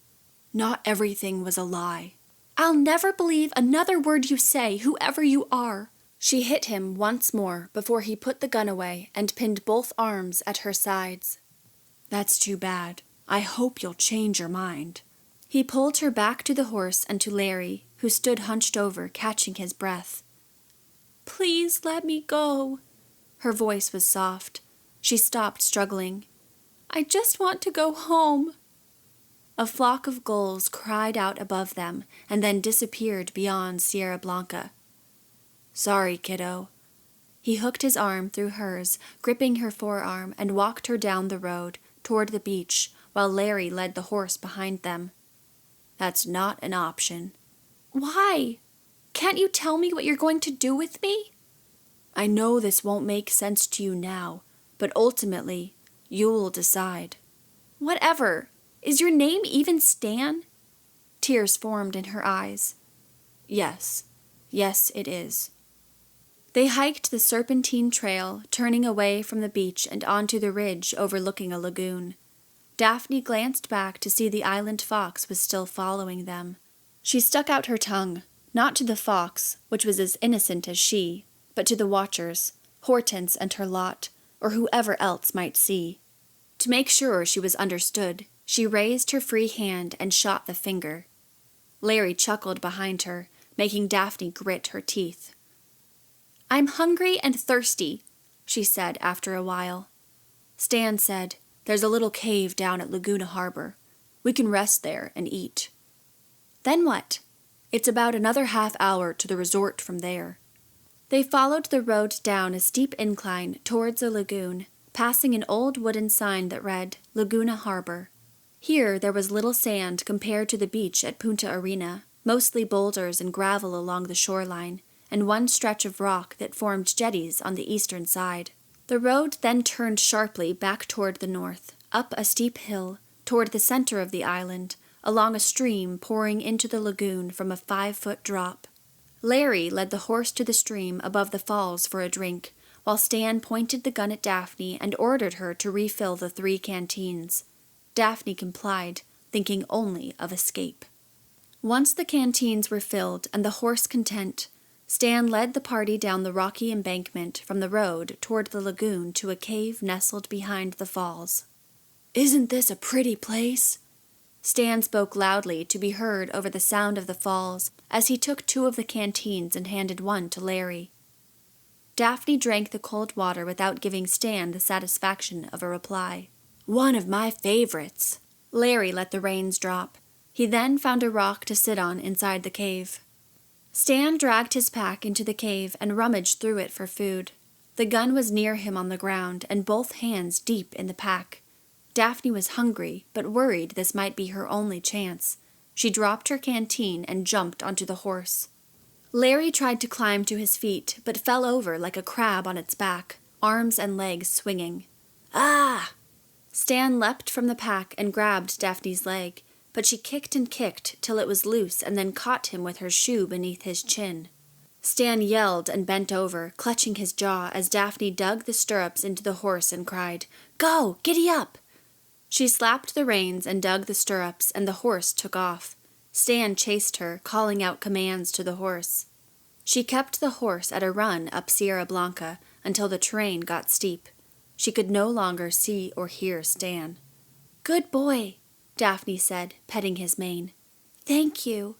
[SPEAKER 2] Not everything was a lie. I'll never believe another word you say, whoever you are. She hit him once more before he put the gun away and pinned both arms at her sides. That's too bad. I hope you'll change your mind. He pulled her back to the horse and to Larry, who stood hunched over, catching his breath. Please let me go. Her voice was soft. She stopped struggling. I just want to go home. A flock of gulls cried out above them and then disappeared beyond Sierra Blanca. Sorry, kiddo. He hooked his arm through hers, gripping her forearm, and walked her down the road toward the beach while Larry led the horse behind them. That's not an option. Why? Can't you tell me what you're going to do with me? I know this won't make sense to you now, but ultimately, you'll decide. Whatever. Is your name even Stan? Tears formed in her eyes. Yes. Yes, it is. They hiked the serpentine trail, turning away from the beach and onto the ridge overlooking a lagoon. Daphne glanced back to see the island fox was still following them. She stuck out her tongue, not to the fox, which was as innocent as she, but to the watchers, Hortense and her lot, or whoever else might see. To make sure she was understood, she raised her free hand and shot the finger. Larry chuckled behind her, making Daphne grit her teeth. I'm hungry and thirsty, she said after a while. Stan said, There's a little cave down at Laguna Harbor. We can rest there and eat. Then what? It's about another half-hour to the resort from there. They followed the road down a steep incline towards a lagoon, passing an old wooden sign that read, Laguna Harbor. Here there was little sand compared to the beach at Punta Arena, mostly boulders and gravel along the shoreline, and one stretch of rock that formed jetties on the eastern side. The road then turned sharply back toward the north, up a steep hill, toward the center of the island, along a stream pouring into the lagoon from a 5-foot drop. Larry led the horse to the stream above the falls for a drink, while Stan pointed the gun at Daphne and ordered her to refill the 3 canteens. Daphne complied, thinking only of escape. Once the canteens were filled and the horse content, Stan led the party down the rocky embankment from the road toward the lagoon to a cave nestled behind the falls. Isn't this a pretty place? Stan spoke loudly to be heard over the sound of the falls as he took 2 of the canteens and handed one to Larry. Daphne drank the cold water without giving Stan the satisfaction of a reply. One of my favorites. Larry let the reins drop. He then found a rock to sit on inside the cave. Stan dragged his pack into the cave and rummaged through it for food. The gun was near him on the ground and both hands deep in the pack. Daphne was hungry, but worried this might be her only chance. She dropped her canteen and jumped onto the horse. Larry tried to climb to his feet, but fell over like a crab on its back, arms and legs swinging. Ah! Stan leapt from the pack and grabbed Daphne's leg, but she kicked and kicked till it was loose and then caught him with her shoe beneath his chin. Stan yelled and bent over, clutching his jaw as Daphne dug the stirrups into the horse and cried, Go! Giddy up! She slapped the reins and dug the stirrups, and the horse took off. Stan chased her, calling out commands to the horse. She kept the horse at a run up Sierra Blanca until the terrain got steep. She could no longer see or hear Stan. Good boy, Daphne said, petting his mane. Thank you.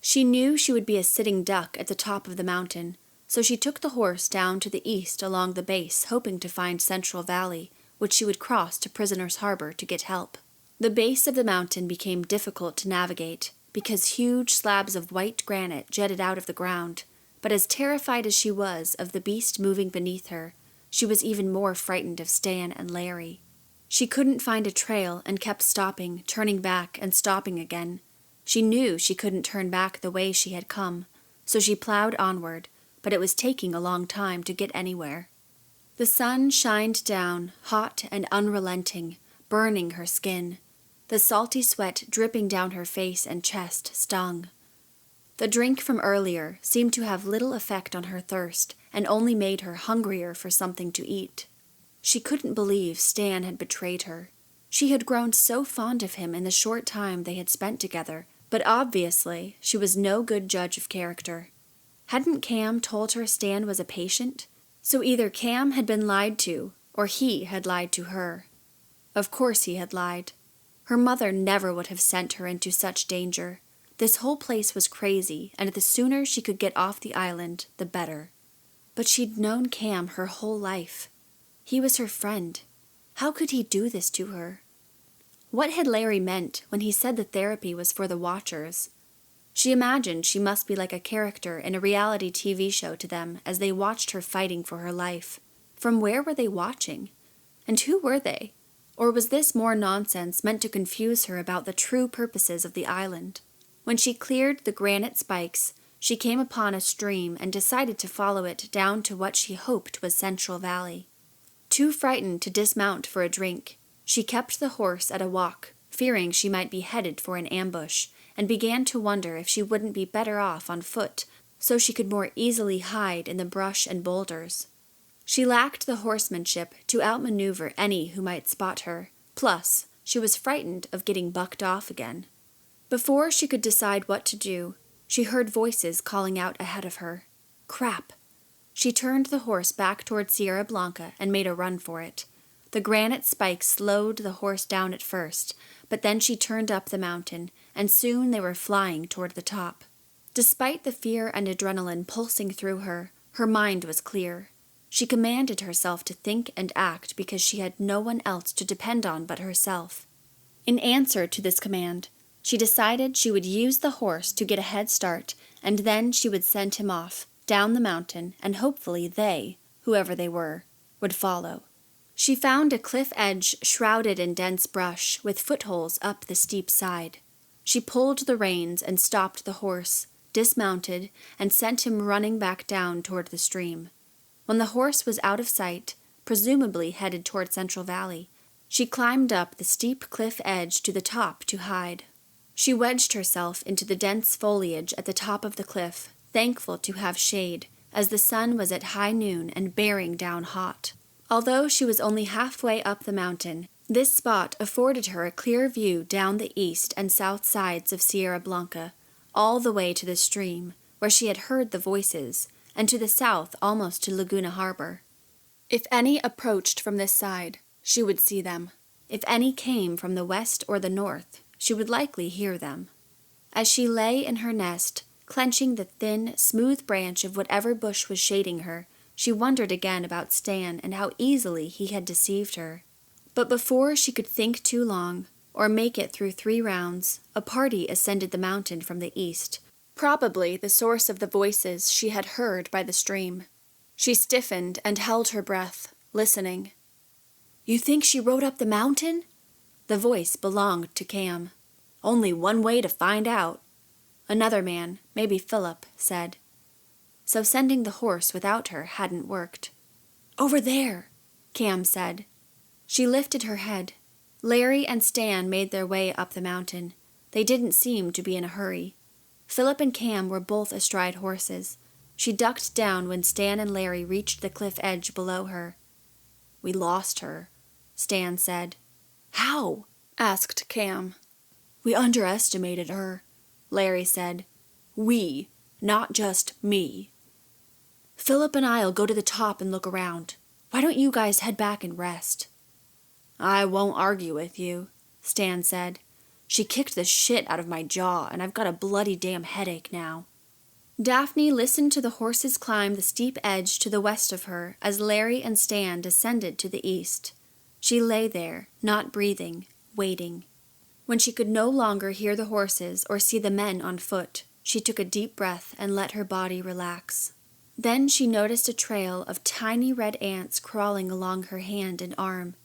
[SPEAKER 2] She knew she would be a sitting duck at the top of the mountain, so she took the horse down to the east along the base, hoping to find Central Valley, which she would cross to Prisoner's Harbor to get help. The base of the mountain became difficult to navigate because huge slabs of white granite jetted out of the ground, but as terrified as she was of the beast moving beneath her, she was even more frightened of Stan and Larry. She couldn't find a trail and kept stopping, turning back and stopping again. She knew she couldn't turn back the way she had come, so she plowed onward, but it was taking a long time to get anywhere. The sun shined down, hot and unrelenting, burning her skin. The salty sweat dripping down her face and chest stung. The drink from earlier seemed to have little effect on her thirst,
[SPEAKER 1] and only made her hungrier for something to eat. She couldn't believe Stan had betrayed her. She had grown so fond of him in the short time they had spent together, but obviously she was no good judge of character. Hadn't Cam told her Stan was a patient? So either Cam had been lied to, or he had lied to her. Of course he had lied. Her mother never would have sent her into such danger. This whole place was crazy, and the sooner she could get off the island, the better. But she'd known Cam her whole life. He was her friend. How could he do this to her? What had Larry meant when he said the therapy was for the watchers? She imagined she must be like a character in a reality TV show to them as they watched her fighting for her life. From where were they watching? And who were they? Or was this more nonsense meant to confuse her about the true purposes of the island? When she cleared the granite spikes, she came upon a stream and decided to follow it down to what she hoped was Central Valley. Too frightened to dismount for a drink, she kept the horse at a walk, fearing she might be headed for an ambush, and began to wonder if she wouldn't be better off on foot so she could more easily hide in the brush and boulders. She lacked the horsemanship to outmaneuver any who might spot her, plus she was frightened of getting bucked off again. Before she could decide what to do, she heard voices calling out ahead of her. Crap! She turned the horse back toward Sierra Blanca and made a run for it. The granite spikes slowed the horse down at first, but then she turned up the mountain, and soon they were flying toward the top. Despite the fear and adrenaline pulsing through her, her mind was clear. She commanded herself to think and act because she had no one else to depend on but herself. In answer to this command, she decided she would use the horse to get a head start, and then she would send him off, down the mountain, and hopefully they, whoever they were, would follow. She found a cliff edge shrouded in dense brush, with footholds up the steep side. She pulled the reins and stopped the horse, dismounted, and sent him running back down toward the stream. When the horse was out of sight, presumably headed toward Central Valley, she climbed up the steep cliff edge to the top to hide. She wedged herself into the dense foliage at the top of the cliff, thankful to have shade, as the sun was at high noon and bearing down hot. Although she was only halfway up the mountain, this spot afforded her a clear view down the east and south sides of Sierra Blanca, all the way to the stream, where she had heard the voices, and to the south almost to Laguna Harbor. If any approached from this side, she would see them. If any came from the west or the north, she would likely hear them. As she lay in her nest, clenching the thin, smooth branch of whatever bush was shading her, she wondered again about Stan and how easily he had deceived her. But before she could think too long, or make it through 3 rounds, a party ascended the mountain from the east, probably the source of the voices she had heard by the stream. She stiffened and held her breath, listening. "You think she rode up the mountain?" The voice belonged to Cam. "Only one way to find out," another man, maybe Philip, said. So sending the horse without her hadn't worked. "Over there," Cam said. She lifted her head. Larry and Stan made their way up the mountain. They didn't seem to be in a hurry. Philip and Cam were both astride horses. She ducked down when Stan and Larry reached the cliff edge below her. "We lost her," Stan said. "How?" asked Cam. "We underestimated her," Larry said. "We, not just me." "Philip and I'll go to the top and look around. Why don't you guys head back and rest?" "I won't argue with you," Stan said. "She kicked the shit out of my jaw, and I've got a bloody damn headache now." Daphne listened to the horses climb the steep edge to the west of her as Larry and Stan descended to the east. She lay there, not breathing, waiting. When she could no longer hear the horses or see the men on foot, she took a deep breath and let her body relax. Then she noticed a trail of tiny red ants crawling along her hand and arm.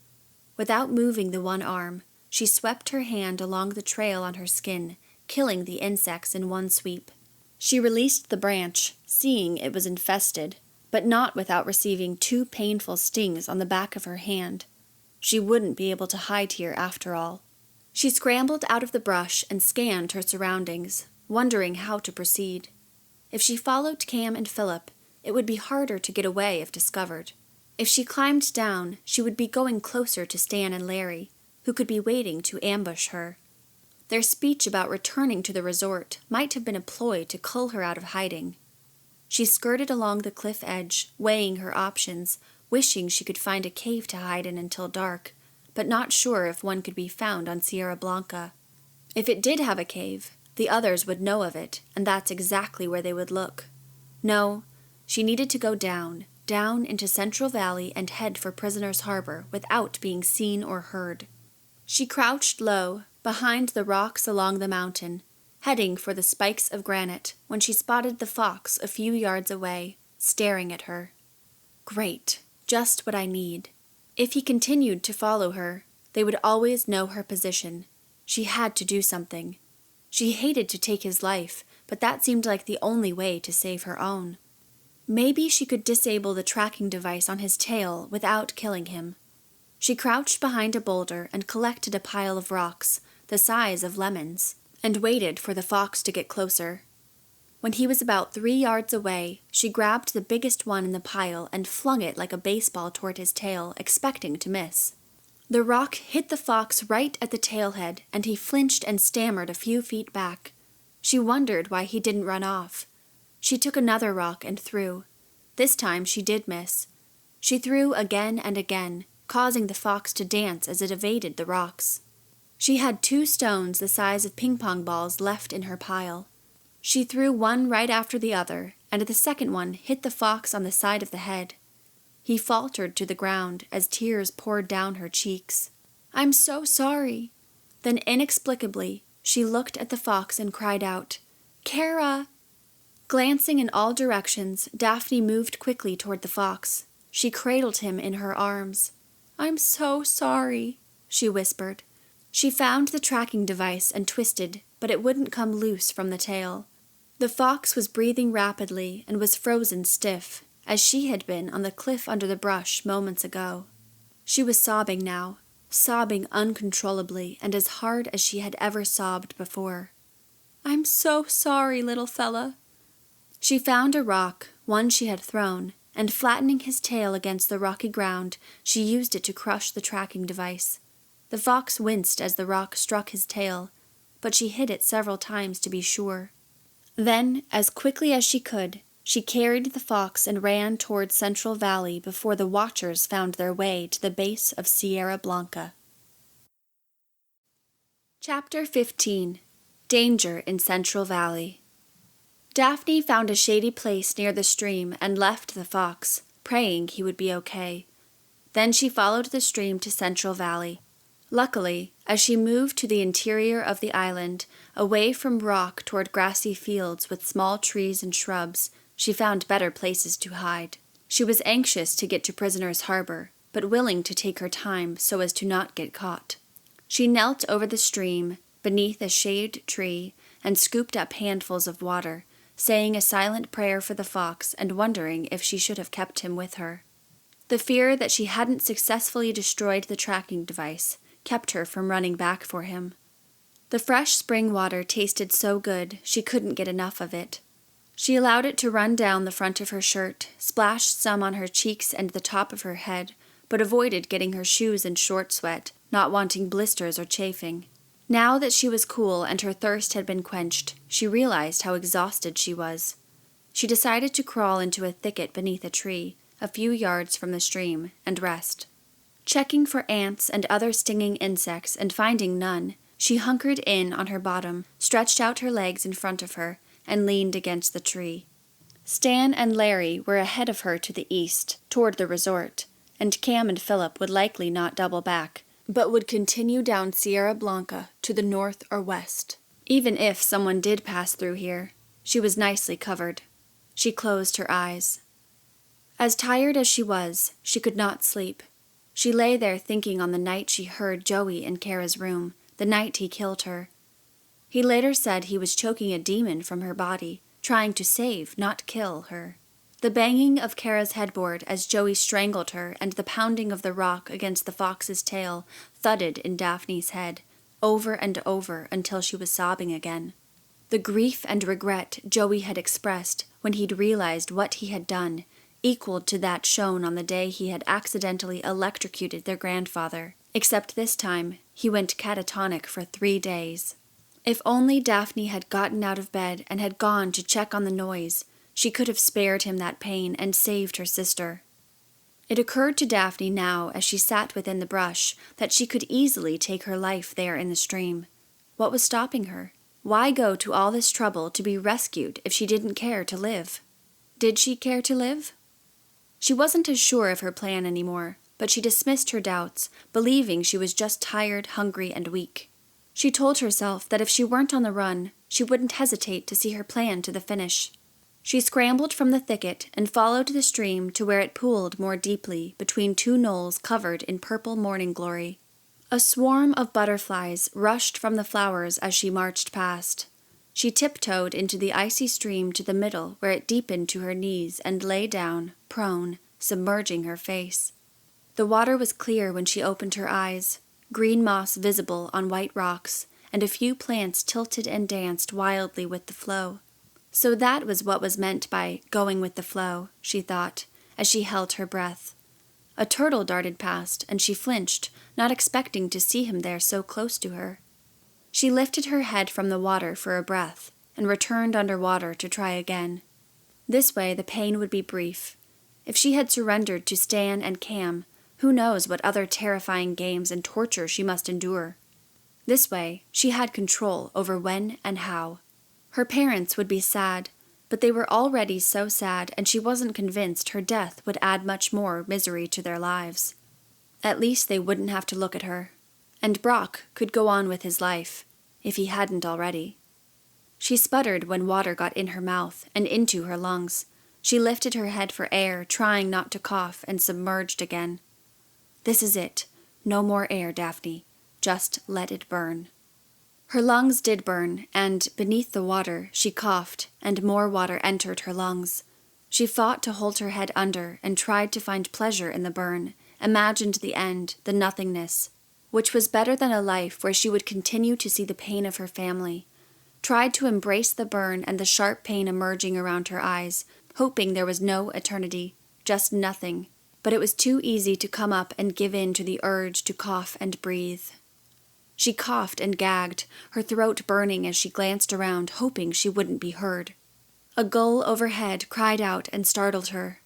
[SPEAKER 1] Without moving the one arm, she swept her hand along the trail on her skin, killing the insects in one sweep. She released the branch, seeing it was infested, but not without receiving 2 painful stings on the back of her hand. She wouldn't be able to hide here after all. She scrambled out of the brush and scanned her surroundings, wondering how to proceed. If she followed Cam and Philip, it would be harder to get away if discovered. If she climbed down, she would be going closer to Stan and Larry, who could be waiting to ambush her. Their speech about returning to the resort might have been a ploy to cull her out of hiding. She skirted along the cliff edge, weighing her options, wishing she could find a cave to hide in until dark, but not sure if one could be found on Sierra Blanca. If it did have a cave, the others would know of it, and that's exactly where they would look. No, she needed to go down into Central Valley and head for Prisoner's Harbor without being seen or heard. She crouched low, behind the rocks along the mountain, heading for the spikes of granite, when she spotted the fox a few yards away, staring at her. Great, just what I need. If he continued to follow her, they would always know her position. She had to do something. She hated to take his life, but that seemed like the only way to save her own. Maybe she could disable the tracking device on his tail without killing him. She crouched behind a boulder and collected a pile of rocks, the size of lemons, and waited for the fox to get closer. When he was about 3 yards away, she grabbed the biggest one in the pile and flung it like a baseball toward his tail, expecting to miss. The rock hit the fox right at the tailhead, and he flinched and stammered a few feet back. She wondered why he didn't run off. She took another rock and threw. This time she did miss. She threw again and again, causing the fox to dance as it evaded the rocks. She had 2 stones the size of ping-pong balls left in her pile. She threw one right after the other, and the second one hit the fox on the side of the head. He faltered to the ground as tears poured down her cheeks. "I'm so sorry." Then inexplicably, she looked at the fox and cried out, "Kara!" Glancing in all directions, Daphne moved quickly toward the fox. She cradled him in her arms. "I'm so sorry," she whispered. She found the tracking device and twisted, but it wouldn't come loose from the tail. The fox was breathing rapidly and was frozen stiff, as she had been on the cliff under the brush moments ago. She was sobbing now, sobbing uncontrollably and as hard as she had ever sobbed before. "I'm so sorry, little fella." She found a rock, one she had thrown, and flattening his tail against the rocky ground, she used it to crush the tracking device. The fox winced as the rock struck his tail, but she hit it several times to be sure. Then, as quickly as she could, she carried the fox and ran toward Central Valley before the watchers found their way to the base of Sierra Blanca. Chapter 15. Danger in Central Valley. Daphne found a shady place near the stream and left the fox, praying he would be okay. Then she followed the stream to Central Valley. Luckily, as she moved to the interior of the island, away from rock toward grassy fields with small trees and shrubs, she found better places to hide. She was anxious to get to Prisoner's Harbor, but willing to take her time so as to not get caught. She knelt over the stream, beneath a shade tree, and scooped up handfuls of water, saying a silent prayer for the fox and wondering if she should have kept him with her. The fear that she hadn't successfully destroyed the tracking device kept her from running back for him. The fresh spring water tasted so good she couldn't get enough of it. She allowed it to run down the front of her shirt, splashed some on her cheeks and the top of her head, but avoided getting her shoes and shorts wet, not wanting blisters or chafing. Now that she was cool and her thirst had been quenched, she realized how exhausted she was. She decided to crawl into a thicket beneath a tree, a few yards from the stream, and rest. Checking for ants and other stinging insects and finding none, she hunkered in on her bottom, stretched out her legs in front of her, and leaned against the tree. Stan and Larry were ahead of her to the east, toward the resort, and Cam and Philip would likely not double back, but would continue down Sierra Blanca to the north or west. Even if someone did pass through here, she was nicely covered. She closed her eyes. As tired as she was, she could not sleep. She lay there thinking on the night she heard Joey in Kara's room, the night he killed her. He later said he was choking a demon from her body, trying to save, not kill, her. The banging of Kara's headboard as Joey strangled her and the pounding of the rock against the fox's tail thudded in Daphne's head, over and over until she was sobbing again. The grief and regret Joey had expressed when he'd realized what he had done equaled to that shown on the day he had accidentally electrocuted their grandfather, except this time he went catatonic for 3 days. If only Daphne had gotten out of bed and had gone to check on the noise, she could have spared him that pain and saved her sister. It occurred to Daphne now as she sat within the brush that she could easily take her life there in the stream. What was stopping her? Why go to all this trouble to be rescued if she didn't care to live? Did she care to live? She wasn't as sure of her plan anymore, but she dismissed her doubts, believing she was just tired, hungry, and weak. She told herself that if she weren't on the run, she wouldn't hesitate to see her plan to the finish. She scrambled from the thicket and followed the stream to where it pooled more deeply between 2 knolls covered in purple morning glory. A swarm of butterflies rushed from the flowers as she marched past. She tiptoed into the icy stream to the middle where it deepened to her knees and lay down, prone, submerging her face. The water was clear when she opened her eyes, green moss visible on white rocks, and a few plants tilted and danced wildly with the flow. So that was what was meant by going with the flow, she thought, as she held her breath. A turtle darted past, and she flinched, not expecting to see him there so close to her. She lifted her head from the water for a breath, and returned underwater to try again. This way the pain would be brief. If she had surrendered to Stan and Cam, who knows what other terrifying games and torture she must endure. This way she had control over when and how. Her parents would be sad, but they were already so sad, and she wasn't convinced her death would add much more misery to their lives. At least they wouldn't have to look at her, and Brock could go on with his life, if he hadn't already. She sputtered when water got in her mouth and into her lungs. She lifted her head for air, trying not to cough, and submerged again. This is it. No more air, Daphne. Just let it burn. Her lungs did burn, and, beneath the water, she coughed, and more water entered her lungs. She fought to hold her head under and tried to find pleasure in the burn, imagined the end, the nothingness, which was better than a life where she would continue to see the pain of her family. Tried to embrace the burn and the sharp pain emerging around her eyes, hoping there was no eternity, just nothing, but it was too easy to come up and give in to the urge to cough and breathe. She coughed and gagged, her throat burning as she glanced around, hoping she wouldn't be heard. A gull overhead cried out and startled her.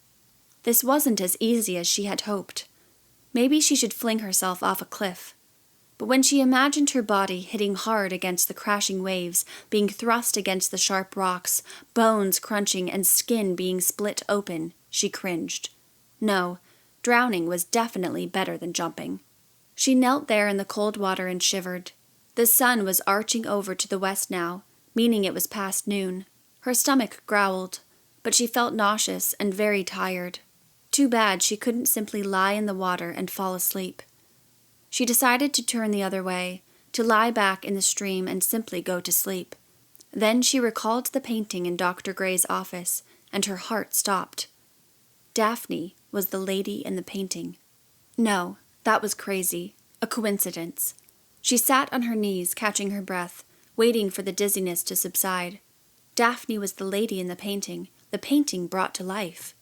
[SPEAKER 1] This wasn't as easy as she had hoped. Maybe she should fling herself off a cliff. But when she imagined her body hitting hard against the crashing waves, being thrust against the sharp rocks, bones crunching and skin being split open, she cringed. No, drowning was definitely better than jumping. She knelt there in the cold water and shivered. The sun was arching over to the west now, meaning it was past noon. Her stomach growled, but she felt nauseous and very tired. Too bad she couldn't simply lie in the water and fall asleep. She decided to turn the other way, to lie back in the stream and simply go to sleep. Then she recalled the painting in Dr. Gray's office, and her heart stopped. Daphne was the lady in the painting. No, that was crazy, a coincidence. She sat on her knees, catching her breath, waiting for the dizziness to subside. Daphne was the lady in the painting brought to life.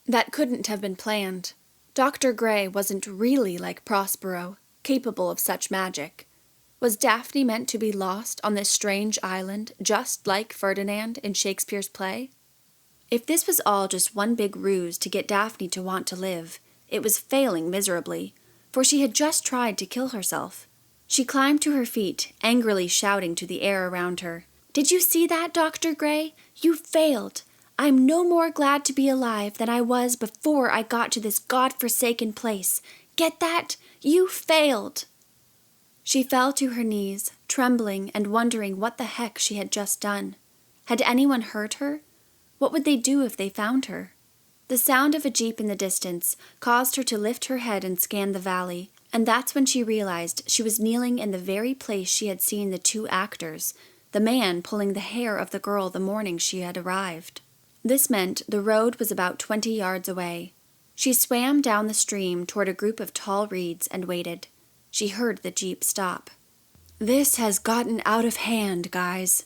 [SPEAKER 1] That couldn't have been planned. Dr. Gray wasn't really like Prospero, capable of such magic. Was Daphne meant to be lost on this strange island, just like Ferdinand in Shakespeare's play? If this was all just one big ruse to get Daphne to want to live, it was failing miserably, for she had just tried to kill herself. She climbed to her feet, angrily shouting to the air around her. "Did you see that, Dr. Gray? You failed! I'm no more glad to be alive than I was before I got to this God-forsaken place. Get that? You failed!" She fell to her knees, trembling and wondering what the heck she had just done. Had anyone hurt her? What would they do if they found her? The sound of a jeep in the distance caused her to lift her head and scan the valley, and that's when she realized she was kneeling in the very place she had seen the 2 actors, the man pulling the hair of the girl the morning she had arrived. This meant the road was about 20 yards away. She swam down the stream toward a group of tall reeds and waited. She heard the jeep stop. "This has gotten out of hand, guys,"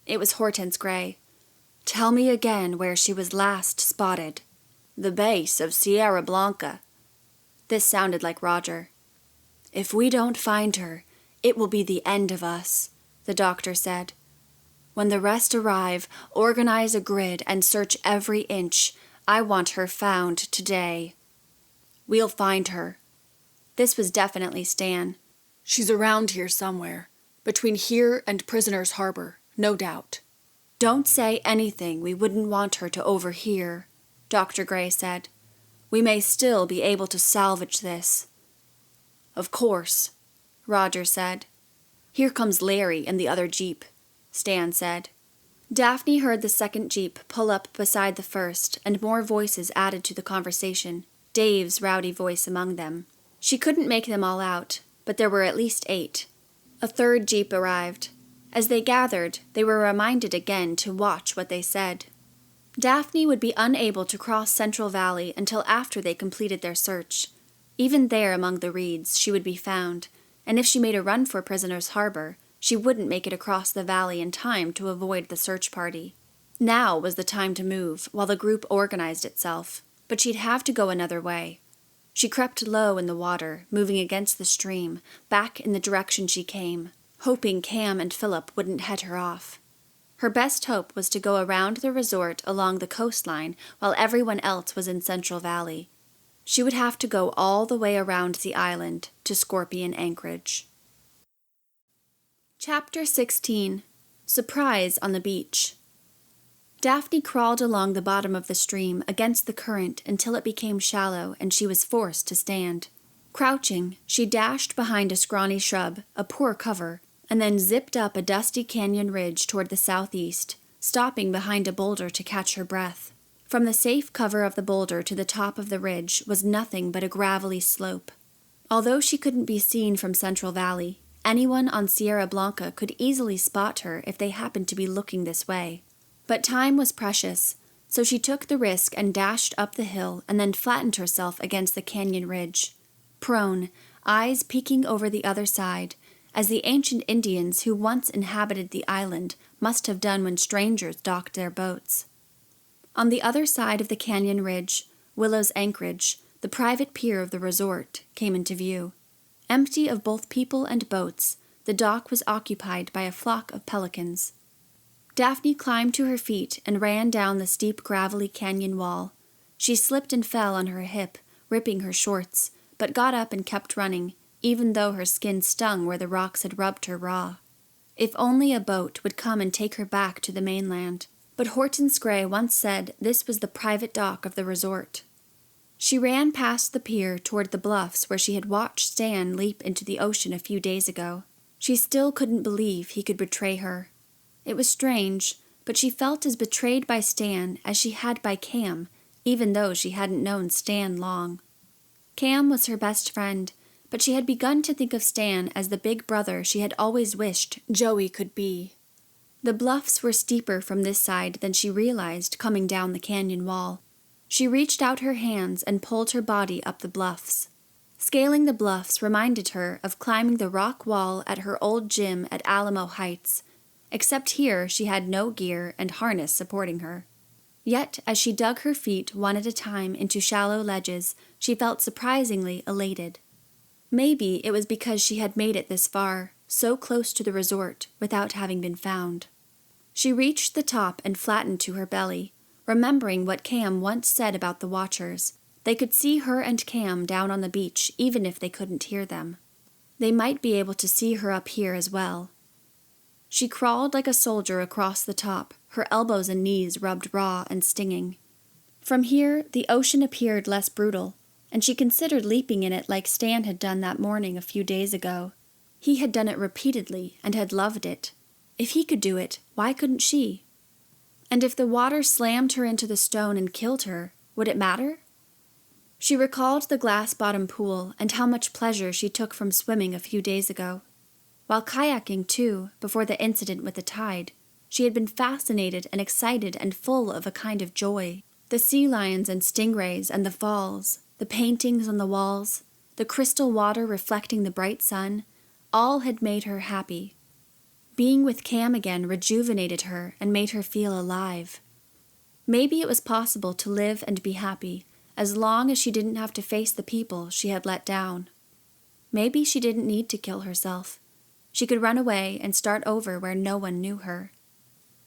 [SPEAKER 1] It was Hortense Gray. "Tell me again where she was last spotted." "The base of Sierra Blanca." This sounded like Roger. "If we don't find her, it will be the end of us," the doctor said. "When the rest arrive, organize a grid and search every inch. I want her found today." "We'll find her." This was definitely Stan.
[SPEAKER 2] "She's around here somewhere, between here and Prisoner's Harbor, no doubt."
[SPEAKER 1] "Don't say anything we wouldn't want her to overhear," Dr. Gray said. "We may still be able to salvage this." "Of course," Roger said. "Here comes Larry and the other jeep," Stan said. Daphne heard the second jeep pull up beside the first, and more voices added to the conversation, Dave's rowdy voice among them. She couldn't make them all out, but there were at least 8. A third jeep arrived. As they gathered, they were reminded again to watch what they said. Daphne would be unable to cross Central Valley until after they completed their search. Even there among the reeds, she would be found, and if she made a run for Prisoner's Harbor, she wouldn't make it across the valley in time to avoid the search party. Now was the time to move, while the group organized itself, but she'd have to go another way. She crept low in the water, moving against the stream, back in the direction she came, hoping Cam and Philip wouldn't head her off. Her best hope was to go around the resort along the coastline while everyone else was in Central Valley. She would have to go all the way around the island to Scorpion Anchorage. Chapter 16. Surprise on the Beach. Daphne crawled along the bottom of the stream against the current until it became shallow and she was forced to stand. Crouching, she dashed behind a scrawny shrub, a poor cover, and then zipped up a dusty canyon ridge toward the southeast, stopping behind a boulder to catch her breath. From the safe cover of the boulder to the top of the ridge was nothing but a gravelly slope. Although she couldn't be seen from Central Valley, anyone on Sierra Blanca could easily spot her if they happened to be looking this way. But time was precious, so she took the risk and dashed up the hill and then flattened herself against the canyon ridge. Prone, eyes peeking over the other side, as the ancient Indians who once inhabited the island must have done when strangers docked their boats. On the other side of the canyon ridge, Willow's Anchorage, the private pier of the resort, came into view. Empty of both people and boats, the dock was occupied by a flock of pelicans. Daphne climbed to her feet and ran down the steep gravelly canyon wall. She slipped and fell on her hip, ripping her shorts, but got up and kept running, even though her skin stung where the rocks had rubbed her raw. If only a boat would come and take her back to the mainland. But Hortense Gray once said this was the private dock of the resort. She ran past the pier toward the bluffs where she had watched Stan leap into the ocean a few days ago. She still couldn't believe he could betray her. It was strange, but she felt as betrayed by Stan as she had by Cam, even though she hadn't known Stan long. Cam was her best friend, but she had begun to think of Stan as the big brother she had always wished Joey could be. The bluffs were steeper from this side than she realized coming down the canyon wall. She reached out her hands and pulled her body up the bluffs. Scaling the bluffs reminded her of climbing the rock wall at her old gym at Alamo Heights, except here she had no gear and harness supporting her. Yet, as she dug her feet one at a time into shallow ledges, she felt surprisingly elated. Maybe it was because she had made it this far, so close to the resort, without having been found. She reached the top and flattened to her belly, remembering what Cam once said about the watchers. They could see her and Cam down on the beach even if they couldn't hear them. They might be able to see her up here as well. She crawled like a soldier across the top, her elbows and knees rubbed raw and stinging. From here, the ocean appeared less brutal, and she considered leaping in it like Stan had done that morning a few days ago. He had done it repeatedly and had loved it. If he could do it, why couldn't she? And if the water slammed her into the stone and killed her, would it matter? She recalled the glass-bottom pool and how much pleasure she took from swimming a few days ago. While kayaking, too, before the incident with the tide, she had been fascinated and excited and full of a kind of joy. The sea lions and stingrays and the falls, the paintings on the walls, the crystal water reflecting the bright sun, all had made her happy. Being with Cam again rejuvenated her and made her feel alive. Maybe it was possible to live and be happy, as long as she didn't have to face the people she had let down. Maybe she didn't need to kill herself. She could run away and start over where no one knew her.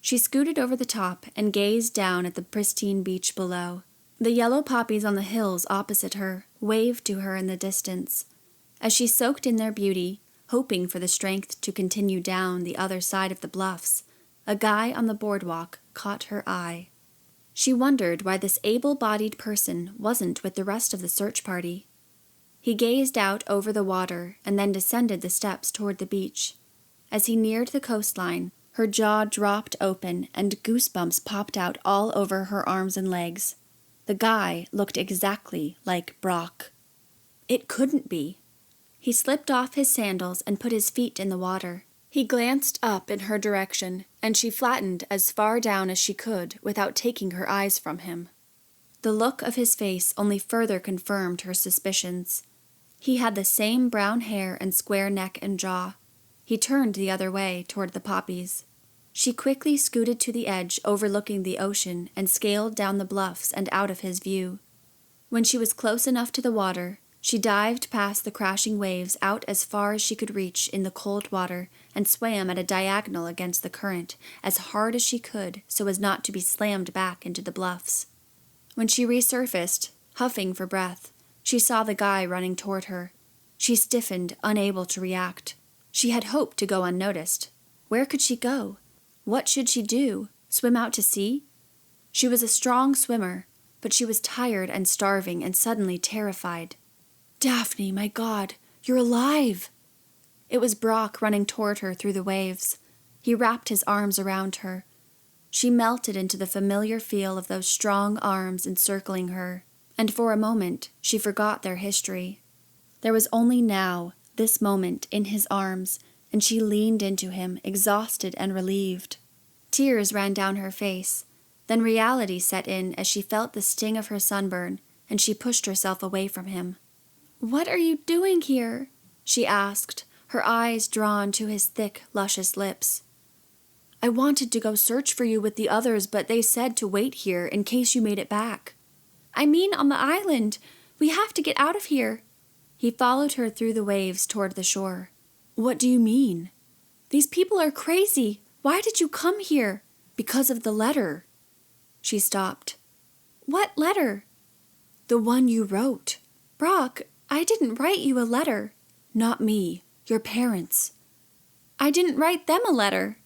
[SPEAKER 1] She scooted over the top and gazed down at the pristine beach below. The yellow poppies on the hills opposite her waved to her in the distance. As she soaked in their beauty, hoping for the strength to continue down the other side of the bluffs, a guy on the boardwalk caught her eye. She wondered why this able-bodied person wasn't with the rest of the search party. He gazed out over the water and then descended the steps toward the beach. As he neared the coastline, her jaw dropped open and goosebumps popped out all over her arms and legs. The guy looked exactly like Brock. It couldn't be. He slipped off his sandals and put his feet in the water. He glanced up in her direction, and she flattened as far down as she could without taking her eyes from him. The look of his face only further confirmed her suspicions. He had the same brown hair and square neck and jaw. He turned the other way toward the poppies. She quickly scooted to the edge overlooking the ocean and scaled down the bluffs and out of his view. When she was close enough to the water, she dived past the crashing waves out as far as she could reach in the cold water and swam at a diagonal against the current as hard as she could so as not to be slammed back into the bluffs. When she resurfaced, huffing for breath, she saw the guy running toward her. She stiffened, unable to react. She had hoped to go unnoticed. Where could she go? What should she do? Swim out to sea? She was a strong swimmer, but she was tired and starving and suddenly terrified. "Daphne, my God, you're alive!" It was Brock running toward her through the waves. He wrapped his arms around her. She melted into the familiar feel of those strong arms encircling her, and for a moment she forgot their history. There was only now, this moment, in his arms, and she leaned into him, exhausted and relieved. Tears ran down her face. Then reality set in as she felt the sting of her sunburn, and she pushed herself away from him. "What are you doing here?" she asked, her eyes drawn to his thick, luscious lips. "I wanted to go search for you with the others, but they said to wait here in case you made it back." "I mean on the island. We have to get out of here." He followed her through the waves toward the shore. "What do you mean?" "These people are crazy. Why did you come here?" "Because of the letter." She stopped. "What letter?" "The one you wrote." "Brock, I didn't write you a letter." "Not me. Your parents." "I didn't write them a letter."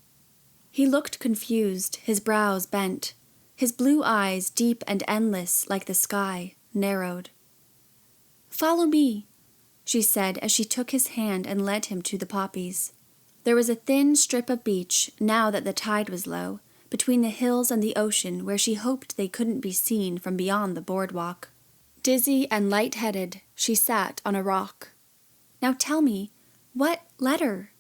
[SPEAKER 1] He looked confused, his brows bent. His blue eyes, deep and endless like the sky, narrowed. "Follow me," she said as she took his hand and led him to the poppies. There was a thin strip of beach, now that the tide was low, between the hills and the ocean where she hoped they couldn't be seen from beyond the boardwalk. Dizzy and light-headed, she sat on a rock. "Now tell me, what letter?"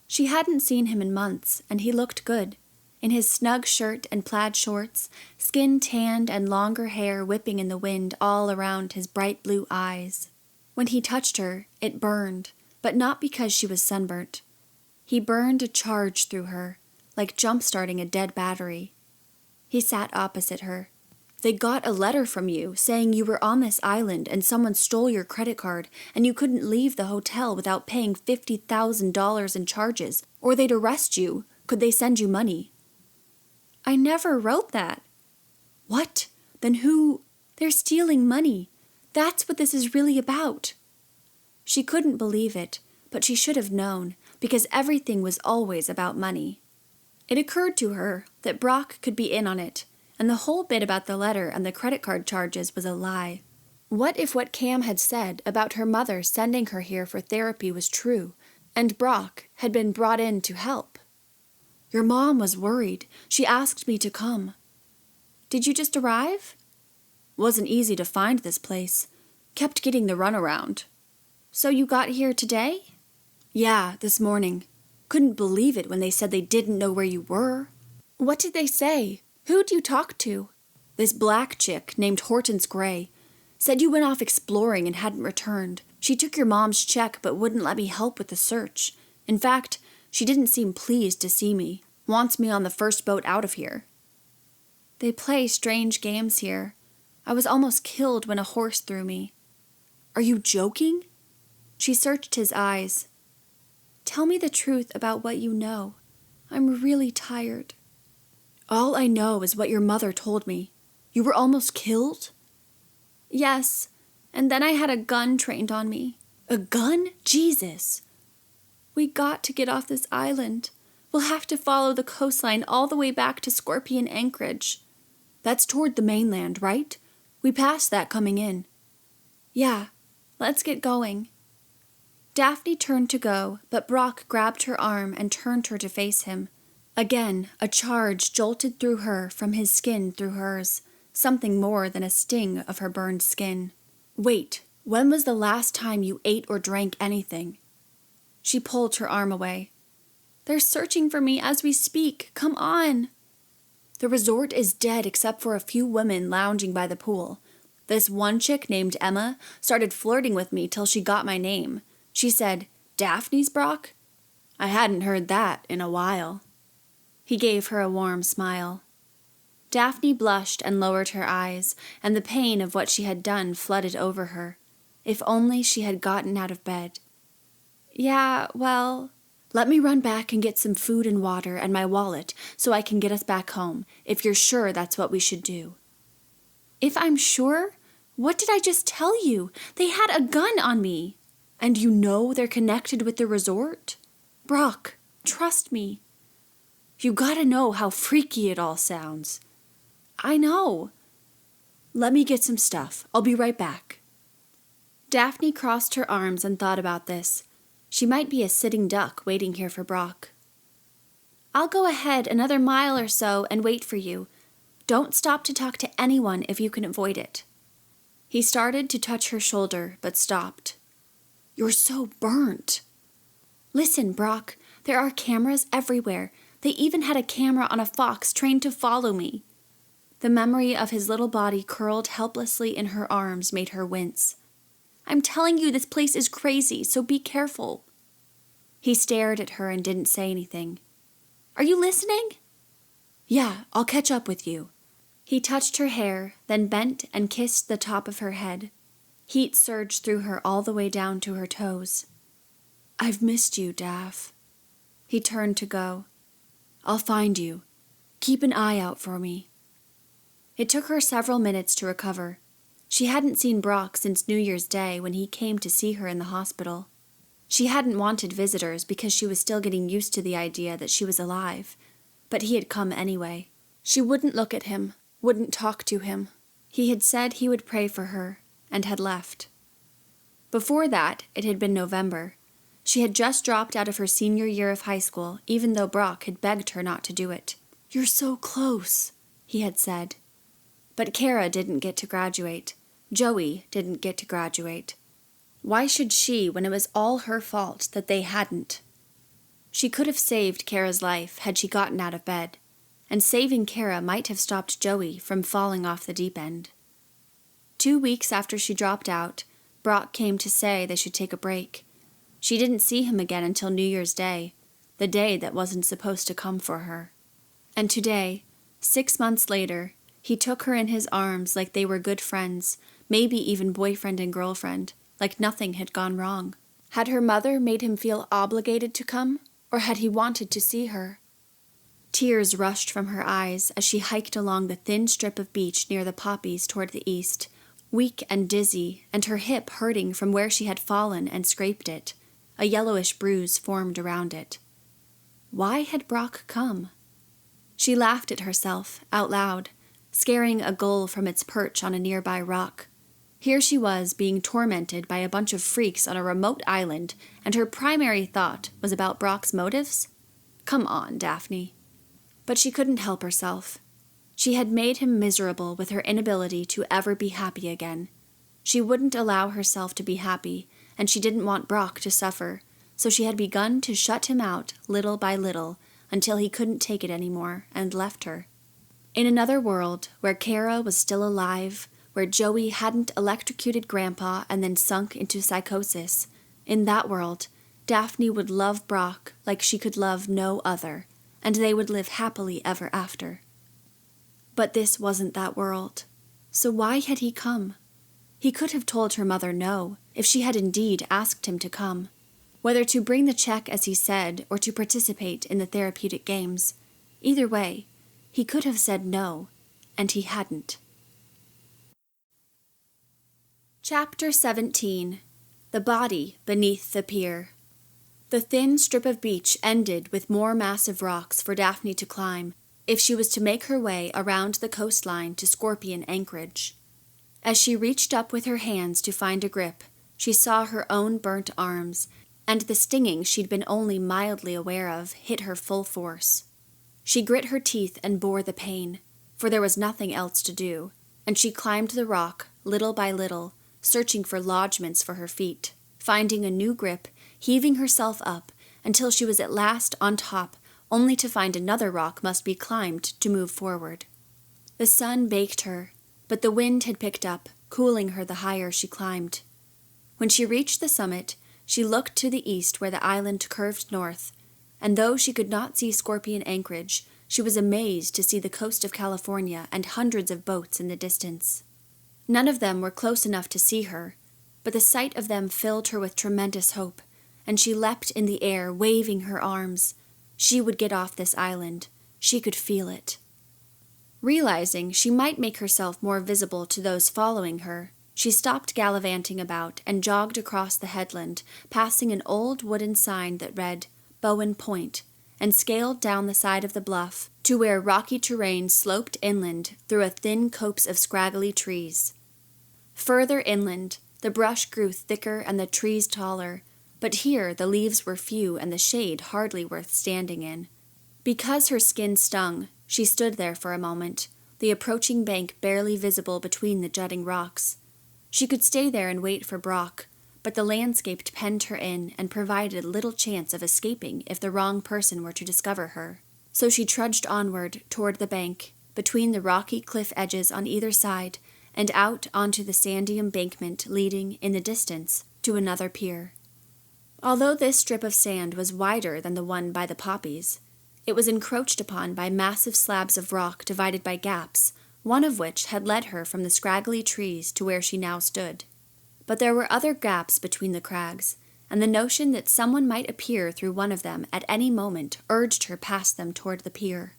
[SPEAKER 1] She hadn't seen him in months, and he looked good. In his snug shirt and plaid shorts, skin tanned and longer hair whipping in the wind all around his bright blue eyes. When he touched her, it burned, but not because she was sunburnt. He burned a charge through her, like jump-starting a dead battery. He sat opposite her. "They got a letter from you saying you were on this island and someone stole your credit card and you couldn't leave the hotel without paying $50,000 in charges, or they'd arrest you. Could they send you money?" "I never wrote that." "What? Then who—" "They're stealing money. That's what this is really about." She couldn't believe it, but she should have known, because everything was always about money. It occurred to her that Brock could be in on it, and the whole bit about the letter and the credit card charges was a lie. What if what Cam had said about her mother sending her here for therapy was true, and Brock had been brought in to help? "Your mom was worried. She asked me to come." "Did you just arrive?" "Wasn't easy to find this place. Kept getting the runaround." "So you got here today?" "Yeah, this morning. Couldn't believe it when they said they didn't know where you were." "What did they say? Who'd you talk to?" "This black chick named Hortense Gray. Said you went off exploring and hadn't returned. She took your mom's check but wouldn't let me help with the search. In fact,
[SPEAKER 2] She didn't seem pleased to see me. Wants me on the first boat out of here.
[SPEAKER 1] They play strange games here. I was almost killed when a horse threw me.
[SPEAKER 2] Are you joking?
[SPEAKER 1] She searched his eyes. Tell me the truth about what you know. I'm really tired.
[SPEAKER 2] All I know is what your mother told me. You were almost killed?
[SPEAKER 1] Yes, and then I had a gun trained on me.
[SPEAKER 2] A gun? Jesus.
[SPEAKER 1] We got to get off this island. We'll have to follow the coastline all the way back to Scorpion Anchorage.
[SPEAKER 2] That's toward the mainland, right? We passed that coming in.
[SPEAKER 1] Yeah, let's get going. Daphne turned to go, but Brock grabbed her arm and turned her to face him. Again, a charge jolted through her from his skin through hers, something more than a sting of her burned skin.
[SPEAKER 2] Wait, when was the last time you ate or drank anything?
[SPEAKER 1] She pulled her arm away. They're searching for me as we speak. Come on.
[SPEAKER 2] The resort is dead except for a few women lounging by the pool. This one chick named Emma started flirting with me till she got my name. She said, "Daphne's Brock?" I hadn't heard that in a while.
[SPEAKER 1] He gave her a warm smile. Daphne blushed and lowered her eyes, and the pain of what she had done flooded over her. If only she had gotten out of bed. Yeah, well,
[SPEAKER 2] let me run back and get some food and water and my wallet so I can get us back home, if you're sure that's what we should do.
[SPEAKER 1] If I'm sure? What did I just tell you? They had a gun on me.
[SPEAKER 2] And you know they're connected with the resort?
[SPEAKER 1] Brock, trust me.
[SPEAKER 2] You gotta know how freaky it all sounds.
[SPEAKER 1] I know.
[SPEAKER 2] Let me get some stuff. I'll be right back.
[SPEAKER 1] Daphne crossed her arms and thought about this. She might be a sitting duck waiting here for Brock. I'll go ahead another mile or so and wait for you. Don't stop to talk to anyone if you can avoid it. He started to touch her shoulder, but stopped.
[SPEAKER 2] You're so burnt.
[SPEAKER 1] Listen, Brock, there are cameras everywhere. They even had a camera on a fox trained to follow me. The memory of his little body curled helplessly in her arms made her wince. I'm telling you, this place is crazy, so be careful. He stared at her and didn't say anything. Are you listening?
[SPEAKER 2] Yeah, I'll catch up with you.
[SPEAKER 1] He touched her hair, then bent and kissed the top of her head. Heat surged through her all the way down to her toes.
[SPEAKER 2] I've missed you, Daph.
[SPEAKER 1] He turned to go.
[SPEAKER 2] I'll find you. Keep an eye out for me.
[SPEAKER 1] It took her several minutes to recover. She hadn't seen Brock since New Year's Day when he came to see her in the hospital. She hadn't wanted visitors because she was still getting used to the idea that she was alive, but he had come anyway. She wouldn't look at him, wouldn't talk to him. He had said he would pray for her, and had left. Before that, it had been November. She had just dropped out of her senior year of high school, even though Brock had begged her not to do it.
[SPEAKER 2] You're so close,
[SPEAKER 1] he had said. But Kara didn't get to graduate. Joey didn't get to graduate. Why should she when it was all her fault that they hadn't? She could have saved Kara's life had she gotten out of bed, and saving Kara might have stopped Joey from falling off the deep end. 2 weeks after she dropped out, Brock came to say they should take a break. She didn't see him again until New Year's Day, the day that wasn't supposed to come for her. And today, 6 months later, he took her in his arms like they were good friends, maybe even boyfriend and girlfriend, like nothing had gone wrong. Had her mother made him feel obligated to come, or had he wanted to see her? Tears rushed from her eyes as she hiked along the thin strip of beach near the poppies toward the east, weak and dizzy, and her hip hurting from where she had fallen and scraped it. A yellowish bruise formed around it. Why had Brock come? She laughed at herself, out loud, scaring a gull from its perch on a nearby rock. Here she was being tormented by a bunch of freaks on a remote island, and her primary thought was about Brock's motives? Come on, Daphne. But she couldn't help herself. She had made him miserable with her inability to ever be happy again. She wouldn't allow herself to be happy, and she didn't want Brock to suffer, so she had begun to shut him out little by little until he couldn't take it anymore and left her. In another world, where Kara was still alive, where Joey hadn't electrocuted Grandpa and then sunk into psychosis, in that world,
[SPEAKER 2] Daphne would love Brock like she could love no other, and they would live happily ever after. But this wasn't that world. So why had he come? He could have told her mother no, if she had indeed asked him to come. Whether to bring the check as he said, or to participate in the therapeutic games. Either way, he could have said no, and he hadn't.
[SPEAKER 1] Chapter 17. The Body Beneath the Pier. The thin strip of beach ended with more massive rocks for Daphne to climb if she was to make her way around the coastline to Scorpion Anchorage. As she reached up with her hands to find a grip, she saw her own burnt arms, and the stinging she'd been only mildly aware of hit her full force. She grit her teeth and bore the pain, for there was nothing else to do, and she climbed the rock, little by little, searching for lodgements for her feet, finding a new grip, heaving herself up, until she was at last on top, only to find another rock must be climbed to move forward. The sun baked her, but the wind had picked up, cooling her the higher she climbed. When she reached the summit, she looked to the east where the island curved north, and though she could not see Scorpion Anchorage, she was amazed to see the coast of California and hundreds of boats in the distance. None of them were close enough to see her, but the sight of them filled her with tremendous hope, and she leapt in the air, waving her arms. She would get off this island. She could feel it. Realizing she might make herself more visible to those following her, she stopped gallivanting about and jogged across the headland, passing an old wooden sign that read, Bowen Point, and scaled down the side of the bluff to where rocky terrain sloped inland through a thin copse of scraggly trees. Further inland, the brush grew thicker and the trees taller, but here the leaves were few and the shade hardly worth standing in. Because her skin stung, she stood there for a moment, the approaching bank barely visible between the jutting rocks. She could stay there and wait for Brock, but the landscape penned her in and provided little chance of escaping if the wrong person were to discover her. So she trudged onward toward the bank, between the rocky cliff edges on either side, and out onto the sandy embankment leading, in the distance, to another pier. Although this strip of sand was wider than the one by the poppies, it was encroached upon by massive slabs of rock divided by gaps, one of which had led her from the scraggly trees to where she now stood. But there were other gaps between the crags, and the notion that someone might appear through one of them at any moment urged her past them toward the pier.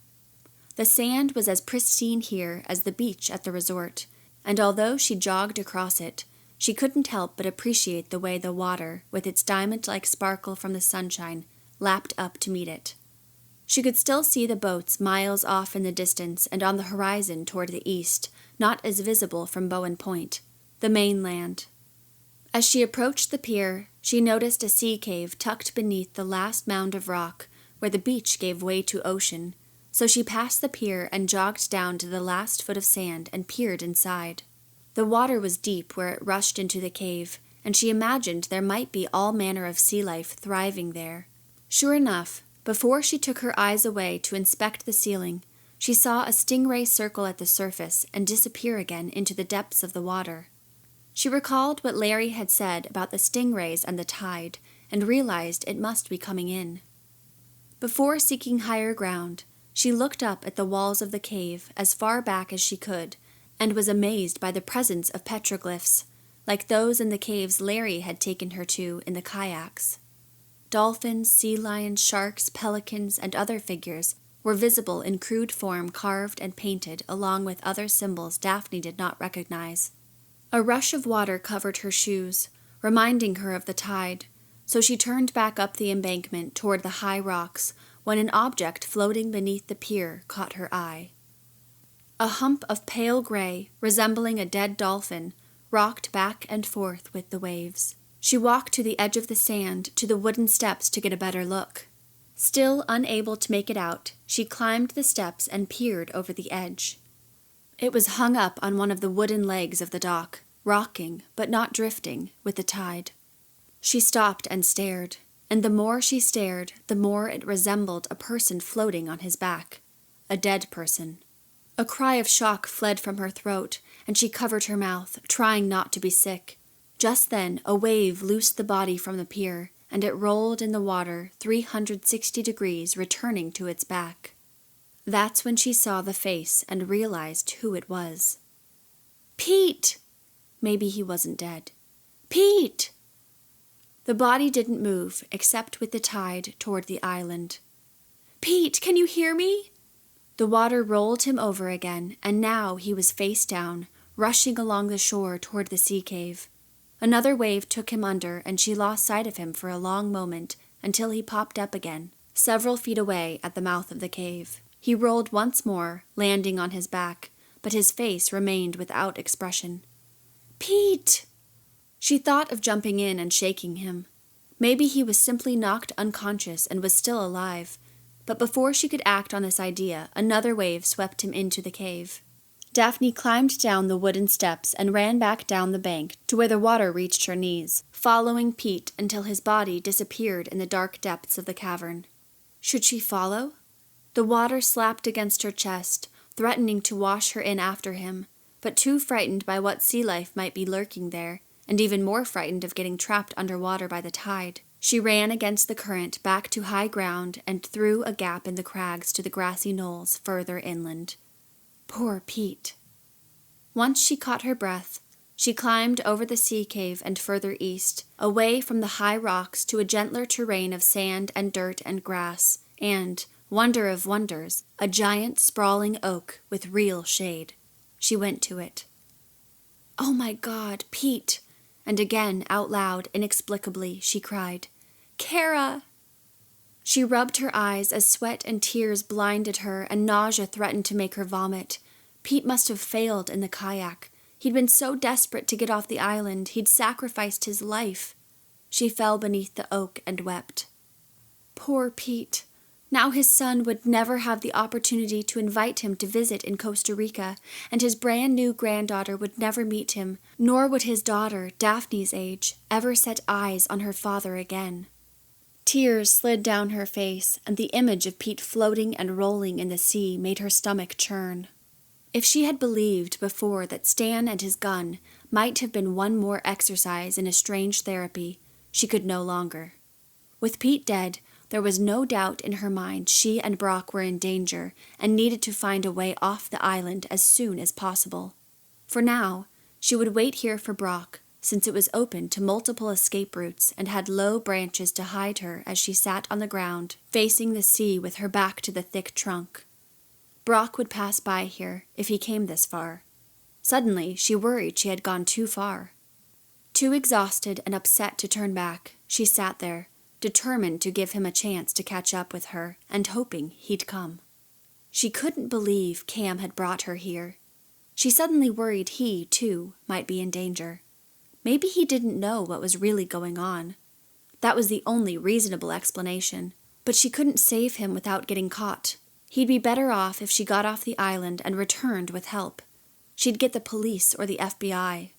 [SPEAKER 1] The sand was as pristine here as the beach at the resort, and although she jogged across it, she couldn't help but appreciate the way the water, with its diamond-like sparkle from the sunshine, lapped up to meet it. She could still see the boats miles off in the distance and on the horizon toward the east, not as visible from Bowen Point, the mainland. As she approached the pier, she noticed a sea cave tucked beneath the last mound of rock, where the beach gave way to ocean, so she passed the pier and jogged down to the last foot of sand and peered inside. The water was deep where it rushed into the cave, and she imagined there might be all manner of sea life thriving there. Sure enough, before she took her eyes away to inspect the ceiling, she saw a stingray circle at the surface and disappear again into the depths of the water. She recalled what Larry had said about the stingrays and the tide, and realized it must be coming in. Before seeking higher ground, she looked up at the walls of the cave as far back as she could, and was amazed by the presence of petroglyphs, like those in the caves Larry had taken her to in the kayaks. Dolphins, sea lions, sharks, pelicans, and other figures were visible in crude form carved and painted along with other symbols Daphne did not recognize. A rush of water covered her shoes, reminding her of the tide, so she turned back up the embankment toward the high rocks when an object floating beneath the pier caught her eye. A hump of pale gray, resembling a dead dolphin, rocked back and forth with the waves. She walked to the edge of the sand to the wooden steps to get a better look. Still unable to make it out, she climbed the steps and peered over the edge. It was hung up on one of the wooden legs of the dock, rocking, but not drifting, with the tide. She stopped and stared, and the more she stared, the more it resembled a person floating on his back. A dead person. A cry of shock fled from her throat, and she covered her mouth, trying not to be sick. Just then, a wave loosed the body from the pier, and it rolled in the water 360 degrees, returning to its back. That's when she saw the face and realized who it was. Pete! Maybe he wasn't dead. Pete! The body didn't move, except with the tide toward the island. Pete, can you hear me? The water rolled him over again, and now he was face down, rushing along the shore toward the sea cave. Another wave took him under, and she lost sight of him for a long moment until he popped up again, several feet away at the mouth of the cave. He rolled once more, landing on his back, but his face remained without expression. Pete! She thought of jumping in and shaking him. Maybe he was simply knocked unconscious and was still alive, but before she could act on this idea, another wave swept him into the cave. Daphne climbed down the wooden steps and ran back down the bank to where the water reached her knees, following Pete until his body disappeared in the dark depths of the cavern. Should she follow? The water slapped against her chest, threatening to wash her in after him, but too frightened by what sea life might be lurking there, and even more frightened of getting trapped underwater by the tide, she ran against the current back to high ground and through a gap in the crags to the grassy knolls further inland. Poor Pete. Once she caught her breath, she climbed over the sea cave and further east, away from the high rocks to a gentler terrain of sand and dirt and grass, and, wonder of wonders, a giant sprawling oak with real shade. She went to it. Oh my God, Pete! And again, out loud, inexplicably, she cried, Kara! She rubbed her eyes as sweat and tears blinded her and nausea threatened to make her vomit. Pete must have failed in the kayak. He'd been so desperate to get off the island, he'd sacrificed his life. She fell beneath the oak and wept. Poor Pete. Now his son would never have the opportunity to invite him to visit in Costa Rica, and his brand-new granddaughter would never meet him, nor would his daughter, Daphne's age, ever set eyes on her father again. Tears slid down her face, and the image of Pete floating and rolling in the sea made her stomach churn. If she had believed before that Stan and his gun might have been one more exercise in a strange therapy, she could no longer. With Pete dead, there was no doubt in her mind she and Brock were in danger and needed to find a way off the island as soon as possible. For now, she would wait here for Brock, since it was open to multiple escape routes and had low branches to hide her as she sat on the ground, facing the sea with her back to the thick trunk. Brock would pass by here if he came this far. Suddenly, she worried she had gone too far. Too exhausted and upset to turn back, she sat there, determined to give him a chance to catch up with her and hoping he'd come. She couldn't believe Cam had brought her here. She suddenly worried he, too, might be in danger. Maybe he didn't know what was really going on. That was the only reasonable explanation, but she couldn't save him without getting caught. He'd be better off if she got off the island and returned with help. She'd get the police or the FBI.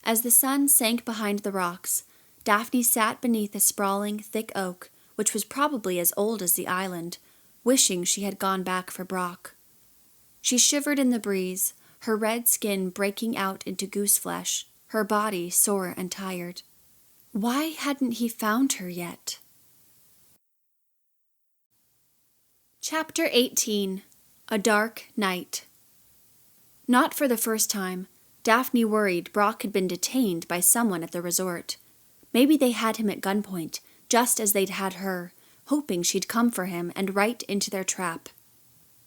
[SPEAKER 1] As the sun sank behind the rocks, Daphne sat beneath a sprawling, thick oak, which was probably as old as the island, wishing she had gone back for Brock. She shivered in the breeze, her red skin breaking out into goose flesh, her body sore and tired. Why hadn't he found her yet? Chapter 18. A Dark Night. Not for the first time, Daphne worried Brock had been detained by someone at the resort. Maybe they had him at gunpoint, just as they'd had her, hoping she'd come for him and right into their trap.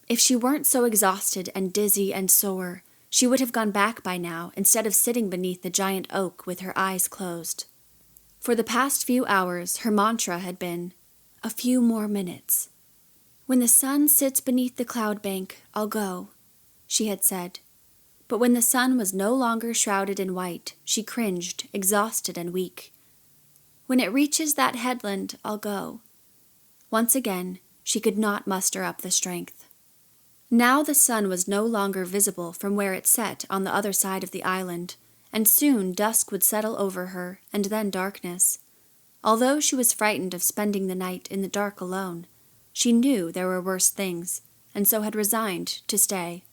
[SPEAKER 1] If she weren't so exhausted and dizzy and sore, she would have gone back by now instead of sitting beneath the giant oak with her eyes closed. For the past few hours, her mantra had been, "A few more minutes." "When the sun sits beneath the cloud bank, I'll go," she had said. But when the sun was no longer shrouded in white, she cringed, exhausted and weak. "When it reaches that headland, I'll go." Once again, she could not muster up the strength. Now the sun was no longer visible from where it set on the other side of the island, and soon dusk would settle over her, and then darkness. Although she was frightened of spending the night in the dark alone, she knew there were worse things, and so had resigned to stay.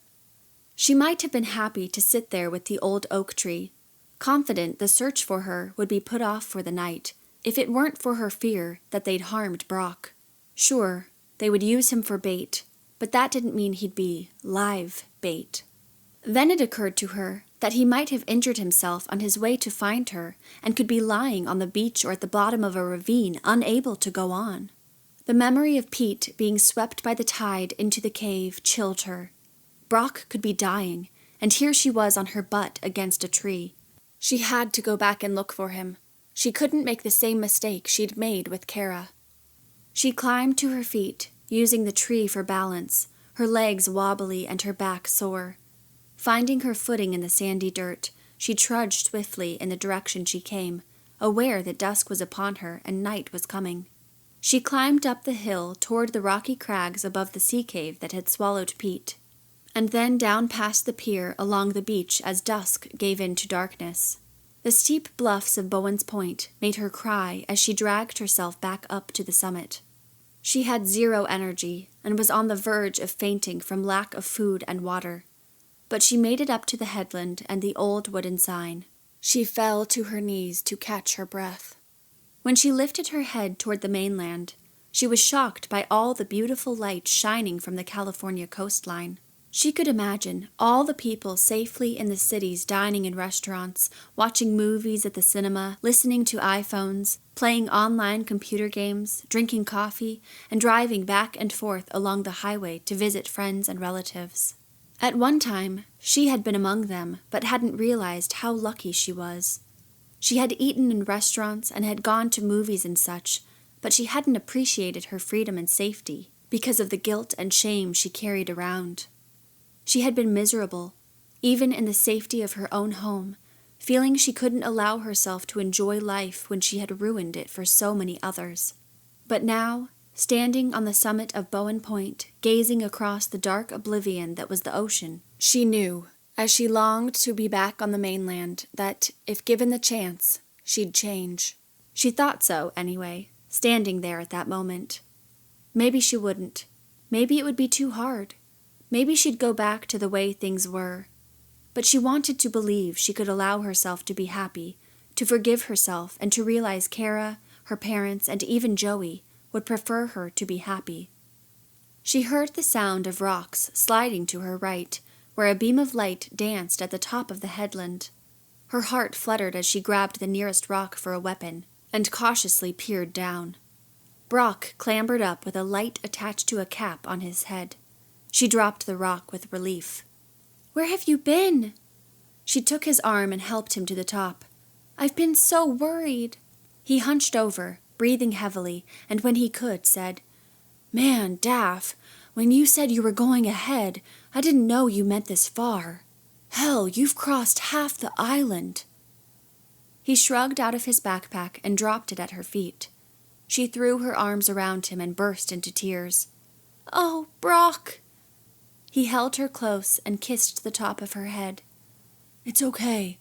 [SPEAKER 1] She might have been happy to sit there with the old oak tree, confident the search for her would be put off for the night,
[SPEAKER 2] if it weren't for her fear that they'd harmed Brock. Sure, they would use him for bait, but that didn't mean he'd be live bait. Then it occurred to her that he might have injured himself on his way to find her and could be lying on the beach or at the bottom of a ravine, unable to go on. The memory of Pete being swept by the tide into the cave chilled her. Brock could be dying, and here she was on her butt against a tree. She had to go back and look for him. She couldn't make the same mistake she'd made with Kara. She climbed to her feet, using the tree for balance, her legs wobbly and her back sore. Finding her footing in the sandy dirt, she trudged swiftly in the direction she came, aware that dusk was upon her and night was coming. She climbed up the hill toward the rocky crags above the sea cave that had swallowed Pete, and then down past the pier along the beach as dusk gave in to darkness. The steep bluffs of Bowen's Point made her cry as she dragged herself back up to the summit. She had zero energy and was on the verge of fainting from lack of food and water. But she made it up to the headland and the old wooden sign. She fell to her knees to catch her breath. When she lifted her head toward the mainland, she was shocked by all the beautiful light shining from the California coastline. She could imagine all the people safely in the cities dining in restaurants, watching movies at the cinema, listening to iPhones, playing online computer games, drinking coffee, and driving back and forth along the highway to visit friends and relatives. At one time, she had been among them, but hadn't realized how lucky she was. She had eaten in restaurants and had gone to movies and such, but she hadn't appreciated her freedom and safety because of the guilt and shame she carried around. She had been miserable, even in the safety of her own home, feeling she couldn't allow herself to enjoy life when she had ruined it for so many others. But now, standing on the summit of Bowen Point, gazing across the dark oblivion that was the ocean, she knew, as she longed to be back on the mainland, that, if given the chance, she'd change. She thought so, anyway, standing there at that moment. Maybe she wouldn't. Maybe it would be too hard. Maybe she'd go back to the way things were. But she wanted to believe she could allow herself to be happy, to forgive herself, and to realize Kara, her parents, and even Joey would prefer her to be happy. She heard the sound of rocks sliding to her right, where a beam of light danced at the top of the headland. Her heart fluttered as she grabbed the nearest rock for a weapon and cautiously peered down. Brock clambered up with a light attached to a cap on his head. She dropped the rock with relief. "Where have you been?" She took his arm and helped him to the top. "I've been so worried." He hunched over, breathing heavily, and when he could, said, "Man, Daph, when you said you were going ahead, I didn't know you meant this far. Hell, you've crossed half the island." He shrugged out of his backpack and dropped it at her feet. She threw her arms around him and burst into tears. "Oh, Brock!" He held her close and kissed the top of her head. It's okay.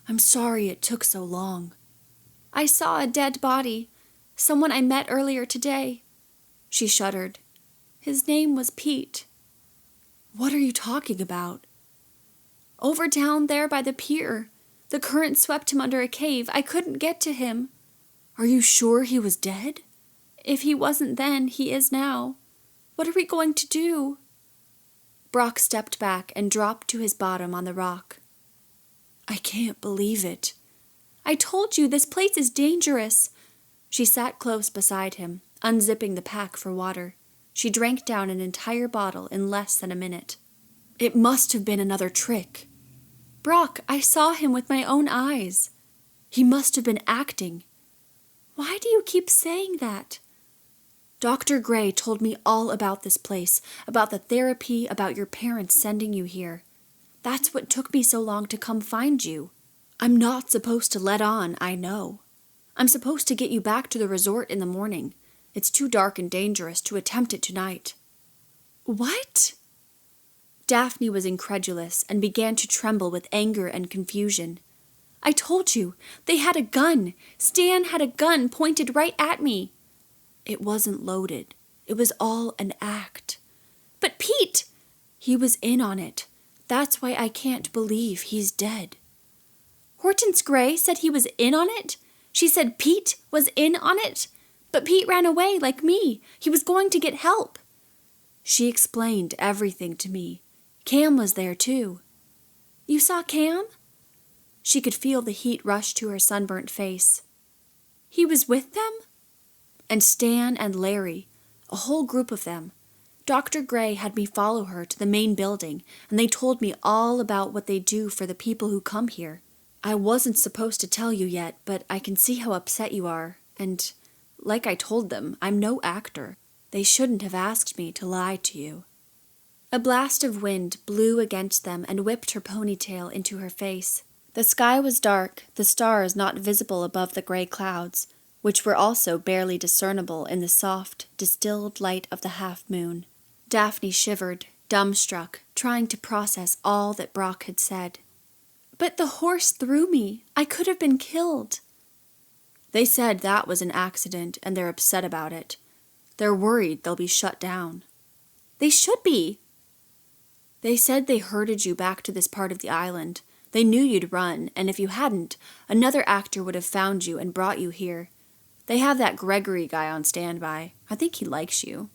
[SPEAKER 2] I'm sorry it took so long." "I saw a dead body. Someone I met earlier today." She shuddered. "His name was Pete." "What are you talking about?" "Over down there by the pier. The current swept him under a cave. I couldn't get to him." "Are you sure he was dead?" "If he wasn't then, he is now. What are we going to do?" Brock stepped back and dropped to his bottom on the rock. "I can't believe it." "I told you, this place is dangerous." She sat close beside him, unzipping the pack for water. She drank down an entire bottle in less than a minute. "It must have been another trick." "Brock, I saw him with my own eyes." "He must have been acting." "Why do you keep saying that?" "Dr. Gray told me all about this place, about the therapy, about your parents sending you here. That's what took me so long to come find you. I'm not supposed to let on, I know. I'm supposed to get you back to the resort in the morning. It's too dark and dangerous to attempt it tonight." "What?" Daphne was incredulous and began to tremble with anger and confusion. "I told you, they had a gun. Stan had a gun pointed right at me." "It wasn't loaded. It was all an act." "But Pete!" "He was in on it. That's why I can't believe he's dead." "Hortense Gray said he was in on it?" She said Pete was in on it, but Pete ran away like me. He was going to get help. She explained everything to me. Cam was there too. You saw Cam? She could feel the heat rush to her sunburnt face. He was with them? And Stan and Larry, a whole group of them. Dr. Gray had me follow her to the main building, and they told me all about what they do for the people who come here. I wasn't supposed to tell you yet, but I can see how upset you are, and, like I told them, I'm no actor. They shouldn't have asked me to lie to you. A blast of wind blew against them and whipped her ponytail into her face. The sky was dark, the stars not visible above the gray clouds, which were also barely discernible in the soft, distilled light of the half-moon. Daphne shivered, dumbstruck, trying to process all that Brock had said. But the horse threw me. I could have been killed. They said that was an accident, and they're upset about it. They're worried they'll be shut down. They should be. They said they herded you back to this part of the island. They knew you'd run, and if you hadn't, another actor would have found you and brought you here. They have that Gregory guy on standby. I think he likes you.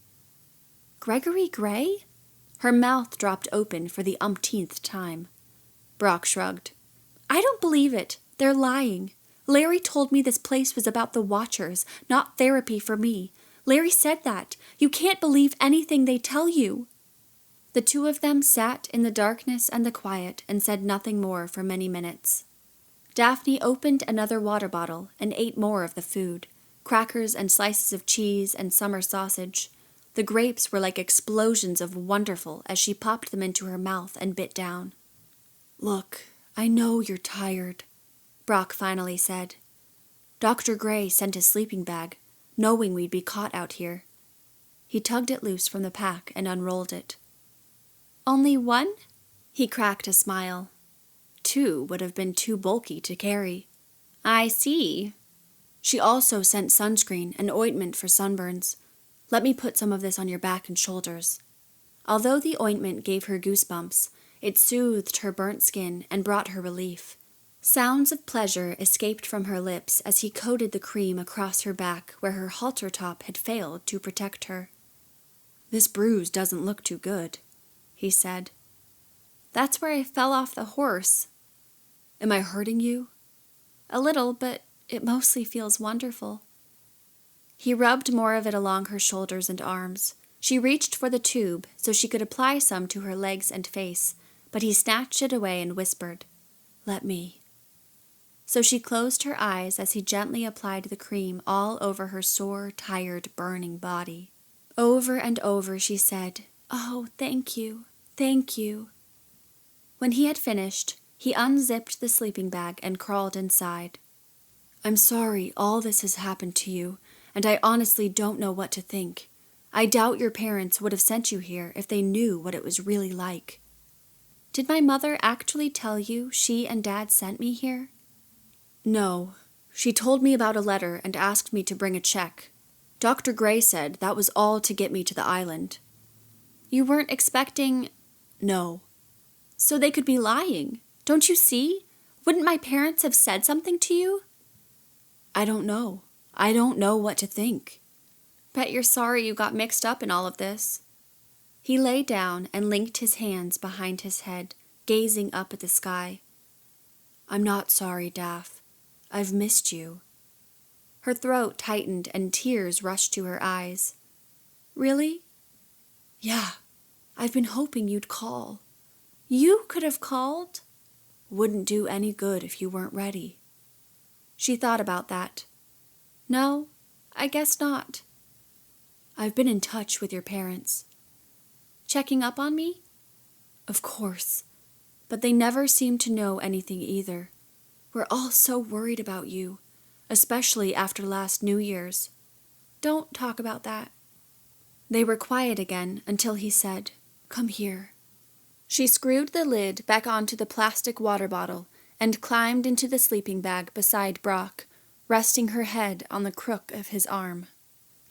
[SPEAKER 2] Gregory Gray? Her mouth dropped open for the umpteenth time. Brock shrugged. I don't believe it. They're lying. Larry told me this place was about the Watchers, not therapy for me. Larry said that. You can't believe anything they tell you. The two of them sat in the darkness and the quiet and said nothing more for many minutes. Daphne opened another water bottle and ate more of the food, crackers and slices of cheese and summer sausage. The grapes were like explosions of wonderful as she popped them into her mouth and bit down. Look, I know you're tired, Brock finally said. Dr. Gray sent a sleeping bag, knowing we'd be caught out here. He tugged it loose from the pack and unrolled it. Only one? He cracked a smile. 2 would have been too bulky to carry. I see. She also sent sunscreen and ointment for sunburns. Let me put some of this on your back and shoulders. Although the ointment gave her goosebumps, it soothed her burnt skin and brought her relief. Sounds of pleasure escaped from her lips as he coated the cream across her back where her halter top had failed to protect her. This bruise doesn't look too good, he said. That's where I fell off the horse. Am I hurting you? A little, but it mostly feels wonderful. He rubbed more of it along her shoulders and arms. She reached for the tube so she could apply some to her legs and face, but he snatched it away and whispered, Let me. So she closed her eyes as he gently applied the cream all over her sore, tired, burning body. Over and over she said, Oh, thank you, thank you. When he had finished, he unzipped the sleeping bag and crawled inside. I'm sorry all this has happened to you, and I honestly don't know what to think. I doubt your parents would have sent you here if they knew what it was really like. Did my mother actually tell you she and Dad sent me here? No. She told me about a letter and asked me to bring a check. Dr. Gray said that was all to get me to the island. You weren't expecting... No. So they could be lying. Don't you see? Wouldn't my parents have said something to you? I don't know. I don't know what to think. Bet you're sorry you got mixed up in all of this. He lay down and linked his hands behind his head, gazing up at the sky. I'm not sorry, Daph. I've missed you. Her throat tightened and tears rushed to her eyes. Really? Yeah. I've been hoping you'd call. You could have called? Wouldn't do any good if you weren't ready. She thought about that. No, I guess not. I've been in touch with your parents. Checking up on me? Of course. But they never seem to know anything either. We're all so worried about you, especially after last New Year's. Don't talk about that. They were quiet again until he said, Come here. She screwed the lid back onto the plastic water bottle and climbed into the sleeping bag beside Brock, resting her head on the crook of his arm.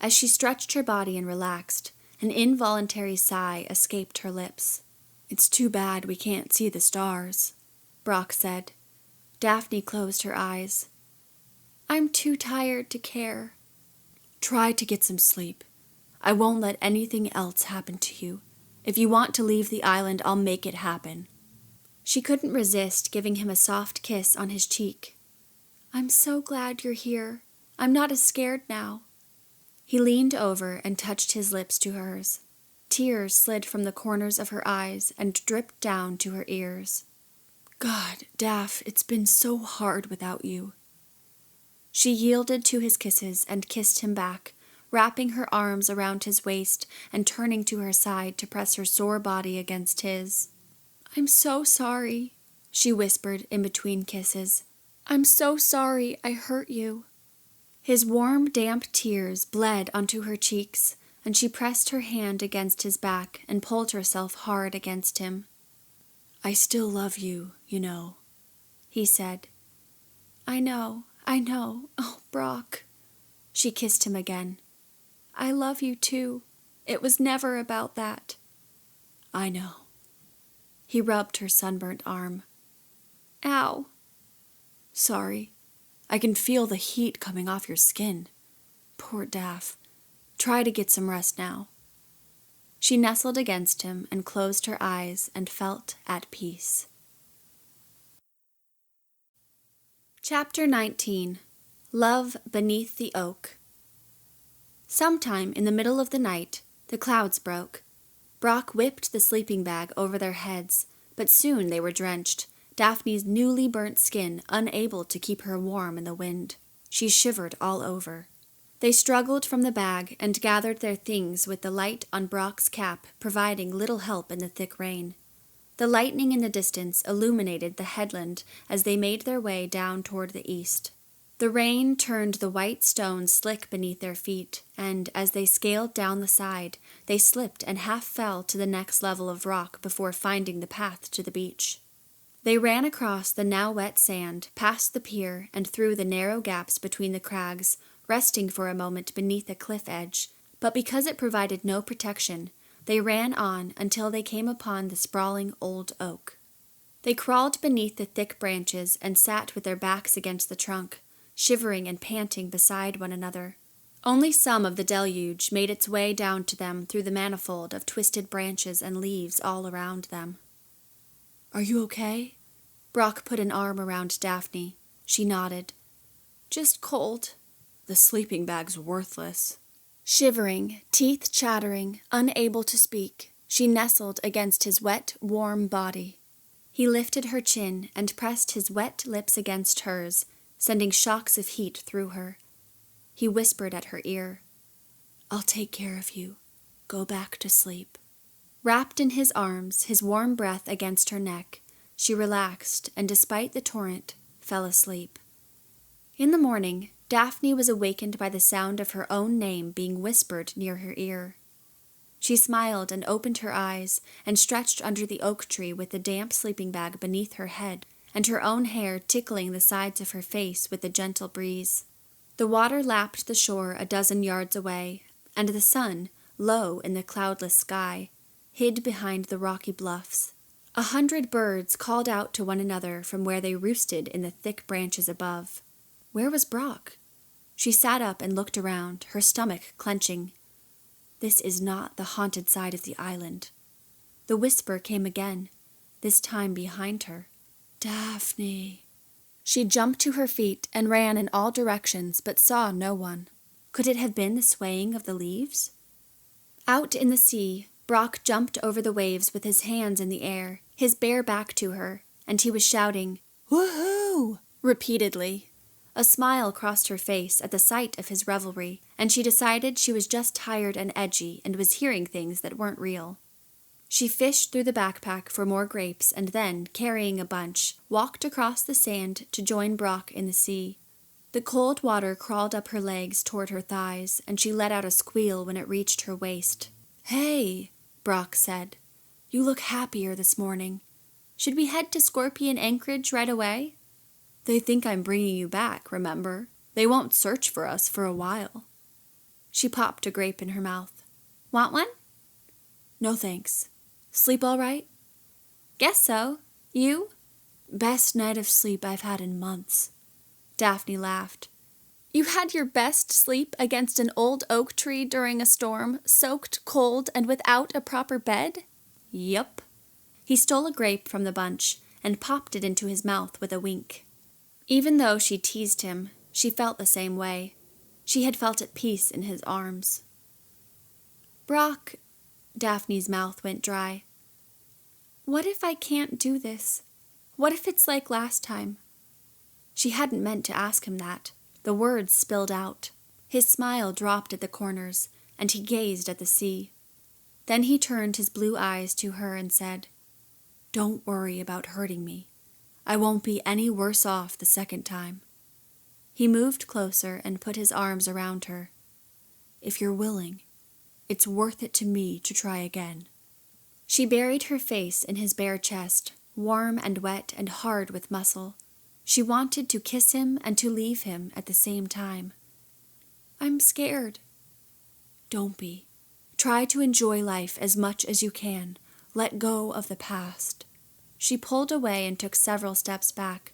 [SPEAKER 2] As she stretched her body and relaxed, an involuntary sigh escaped her lips. It's too bad we can't see the stars, Brock said. Daphne closed her eyes. I'm too tired to care. Try to get some sleep. I won't let anything else happen to you. If you want to leave the island, I'll make it happen.
[SPEAKER 1] She couldn't resist giving him a soft kiss on his cheek. I'm so glad you're here. I'm not as scared now. He leaned over and touched his lips to hers. Tears slid from the corners of her eyes and dripped down to her ears.
[SPEAKER 2] God, Daph, it's been so hard without you.
[SPEAKER 1] She yielded to his kisses and kissed him back, wrapping her arms around his waist and turning to her side to press her sore body against his.
[SPEAKER 2] I'm so sorry, she whispered in between kisses. I'm so sorry I hurt you.
[SPEAKER 1] His warm, damp tears bled onto her cheeks, and she pressed her hand against his back and pulled herself hard against him.
[SPEAKER 2] I still love you, you know, he said.
[SPEAKER 1] I know. Oh, Brock. She kissed him again. I love you too. It was never about that.
[SPEAKER 2] I know.
[SPEAKER 1] He rubbed her sunburnt arm. Ow.
[SPEAKER 2] Sorry. I can feel the heat coming off your skin. Poor Daph. Try to get some rest now.
[SPEAKER 1] She nestled against him and closed her eyes and felt at peace. Chapter 19. Love Beneath the Oak. Sometime in the middle of the night, the clouds broke. Brock whipped the sleeping bag over their heads, but soon they were drenched, Daphne's newly burnt skin unable to keep her warm in the wind. She shivered all over. They struggled from the bag and gathered their things with the light on Brock's cap providing little help in the thick rain. The lightning in the distance illuminated the headland as they made their way down toward the east. The rain turned the white stones slick beneath their feet, and as they scaled down the side, they slipped and half fell to the next level of rock before finding the path to the beach. They ran across the now wet sand, past the pier, and through the narrow gaps between the crags, resting for a moment beneath a cliff edge, but because it provided no protection, they ran on until they came upon the sprawling old oak. They crawled beneath the thick branches and sat with their backs against the trunk, shivering and panting beside one another. Only some of the deluge made its way down to them through the manifold of twisted branches and leaves all around them.
[SPEAKER 2] Are you okay?
[SPEAKER 1] Brock put an arm around Daphne. She nodded.
[SPEAKER 2] Just cold. The sleeping bag's worthless.
[SPEAKER 1] Shivering, teeth chattering, unable to speak, she nestled against his wet, warm body. He lifted her chin and pressed his wet lips against hers, sending shocks of heat through her. He whispered at her ear,
[SPEAKER 2] I'll take care of you. Go back to sleep.
[SPEAKER 1] Wrapped in his arms, his warm breath against her neck, she relaxed and, despite the torrent, fell asleep. In the morning, Daphne was awakened by the sound of her own name being whispered near her ear. She smiled and opened her eyes and stretched under the oak tree with the damp sleeping bag beneath her head and her own hair tickling the sides of her face with the gentle breeze. The water lapped the shore a dozen yards away, and the sun, low in the cloudless sky, hid behind the rocky bluffs. 100 birds called out to one another from where they roosted in the thick branches above. Where was Brock? She sat up and looked around, her stomach clenching. This is not the haunted side of the island. The whisper came again, this time behind her.
[SPEAKER 2] Daphne.
[SPEAKER 1] She jumped to her feet and ran in all directions, but saw no one. Could it have been the swaying of the leaves? Out in the sea, Brock jumped over the waves with his hands in the air, his bare back to her, and he was shouting,
[SPEAKER 2] "Woohoo!"
[SPEAKER 1] repeatedly. A smile crossed her face at the sight of his revelry, and she decided she was just tired and edgy and was hearing things that weren't real. She fished through the backpack for more grapes and then, carrying a bunch, walked across the sand to join Brock in the sea. The cold water crawled up her legs toward her thighs, and she let out a squeal when it reached her waist.
[SPEAKER 2] "Hey,"
[SPEAKER 1] Brock said.
[SPEAKER 2] "You look happier this morning.
[SPEAKER 1] Should we head to Scorpion Anchorage right away?"
[SPEAKER 2] They think I'm bringing you back, remember? They won't search for us for a while."
[SPEAKER 1] She popped a grape in her mouth. "Want one?"
[SPEAKER 2] "No thanks. Sleep all right?"
[SPEAKER 1] "Guess so. You?"
[SPEAKER 2] "Best night of sleep I've had in months."
[SPEAKER 1] Daphne laughed. You had your best sleep against an old oak tree during a storm, soaked, cold, and without a proper bed?
[SPEAKER 2] Yup.
[SPEAKER 1] He stole a grape from the bunch and popped it into his mouth with a wink. Even though she teased him, she felt the same way. She had felt at peace in his arms. Brock, Daphne's mouth went dry. What if I can't do this? What if it's like last time? She hadn't meant to ask him that. The words spilled out. His smile dropped at the corners, and he gazed at the sea. Then he turned his blue eyes to her and said, "Don't worry about hurting me. I won't be any worse off the second time." He moved closer and put his arms around her. "If you're willing, it's worth it to me to try again." She buried her face in his bare chest, warm and wet and hard with muscle. She wanted to kiss him and to leave him at the same time. "I'm scared." "Don't be. Try to enjoy life as much as you can. Let go of the past." She pulled away and took several steps back.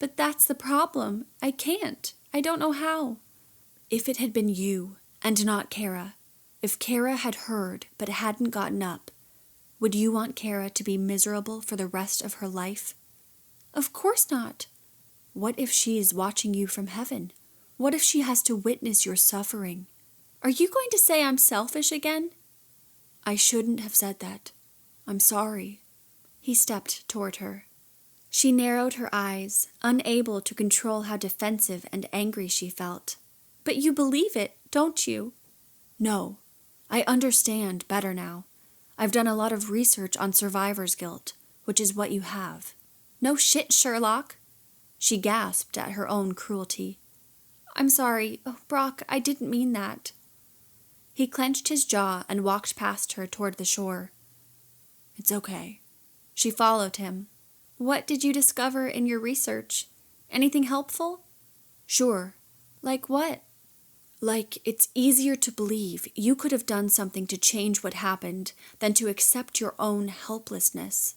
[SPEAKER 1] "But that's the problem. I can't. I don't know how." "If it had been you, and not Kara, if Kara had heard but hadn't gotten up, would you want Kara to be miserable for the rest of her life?" "Of course not." "What if she is watching you from heaven? What if she has to witness your suffering?" "Are you going to say I'm selfish again?" "I shouldn't have said that. I'm sorry." He stepped toward her. She narrowed her eyes, unable to control how defensive and angry she felt. "But you believe it, don't you?" "No. I understand better now. I've done a lot of research on survivor's guilt, which is what you have." "No shit, Sherlock." She gasped at her own cruelty. "I'm sorry. Oh, Brock, I didn't mean that." He clenched his jaw and walked past her toward the shore. "It's okay." She followed him. "What did you discover in your research? Anything helpful?" "Sure." "Like what?" "Like, it's easier to believe you could have done something to change what happened than to accept your own helplessness."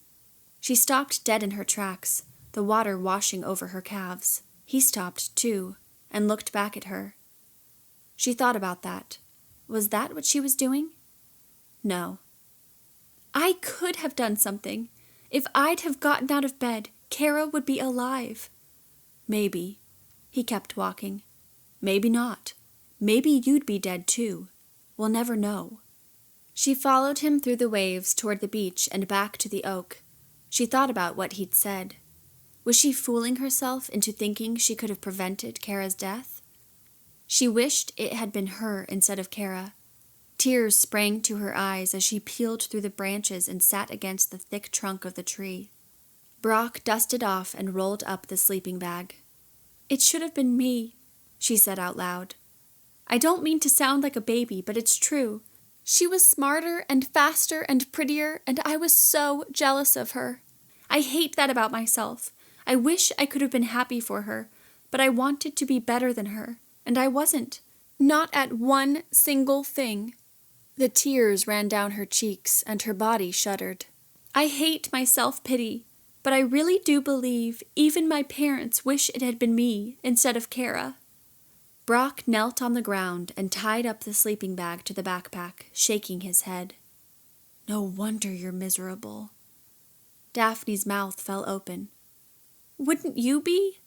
[SPEAKER 1] She stopped dead in her tracks, the water washing over her calves. He stopped, too, and looked back at her. She thought about that. Was that what she was doing? No. "I could have done something. If I'd have gotten out of bed, Kara would be alive." "Maybe." He kept walking. "Maybe not. Maybe you'd be dead, too. We'll never know." She followed him through the waves toward the beach and back to the oak. She thought about what he'd said. Was she fooling herself into thinking she could have prevented Kara's death? She wished it had been her instead of Kara. Tears sprang to her eyes as she peeled through the branches and sat against the thick trunk of the tree. Brock dusted off and rolled up the sleeping bag. "It should have been me," she said out loud. "I don't mean to sound like a baby, but it's true. She was smarter and faster and prettier, and I was so jealous of her. I hate that about myself. I wish I could have been happy for her, but I wanted to be better than her, and I wasn't. Not at one single thing." The tears ran down her cheeks, and her body shuddered. "I hate my self-pity, but I really do believe even my parents wish it had been me instead of Kara." Brock knelt on the ground and tied up the sleeping bag to the backpack, shaking his head. "No wonder you're miserable." Daphne's mouth fell open. "Wouldn't you be?"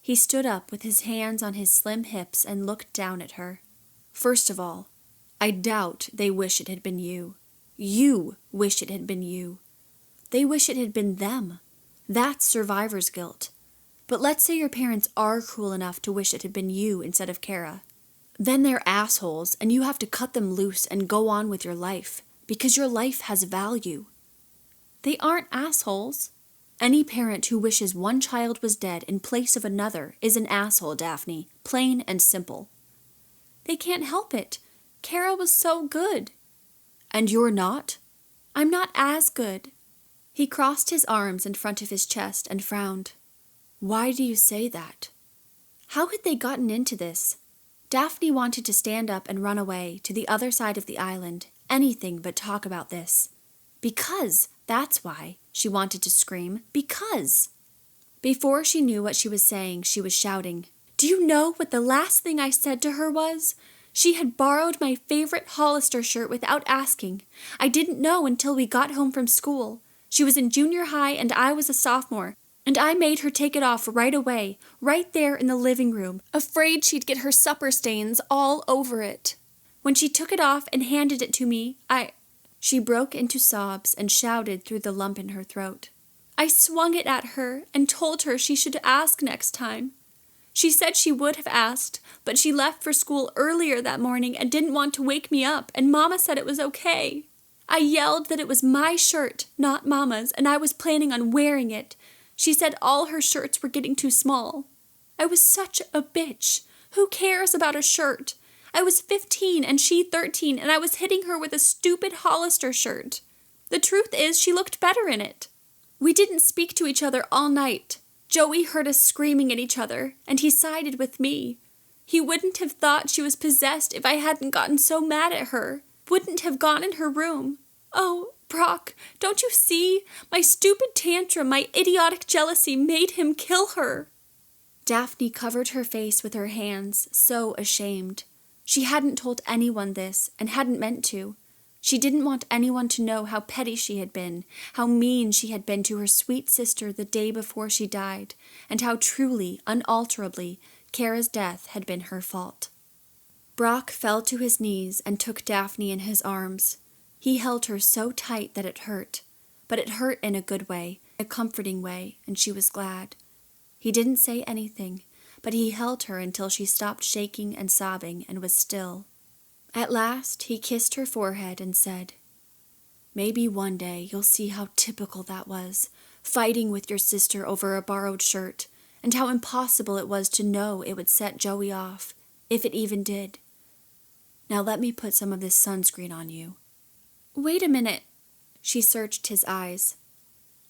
[SPEAKER 1] He stood up with his hands on his slim hips and looked down at her. "First of all, I doubt they wish it had been you. You wish it had been you. They wish it had been them. That's survivor's guilt. But let's say your parents are cruel enough to wish it had been you instead of Kara. Then they're assholes, and you have to cut them loose and go on with your life, because your life has value." "They aren't assholes." "Any parent who wishes one child was dead in place of another is an asshole, Daphne. Plain and simple." "They can't help it. Kara was so good." "And you're not?" "I'm not as good." He crossed his arms in front of his chest and frowned. "Why do you say that?" How had they gotten into this? Daphne wanted to stand up and run away to the other side of the island, anything but talk about this. Because, that's why, she wanted to scream. Because! Before she knew what she was saying, she was shouting,
[SPEAKER 2] Do you know what the last thing I said to her was? She had borrowed my favorite Hollister shirt without asking. I didn't know until we got home from school. She was in junior high and I was a sophomore, and I made her take it off right away, right there in the living room, afraid she'd get her supper stains all over it. When she took it off and handed it to me, She broke into sobs and shouted through the lump in her throat. I swung it at her and told her she should ask next time. She said she would have asked, but she left for school earlier that morning and didn't want to wake me up, and Mama said it was okay. I yelled that it was my shirt, not Mama's, and I was planning on wearing it. She said all her shirts were getting too small. I was such a bitch. Who cares about a shirt? I was 15 and she 13, and I was hitting her with a stupid Hollister shirt. The truth is, she looked better in it. We didn't speak to each other all night. Joey heard us screaming at each other, and he sided with me. He wouldn't have thought she was possessed if I hadn't gotten so mad at her. Wouldn't have gone in her room. Oh, Brock, don't you see? My stupid tantrum, my idiotic jealousy made him kill her. Daphne covered her face with her hands, so ashamed. She hadn't told anyone this, and hadn't meant to. She didn't want anyone to know how petty she had been, how mean she had been to her sweet sister the day before she died, and how truly, unalterably, Kara's death had been her fault. Brock fell to his knees and took Daphne in his arms. He held her so tight that it hurt, but it hurt in a good way, a comforting way, and she was glad. He didn't say anything, but he held her until she stopped shaking and sobbing and was still. At last, he kissed her forehead and said, "Maybe one day you'll see how typical that was, fighting with your sister over a borrowed shirt, and how impossible it was to know it would set Joey off, if it even did. Now let me put some of this sunscreen on you." "Wait a minute." She searched his eyes.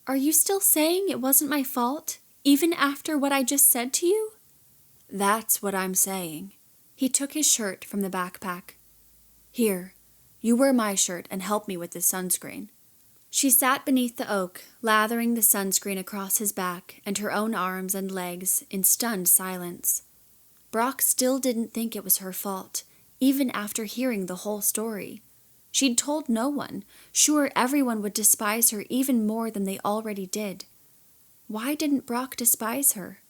[SPEAKER 2] "Are you still saying it wasn't my fault, even after what I just said to you?" "That's what I'm saying." He took his shirt from the backpack. "Here, you wear my shirt and help me with this sunscreen." She sat beneath the oak, lathering the sunscreen across his back and her own arms and legs in stunned silence. Brock still didn't think it was her fault, even after hearing the whole story. She'd told no one, sure everyone would despise her even more than they already did. Why didn't Brock despise her?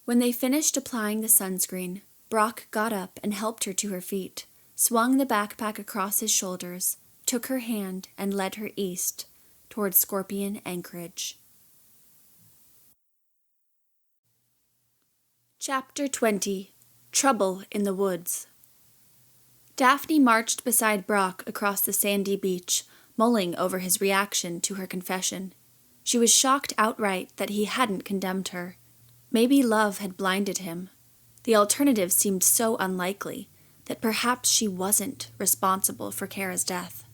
[SPEAKER 2] When they finished applying the sunscreen, Brock got up and helped her to her feet, swung the backpack across his shoulders, took her hand, and led her east, toward Scorpion Anchorage. Chapter 20. Trouble in the Woods. Daphne marched beside Brock across the sandy beach, mulling over his reaction to her confession. She was shocked outright that he hadn't condemned her. Maybe love had blinded him. The alternative seemed so unlikely that perhaps she wasn't responsible for Kara's death.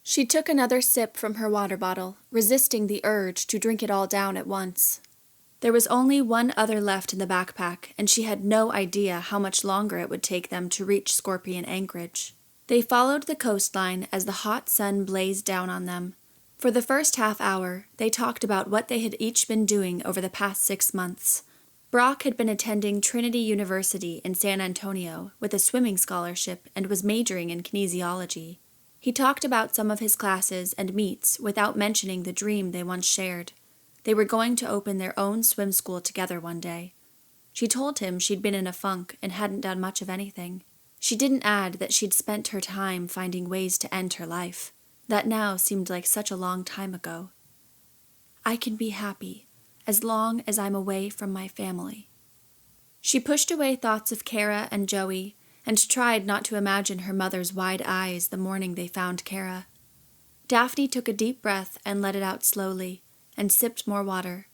[SPEAKER 2] She took another sip from her water bottle, resisting the urge to drink it all down at once. There was only one other left in the backpack, and she had no idea how much longer it would take them to reach Scorpion Anchorage. They followed the coastline as the hot sun blazed down on them. For the first half hour, they talked about what they had each been doing over the past 6 months. Brock had been attending Trinity University in San Antonio with a swimming scholarship and was majoring in kinesiology. He talked about some of his classes and meets without mentioning the dream they once shared. They were going to open their own swim school together one day. She told him she'd been in a funk and hadn't done much of anything. She didn't add that she'd spent her time finding ways to end her life. That now seemed like such a long time ago. "I can be happy as long as I'm away from my family." She pushed away thoughts of Kara and Joey and tried not to imagine her mother's wide eyes the morning they found Kara. Daphne took a deep breath and let it out slowly, and sipped more water.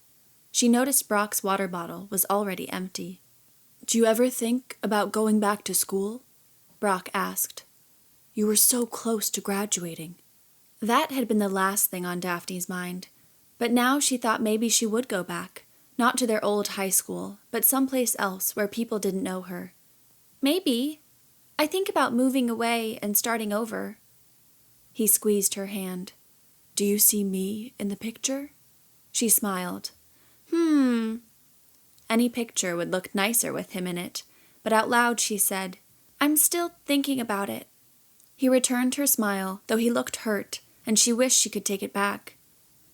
[SPEAKER 2] She noticed Brock's water bottle was already empty. "Do you ever think about going back to school?" Brock asked. "You were so close to graduating." That had been the last thing on Daphne's mind, but now she thought maybe she would go back, not to their old high school, but someplace else where people didn't know her. "Maybe. I think about moving away and starting over." He squeezed her hand. "Do you see me in the picture?" She smiled.
[SPEAKER 1] Any picture would look nicer with him in it, but out loud she said, "I'm still thinking about it." He returned her smile, though he looked hurt, and she wished she could take it back.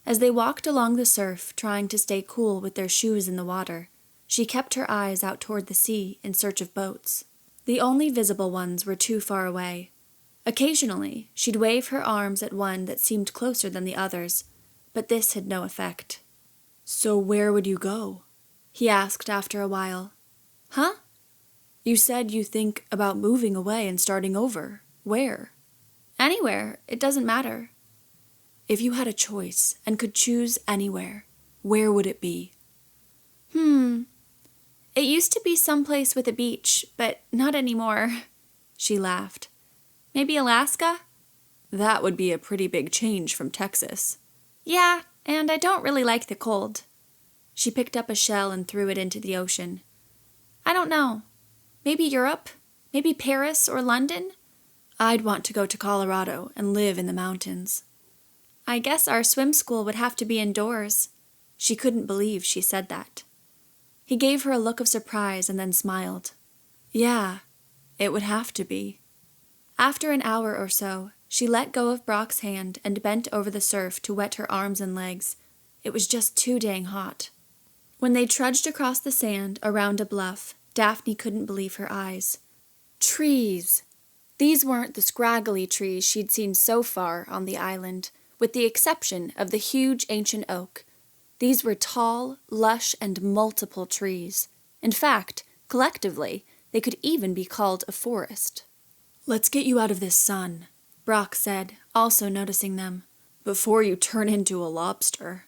[SPEAKER 1] As they walked along the surf, trying to stay cool with their shoes in the water, she kept her eyes out toward the sea in search of boats. The only visible ones were too far away. Occasionally, she'd wave her arms at one that seemed closer than the others, but this had no effect. "So where would you go?" he asked after a while. "Huh?" "You said you think about moving away and starting over. Where?" "Anywhere. It doesn't matter." "If you had a choice and could choose anywhere, where would it be?" It used to be someplace with a beach, but not anymore." She laughed. "Maybe Alaska?"
[SPEAKER 2] "That would be a pretty big change from Texas."
[SPEAKER 1] "Yeah, and I don't really like the cold." She picked up a shell and threw it into the ocean. "I don't know. Maybe Europe? Maybe Paris or London?"
[SPEAKER 2] "I'd want to go to Colorado and live in the mountains."
[SPEAKER 1] "I guess our swim school would have to be indoors." She couldn't believe she said that. He gave her a look of surprise and then smiled.
[SPEAKER 2] "Yeah, it would have to be."
[SPEAKER 1] After an hour or so, she let go of Brock's hand and bent over the surf to wet her arms and legs. It was just too dang hot. When they trudged across the sand around a bluff, Daphne couldn't believe her eyes. Trees! These weren't the scraggly trees she'd seen so far on the island, with the exception of the huge ancient oak. These were tall, lush, and multiple trees. In fact, collectively, they could even be called a forest.
[SPEAKER 2] "Let's get you out of this sun,"
[SPEAKER 1] Brock said, also noticing them.
[SPEAKER 2] "Before you turn into a lobster."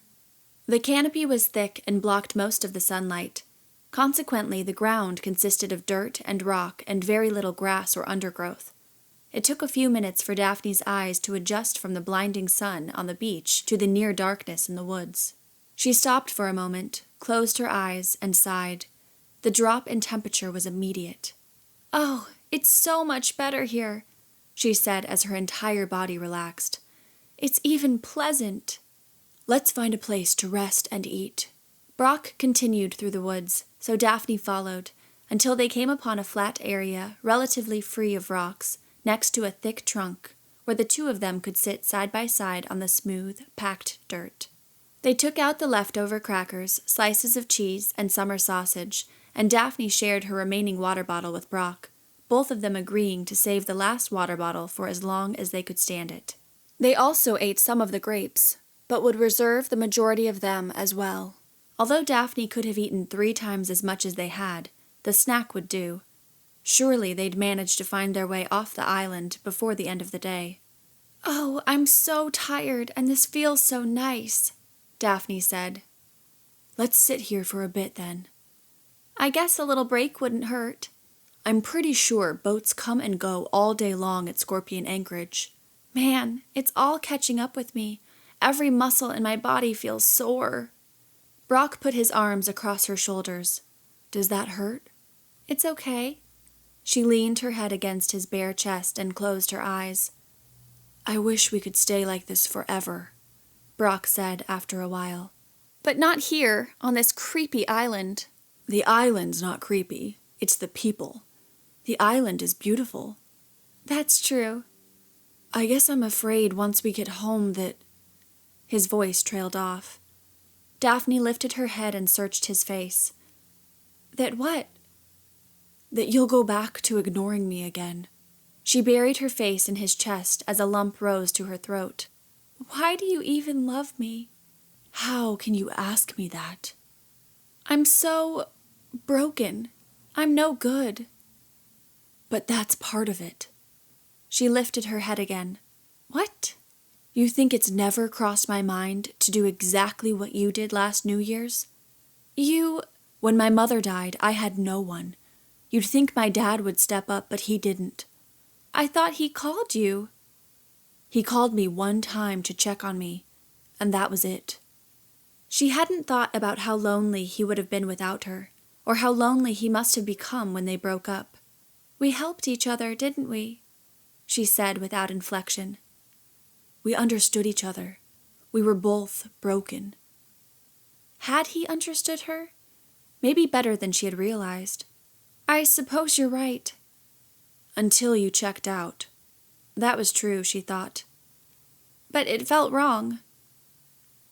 [SPEAKER 1] The canopy was thick and blocked most of the sunlight. Consequently, the ground consisted of dirt and rock and very little grass or undergrowth. It took a few minutes for Daphne's eyes to adjust from the blinding sun on the beach to the near darkness in the woods. She stopped for a moment, closed her eyes, and sighed. The drop in temperature was immediate. "Oh, it's so much better here," she said as her entire body relaxed. "It's even pleasant."
[SPEAKER 2] "Let's find a place to rest and eat."
[SPEAKER 1] Brock continued through the woods, so Daphne followed, until they came upon a flat area, relatively free of rocks, next to a thick trunk, where the two of them could sit side by side on the smooth, packed dirt. They took out the leftover crackers, slices of cheese, and summer sausage, and Daphne shared her remaining water bottle with Brock, both of them agreeing to save the last water bottle for as long as they could stand it. They also ate some of the grapes, but would reserve the majority of them as well. Although Daphne could have eaten 3 times as much as they had, the snack would do. Surely they'd manage to find their way off the island before the end of the day. "Oh, I'm so tired, and this feels so nice," Daphne said.
[SPEAKER 2] "Let's sit here for a bit, then."
[SPEAKER 1] "I guess a little break wouldn't hurt."
[SPEAKER 2] "I'm pretty sure boats come and go all day long at Scorpion Anchorage."
[SPEAKER 1] "Man, it's all catching up with me. Every muscle in my body feels sore." Brock put his arms across her shoulders.
[SPEAKER 2] "Does that hurt?"
[SPEAKER 1] "It's okay." She leaned her head against his bare chest and closed her eyes.
[SPEAKER 2] "I wish we could stay like this forever,"
[SPEAKER 1] Brock said after a while. "But not here, on this creepy island."
[SPEAKER 2] "The island's not creepy. It's the people. The island is beautiful."
[SPEAKER 1] "That's true."
[SPEAKER 2] "I guess I'm afraid once we get home that—"
[SPEAKER 1] His voice trailed off. Daphne lifted her head and searched his face. "That what?"
[SPEAKER 2] "That you'll go back to ignoring me again."
[SPEAKER 1] She buried her face in his chest as a lump rose to her throat. "Why do you even love me?"
[SPEAKER 2] "How can you ask me that?"
[SPEAKER 1] "I'm so broken. I'm no good."
[SPEAKER 2] "But that's part of it."
[SPEAKER 1] She lifted her head again. "What?"
[SPEAKER 2] "You think it's never crossed my mind to do exactly what you did last New Year's? When my mother died, I had no one. You'd think my dad would step up, but he didn't."
[SPEAKER 1] "I thought he called you."
[SPEAKER 2] "He called me one time to check on me, and that was it."
[SPEAKER 1] She hadn't thought about how lonely he would have been without her, or how lonely he must have become when they broke up. "We helped each other, didn't we?" she said without inflection.
[SPEAKER 2] "We understood each other. We were both broken."
[SPEAKER 1] Had he understood her? maybe better than she had realized. "I suppose you're right." "Until you checked out." That was true, she thought. "But it felt wrong."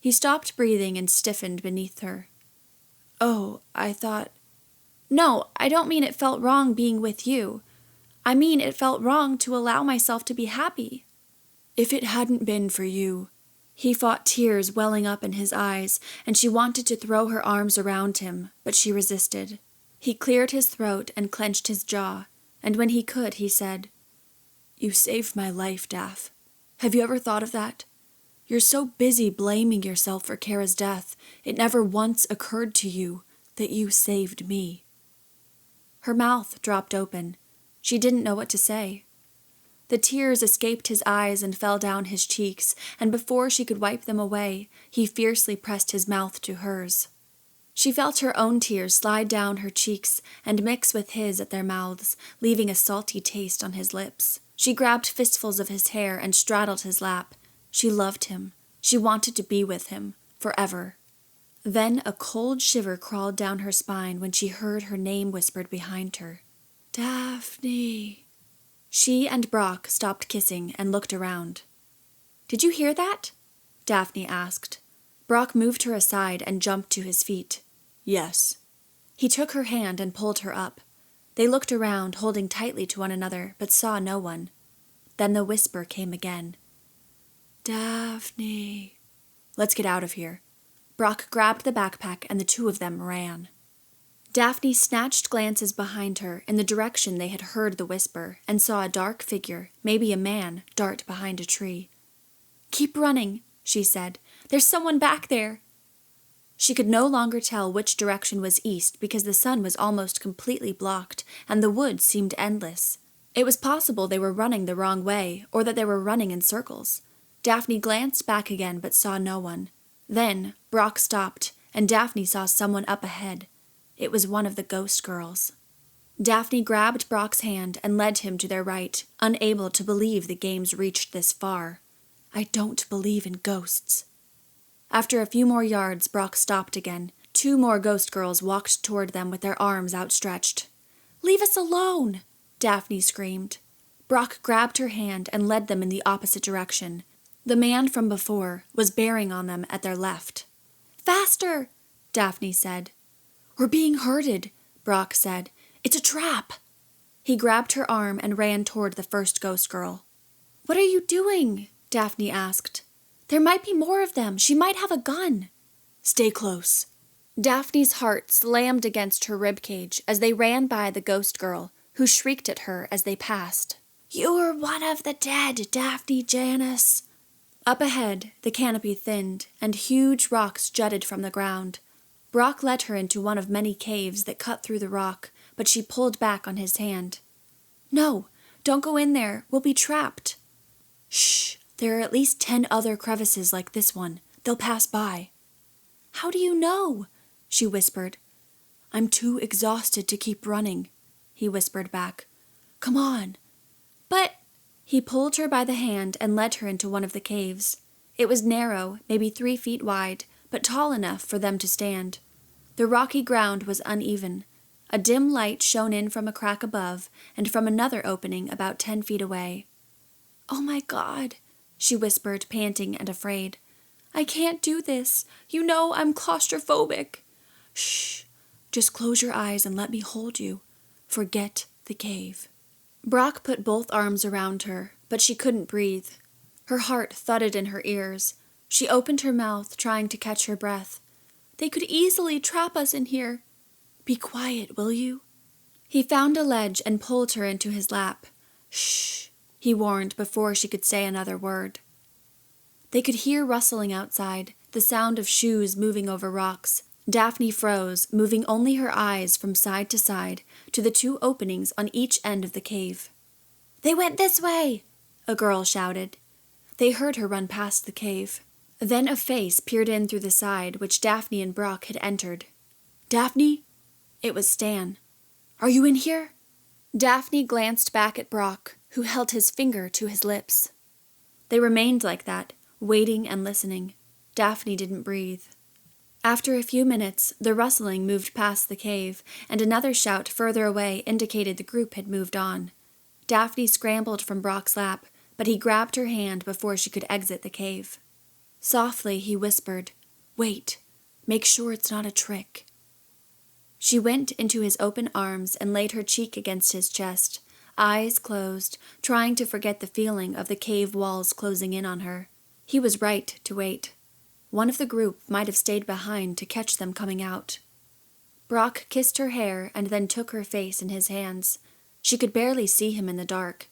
[SPEAKER 1] He stopped breathing and stiffened beneath her. "Oh, I thought—" "No, I don't mean it felt wrong being with you. I mean it felt wrong to allow myself to be happy." "If it hadn't been for you—" He fought tears welling up in his eyes, and she wanted to throw her arms around him, but she resisted. He cleared his throat and clenched his jaw, and when he could, he said, "You saved my life, Daph. Have you ever thought of that? You're so busy blaming yourself for Kara's death, it never once occurred to you that you saved me." Her mouth dropped open. She didn't know what to say. The tears escaped his eyes and fell down his cheeks, and before she could wipe them away, he fiercely pressed his mouth to hers. She felt her own tears slide down her cheeks and mix with his at their mouths, leaving a salty taste on his lips. She grabbed fistfuls of his hair and straddled his lap. She loved him. She wanted to be with him, forever. Then a cold shiver crawled down her spine when she heard her name whispered behind her. "Daphne." She and Brock stopped kissing and looked around. "Did you hear that?" Daphne asked. Brock moved her aside and jumped to his feet. "Yes." He took her hand and pulled her up. They looked around, holding tightly to one another, but saw no one. Then the whisper came again. "Daphne." "Let's get out of here." Brock grabbed the backpack and the two of them ran. Daphne snatched glances behind her in the direction they had heard the whisper and saw a dark figure, maybe a man, dart behind a tree. "Keep running," she said. "There's someone back there." She could no longer tell which direction was east because the sun was almost completely blocked and the woods seemed endless. It was possible they were running the wrong way or that they were running in circles. Daphne glanced back again but saw no one. Then Brock stopped and Daphne saw someone up ahead. It was one of the ghost girls. Daphne grabbed Brock's hand and led him to their right, unable to believe the games reached this far. "I don't believe in ghosts." After a few more yards, Brock stopped again. Two more ghost girls walked toward them with their arms outstretched. "Leave us alone!" Daphne screamed. Brock grabbed her hand and led them in the opposite direction. The man from before was bearing on them at their left. "Faster!" Daphne said. "We're being herded," Brock said. "It's a trap." He grabbed her arm and ran toward the first ghost girl. "What are you doing?" Daphne asked. "There might be more of them. She might have a gun." "Stay close." Daphne's heart slammed against her ribcage as they ran by the ghost girl, who shrieked at her as they passed. "You're one of the dead, Daphne Janus." Up ahead, the canopy thinned, and huge rocks jutted from the ground. Brock led her into one of many caves that cut through the rock, but she pulled back on his hand. "No, don't go in there. We'll be trapped." "Shh, there are at least 10 other crevices like this one. They'll pass by." "How do you know?" she whispered. "I'm too exhausted to keep running," he whispered back. "Come on." "But—" He pulled her by the hand and led her into one of the caves. It was narrow, maybe 3 feet wide, but tall enough for them to stand. The rocky ground was uneven. A dim light shone in from a crack above and from another opening about 10 feet away. "Oh my God," she whispered, panting and afraid. "I can't do this. You know I'm claustrophobic." "Shh, just close your eyes and let me hold you. Forget the cave." Brock put both arms around her, but she couldn't breathe. Her heart thudded in her ears. She opened her mouth, trying to catch her breath. "They could easily trap us in here." "Be quiet, will you?" He found a ledge and pulled her into his lap. "Shh," he warned before she could say another word. They could hear rustling outside, the sound of shoes moving over rocks. Daphne froze, moving only her eyes from side to side to the 2 openings on each end of the cave. "They went this way!" a girl shouted. They heard her run past the cave. Then a face peered in through the side, which Daphne and Brock had entered. "Daphne?" It was Stan. "Are you in here?" Daphne glanced back at Brock, who held his finger to his lips. They remained like that, waiting and listening. Daphne didn't breathe. After a few minutes, the rustling moved past the cave, and another shout further away indicated the group had moved on. Daphne scrambled from Brock's lap, but he grabbed her hand before she could exit the cave. Softly, he whispered, "Wait, make sure it's not a trick." She went into his open arms and laid her cheek against his chest, eyes closed, trying to forget the feeling of the cave walls closing in on her. He was right to wait. One of the group might have stayed behind to catch them coming out. Brock kissed her hair and then took her face in his hands. She could barely see him in the dark.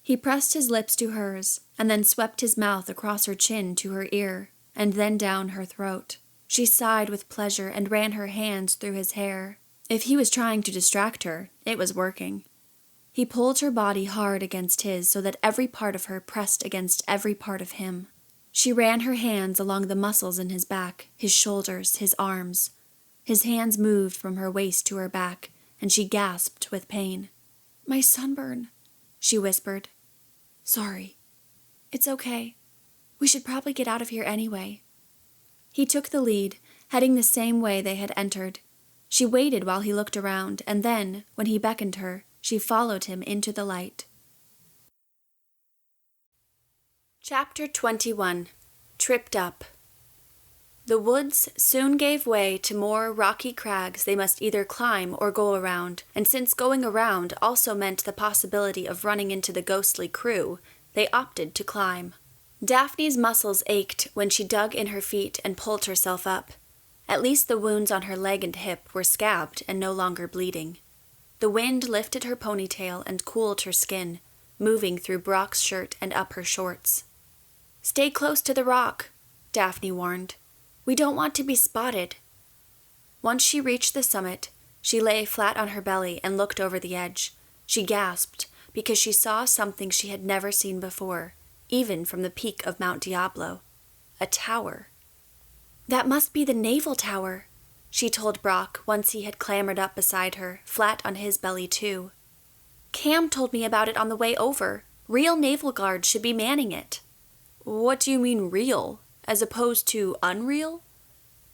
[SPEAKER 1] He pressed his lips to hers and then swept his mouth across her chin to her ear and then down her throat. She sighed with pleasure and ran her hands through his hair. If he was trying to distract her, it was working. He pulled her body hard against his so that every part of her pressed against every part of him. She ran her hands along the muscles in his back, his shoulders, his arms. His hands moved from her waist to her back, and she gasped with pain. "My sunburn," she whispered. "Sorry." "It's okay. We should probably get out of here anyway." He took the lead, heading the same way they had entered. She waited while he looked around, and then, when he beckoned her, she followed him into the light. Chapter 21. Tripped Up. The woods soon gave way to more rocky crags they must either climb or go around, and since going around also meant the possibility of running into the ghostly crew, they opted to climb. Daphne's muscles ached when she dug in her feet and pulled herself up. At least the wounds on her leg and hip were scabbed and no longer bleeding. The wind lifted her ponytail and cooled her skin, moving through Brock's shirt and up her shorts. "Stay close to the rock," Daphne warned. "We don't want to be spotted." Once she reached the summit, she lay flat on her belly and looked over the edge. She gasped because she saw something she had never seen before, even from the peak of Mount Diablo. A tower. "That must be the naval tower," she told Brock once he had clambered up beside her, flat on his belly too. "Cam told me about it on the way over. Real naval guards should be manning it." "What do you mean real, as opposed to unreal?"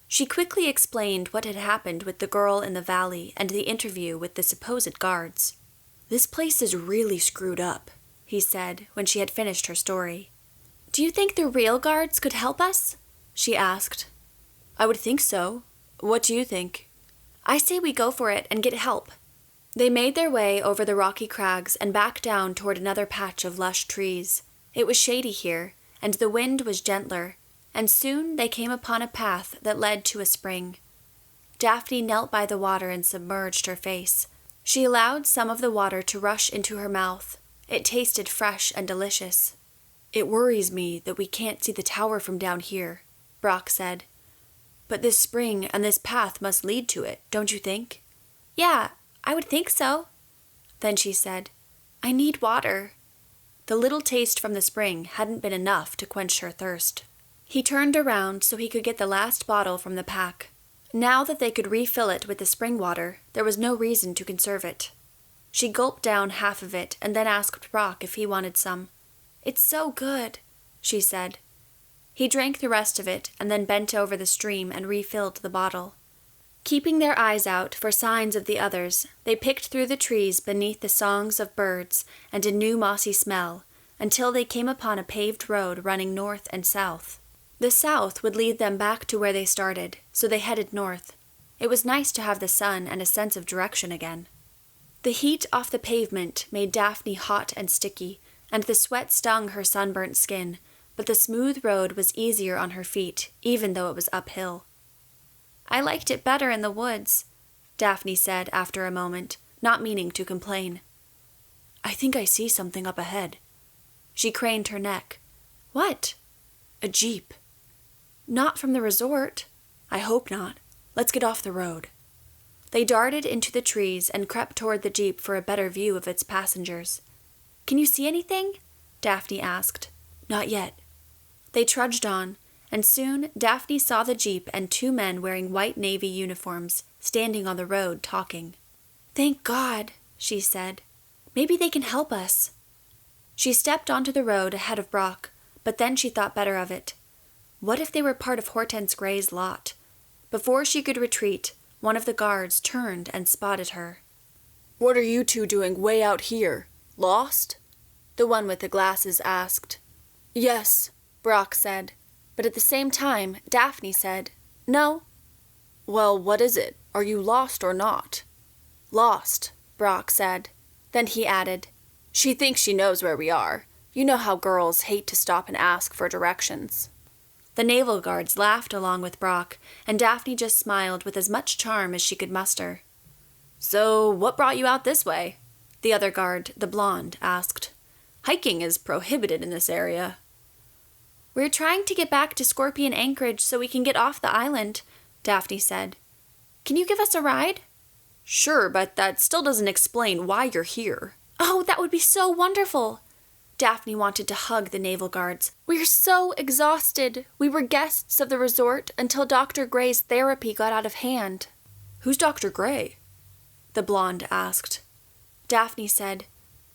[SPEAKER 1] She quickly explained what had happened with the girl in the valley and the interview with the supposed guards. "This place is really screwed up," he said when she had finished her story. "Do you think the real guards could help us?" she asked. "I would think so. What do you think?" "I say we go for it and get help." They made their way over the rocky crags and back down toward another patch of lush trees. It was shady here, and the wind was gentler, and soon they came upon a path that led to a spring. Daphne knelt by the water and submerged her face. She allowed some of the water to rush into her mouth. It tasted fresh and delicious. "It worries me that we can't see the tower from down here," Brock said. "But this spring and this path must lead to it, don't you think?" "Yeah, I would think so." Then she said, "I need water." The little taste from the spring hadn't been enough to quench her thirst. He turned around so he could get the last bottle from the pack. Now that they could refill it with the spring water, there was no reason to conserve it. She gulped down half of it and then asked Brock if he wanted some. "It's so good," she said. He drank the rest of it and then bent over the stream and refilled the bottle. Keeping their eyes out for signs of the others, they picked through the trees beneath the songs of birds and a new mossy smell, until they came upon a paved road running north and south. The south would lead them back to where they started, so they headed north. It was nice to have the sun and a sense of direction again. The heat off the pavement made Daphne hot and sticky, and the sweat stung her sunburnt skin, but the smooth road was easier on her feet, even though it was uphill. "I liked it better in the woods," Daphne said after a moment, not meaning to complain. "I think I see something up ahead." She craned her neck. "What?" "A jeep." "Not from the resort." "I hope not. Let's get off the road." They darted into the trees and crept toward the jeep for a better view of its passengers. "Can you see anything?" Daphne asked. "Not yet." They trudged on, and soon Daphne saw the jeep and two men wearing white navy uniforms standing on the road talking. "Thank God," she said. "Maybe they can help us." She stepped onto the road ahead of Brock, but then she thought better of it. What if they were part of Hortense Gray's lot? Before she could retreat, one of the guards turned and spotted her.
[SPEAKER 2] "What are you two doing way out here? Lost?"
[SPEAKER 1] The one with the glasses asked.
[SPEAKER 2] "Yes,"
[SPEAKER 1] Brock said, but at the same time, Daphne said, "No."
[SPEAKER 2] "Well, what is it? Are you lost or not?"
[SPEAKER 1] "Lost," Brock said. Then he added,
[SPEAKER 2] "She thinks she knows where we are. You know how girls hate to stop and ask for directions."
[SPEAKER 1] The naval guards laughed along with Brock, and Daphne just smiled with as much charm as she could muster.
[SPEAKER 2] "So, what brought you out this way?"
[SPEAKER 1] The other guard, the blonde, asked.
[SPEAKER 2] "Hiking is prohibited in this area."
[SPEAKER 1] "We're trying to get back to Scorpion Anchorage so we can get off the island," Daphne said. "Can you give us a ride?"
[SPEAKER 2] "Sure, but that still doesn't explain why you're here."
[SPEAKER 1] "Oh, that would be so wonderful!" Daphne wanted to hug the naval guards. "We're so exhausted. We were guests of the resort until Dr. Gray's therapy got out of hand."
[SPEAKER 2] "Who's Dr. Gray?"
[SPEAKER 1] the blonde asked. Daphne said,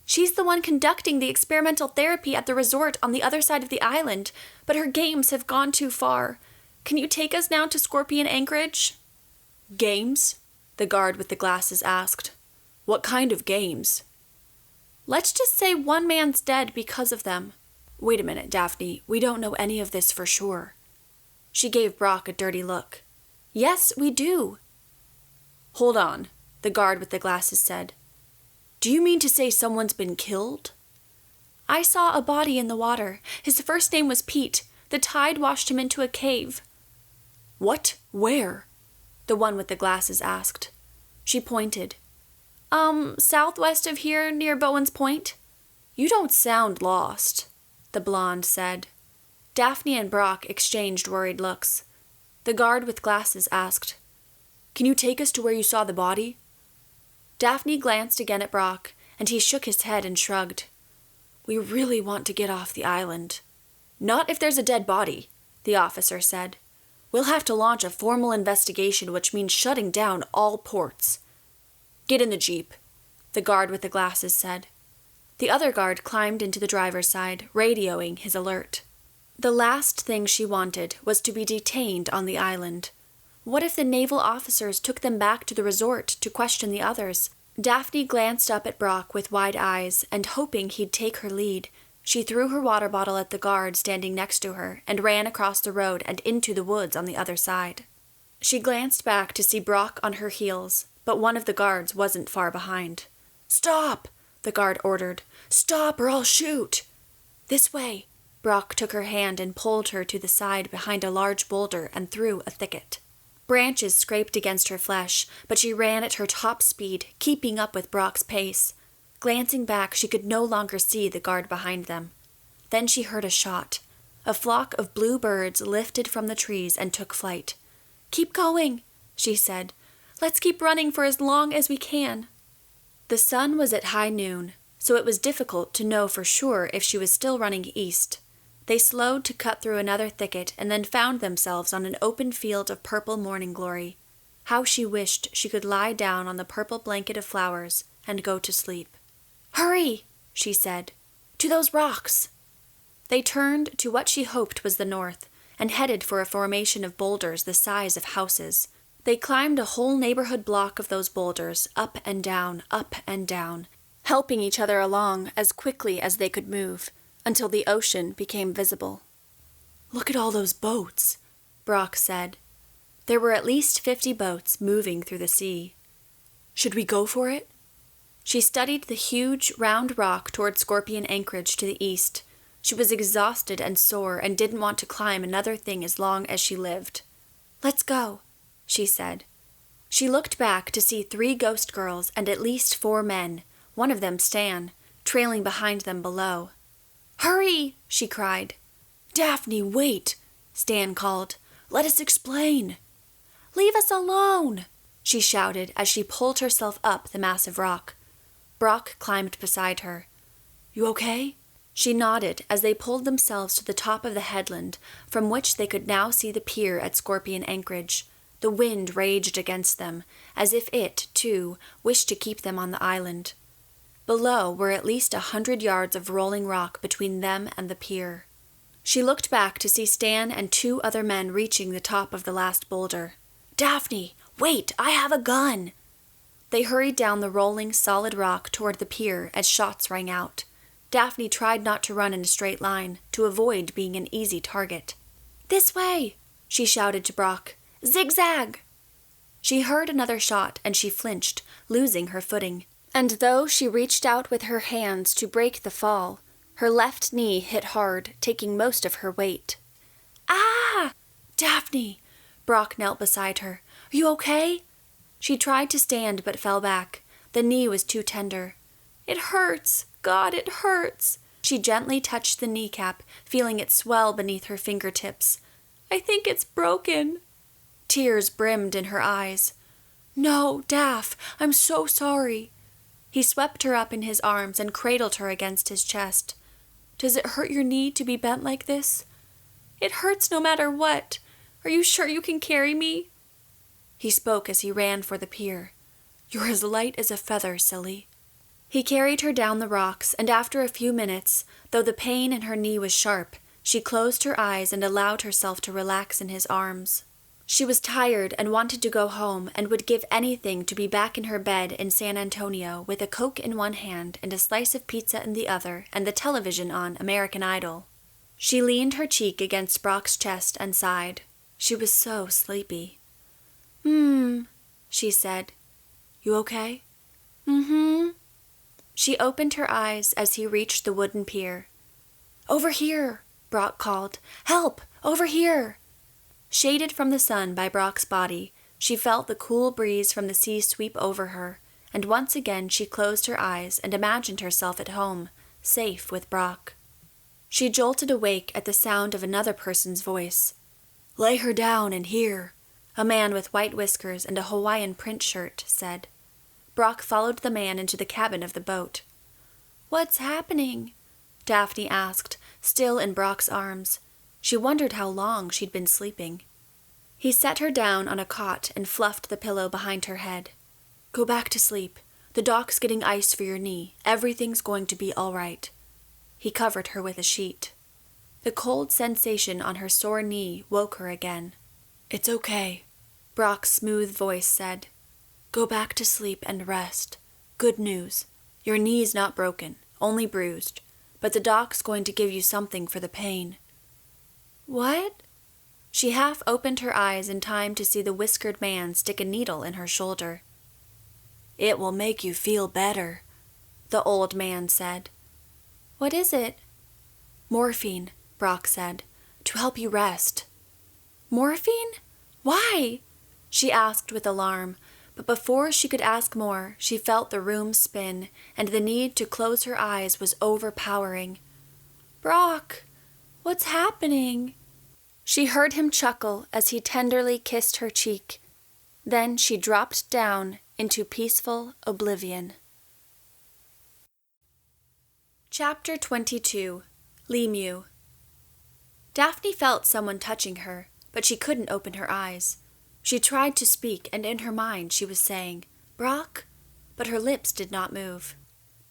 [SPEAKER 1] "She's the one conducting the experimental therapy at the resort on the other side of the island, but her games have gone too far. Can you take us now to Scorpion Anchorage?"
[SPEAKER 2] "Games?" the guard with the glasses asked. "What kind of games?"
[SPEAKER 1] "Let's just say one man's dead because of them."
[SPEAKER 2] "Wait a minute, Daphne. We don't know any of this for sure."
[SPEAKER 1] She gave Brock a dirty look. "Yes, we do."
[SPEAKER 2] "Hold on," the guard with the glasses said. "Do you mean to say someone's been killed?"
[SPEAKER 1] "I saw a body in the water. His first name was Pete. The tide washed him into a cave."
[SPEAKER 2] "What? Where?"
[SPEAKER 1] the one with the glasses asked. She pointed. Southwest of here, near Bowen's Point."
[SPEAKER 2] "You don't sound lost,"
[SPEAKER 1] the blonde said. Daphne and Brock exchanged worried looks. The guard with glasses asked,
[SPEAKER 2] "Can you take us to where you saw the body?"
[SPEAKER 1] Daphne glanced again at Brock, and he shook his head and shrugged.
[SPEAKER 2] "We really want to get off the island."
[SPEAKER 1] "Not if there's a dead body," the officer said. "We'll have to launch a formal investigation, which means shutting down all ports."
[SPEAKER 2] "Get in the jeep,"
[SPEAKER 1] the guard with the glasses said. The other guard climbed into the driver's side, radioing his alert. The last thing she wanted was to be detained on the island. What if the naval officers took them back to the resort to question the others? Daphne glanced up at Brock with wide eyes, and hoping he'd take her lead, she threw her water bottle at the guard standing next to her and ran across the road and into the woods on the other side. She glanced back to see Brock on her heels, but one of the guards wasn't far behind.
[SPEAKER 2] "Stop!" the guard ordered. "Stop or I'll shoot!"
[SPEAKER 1] "This way." Brock took her hand and pulled her to the side behind a large boulder and through a thicket. Branches scraped against her flesh, but she ran at her top speed, keeping up with Brock's pace. Glancing back, she could no longer see the guard behind them. Then she heard a shot. A flock of blue birds lifted from the trees and took flight. "Keep going," she said. "Let's keep running for as long as we can." The sun was at high noon, so it was difficult to know for sure if she was still running east. They slowed to cut through another thicket and then found themselves on an open field of purple morning glory. How she wished she could lie down on the purple blanket of flowers and go to sleep. "Hurry," she said. "To those rocks." They turned to what she hoped was the north and headed for a formation of boulders the size of houses. They climbed a whole neighborhood block of those boulders, up and down, helping each other along as quickly as they could move, until the ocean became visible.
[SPEAKER 2] "Look at all those boats,"
[SPEAKER 1] Brock said. There were at least 50 boats moving through the sea.
[SPEAKER 2] "Should we go for it?"
[SPEAKER 1] She studied the huge, round rock toward Scorpion Anchorage to the east. She was exhausted and sore and didn't want to climb another thing as long as she lived. "Let's go," she said. She looked back to see 3 ghost girls and at least 4 men, one of them Stan, trailing behind them below. "Hurry!" she cried.
[SPEAKER 2] "Daphne, wait!" Stan called. "Let us explain."
[SPEAKER 1] "Leave us alone!" she shouted as she pulled herself up the massive rock. Brock climbed beside her.
[SPEAKER 2] "You okay?"
[SPEAKER 1] She nodded as they pulled themselves to the top of the headland, from which they could now see the pier at Scorpion Anchorage. The wind raged against them, as if it, too, wished to keep them on the island. Below were at least 100 yards of rolling rock between them and the pier. She looked back to see Stan and 2 other men reaching the top of the last boulder.
[SPEAKER 2] Daphne, wait, I have a gun!
[SPEAKER 1] They hurried down the rolling, solid rock toward the pier as shots rang out. Daphne tried not to run in a straight line, to avoid being an easy target.
[SPEAKER 2] This way, she shouted to Brock. Zigzag!
[SPEAKER 1] She heard another shot, and she flinched, losing her footing. And though she reached out with her hands to break the fall, her left knee hit hard, taking most of her weight.
[SPEAKER 2] Ah! Daphne!
[SPEAKER 1] Brock knelt beside her.
[SPEAKER 2] Are you okay?
[SPEAKER 1] She tried to stand but fell back. The knee was too tender.
[SPEAKER 2] It hurts. God, it hurts.
[SPEAKER 1] She gently touched the kneecap, feeling it swell beneath her fingertips.
[SPEAKER 2] I think it's broken.
[SPEAKER 1] Tears brimmed in her eyes.
[SPEAKER 2] No, Daph, I'm so sorry.
[SPEAKER 1] He swept her up in his arms and cradled her against his chest.
[SPEAKER 2] Does it hurt your knee to be bent like this? It hurts no matter what. Are you sure you can carry me?
[SPEAKER 1] He spoke as he ran for the pier.
[SPEAKER 2] You're as light as a feather, silly.
[SPEAKER 1] He carried her down the rocks, and after a few minutes, though the pain in her knee was sharp, she closed her eyes and allowed herself to relax in his arms. She was tired and wanted to go home and would give anything to be back in her bed in San Antonio with a Coke in one hand and a slice of pizza in the other and the television on American Idol. She leaned her cheek against Brock's chest and sighed. She was so sleepy.
[SPEAKER 2] She said. You okay?
[SPEAKER 1] Mm-hmm. She opened her eyes as he reached the wooden pier.
[SPEAKER 2] Over here, Brock called. Help! Over here!
[SPEAKER 1] Shaded from the sun by Brock's body, she felt the cool breeze from the sea sweep over her, and once again she closed her eyes and imagined herself at home, safe with Brock. She jolted awake at the sound of another person's voice.
[SPEAKER 2] Lay her down in here,
[SPEAKER 1] a man with white whiskers and a Hawaiian print shirt said. Brock followed the man into the cabin of the boat.
[SPEAKER 2] What's happening?
[SPEAKER 1] Daphne asked, still in Brock's arms. She wondered how long she'd been sleeping. He set her down on a cot and fluffed the pillow behind her head.
[SPEAKER 2] Go back to sleep. The doc's getting ice for your knee. Everything's going to be all right.
[SPEAKER 1] He covered her with a sheet. The cold sensation on her sore knee woke her again.
[SPEAKER 2] It's okay,
[SPEAKER 1] Brock's smooth voice said.
[SPEAKER 2] Go back to sleep and rest. Good news.
[SPEAKER 1] Your knee's not broken, only bruised, but the doc's going to give you something for the pain.
[SPEAKER 2] What?
[SPEAKER 1] She half opened her eyes in time to see the whiskered man stick a needle in her shoulder.
[SPEAKER 2] It will make you feel better, the old man said.
[SPEAKER 1] What is it?
[SPEAKER 2] Morphine, Brock said, to help you rest.
[SPEAKER 1] Morphine? Why? She asked with alarm, but before she could ask more, she felt the room spin, and the need to close her eyes was overpowering.
[SPEAKER 2] Brock, what's happening?
[SPEAKER 1] She heard him chuckle as he tenderly kissed her cheek. Then she dropped down into peaceful oblivion. Chapter 22. Lemieux. Daphne felt someone touching her, but she couldn't open her eyes. She tried to speak, and in her mind she was saying, "Brock?" but her lips did not move.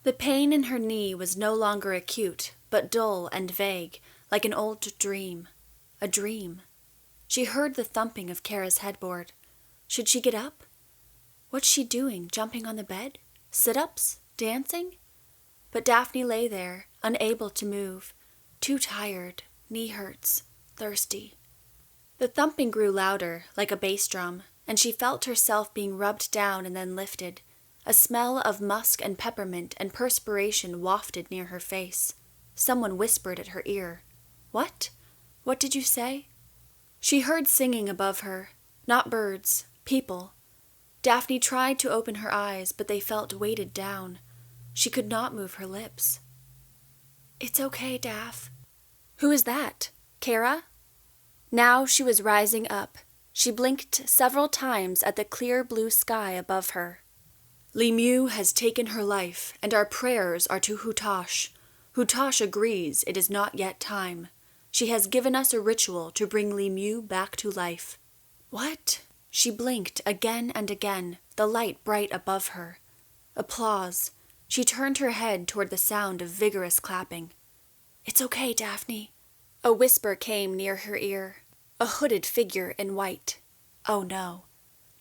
[SPEAKER 1] The pain in her knee was no longer acute, but dull and vague, like an old dream. A dream. She heard the thumping of Kara's headboard. Should she get up? What's she doing, jumping on the bed? Sit-ups? Dancing? But Daphne lay there, unable to move, too tired, knee hurts, thirsty. The thumping grew louder, like a bass drum, and she felt herself being rubbed down and then lifted. A smell of musk and peppermint and perspiration wafted near her face. Someone whispered at her ear. "What? What did you say?" She heard singing above her. Not birds, people. Daphne tried to open her eyes, but they felt weighted down. She could not move her lips. "It's okay, Daph." "Who is that? Kara?" Now she was rising up. She blinked several times at the clear blue sky above her. "Lemieux has taken her life, and our prayers are to Chumash. Chumash agrees it is not yet time. She has given us a ritual to bring Lemieux back to life." "What?" She blinked again and again, the light bright above her. Applause. She turned her head toward the sound of vigorous clapping. "It's okay, Daphne." A whisper came near her ear. A hooded figure in white. Oh no,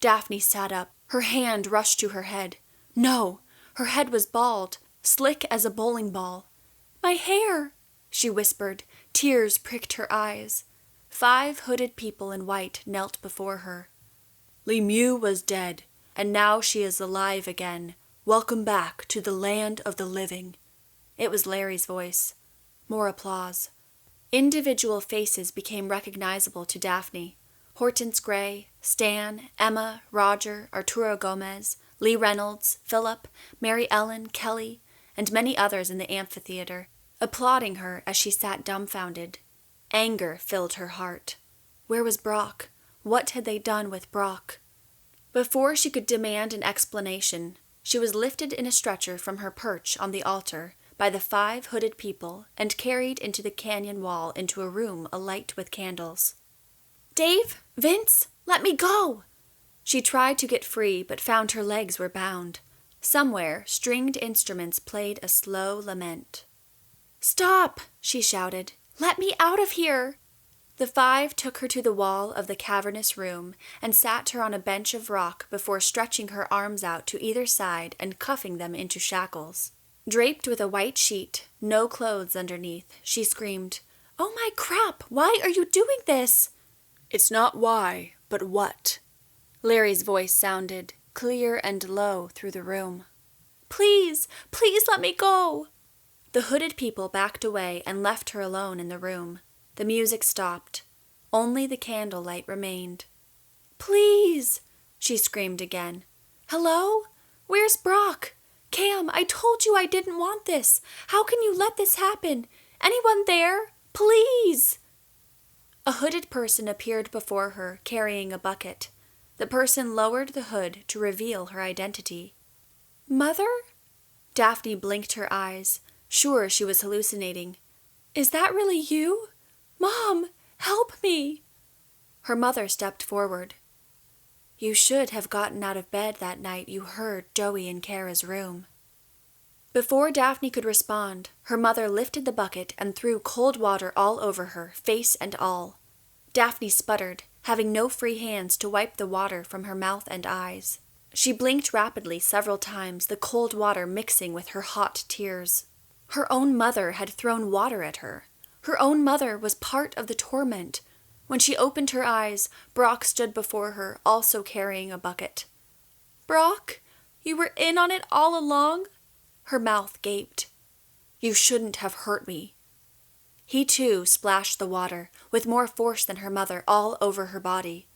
[SPEAKER 2] Daphne sat up. Her hand rushed to her head. No, her head was bald, slick as a bowling ball. "My hair," she whispered. Tears pricked her eyes. 5 hooded people in white knelt before her. "Lemieux was dead, and now she is alive again. Welcome back to the land of the living." It was Larry's voice. More applause. Individual faces became recognizable to Daphne. Hortense Gray, Stan, Emma, Roger, Arturo Gomez, Lee Reynolds, Philip, Mary Ellen, Kelly, and many others in the amphitheater, applauding her as she sat dumbfounded. Anger filled her heart. Where was Brock? What had they done with Brock? Before she could demand an explanation, she was lifted in a stretcher from her perch on the altar by the 5 hooded people and carried into the canyon wall into a room alight with candles. "Dave? Vince? Let me go!" She tried to get free, but found her legs were bound. Somewhere, stringed instruments played a slow lament. "Stop!" she shouted. "Let me out of here!" The 5 took her to the wall of the cavernous room and sat her on a bench of rock before stretching her arms out to either side and cuffing them into shackles. Draped with a white sheet, no clothes underneath, she screamed, "Oh my crap! Why are you doing this?" "It's not why, but what." Larry's voice sounded, clear and low through the room. "Please, please let me go!" The hooded people backed away and left her alone in the room. The music stopped. Only the candlelight remained. "Please!" she screamed again. "Hello? Where's Brock? Cam, I told you I didn't want this. How can you let this happen? Anyone there? Please!" A hooded person appeared before her, carrying a bucket. The person lowered the hood to reveal her identity. "Mother?" Daphne blinked her eyes, sure she was hallucinating. "Is that really you? Mom, help me!" Her mother stepped forward. "You should have gotten out of bed that night you heard Joey in Kara's room." Before Daphne could respond, her mother lifted the bucket and threw cold water all over her, face and all. Daphne sputtered, having no free hands to wipe the water from her mouth and eyes. She blinked rapidly several times, the cold water mixing with her hot tears. Her own mother had thrown water at her. Her own mother was part of the torment. When she opened her eyes, Brock stood before her, also carrying a bucket. "Brock, you were in on it all along?" Her mouth gaped. "You shouldn't have hurt me." He too splashed the water, with more force than her mother, all over her body.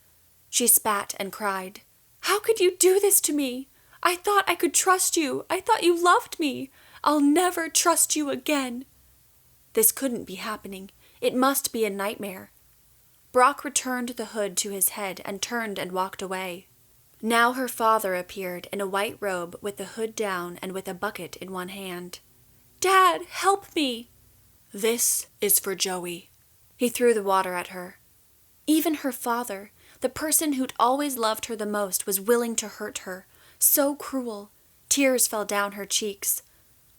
[SPEAKER 2] She spat and cried, "How could you do this to me? I thought I could trust you. I thought you loved me. I'll never trust you again." This couldn't be happening. It must be a nightmare. Brock returned the hood to his head and turned and walked away. Now her father appeared in a white robe with the hood down and with a bucket in one hand. "Dad, help me!" "This is for Joey." He threw the water at her. Even her father, the person who'd always loved her the most, was willing to hurt her. So cruel. Tears fell down her cheeks.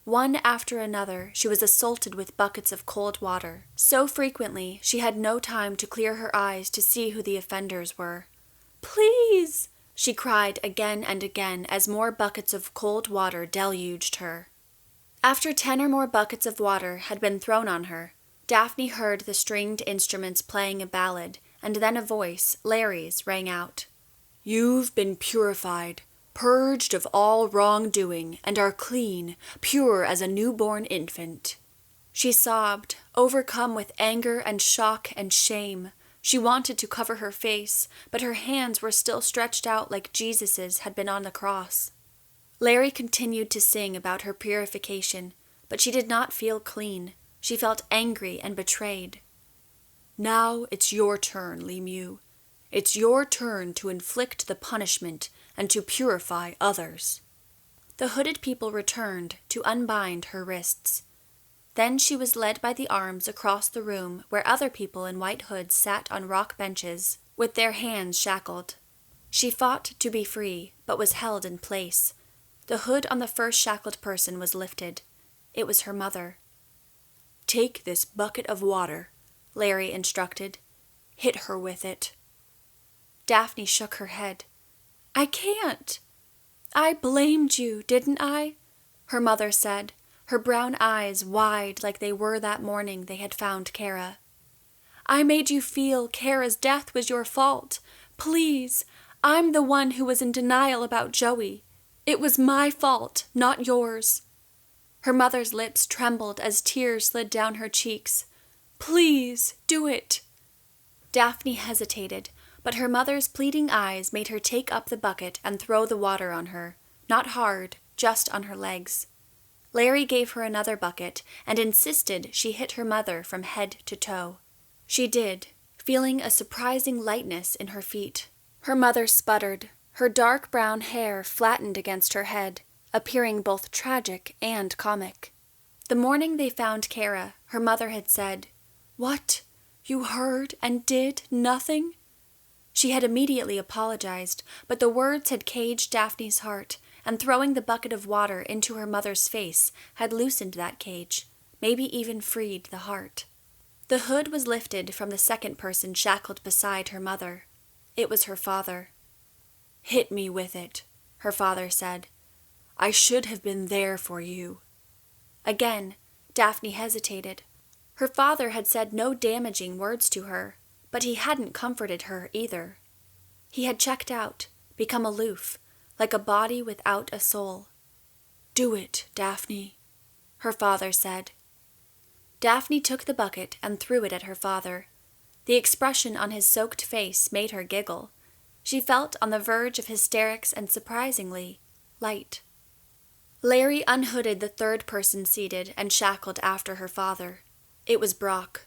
[SPEAKER 2] One after another, she was assaulted with buckets of cold water. So frequently, she had no time to clear her eyes to see who the offenders were. "Please!" she cried again and again as more buckets of cold water deluged her. After 10 or more buckets of water had been thrown on her, Daphne heard the stringed instruments playing a ballad, and then a voice, Larry's, rang out. "You've been purified, purged of all wrongdoing, and are clean, pure as a newborn infant." She sobbed, overcome with anger and shock and shame. She wanted to cover her face, but her hands were still stretched out like Jesus's had been on the cross. Larry continued to sing about her purification, but she did not feel clean. She felt angry and betrayed. "Now it's your turn, Lemieux. It's your turn to inflict the punishment and to purify others." The hooded people returned to unbind her wrists. Then she was led by the arms across the room where other people in white hoods sat on rock benches, with their hands shackled. She fought to be free, but was held in place. The hood on the first shackled person was lifted. It was her mother. "Take this bucket of water," Larry instructed. "Hit her with it." Daphne shook her head.
[SPEAKER 1] I can't. I blamed you, didn't I? Her mother said, her brown eyes wide like they were that morning they had found Kara. I made you feel Kara's death was your fault. Please, I'm the one who was in denial about Joey. It was my fault, not yours. Her mother's lips trembled as tears slid down her cheeks. Please, do it. Daphne hesitated, but her mother's pleading eyes made her take up the bucket and throw the water on her, not hard, just on her legs. Larry gave her another bucket and insisted she hit her mother from head to toe. She did, feeling a surprising lightness in her feet. Her mother sputtered, her dark brown hair flattened against her head, appearing both tragic and comic. The morning they found Kara, her mother had said, "What? You heard and did nothing?" She had immediately apologized, but the words had caged Daphne's heart, and throwing the bucket of water into her mother's face had loosened that cage, maybe even freed the heart. The hood was lifted from the second person shackled beside her mother. It was her father. "Hit me with it," her father said. "I should have been there for you." Again, Daphne hesitated. Her father had said no damaging words to her, but he hadn't comforted her either. He had checked out, become aloof, like a body without a soul. "Do it, Daphne," her father said. Daphne took the bucket and threw it at her father. The expression on his soaked face made her giggle. She felt on the verge of hysterics and surprisingly light. Larry unhooded the third person seated and shackled after her father. It was Brock.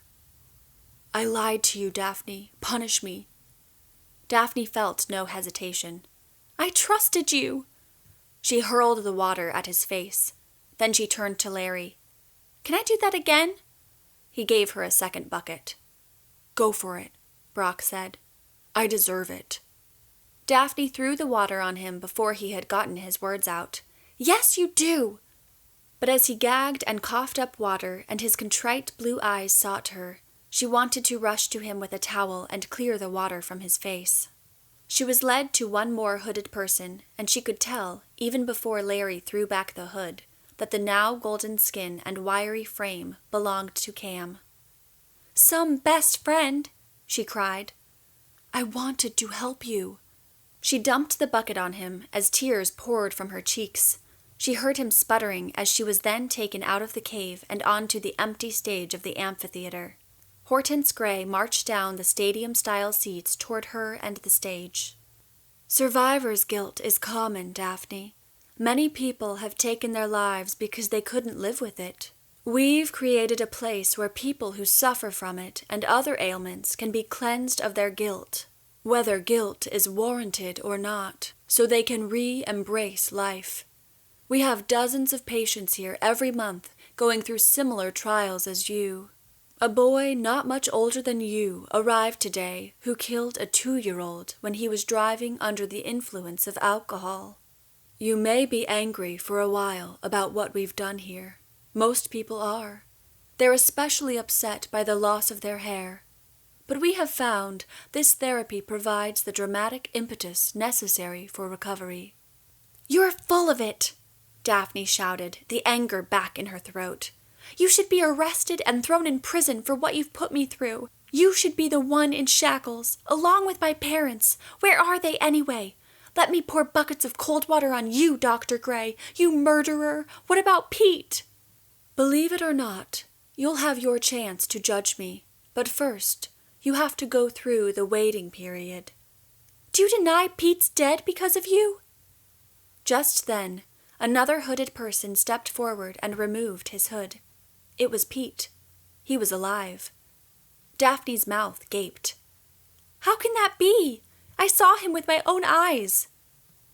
[SPEAKER 1] "I lied to you, Daphne. Punish me." Daphne felt no hesitation. "I trusted you." She hurled the water at his face. Then she turned to Larry. "Can I do that again?" He gave her a second bucket. "Go for it," Brock said. "I deserve it." Daphne threw the water on him before he had gotten his words out. "Yes, you do!" But as he gagged and coughed up water and his contrite blue eyes sought her, she wanted to rush to him with a towel and clear the water from his face. She was led to one more hooded person, and she could tell, even before Larry threw back the hood, that the now golden skin and wiry frame belonged to Cam. "Some best friend," she cried. "I wanted to help you." She dumped the bucket on him as tears poured from her cheeks. She heard him sputtering as she was then taken out of the cave and onto the empty stage of the amphitheater. Hortense Gray marched down the stadium-style seats toward her and the stage. "Survivor's guilt is common, Daphne. Many people have taken their lives because they couldn't live with it. We've created a place where people who suffer from it and other ailments can be cleansed of their guilt, whether guilt is warranted or not, so they can re-embrace life. We have dozens of patients here every month going through similar trials as you. A boy not much older than you arrived today who killed a 2-year-old when he was driving under the influence of alcohol. You may be angry for a while about what we've done here. Most people are. They're especially upset by the loss of their hair. But we have found this therapy provides the dramatic impetus necessary for recovery." "You're full of it!" Daphne shouted, the anger back in her throat. "You should be arrested and thrown in prison for what you've put me through. You should be the one in shackles, along with my parents. Where are they anyway? Let me pour buckets of cold water on you, Dr. Gray. You murderer! What about Pete?" "Believe it or not, you'll have your chance to judge me. But first, you have to go through the waiting period." "Do you deny Pete's dead because of you?" Just then, another hooded person stepped forward and removed his hood. It was Pete. He was alive. Daphne's mouth gaped. "How can that be? I saw him with my own eyes."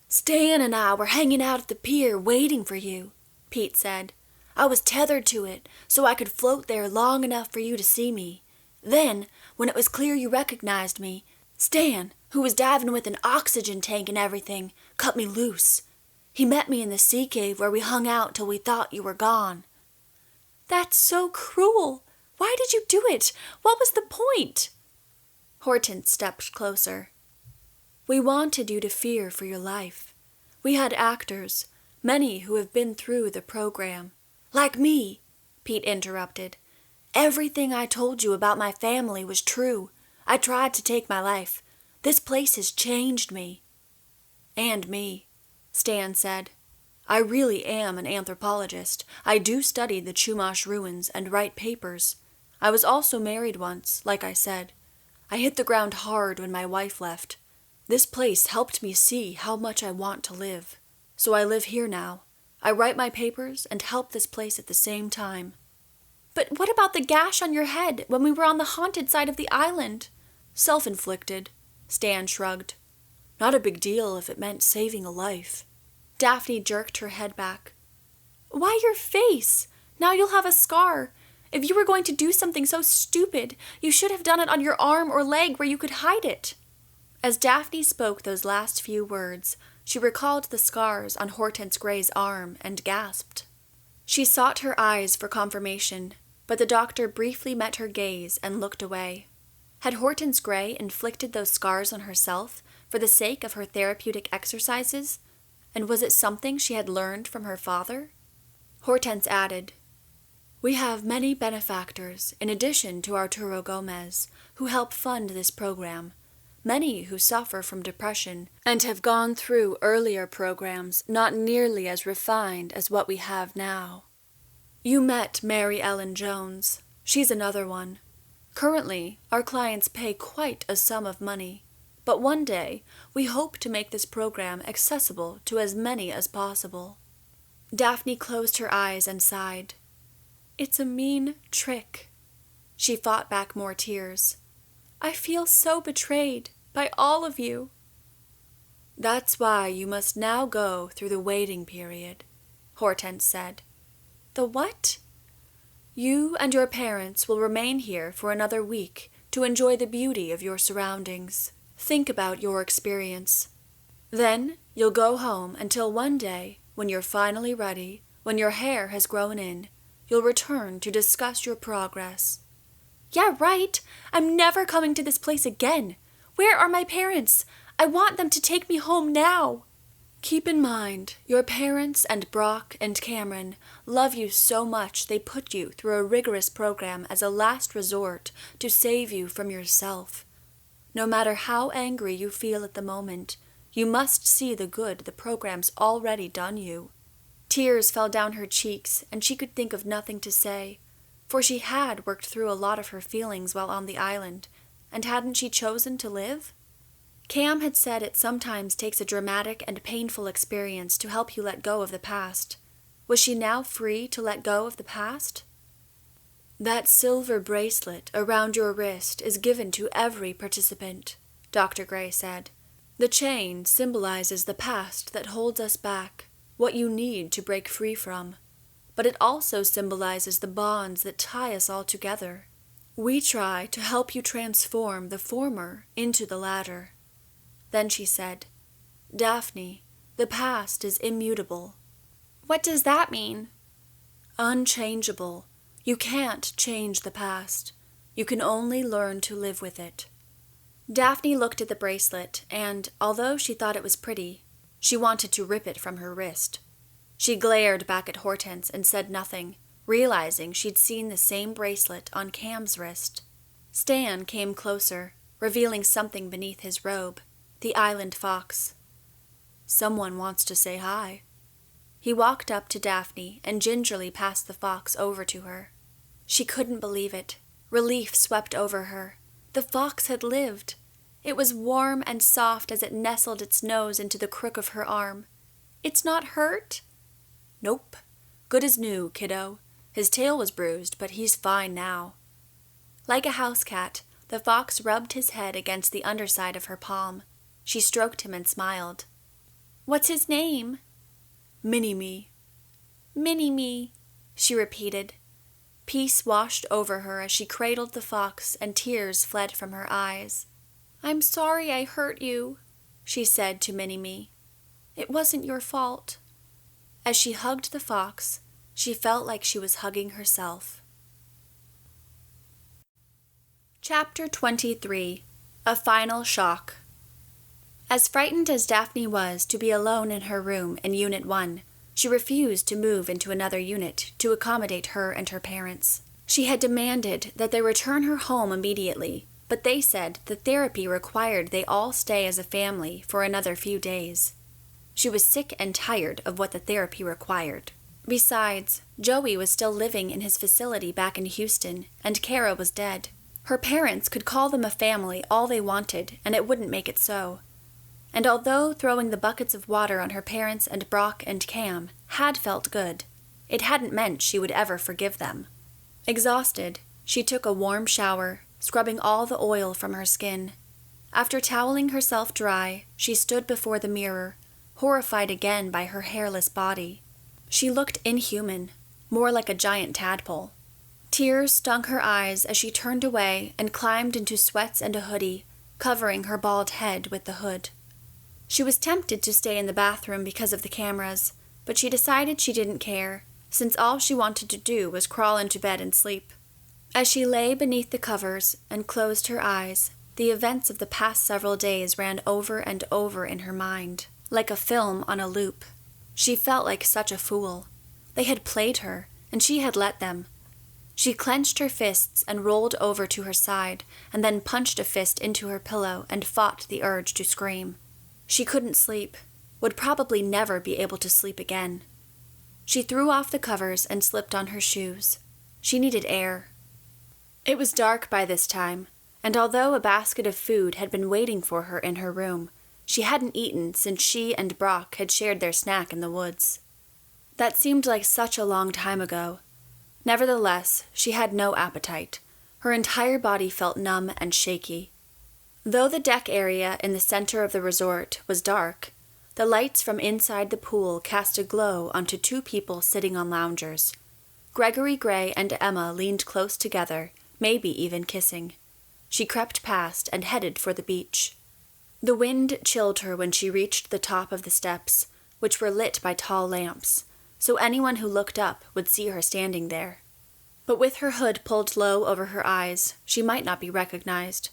[SPEAKER 1] "Stan and I were hanging out at the pier waiting for you," Pete said. "I was tethered to it so I could float there long enough for you to see me. Then, when it was clear you recognized me, Stan, who was diving with an oxygen tank and everything, cut me loose. He met me in the sea cave where we hung out till we thought you were gone." "That's so cruel. Why did you do it? What was the point?" Hortense stepped closer.
[SPEAKER 2] We wanted you to fear for your life. We had actors, many who have been through the program. Like me, Pete interrupted. Everything I told you about my family was true. I tried to take my life. This place has changed me. And me, Stan said. I really am an anthropologist. I do study the Chumash ruins and write papers. I was also married once, like I said. I hit the ground hard when my wife left. This place helped me see how much I want to live. So I live here now. I write my papers and help this place at the same time.
[SPEAKER 1] But what about the gash on your head when we were on the haunted side of the island?
[SPEAKER 2] Self-inflicted, Stan shrugged. Not a big deal if it meant saving a life.
[SPEAKER 1] Daphne jerked her head back. Why your face? Now you'll have a scar. If you were going to do something so stupid, you should have done it on your arm or leg where you could hide it. As Daphne spoke those last few words, she recalled the scars on Hortense Gray's arm and gasped. She sought her eyes for confirmation, but the doctor briefly met her gaze and looked away. Had Hortense Gray inflicted those scars on herself for the sake of her therapeutic exercises? And was it something she had learned from her father? Hortense added, We have many benefactors, in addition to Arturo Gomez, who help fund this program. Many who suffer from depression and have gone through earlier programs not nearly as refined as what we have now. You met Mary Ellen Jones. She's another one. Currently, our clients pay quite a sum of money, but one day we hope to make this program accessible to as many as possible. Daphne closed her eyes and sighed. It's a mean trick. She fought back more tears. I feel so betrayed by all of you. That's why you must now go through the waiting period, Hortense said. The what? You and your parents will remain here for another week to enjoy the beauty of your surroundings. Think about your experience. Then you'll go home until one day, when you're finally ready, when your hair has grown in, you'll return to discuss your progress. Yeah, right. I'm never coming to this place again. Where are my parents? I want them to take me home now. Keep in mind, your parents and Brock and Cameron love you so much they put you through a rigorous program as a last resort to save you from yourself. No matter how angry you feel at the moment, you must see the good the program's already done you. Tears fell down her cheeks, and she could think of nothing to say, for she had worked through a lot of her feelings while on the island, and hadn't she chosen to live? Cam had said it sometimes takes a dramatic and painful experience to help you let go of the past. Was she now free to let go of the past? That silver bracelet around your wrist is given to every participant, Dr. Gray said. The chain symbolizes the past that holds us back, what you need to break free from. But it also symbolizes the bonds that tie us all together. We try to help you transform the former into the latter. Then she said, Daphne, the past is immutable. What does that mean?
[SPEAKER 2] Unchangeable. You can't change the past. You can only learn to live with it.
[SPEAKER 1] Daphne looked at the bracelet, and, although she thought it was pretty, she wanted to rip it from her wrist. She glared back at Hortense and said nothing, realizing she'd seen the same bracelet on Cam's wrist. Stan came closer, revealing something beneath his robe. The island fox. Someone wants to say hi. He walked up to Daphne and gingerly passed the fox over to her. She couldn't believe it. Relief swept over her. The fox had lived. It was warm and soft as it nestled its nose into the crook of her arm. It's not hurt? Nope. Good as new, kiddo. His tail was bruised, but he's fine now. Like a house cat, the fox rubbed his head against the underside of her palm. She stroked him and smiled. What's his name? Mini-Me. Mini-Me, she repeated. Peace washed over her as she cradled the fox, and tears fled from her eyes. I'm sorry I hurt you, she said to Mini-Me. It wasn't your fault. As she hugged the fox, she felt like she was hugging herself. Chapter 23. A Final Shock. As frightened as Daphne was to be alone in her room in Unit 1, she refused to move into another unit to accommodate her and her parents. She had demanded that they return her home immediately, but they said the therapy required they all stay as a family for another few days. She was sick and tired of what the therapy required. Besides, Joey was still living in his facility back in Houston, and Kara was dead. Her parents could call them a family all they wanted, and it wouldn't make it so. And although throwing the buckets of water on her parents and Brock and Cam had felt good, it hadn't meant she would ever forgive them. Exhausted, she took a warm shower, scrubbing all the oil from her skin. After toweling herself dry, she stood before the mirror, horrified again by her hairless body. She looked inhuman, more like a giant tadpole. Tears stung her eyes as she turned away and climbed into sweats and a hoodie, covering her bald head with the hood. She was tempted to stay in the bathroom because of the cameras, but she decided she didn't care, since all she wanted to do was crawl into bed and sleep. As she lay beneath the covers and closed her eyes, the events of the past several days ran over and over in her mind, like a film on a loop. She felt like such a fool. They had played her, and she had let them. She clenched her fists and rolled over to her side, and then punched a fist into her pillow and fought the urge to scream. She couldn't sleep, would probably never be able to sleep again. She threw off the covers and slipped on her shoes. She needed air. It was dark by this time, and although a basket of food had been waiting for her in her room, she hadn't eaten since she and Brock had shared their snack in the woods. That seemed like such a long time ago. Nevertheless, she had no appetite. Her entire body felt numb and shaky. Though the deck area in the center of the resort was dark, the lights from inside the pool cast a glow onto two people sitting on loungers. Gregory Gray and Emma leaned close together, maybe even kissing. She crept past and headed for the beach. The wind chilled her when she reached the top of the steps, which were lit by tall lamps, so anyone who looked up would see her standing there. But with her hood pulled low over her eyes, she might not be recognized.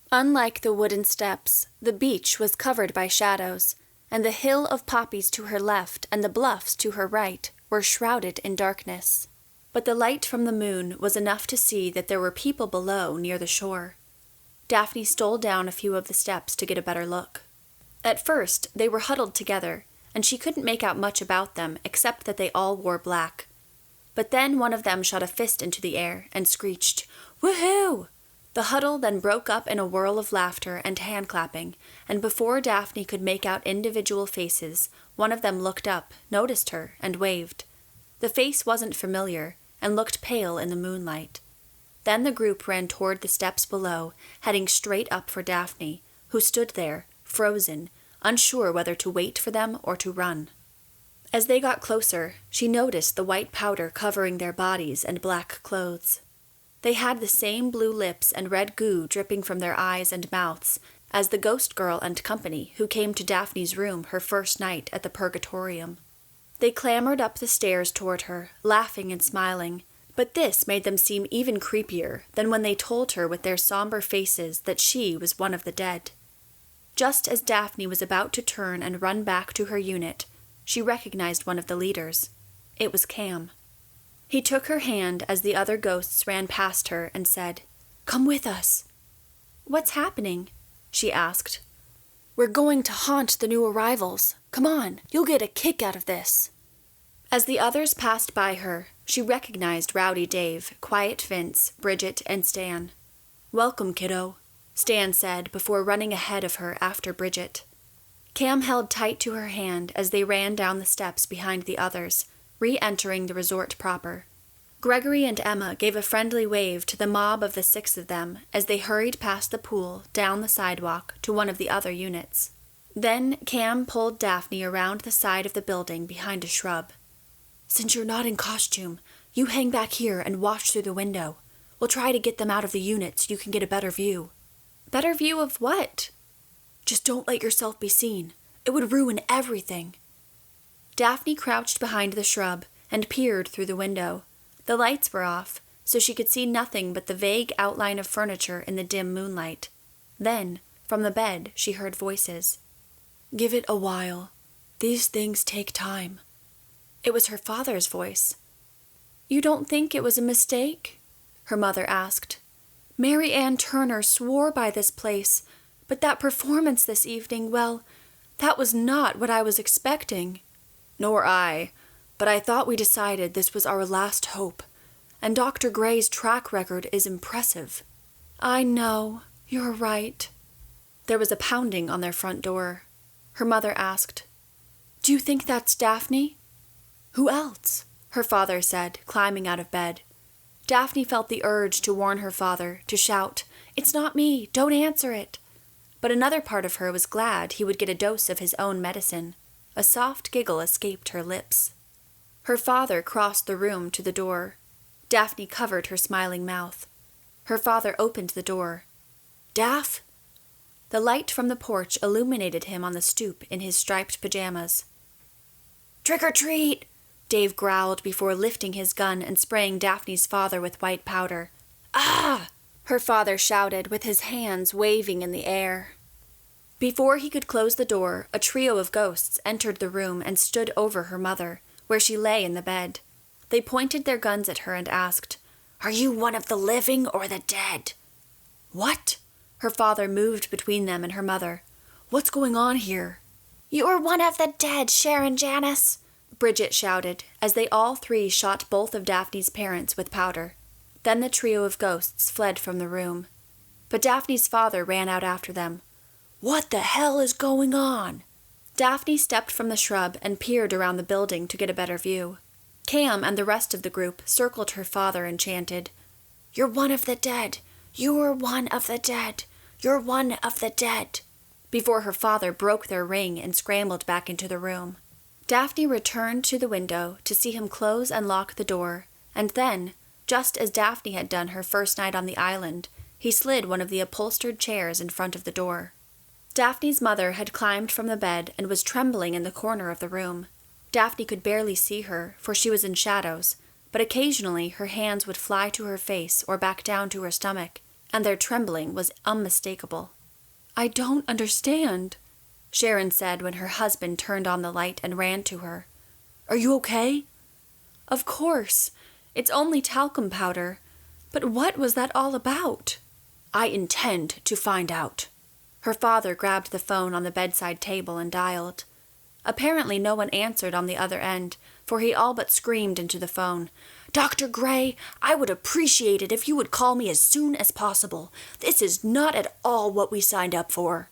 [SPEAKER 1] Unlike the wooden steps, the beach was covered by shadows, and the hill of poppies to her left and the bluffs to her right were shrouded in darkness. But the light from the moon was enough to see that there were people below near the shore. Daphne stole down a few of the steps to get a better look. At first, they were huddled together, and she couldn't make out much about them except that they all wore black. But then one of them shot a fist into the air and screeched, "Woohoo!" The huddle then broke up in a whirl of laughter and hand-clapping, and before Daphne could make out individual faces, one of them looked up, noticed her, and waved. The face wasn't familiar, and looked pale in the moonlight. Then the group ran toward the steps below, heading straight up for Daphne, who stood there, frozen, unsure whether to wait for them or to run. As they got closer, she noticed the white powder covering their bodies and black clothes. They had the same blue lips and red goo dripping from their eyes and mouths as the ghost girl and company who came to Daphne's room her first night at the Purgatorium. They clambered up the stairs toward her, laughing and smiling, but this made them seem even creepier than when they told her with their somber faces that she was one of the dead. Just as Daphne was about to turn and run back to her unit, she recognized one of the leaders. It was Cam. He took her hand as the other ghosts ran past her and said, "Come with us." "What's happening?" she asked. "We're going to haunt the new arrivals. Come on, you'll get a kick out of this." As the others passed by her, she recognized Rowdy Dave, Quiet Vince, Bridget, and Stan. "Welcome, kiddo," Stan said before running ahead of her after Bridget. Cam held tight to her hand as they ran down the steps behind the others, re-entering the resort proper. Gregory and Emma gave a friendly wave to the mob of the 6 of them as they hurried past the pool, down the sidewalk, to one of the other units. Then Cam pulled Daphne around the side of the building behind a shrub. "Since you're not in costume, you hang back here and watch through the window. We'll try to get them out of the unit so you can get a better view." "Better view of what?" "Just don't let yourself be seen. It would ruin everything." Daphne crouched behind the shrub and peered through the window. The lights were off, so she could see nothing but the vague outline of furniture in the dim moonlight. Then, from the bed, she heard voices.
[SPEAKER 2] Give it a while. These things take time.
[SPEAKER 1] It was her father's voice. You don't think it was a mistake? Her mother asked. Mary Ann Turner swore by this place, but that performance this evening, well, that was not what I was expecting. Nor I, but I thought we decided this was our last hope, and Dr. Gray's track record is impressive. I know, you're right. There was a pounding on their front door. Her mother asked, Do you think that's Daphne? Who else? Her father said, climbing out of bed. Daphne felt the urge to warn her father, to shout, It's not me, don't answer it. But another part of her was glad he would get a dose of his own medicine. A soft giggle escaped her lips. Her father crossed the room to the door. Daphne covered her smiling mouth. Her father opened the door. Daph? The light from the porch illuminated him on the stoop in his striped pajamas. Trick or treat! Dave growled before lifting his gun and spraying Daphne's father with white powder. Ah! Her father shouted with his hands waving in the air. Before he could close the door, a trio of ghosts entered the room and stood over her mother, where she lay in the bed. They pointed their guns at her and asked, Are you one of the living or the dead? What? Her father moved between them and her mother. What's going on here? You're one of the dead, Sharon Janus, Bridget shouted, as they all three shot both of Daphne's parents with powder. Then the trio of ghosts fled from the room. But Daphne's father ran out after them. What the hell is going on? Daphne stepped from the shrub and peered around the building to get a better view. Cam and the rest of the group circled her father and chanted, You're one of the dead. You're one of the dead. You're one of the dead. Before her father broke their ring and scrambled back into the room. Daphne returned to the window to see him close and lock the door, and then, just as Daphne had done her first night on the island, he slid one of the upholstered chairs in front of the door. Daphne's mother had climbed from the bed and was trembling in the corner of the room. Daphne could barely see her, for she was in shadows, but occasionally her hands would fly to her face or back down to her stomach, and their trembling was unmistakable. I don't understand, Sharon said when her husband turned on the light and ran to her. Are you okay? Of course. It's only talcum powder. But what was that all about? I intend to find out. Her father grabbed the phone on the bedside table and dialed. Apparently no one answered on the other end, for he all but screamed into the phone. Dr. Gray, I would appreciate it if you would call me as soon as possible. This is not at all what we signed up for.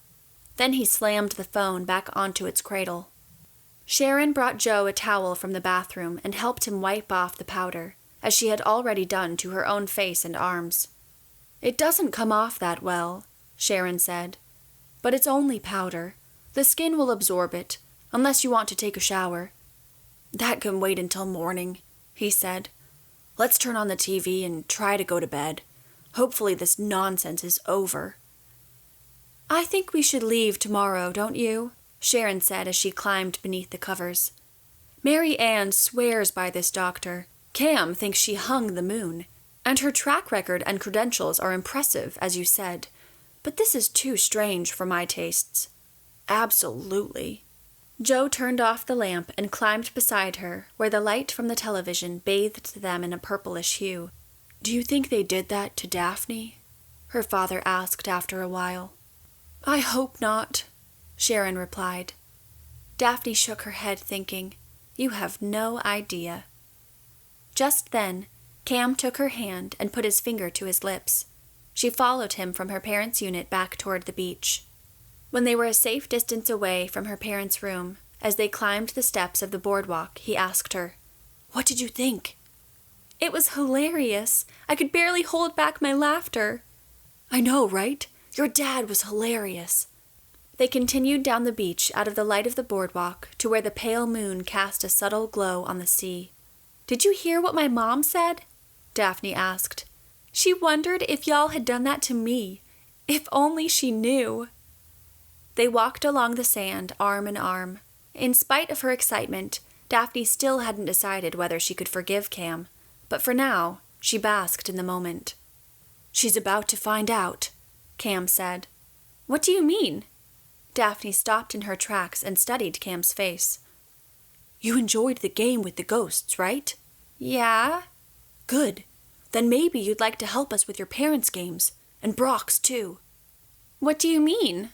[SPEAKER 1] Then he slammed the phone back onto its cradle. Sharon brought Joe a towel from the bathroom and helped him wipe off the powder, as she had already done to her own face and arms. It doesn't come off that well, Sharon said. But it's only powder. The skin will absorb it, unless you want to take a shower. That can wait until morning, he said. Let's turn on the TV and try to go to bed. Hopefully this nonsense is over. I think we should leave tomorrow, don't you? Sharon said as she climbed beneath the covers. Mary Ann swears by this doctor. Cam thinks she hung the moon. And her track record and credentials are impressive, as you said. But this is too strange for my tastes. Absolutely. Joe turned off the lamp and climbed beside her, where the light from the television bathed them in a purplish hue. Do you think they did that to Daphne? Her father asked after a while. I hope not, Sharon replied. Daphne shook her head, thinking, You have no idea. Just then, Cam took her hand and put his finger to his lips. She followed him from her parents' unit back toward the beach. When they were a safe distance away from her parents' room, as they climbed the steps of the boardwalk, he asked her, What did you think? It was hilarious. I could barely hold back my laughter. I know, right? Your dad was hilarious. They continued down the beach out of the light of the boardwalk to where the pale moon cast a subtle glow on the sea. Did you hear what my mom said? Daphne asked. She wondered if y'all had done that to me. If only she knew. They walked along the sand, arm in arm. In spite of her excitement, Daphne still hadn't decided whether she could forgive Cam, but for now, she basked in the moment. She's about to find out, Cam said. What do you mean? Daphne stopped in her tracks and studied Cam's face.
[SPEAKER 2] You enjoyed the game with the ghosts, right?
[SPEAKER 1] Yeah?
[SPEAKER 2] Good. Then maybe you'd like to help us with your parents' games, and Brock's too.
[SPEAKER 1] What do you mean?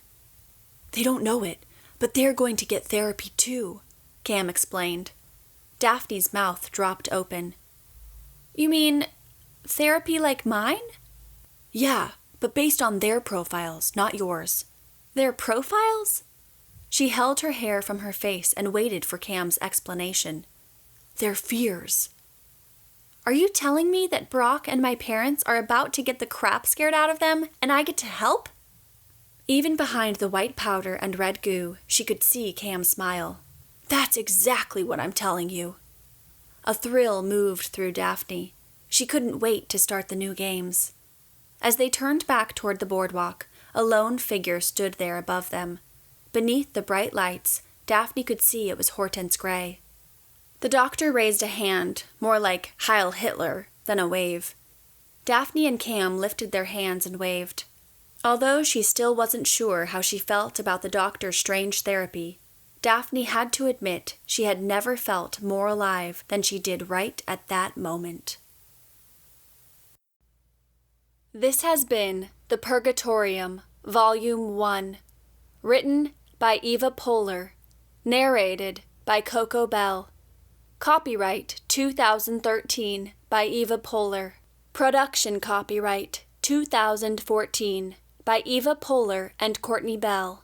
[SPEAKER 2] They don't know it, but they're going to get therapy too,
[SPEAKER 1] Cam explained. Daphne's mouth dropped open. You mean therapy like mine?
[SPEAKER 2] Yeah, but based on their profiles, not yours.
[SPEAKER 1] Their profiles? She held her hair from her face and waited for Cam's explanation.
[SPEAKER 2] Their fears.
[SPEAKER 1] Are you telling me that Brock and my parents are about to get the crap scared out of them, and I get to help? Even behind the white powder and red goo, she could see Cam smile.
[SPEAKER 2] That's exactly what I'm telling you.
[SPEAKER 1] A thrill moved through Daphne. She couldn't wait to start the new games. As they turned back toward the boardwalk, a lone figure stood there above them. Beneath the bright lights, Daphne could see it was Hortense Gray. The doctor raised a hand, more like Heil Hitler than a wave. Daphne and Cam lifted their hands and waved. Although she still wasn't sure how she felt about the doctor's strange therapy, Daphne had to admit she had never felt more alive than she did right at that moment. This has been The Purgatorium, Volume 1, written by Eva Pohler, narrated by Coco Bell. Copyright 2013 by Eva Pohler. Production copyright 2014 by Eva Pohler and Courtney Bell.